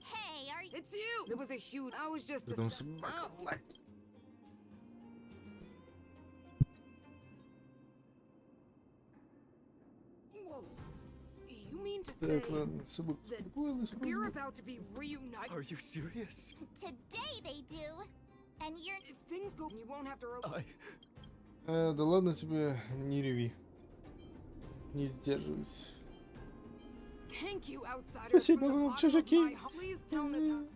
Hey, are you? It's you! It was a huge. I was just. Потом собака. Whoa. You mean to say Так, ладно, собака успокоилась. we're about to be reunited? Are you serious? Today they do. And you're. If things go, you won't have to. Да ладно тебе, не реви. Не сдерживайся. Thank you, outsiders. Спасибо from the вам, bottom of чужаки. my heart. Please tell Natasha.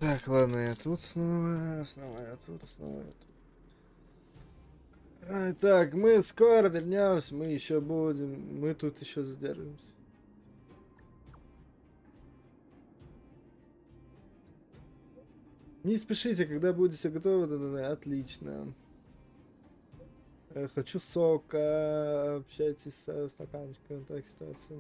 Так, ладно, я тут снова я тут. Так, мы скоро вернемся, мы еще будем, мы тут еще задержимся. Не спешите, когда будете готовы, да, отлично. Хочу сока, общайтесь со стаканчиком, так ситуация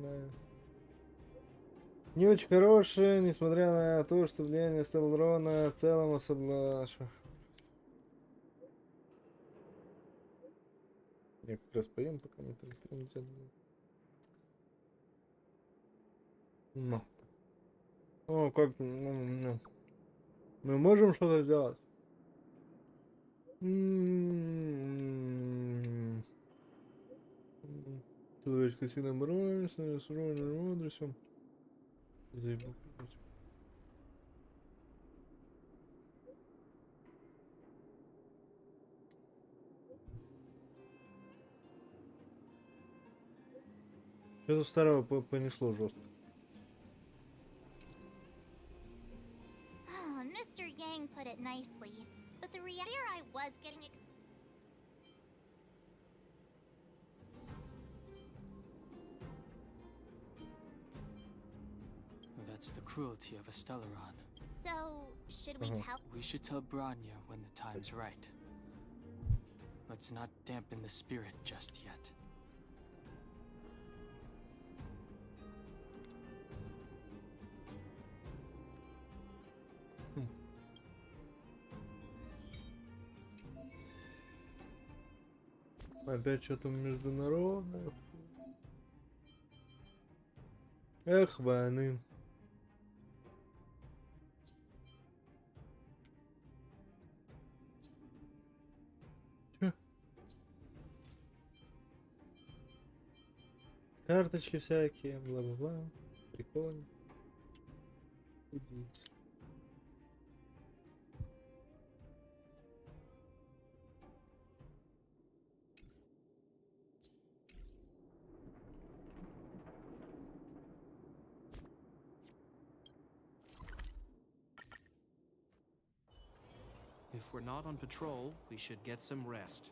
не очень хорошая, несмотря на то, что влияние Стеллрона в целом особо... Я как раз поем, пока мы трансляцию. Ну. О, как... Ну. Мы можем что-то сделать? Человечка сильно боролась, с уровнем адресом. Что-то старого понесло жестко. Mr. Yang put it nicely, but the reality I was getting That's the cruelty of a Stellaron. So, should we tell? We should tell Branya when the time's right. Let's not dampen the spirit just yet. Опять что-то международное. Эх, войны. Чё? Карточки всякие, бла-бла-бла. Прикольно. Удивительно. If we're not on patrol, we should get some rest.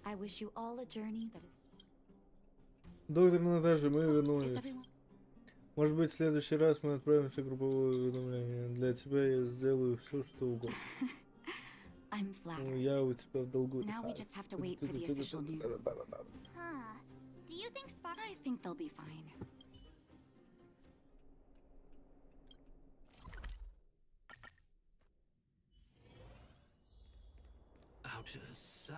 I wish you all a journey that Доктор Наташа, мы is вернулись. everyone. Может быть, в следующий раз мы отправимся в групповое уведомление. Для тебя я сделаю все, что угодно. I'm flattered. Я у тебя в долгу. Now we just have to wait for the official news. Huh. Do you think I think they'll be fine. Out of sight.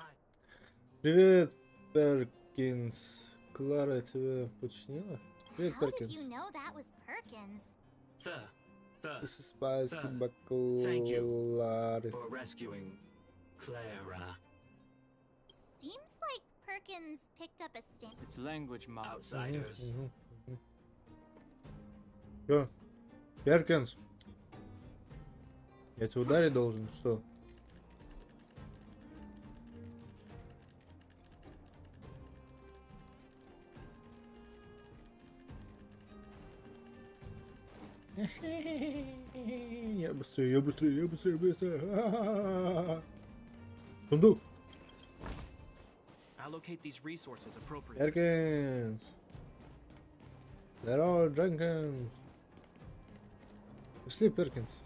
Привет, Перкинс. Клара тебя починила? Привет, How did Перкинс. you know that was Perkins? Спасибо, Thank you Клары. for rescuing Clara. Seems like Perkins picked up a stamp. It's language, Mom. Outsiders. Что? Перкинс? Я тебя ударить должен, что? Я быстрее. Сундук. Allocate these resources appropriately. Перкинс. Здорово, Дженкинс. Пошли, Перкинс.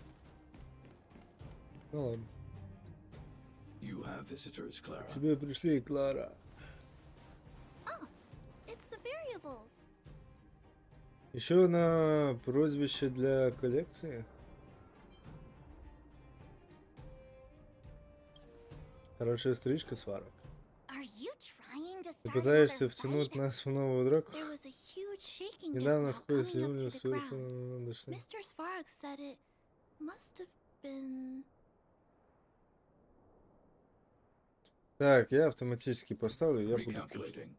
Ну ладно. You have visitors, Clara. К тебе пришли, Клара. Oh, it's the variables. Еще на прозвище для коллекции. Хорошая стрижка, Сварок. Are you trying to Ты start пытаешься another втянуть fight? нас в новую драку? There was a huge shaking just Недавно now сквозь coming up землю to the сверху ground. дошли. Mr. Svarog said it must have been... Так, я автоматически поставлю, я буду Recalculating.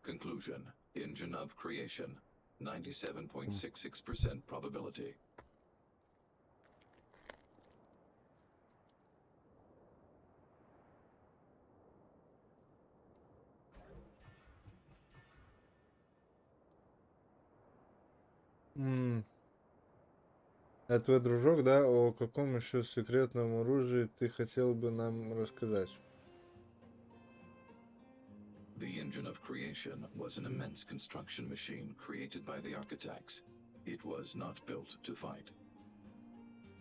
Conclusion. Engine of creation. 97.66% probability. Это твой дружок, да? О каком еще секретном оружии ты хотел бы нам рассказать? The engine of creation was an immense construction machine created by the architects. It was not built to fight.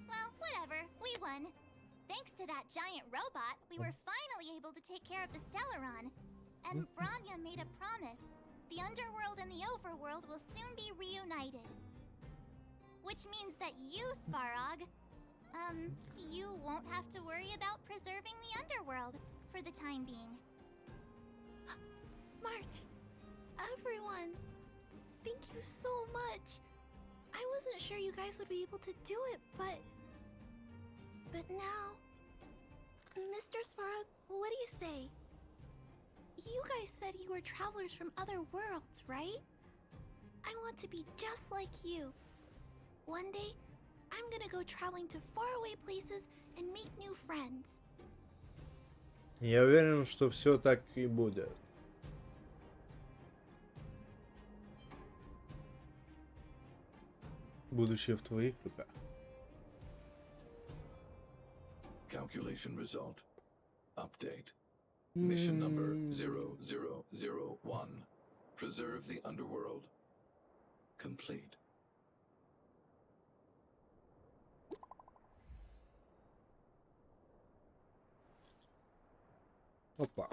Well, whatever. We won. Thanks to that giant robot, we were finally able to take care of the Stellaron. And Bronya made a promise. The underworld and the overworld will soon be reunited. Which means that you, Svarog, you won't have to worry about preserving the underworld for the time being. March, everyone, thank you so much. I wasn't sure you guys would be able to do it, but now, Mr. Svarog, what do you say? You guys said you were travelers from other worlds, right? I want to be just like you. One day, I'm gonna go traveling to faraway places and make new friends. Я уверен, что все так и будет. Будущее в твоих руках. Calculation result. Update. Mission number 0001. Preserve the underworld. Complete. Опа.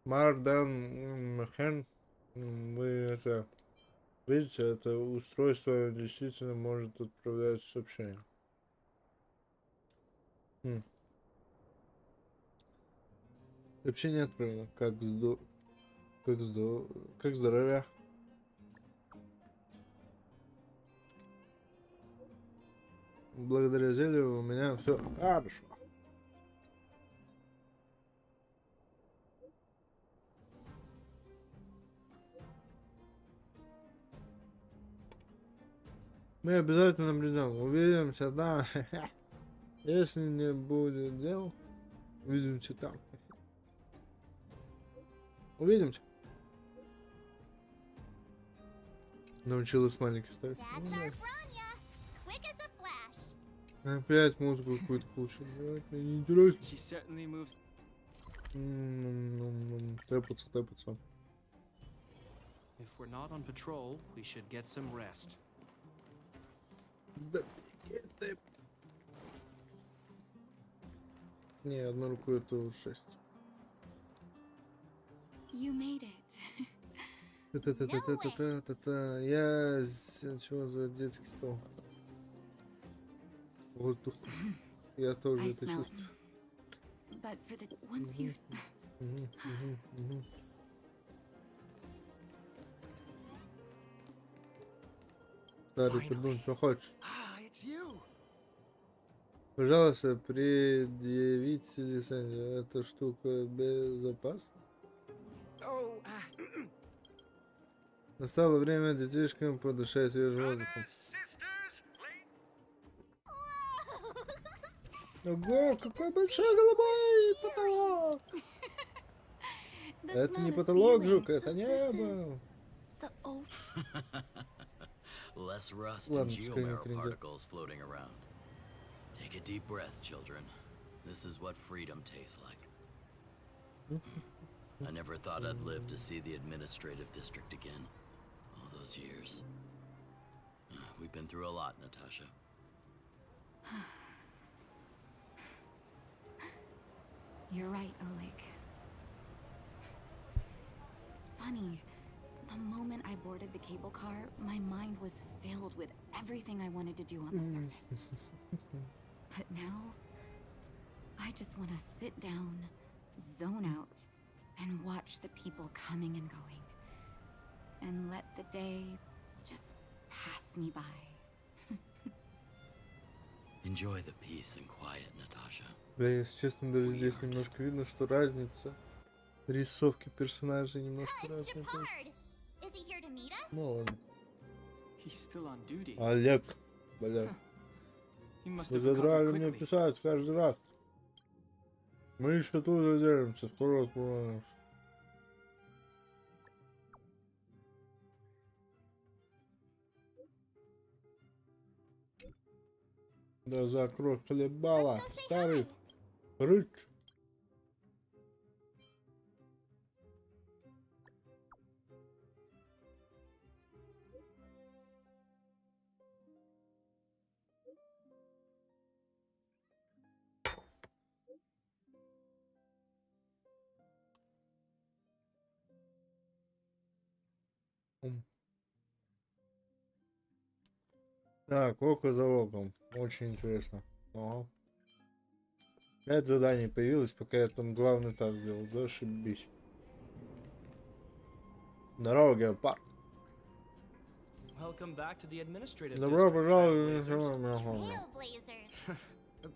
Мардан Махен, вы это видите, это устройство действительно может отправлять сообщения. Сообщение отправлено. Как здоровье? Благодаря зелью у меня все хорошо. Мы обязательно наблюдаем. Увидимся там. Если не будет дел, увидимся там. Увидимся. Научилась маленький ставить. Опять музыку какую-то получил. Мне интересно. Тэпаться. If we're not on patrol, we should get some rest. Да, не, одной рукой это 6. You made it. Та-та-та-та-та-та-та-та. Я... Чего за детский стол? Воздух. Я тоже это чувствую. But for the once you've Старый придумай, что хочешь. Пожалуйста, предъявите лицензию. Эта штука безопасна? Настало время детишкам подышать свежим воздухом. Ого, какой большой голубой потолок! Это не потолок, жук, это небо. Less rust and geomarrow particles floating around. Take a deep breath, children. This is what freedom tastes like. I never thought I'd live to see the administrative district again. All those years. We've been through a lot, Natasha. You're right, Oleg. It's funny. The moment I boarded the cable car, my mind was filled with everything I wanted to do on the surface. But now, I just want to sit down, zone out, and watch the people coming and going. And let the day just pass me by. Enjoy the peace and quiet, Natasha. Да, если честно, даже здесь немножко видно, что разница рисовки персонажей немножко разные. Ну ладно. Олег, блядь. Вы задрали мне писать каждый раз. Мы еще тут задержимся, скоро отправимся. Да закрой хлебала, старый рыч. Так, око за оком. Очень интересно. Ага. 5 заданий появилось, пока я там главный этап сделал. Зашибись. Здорово, геопард. Welcome back to the administrative Добро district, пожаловать. Trailblazers.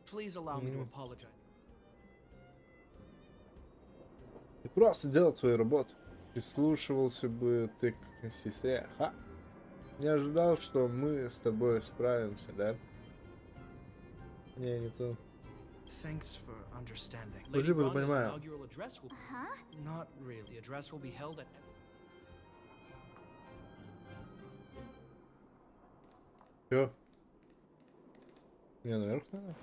Please allow me to apologize. Ты просто делал свою работу. Прислушивался бы ты к сестре. Ха. Не ожидал, что мы с тобой справимся, да? Не то. Thanks for understanding. Спасибо, я понимаю. Inaugural address will... Not really. Address will be held at... Чё? Не, наверх надо?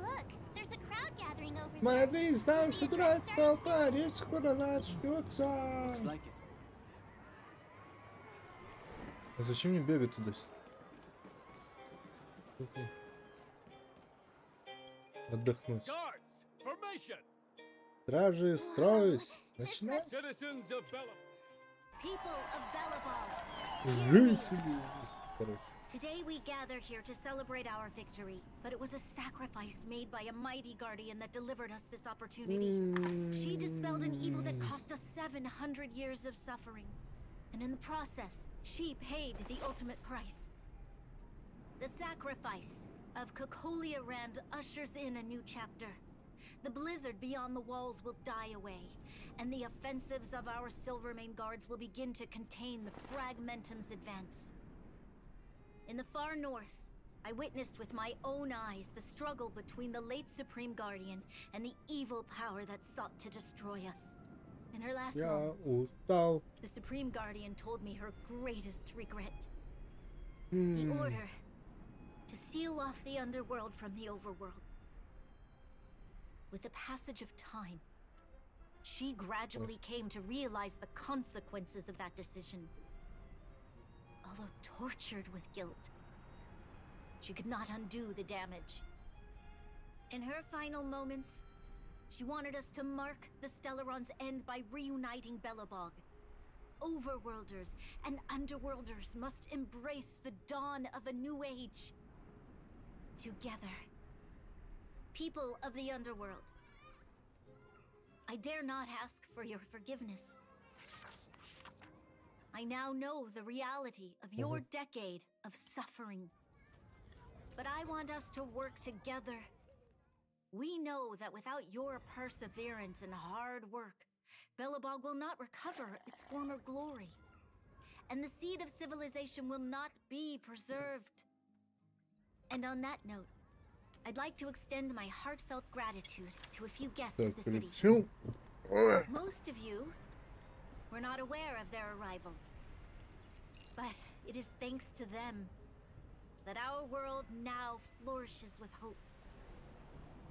Look, there's a crowd gathering over there. Смотри, там собирается толпа, речь скоро начнется. Looks like it. А зачем мне бегать туда? Отдохнуть. Guards, formation. Стражи, строюсь. Начинай. Citizens of Bellum. People of Bellabog. Жители. Короче. Today we gather here to celebrate our victory, but it was a sacrifice made by a mighty guardian that delivered us this opportunity. She dispelled an evil that cost us 700 years of suffering, and in the process, she paid the ultimate price. The sacrifice of Cocolia Rand ushers in a new chapter. The blizzard beyond the walls will die away, and the offensives of our Silvermane guards will begin to contain the Fragmentum's advance. In the far north, I witnessed with my own eyes the struggle between the late Supreme Guardian and the evil power that sought to destroy us. In her last moments, the Supreme Guardian told me her greatest regret. The order to seal off the underworld from the overworld. With the passage of time, she gradually came to realize the consequences of that decision. Although tortured with guilt, she could not undo the damage. In her final moments, she wanted us to mark the Stellaron's end by reuniting Bellabog. Overworlders and Underworlders must embrace the dawn of a new age. Together. People of the Underworld, I dare not ask for your forgiveness. I now know the reality of your decade of suffering. But I want us to work together. We know that without your perseverance and hard work, Bellabog will not recover its former glory. And the seed of civilization will not be preserved. And on that note, I'd like to extend my heartfelt gratitude to a few guests of the city. Most of you were not aware of their arrival. But it is thanks to them that our world now flourishes with hope.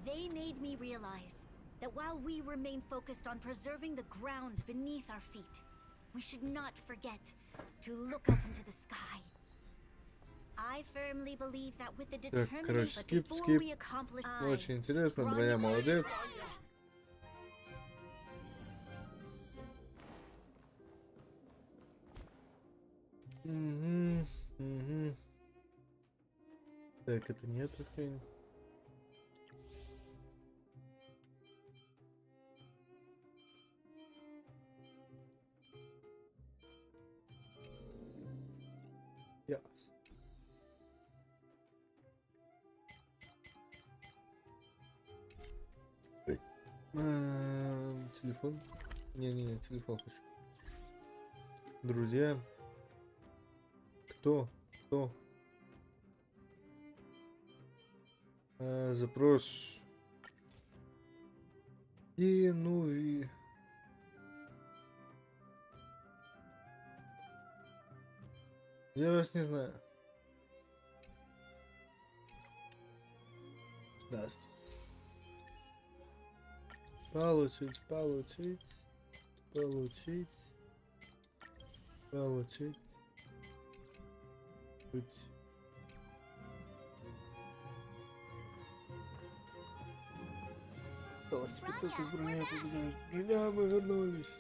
They made me realize that while we remain focused on preserving the ground beneath our feet, we should not forget to look up into the sky. I firmly believe that with the determination before we accomplish... Очень интересно, броня молодец. Так, это не эта хрень. Ясно. Телефон? Не, телефон хочу. Друзья. Кто? Запрос. И ну и... Я вас не знаю. Здрасте. Получить, получить, получить, получить, быть. Меня мы вернулись.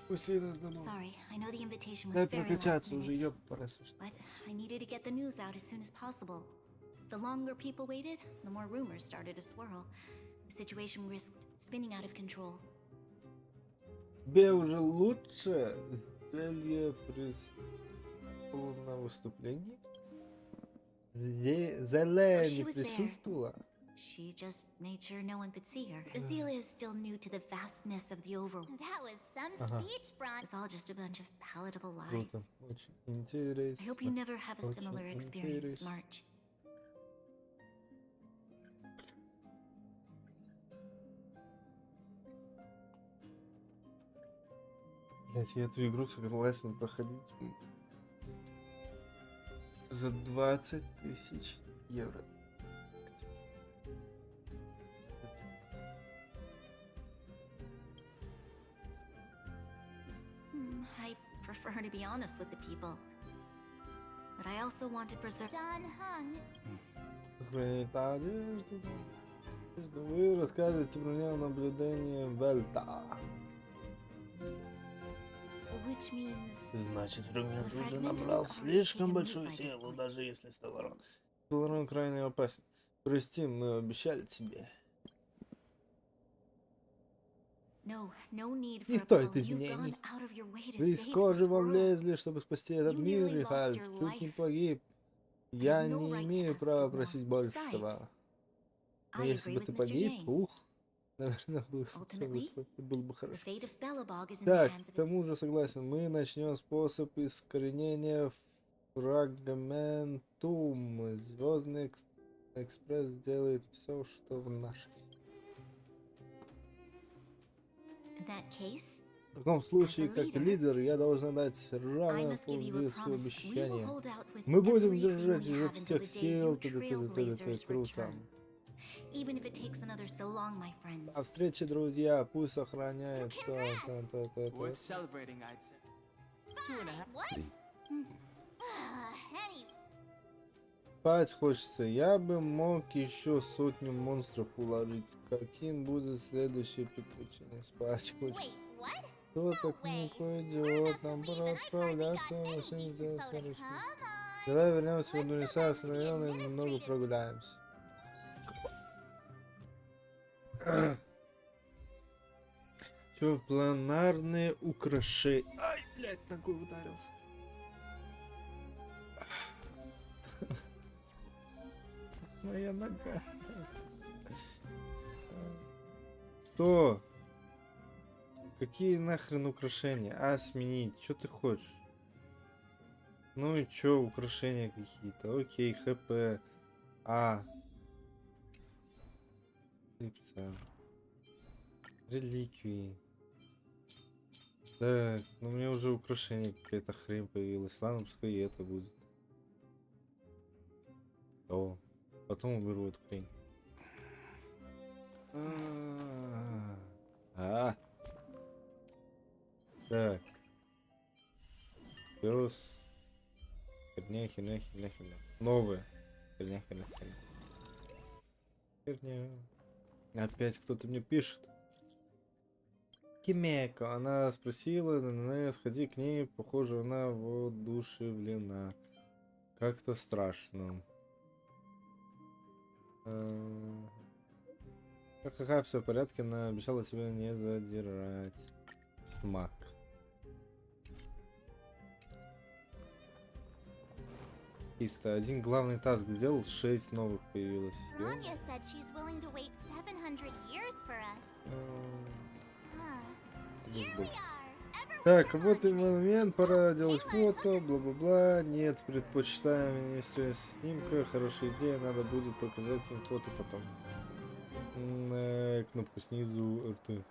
Пусти нас домой. Sorry, I know the invitation was Дай very last прокачаться уже, minute, ёб, пора слышать. but I needed to get the news out as soon as possible. The longer people waited, the more rumors started to swirl. The situation risked spinning out of control. Тебе уже лучше? Зелье на выступлении? Зелье не присутствовала? She just made sure no one could see her. Azalea is still new to the vastness of the overworld. That was some speech, Bron. It's all just a bunch of palatable lies. Круто, очень интересно. I hope you never have a Очень similar experience, интересно. March. Блять, я эту игру согласен проходить за 20 тысяч евро. I prefer to be honest with the people. But I also want to preserve... Don Hung. Сохранить одежду. Вы рассказываете про него наблюдение Вельта. Which means... Значит, фрагмент уже набрал слишком большую силу, даже если Стелларон. Стелларон крайне опасен. Прости, мы обещали тебе. Не стоит изменений. Вы из кожи вон лезли, чтобы спасти этот мир, и Хальф чуть не погиб. Я не имею права просить большего. Но если бы ты погиб, наверное, было бы хорошо. Так, к тому же согласен, мы начнем способ искоренения фрагментум. Звездный экспресс сделает все, что в нашей. В таком случае, как лидер, я должна дать равно по весу обещания. Мы будем держать изо всех сил. Круто. А встречи, друзья, пусть сохраняется. Worth celebrating, I'd say. 2.5. Спать хочется. Я бы мог еще сотню монстров уложить. Каким будет следующее приключение? Спать хочется. Кто так не пойдет? Нам пора отправляться в машине сделать ручку. Давай вернемся в леса с района и немного прогуляемся. Че, планарные украшения. Ай, блядь, ногой ударился. Моя нога. Что? Какие нахрен украшения? А, сменить. Что ты хочешь? Ну и чё, украшения какие-то. Окей, хп. А. Реликвии. Так, ну у меня уже украшение какая-то хрень появилась. Ладно, пускай и это будет. О, потом уберу эту хрень. Так. Пёс. Херня. Новая. Херня. Опять кто-то мне пишет. Кимеко. Она спросила, сходи к ней. Похоже, она воодушевлена. Как-то страшно. Ха-ха-ха, все в порядке, она обещала тебя не задирать. Мак. Чисто один главный таск сделал, 6 новых появилось. Bronya said she's willing to wait 700 years for us. Here we are. Так, вот и момент, пора делать фото, бла-бла-бла. Нет, предпочитаем не снимка, хорошая идея, надо будет показать им фото потом. на кнопку снизу РТ.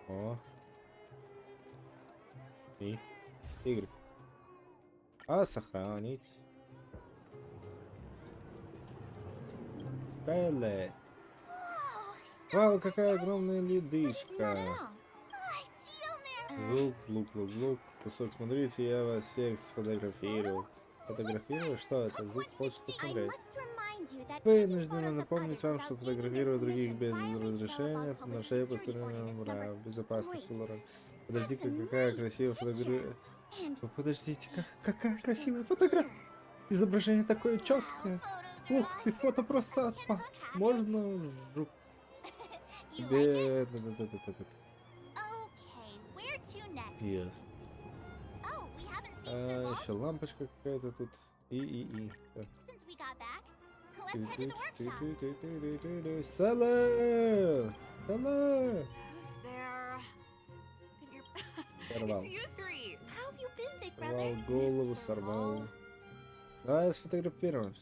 О. И Y. А, сохранить. Пэлэ. Вау, какая огромная ледышка. Лук, лук, лук, лук. Кусок, смотрите, я вас всех сфотографировал. Фотографировал? Что это? Звук хочет посмотреть. Вынуждена напомнить вам, что фотографировать других без разрешения нарушение постоянного права. Безопасность Лора. Подожди-ка, какая красивая фотография. Подождите, какая красивая фотография. Изображение такое четкое. Ух ты, фото просто отпад. Можно жук. Тебе... Yes. Еще лампочка какая-то тут. И. Сала! Сала! Сорвал. Сорвал голову, сорвал. Давай сфотографируемся.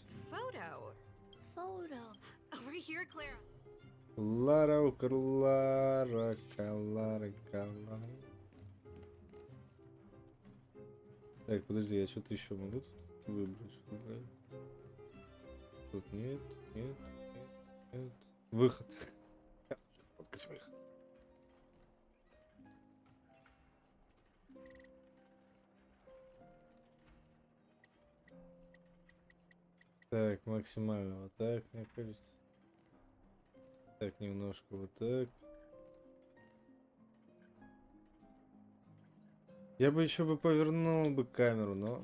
Лара, Клара, Калара, Калара. Так, подожди, я что-то еще могу тут выбрать? Что-то? Тут нет. Выход. Фоткать выход. Так, максимально вот так, мне кажется. Так, немножко вот так. Я бы еще бы повернул бы камеру, но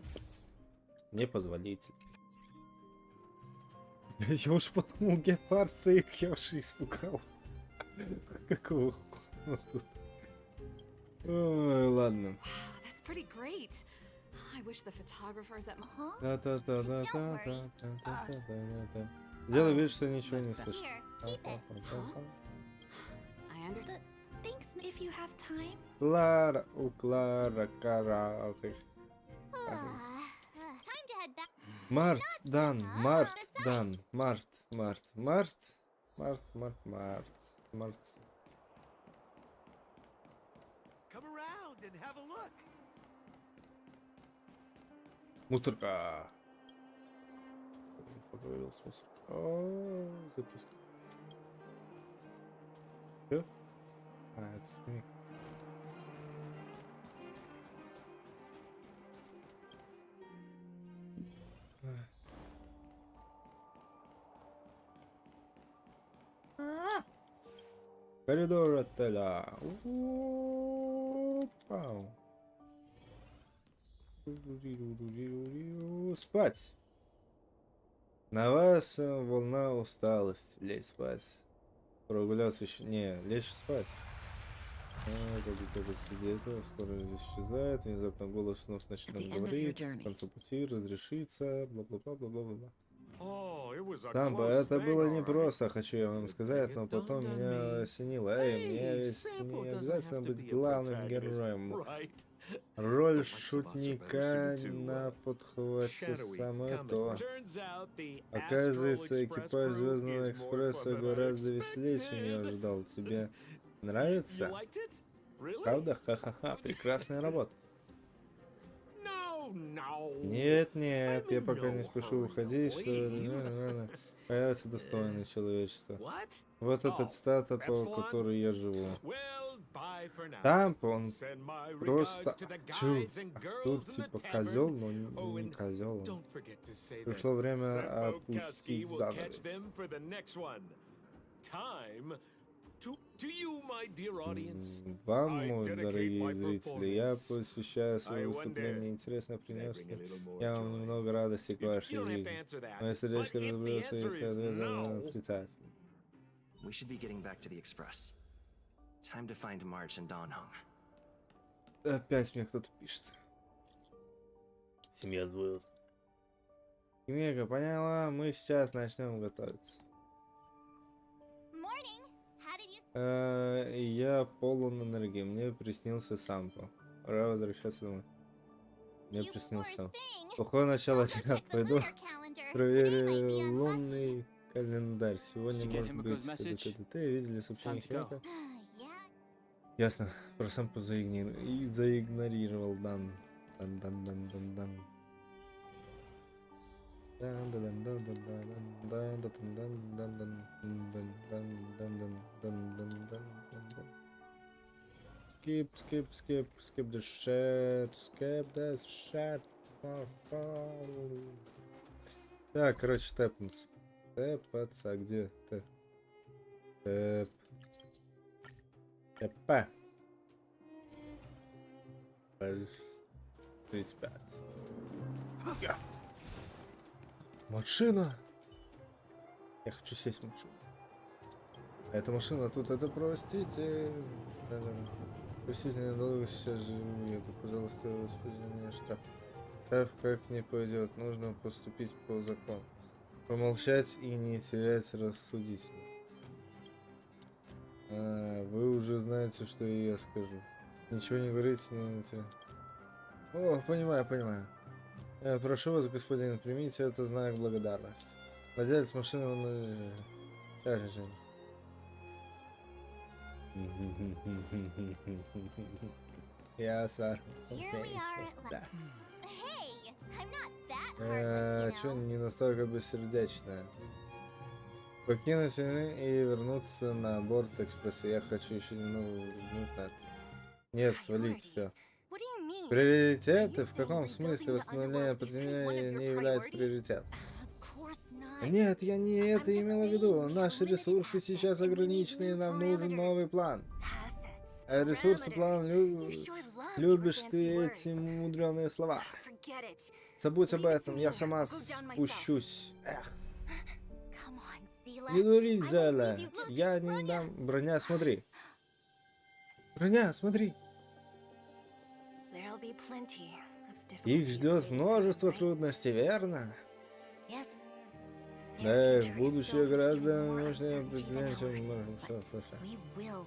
не позволите. Я уж подумал, гепард стоит, я уж испугался. Какого хуя тут? Ой, ладно. Делай вид, что ничего не слышишь. Клара, у Клара, караоке. Март, дан, Март, дан, Март. Мусорка. Поговорил с мусоркой. О, записка. Что? А, это скамейка. Коридор отеля. Опа. Спать. На вас волна усталости. Лечь спать. Прогуляться еще. Не, лечь спать. Среди этого скоро здесь исчезает. Внезапно голос вновь начнет говорить. В конце пути разрешится. Бла-бла-бла-бла-бла-бла. Самбо, это было непросто, хочу я вам сказать, но потом меня осенило. Эй, мне ведь не обязательно быть главным героем. Роль шутника на подхвате самое то. Оказывается, экипаж Звездного экспресса гораздо веселее, чем я ожидал. Тебе нравится? Правда? Ха-ха-ха, прекрасная работа. Нет, я пока не спешу уходить, что появится достойное человечество. Вот этот статус, по которому я живу. Там он просто тут типа козел, но не козел. Пришло время опустить занавес. Вам, мои дорогие зрители, я посвящаю свое выступление интересно принес. Я вам немного радости к вашей жизни. Мое сердечко разбился, если ответ отрицательный. Опять мне кто-то пишет. Семья звезд. Семейка, поняла, мы сейчас начнем готовиться. Я полон энергии, мне приснился Сампо. Пора возвращаться домой. Мне приснился. Плохое начало дня. Пойду проверю лунный календарь. Сегодня может быть ТТТ. Видели сообщение Химека? Ясно. Про самку заигнорировал Дан. Дан. Skip the shit. Так, короче, тэпнуться. Тэпаться, где ты? Тэп. Тэпа. 35. Машина! Я хочу сесть в машину. Эта машина тут, это простите. Простите, недолго сейчас живу. Это, пожалуйста, воспользуйте штраф. Штраф как не пойдет. Нужно поступить по закону. Помолчать и не терять рассудительно. Вы уже знаете, что и я скажу. Ничего не говорите, не терять. О, понимаю. Прошу вас, господин, примите это знак благодарности. Владелец машины, он... Я свар. Да. Чё не настолько бессердечная? Покинуть и вернуться на борт экспресса. Я хочу еще немного взглянуть на это. Нет, свалить, все. Приоритеты? В каком смысле восстановление подземелья не является приоритетом? Нет, я не это имела в виду. Наши ресурсы сейчас ограничены, и нам нужен новый план. Ресурсы, план, любишь ты эти мудреные слова. Забудь об этом, я сама спущусь. Эх. Не дури, Зеля. Я не дам... Броня, смотри. Броня, смотри. Их ждет множество трудностей, верно? Да, будущее гораздо мощнее определение, чем мы можем.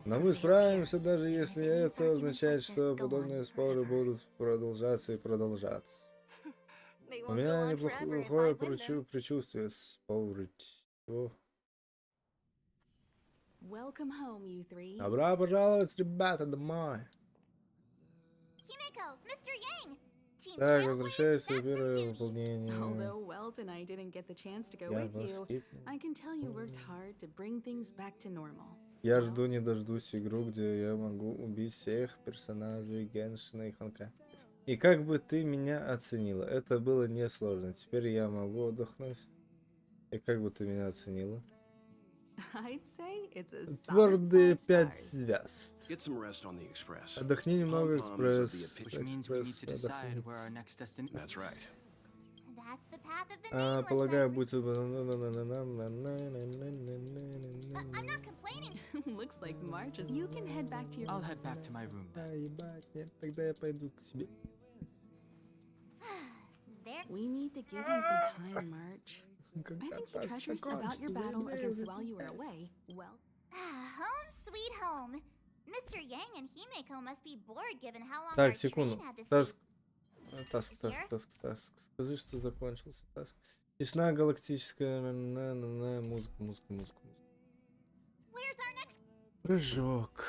Но мы справимся, даже если это означает, что подобные споры будут продолжаться и продолжаться. У меня неплохое предчувствие спорить. Добро пожаловать, ребята, домой. Так, возвращаюсь в первое выполнение. Я жду не дождусь игру, где я могу убить всех персонажей Геншина и Honkai. И как бы ты меня оценила? Это было несложно. Теперь я могу отдохнуть. И как бы ты меня оценила? Твердые 5 звезд. Отдохни немного, экспресс. Полагаю, будет... Нет, тогда я пойду к себе. We need to give him some time, March. I think he treasures about your battle against while you were away. Well, home sweet home. Mr. Yang and Himeko must be bored given how long Так, our секунду. train had to Таск. Скажи, что закончился таск. Тишина галактическая. Музыка. Прыжок.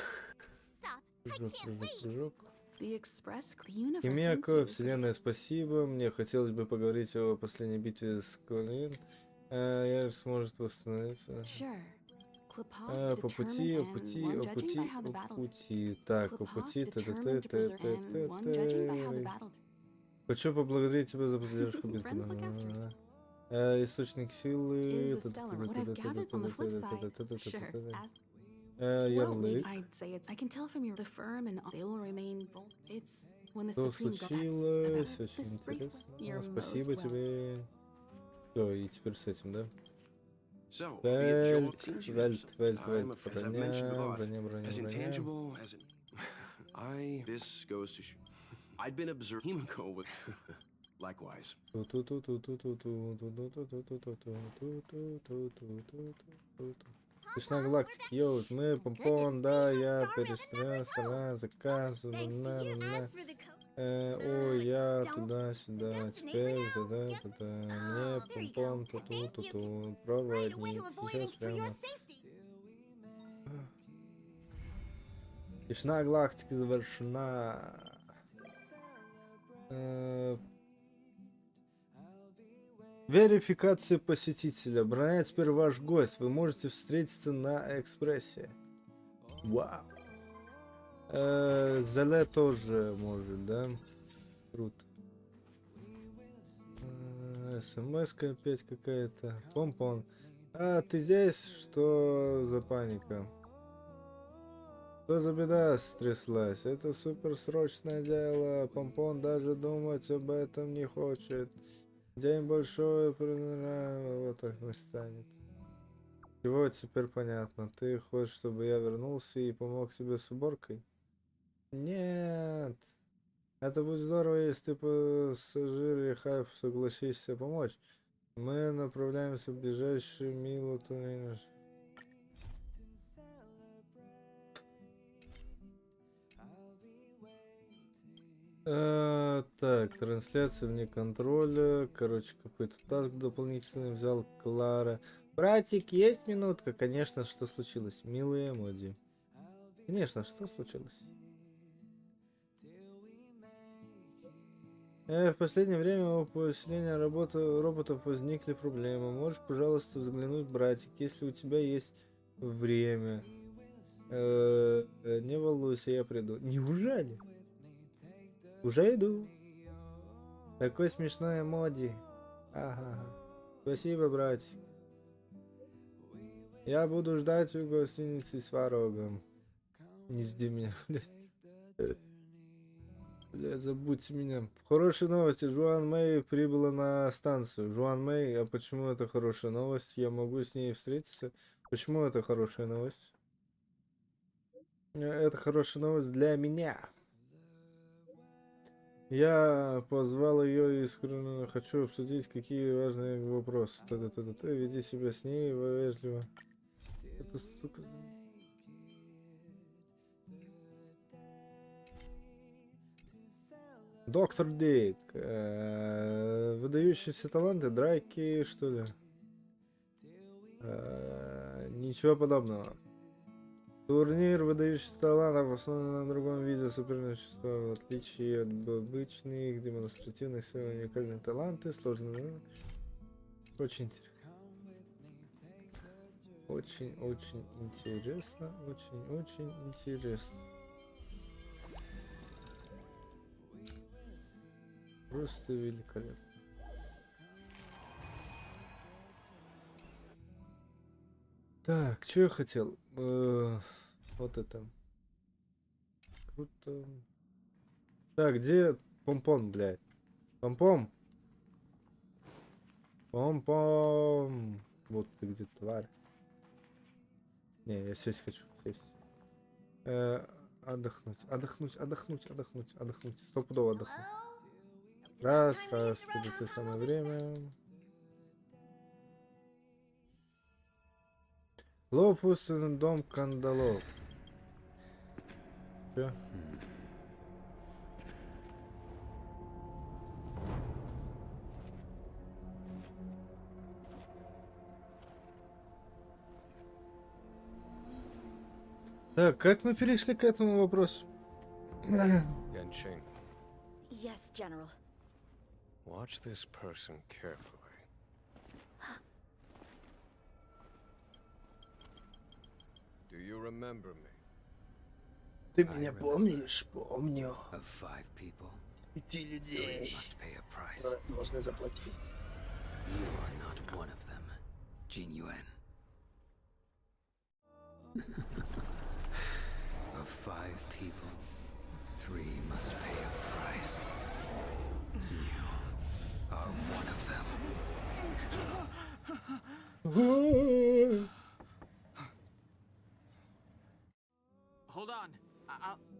Химека, вселенная, спасибо. Мне хотелось бы поговорить о последней битве с Колин. Я сможет восстановиться. По пути. Так, по пути. Хочу поблагодарить тебя за поддержку битвы. Источник силы. Ярлык. Что случилось? Очень интересно. Спасибо тебе. Все, и теперь с этим, да? Тишина галактики, йоу, мы помпон, да, я перестрел, страна, заказ, Ой, я туда-сюда, теперь туда-туда. Мне помпон, ту-ту-ту-ту. Проводник. Сейчас прямо. Тишина галактики завершена. Верификация посетителя. Броня теперь ваш гость. Вы можете встретиться на экспрессе. Вау. Зале тоже может, да? Круто. СМС-ка опять какая-то. Помпон. А, ты здесь? Что за паника? Что за беда стряслась? Это суперсрочное дело. Помпон даже думать об этом не хочет. День большой, вот так не станет. Чего теперь понятно? Ты хочешь, чтобы я вернулся и помог тебе с уборкой? Нет. Это будет здорово, если пассажиры Хайф согласишься помочь. Мы направляемся в ближайшую минуту. Так, трансляция вне контроля. Короче, какой-то таск дополнительный взял Клара. Братик, есть минутка? Конечно, что случилось? Милые эмодзи. Конечно, что случилось? В последнее время у поселения роботов возникли проблемы. Можешь, пожалуйста, взглянуть, братик, если у тебя есть время. Не волнуйся, я приду. Неужели? Уже иду. Такой смешной эмодзи. Ага. Спасибо, братик. Я буду ждать у гостиницы с Варогом. Не жди меня, блядь. Блядь, забудьте меня. Хорошие новости. Жуан Мэй прибыла на станцию. Жуан Мэй, а почему это хорошая новость? Я могу с ней встретиться. Почему это хорошая новость? Это хорошая новость для меня. Я позвал ее и искренне хочу обсудить, какие важные вопросы. Веди себя с ней вежливо. Это, сука... Доктор Дик. Выдающиеся таланты, драки, что ли? Ничего подобного. Турнир выдающихся талантов основан на другом виде соперничества, в отличие от обычных демонстративных свои уникальные таланты, сложные. Очень интересно. Очень интересно. Очень интересно. Просто великолепно. Так, что я хотел? Вот это. Круто. Так, где помпон, блядь? Помпом? Помпом. Вот ты где, тварь. Не, я сесть хочу. Сесть. Отдохнуть. Стопудово отдохнуть. Раз, ты самое время. Лопус дом кандалов. Чё? Так, как мы перешли к этому вопросу? Yanqing, Yes, General. watch this person carefully. Do you remember me? Ты меня помнишь? Помню. Of 5 people, 5 3 людей. must pay a price. Должны заплатить. You are not one of them, Jin Yuan. Of 5 people, 3 must pay a price. You are one of them. Hold on.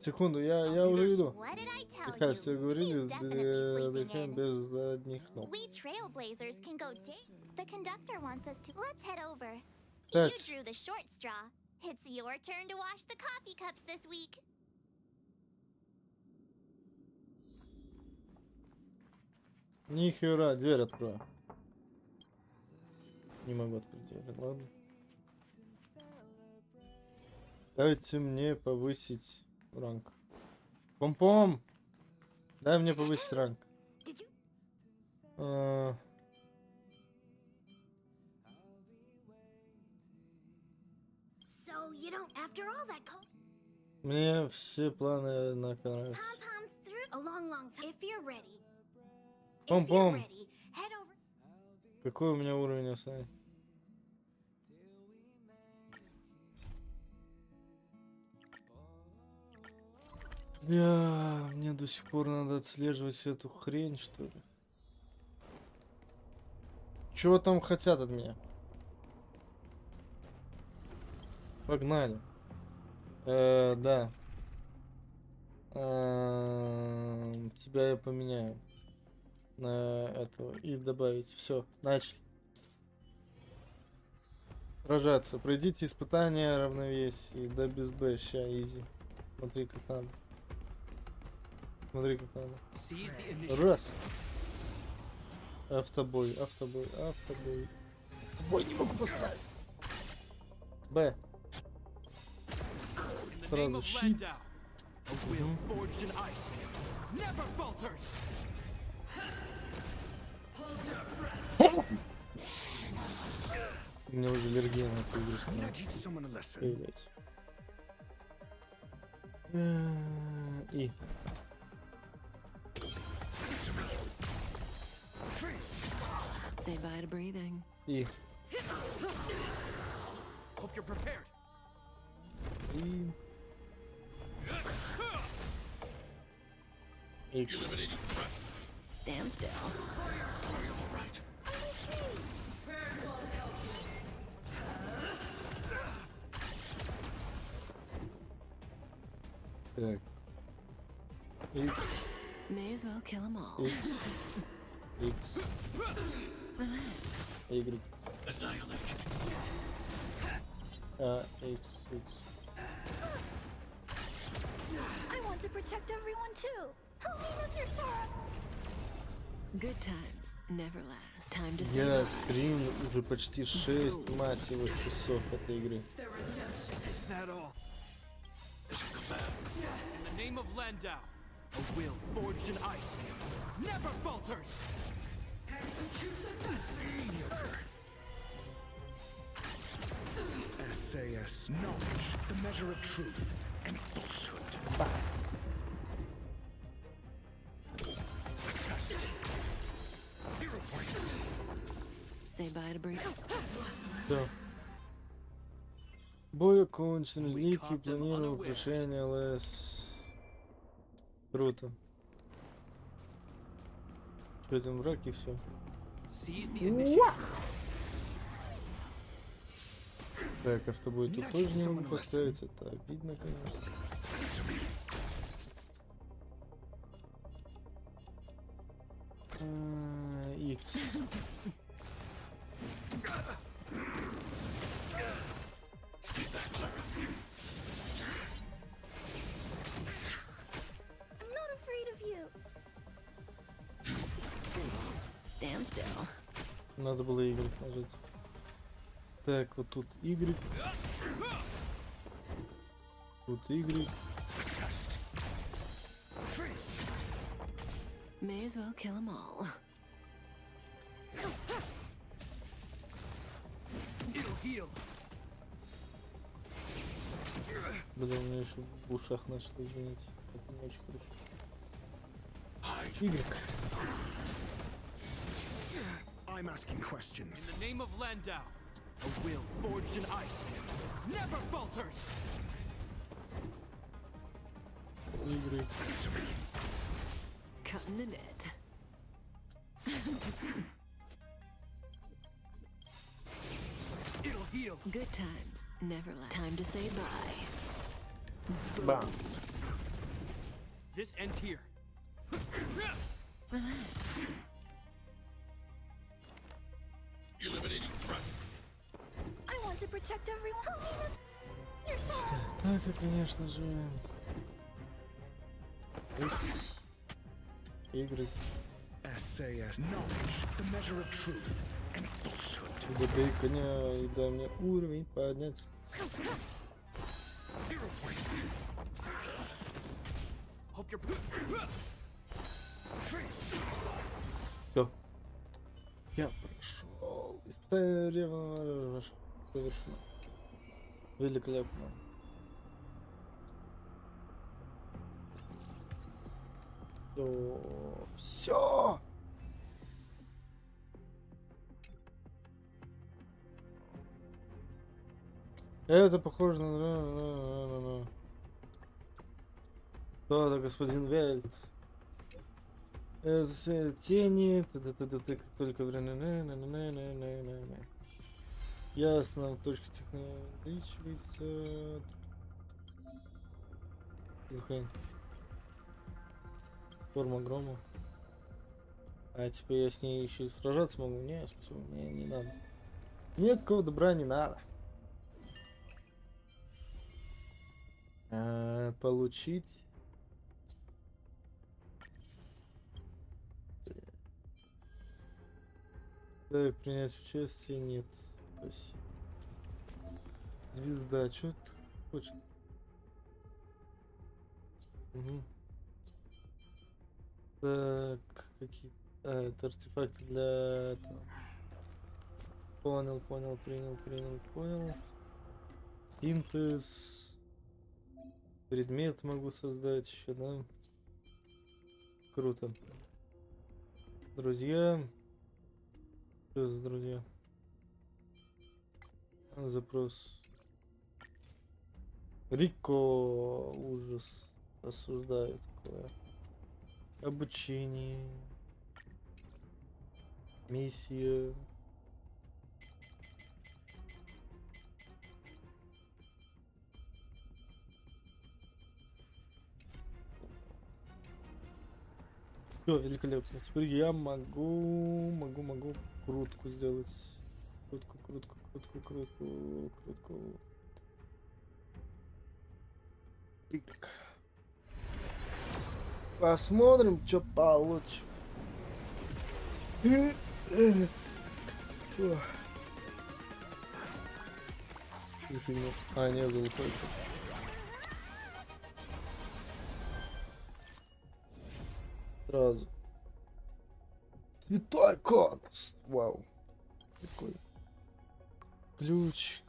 Секунду, я уже иду. What did I tell Михаил, you? все говорили, He's definitely sleeping дыхаем in. без задних ног. We trailblazers can go date. The conductor wants us to. Let's head over. Кстати. You drew the short straw. It's your turn to wash the coffee cups this week. Нихера, дверь открою. Не могу открыть дверь, ладно. Дайте мне повысить ранг. Пом-пом! Дай мне повысить ранг. So you don't, after all that Мне все планы нравятся. pom-poms through a long, long time. If you're ready, Пом-пом! head over. Какой у меня уровень основной? Бля, мне до сих пор надо отслеживать эту хрень, что ли? Чего там хотят от меня? Погнали. Да. Тебя я поменяю на этого и добавить. Все, начали. Сражаться. Пройдите испытания равновесия. Да без Б, ща, изи. Смотри, как надо. Смотри, как надо. Раз. Автобой, автобой, автобой. Бой не могу поставить. Б. Сразу щит. У меня уже аллергия на эту игру появляется. И. Say bye to breathing. И. Hope you're prepared. И. X. Stand still. Так. X. May as well kill them all. X. X. Relax. Y. А, X, X. I want to protect everyone too. Help me, Mr. Sora. Good times never last. Time to say Я bye. стрим уже почти 6, мать его, часов этой игры. Is that all? In the name of Landau, a will forged in ice never falters. SAS, knowledge, the measure of truth and falsehood. Test. 0 points. Say bye to breathing. Все. Бой окончен. Лики, планирую украшение ЛС. Круто. Что один враг и все. Так, автобой тут тоже не могу поставить. Это обидно, конечно. Икс. I'm not afraid of you. Stand still. Надо было Y нажать. Так, вот тут Y. Тут Y. May as well kill them all. It'll heal. Блин, у меня еще в ушах начало, извините. Это не очень хорошо. Y. I'm asking questions. In the name of Landau, a will forged in ice never falters. Y. Cutting the net. It'll heal. Good times never last. Time to say bye. Бам. This ends here. Relax. Eliminating threat. I want to protect everyone. Help me, Mr. Sora. Так, и конечно же. X. Y. SAS knowledge, the measure of truth and falsehood. Добей коня и дай мне уровень поднять. 0 points. Hope you're. Все. Я прошел. Испытание завершено. Великолепно. Все. Это похоже на... Да, господин Вельт. Тени. Как только время... Ясно, точка техно увеличивается. Форма грома. А типа я с ней еще и сражаться могу? Не, спасибо, мне не надо. Нет, такого добра не надо. Получить. Так, принять участие нет. Спасибо. Звезда, что ты хочешь? Угу. Так, какие... это артефакты для этого. Понял, понял. Синтез. Предмет могу создать еще, да? Круто. Друзья. Что за друзья? Запрос. Рико. Ужас. Осуждаю такое. Обучение. Миссия. Все, великолепно. Теперь я могу крутку сделать. Крутку. Так. Посмотрим, что получим. А, не, золотой. Сразу. Святой конус. Вау. Прикольно. Ключ.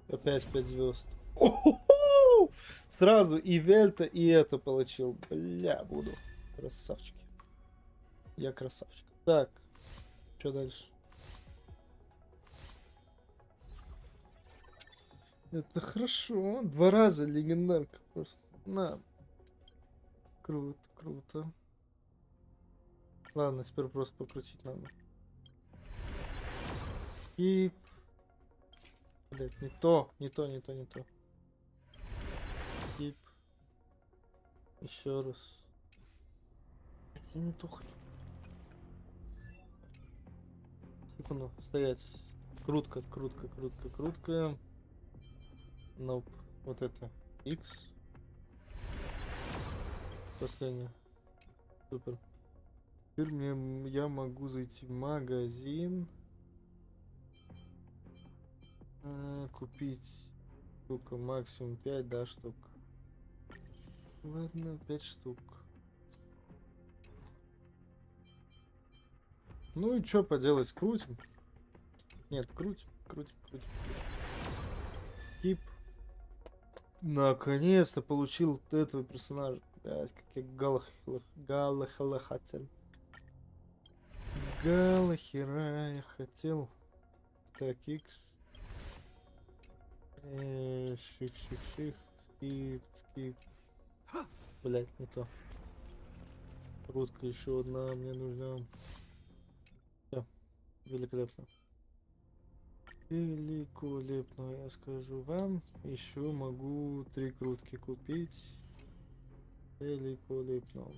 Опять 5 звезд. О-хо-хо! Сразу и Вельта, и это получил. Бля, буду. Красавчики. Я красавчик. Так. Что дальше? Это хорошо. 2 раза легендарка просто. На. Круто. Ладно, теперь просто покрутить надо. И... Блять, не то. Тип. Еще раз. Я не то хочу. Секунду, стоять. Крутка. Nope. Вот это. X. Последнее. Супер. Теперь я могу зайти в магазин. Купить штука максимум 5, да, штук. Ладно, 5 штук. Ну и что поделать, крутим? Нет, крутим. Тип. Наконец-то получил этого персонажа. Блять, как я Галахера я хотел. Так, X. Ших. Скип. Блять, не то. Рудка еще одна мне нужна. Все, великолепно. Великолепно, я скажу вам. Еще могу 3 крутки купить. Великолепно.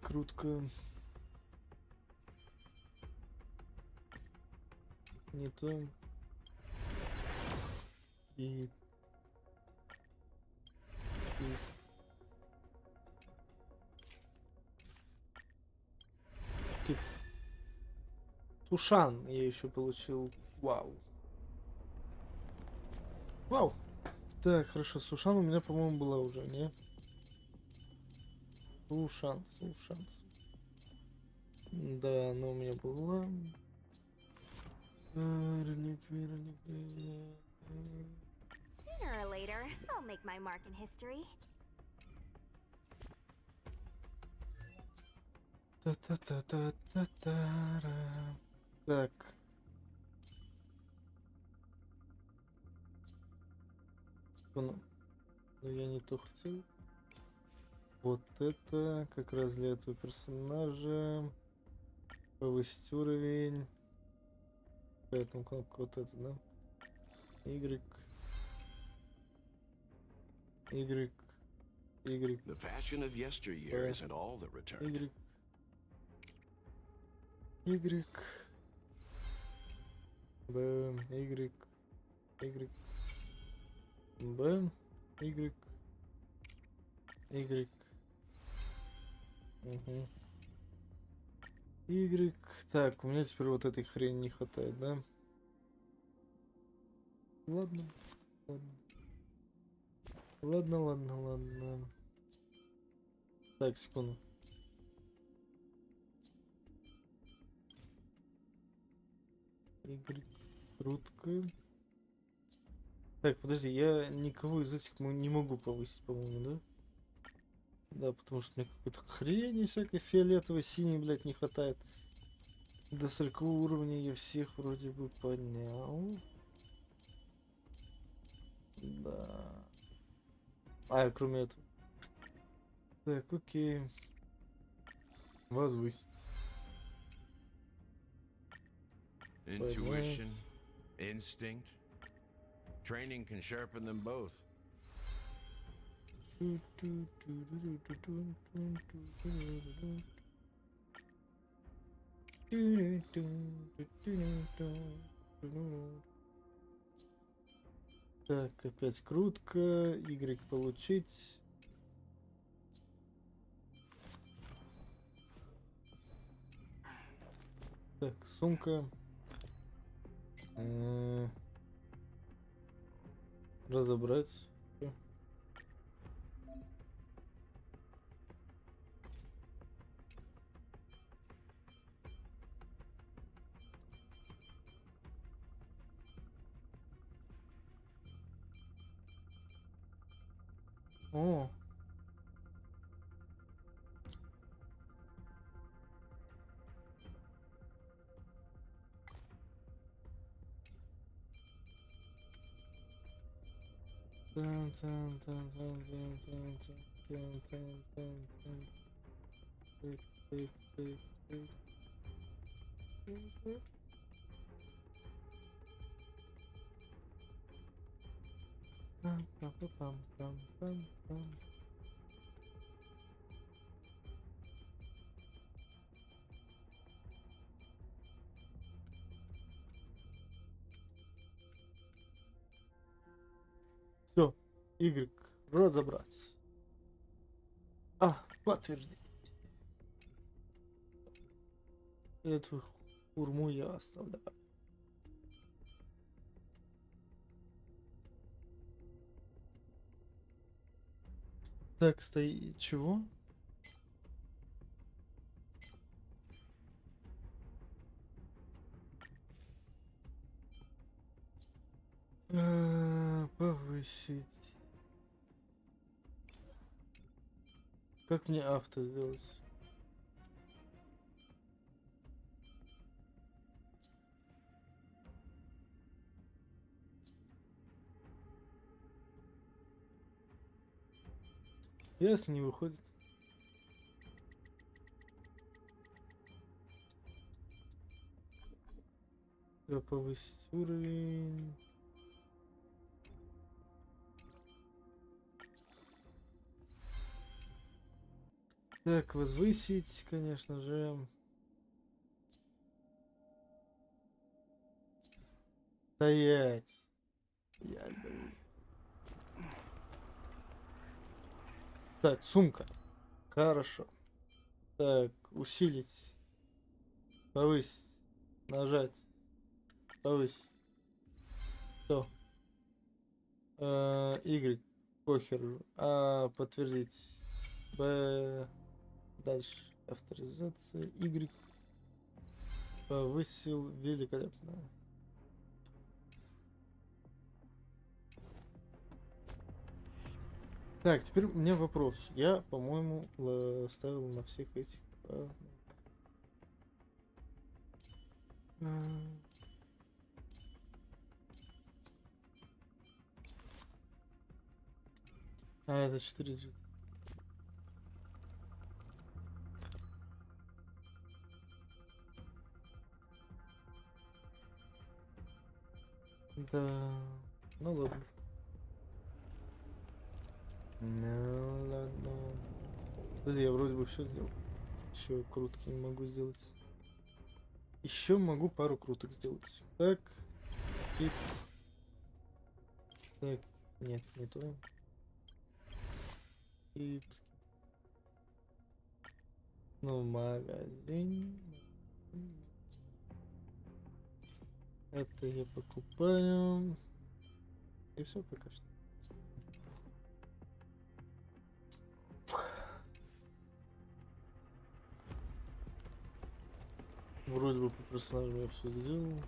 Крутка. Не то. И... Сушан я еще получил. Вау. Вау. Так, хорошо. Сушан у меня, по-моему, была уже, не? Сушан. Да, она у меня была. Sooner or later, I'll make my mark in history. Та-та-та-та-та-та-ра. Так. Ну, я не то хотел. Вот это как раз для этого персонажа. Повысить уровень. Поэтому кнопка вот это, да? Y. Y. Y. The passion of yesteryear isn't all that returned. Y. Б. Y. Y. Б. Y. Y. Угу. Y. Так, у меня теперь вот этой хрени не хватает, да? Ладно. Ладно. Так, секунду. Y. Крутка. Так, подожди, я никого из этих не могу повысить, по-моему, да? Да, потому что мне какой-то хрени всякой фиолетовой, синей, блядь, не хватает. До 40 уровня я всех вроде бы поднял. Да. А, кроме этого. Так, окей. Возвысить. Intuition, instinct. Training can sharpen them both. Так, опять крутка. Y получить. Так, сумка. Разобрать. О. Все, Y разобрать. Подтвердить. Эту хурму я оставляю. Так, стоит. Чего? Повысить. Как мне авто сделать? Ясно, не выходит. Повысить уровень. Так, возвысить, конечно же. Стоять. Я, блин. Так, сумка. Хорошо. Так, усилить. Повысить. Нажать. Повысить. Что? Y. Похер. Подтвердить. Б. Дальше. Авторизация. Y. Повысил. Великолепно. Так, теперь у меня вопрос. Я, по-моему, ставил на всех этих. Это 4 звезды. Да, ну ладно. Ну ладно. Подожди, я вроде бы все сделал. Еще крутки не могу сделать. Еще могу пару круток сделать. Так. И... Так, нет, не то. И... Ну, магазин. Это я покупаю. И все пока что. Вроде бы по персонажам я все сделал.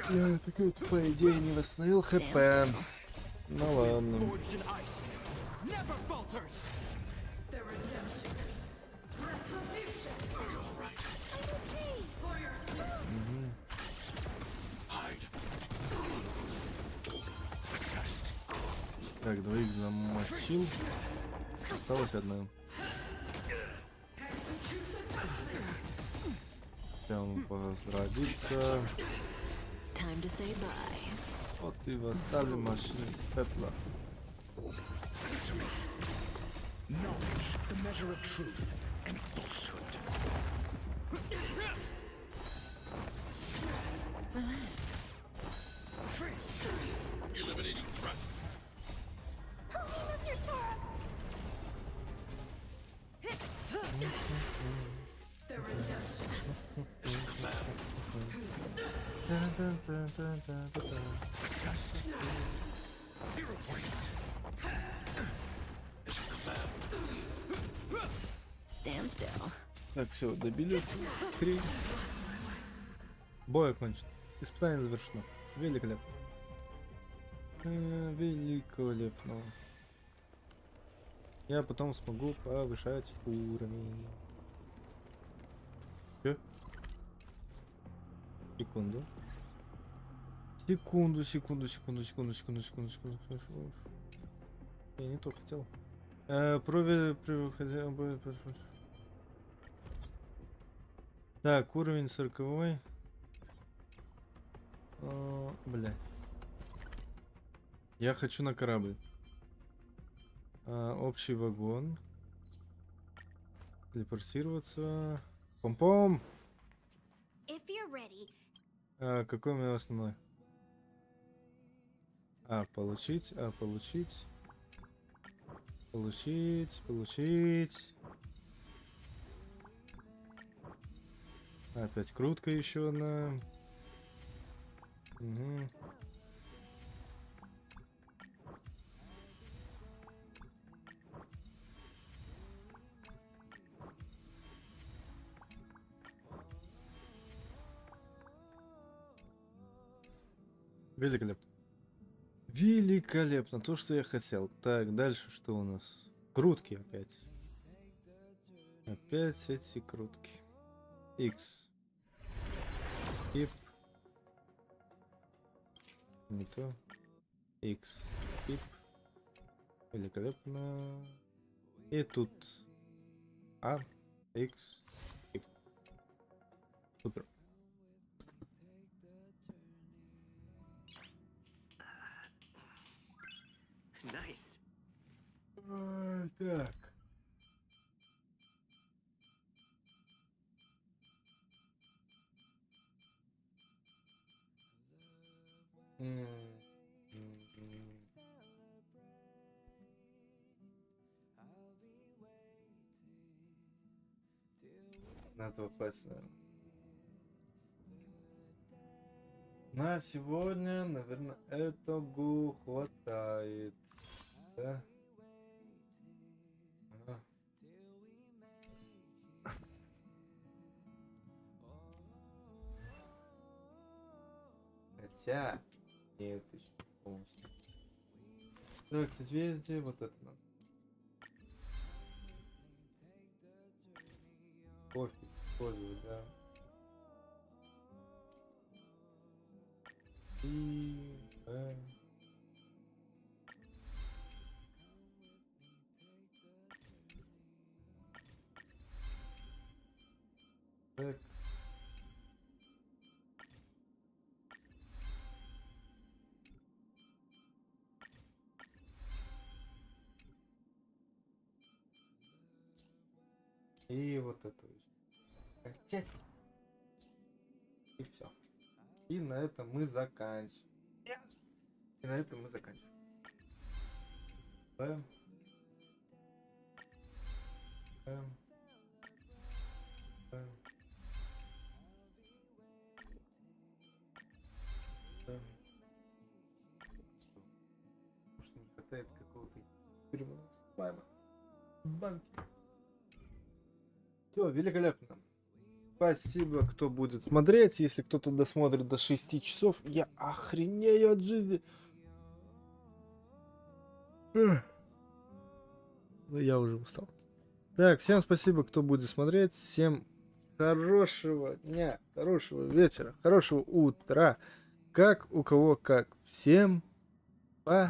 Я такой, по идее, не восстановил хп. Ну ладно. Так, двоих замочил. Осталось одна. Прям возродиться. Вот и восставлю машину с пепла. Так, все, добили 3. Бой окончен. Испытание завершено. Великолепно. Великолепно. Я потом смогу повышать уровень. Че? Секунду. Секунду. Я не то хотел. Так, уровень 40. Бля. Я хочу на корабль. Общий вагон. Телепортироваться. Пом-пом! Какой у меня основной? Получить. Опять крутка еще одна. Угу. Великолепно. Великолепно. То, что я хотел. Так, дальше что у нас? Крутки опять. Опять эти крутки. X. Skip. Не то. X. Skip. Великолепно. И тут A. X. Skip. Супер. Nice. Так. На этого хватит, наверное. На сегодня, наверное, этого хватает. Да? Ага. Хотя... Нет, еще полностью. Так, созвездие, вот это надо. Кофе, использовать, да. И... Так. И вот это кончать. И все. И на этом мы заканчиваем. И на этом мы заканчиваем. Бэм. Бэм. Бэм. Бэм. Потому что не хватает какого-то тюрьмового слайма. Банки. Все, великолепно. Спасибо, кто будет смотреть. Если кто-то досмотрит до 6 часов, я охренею от жизни. Но я уже устал. Так, всем спасибо, кто будет смотреть. Всем хорошего дня, хорошего вечера, хорошего утра. Как у кого как. Всем пока.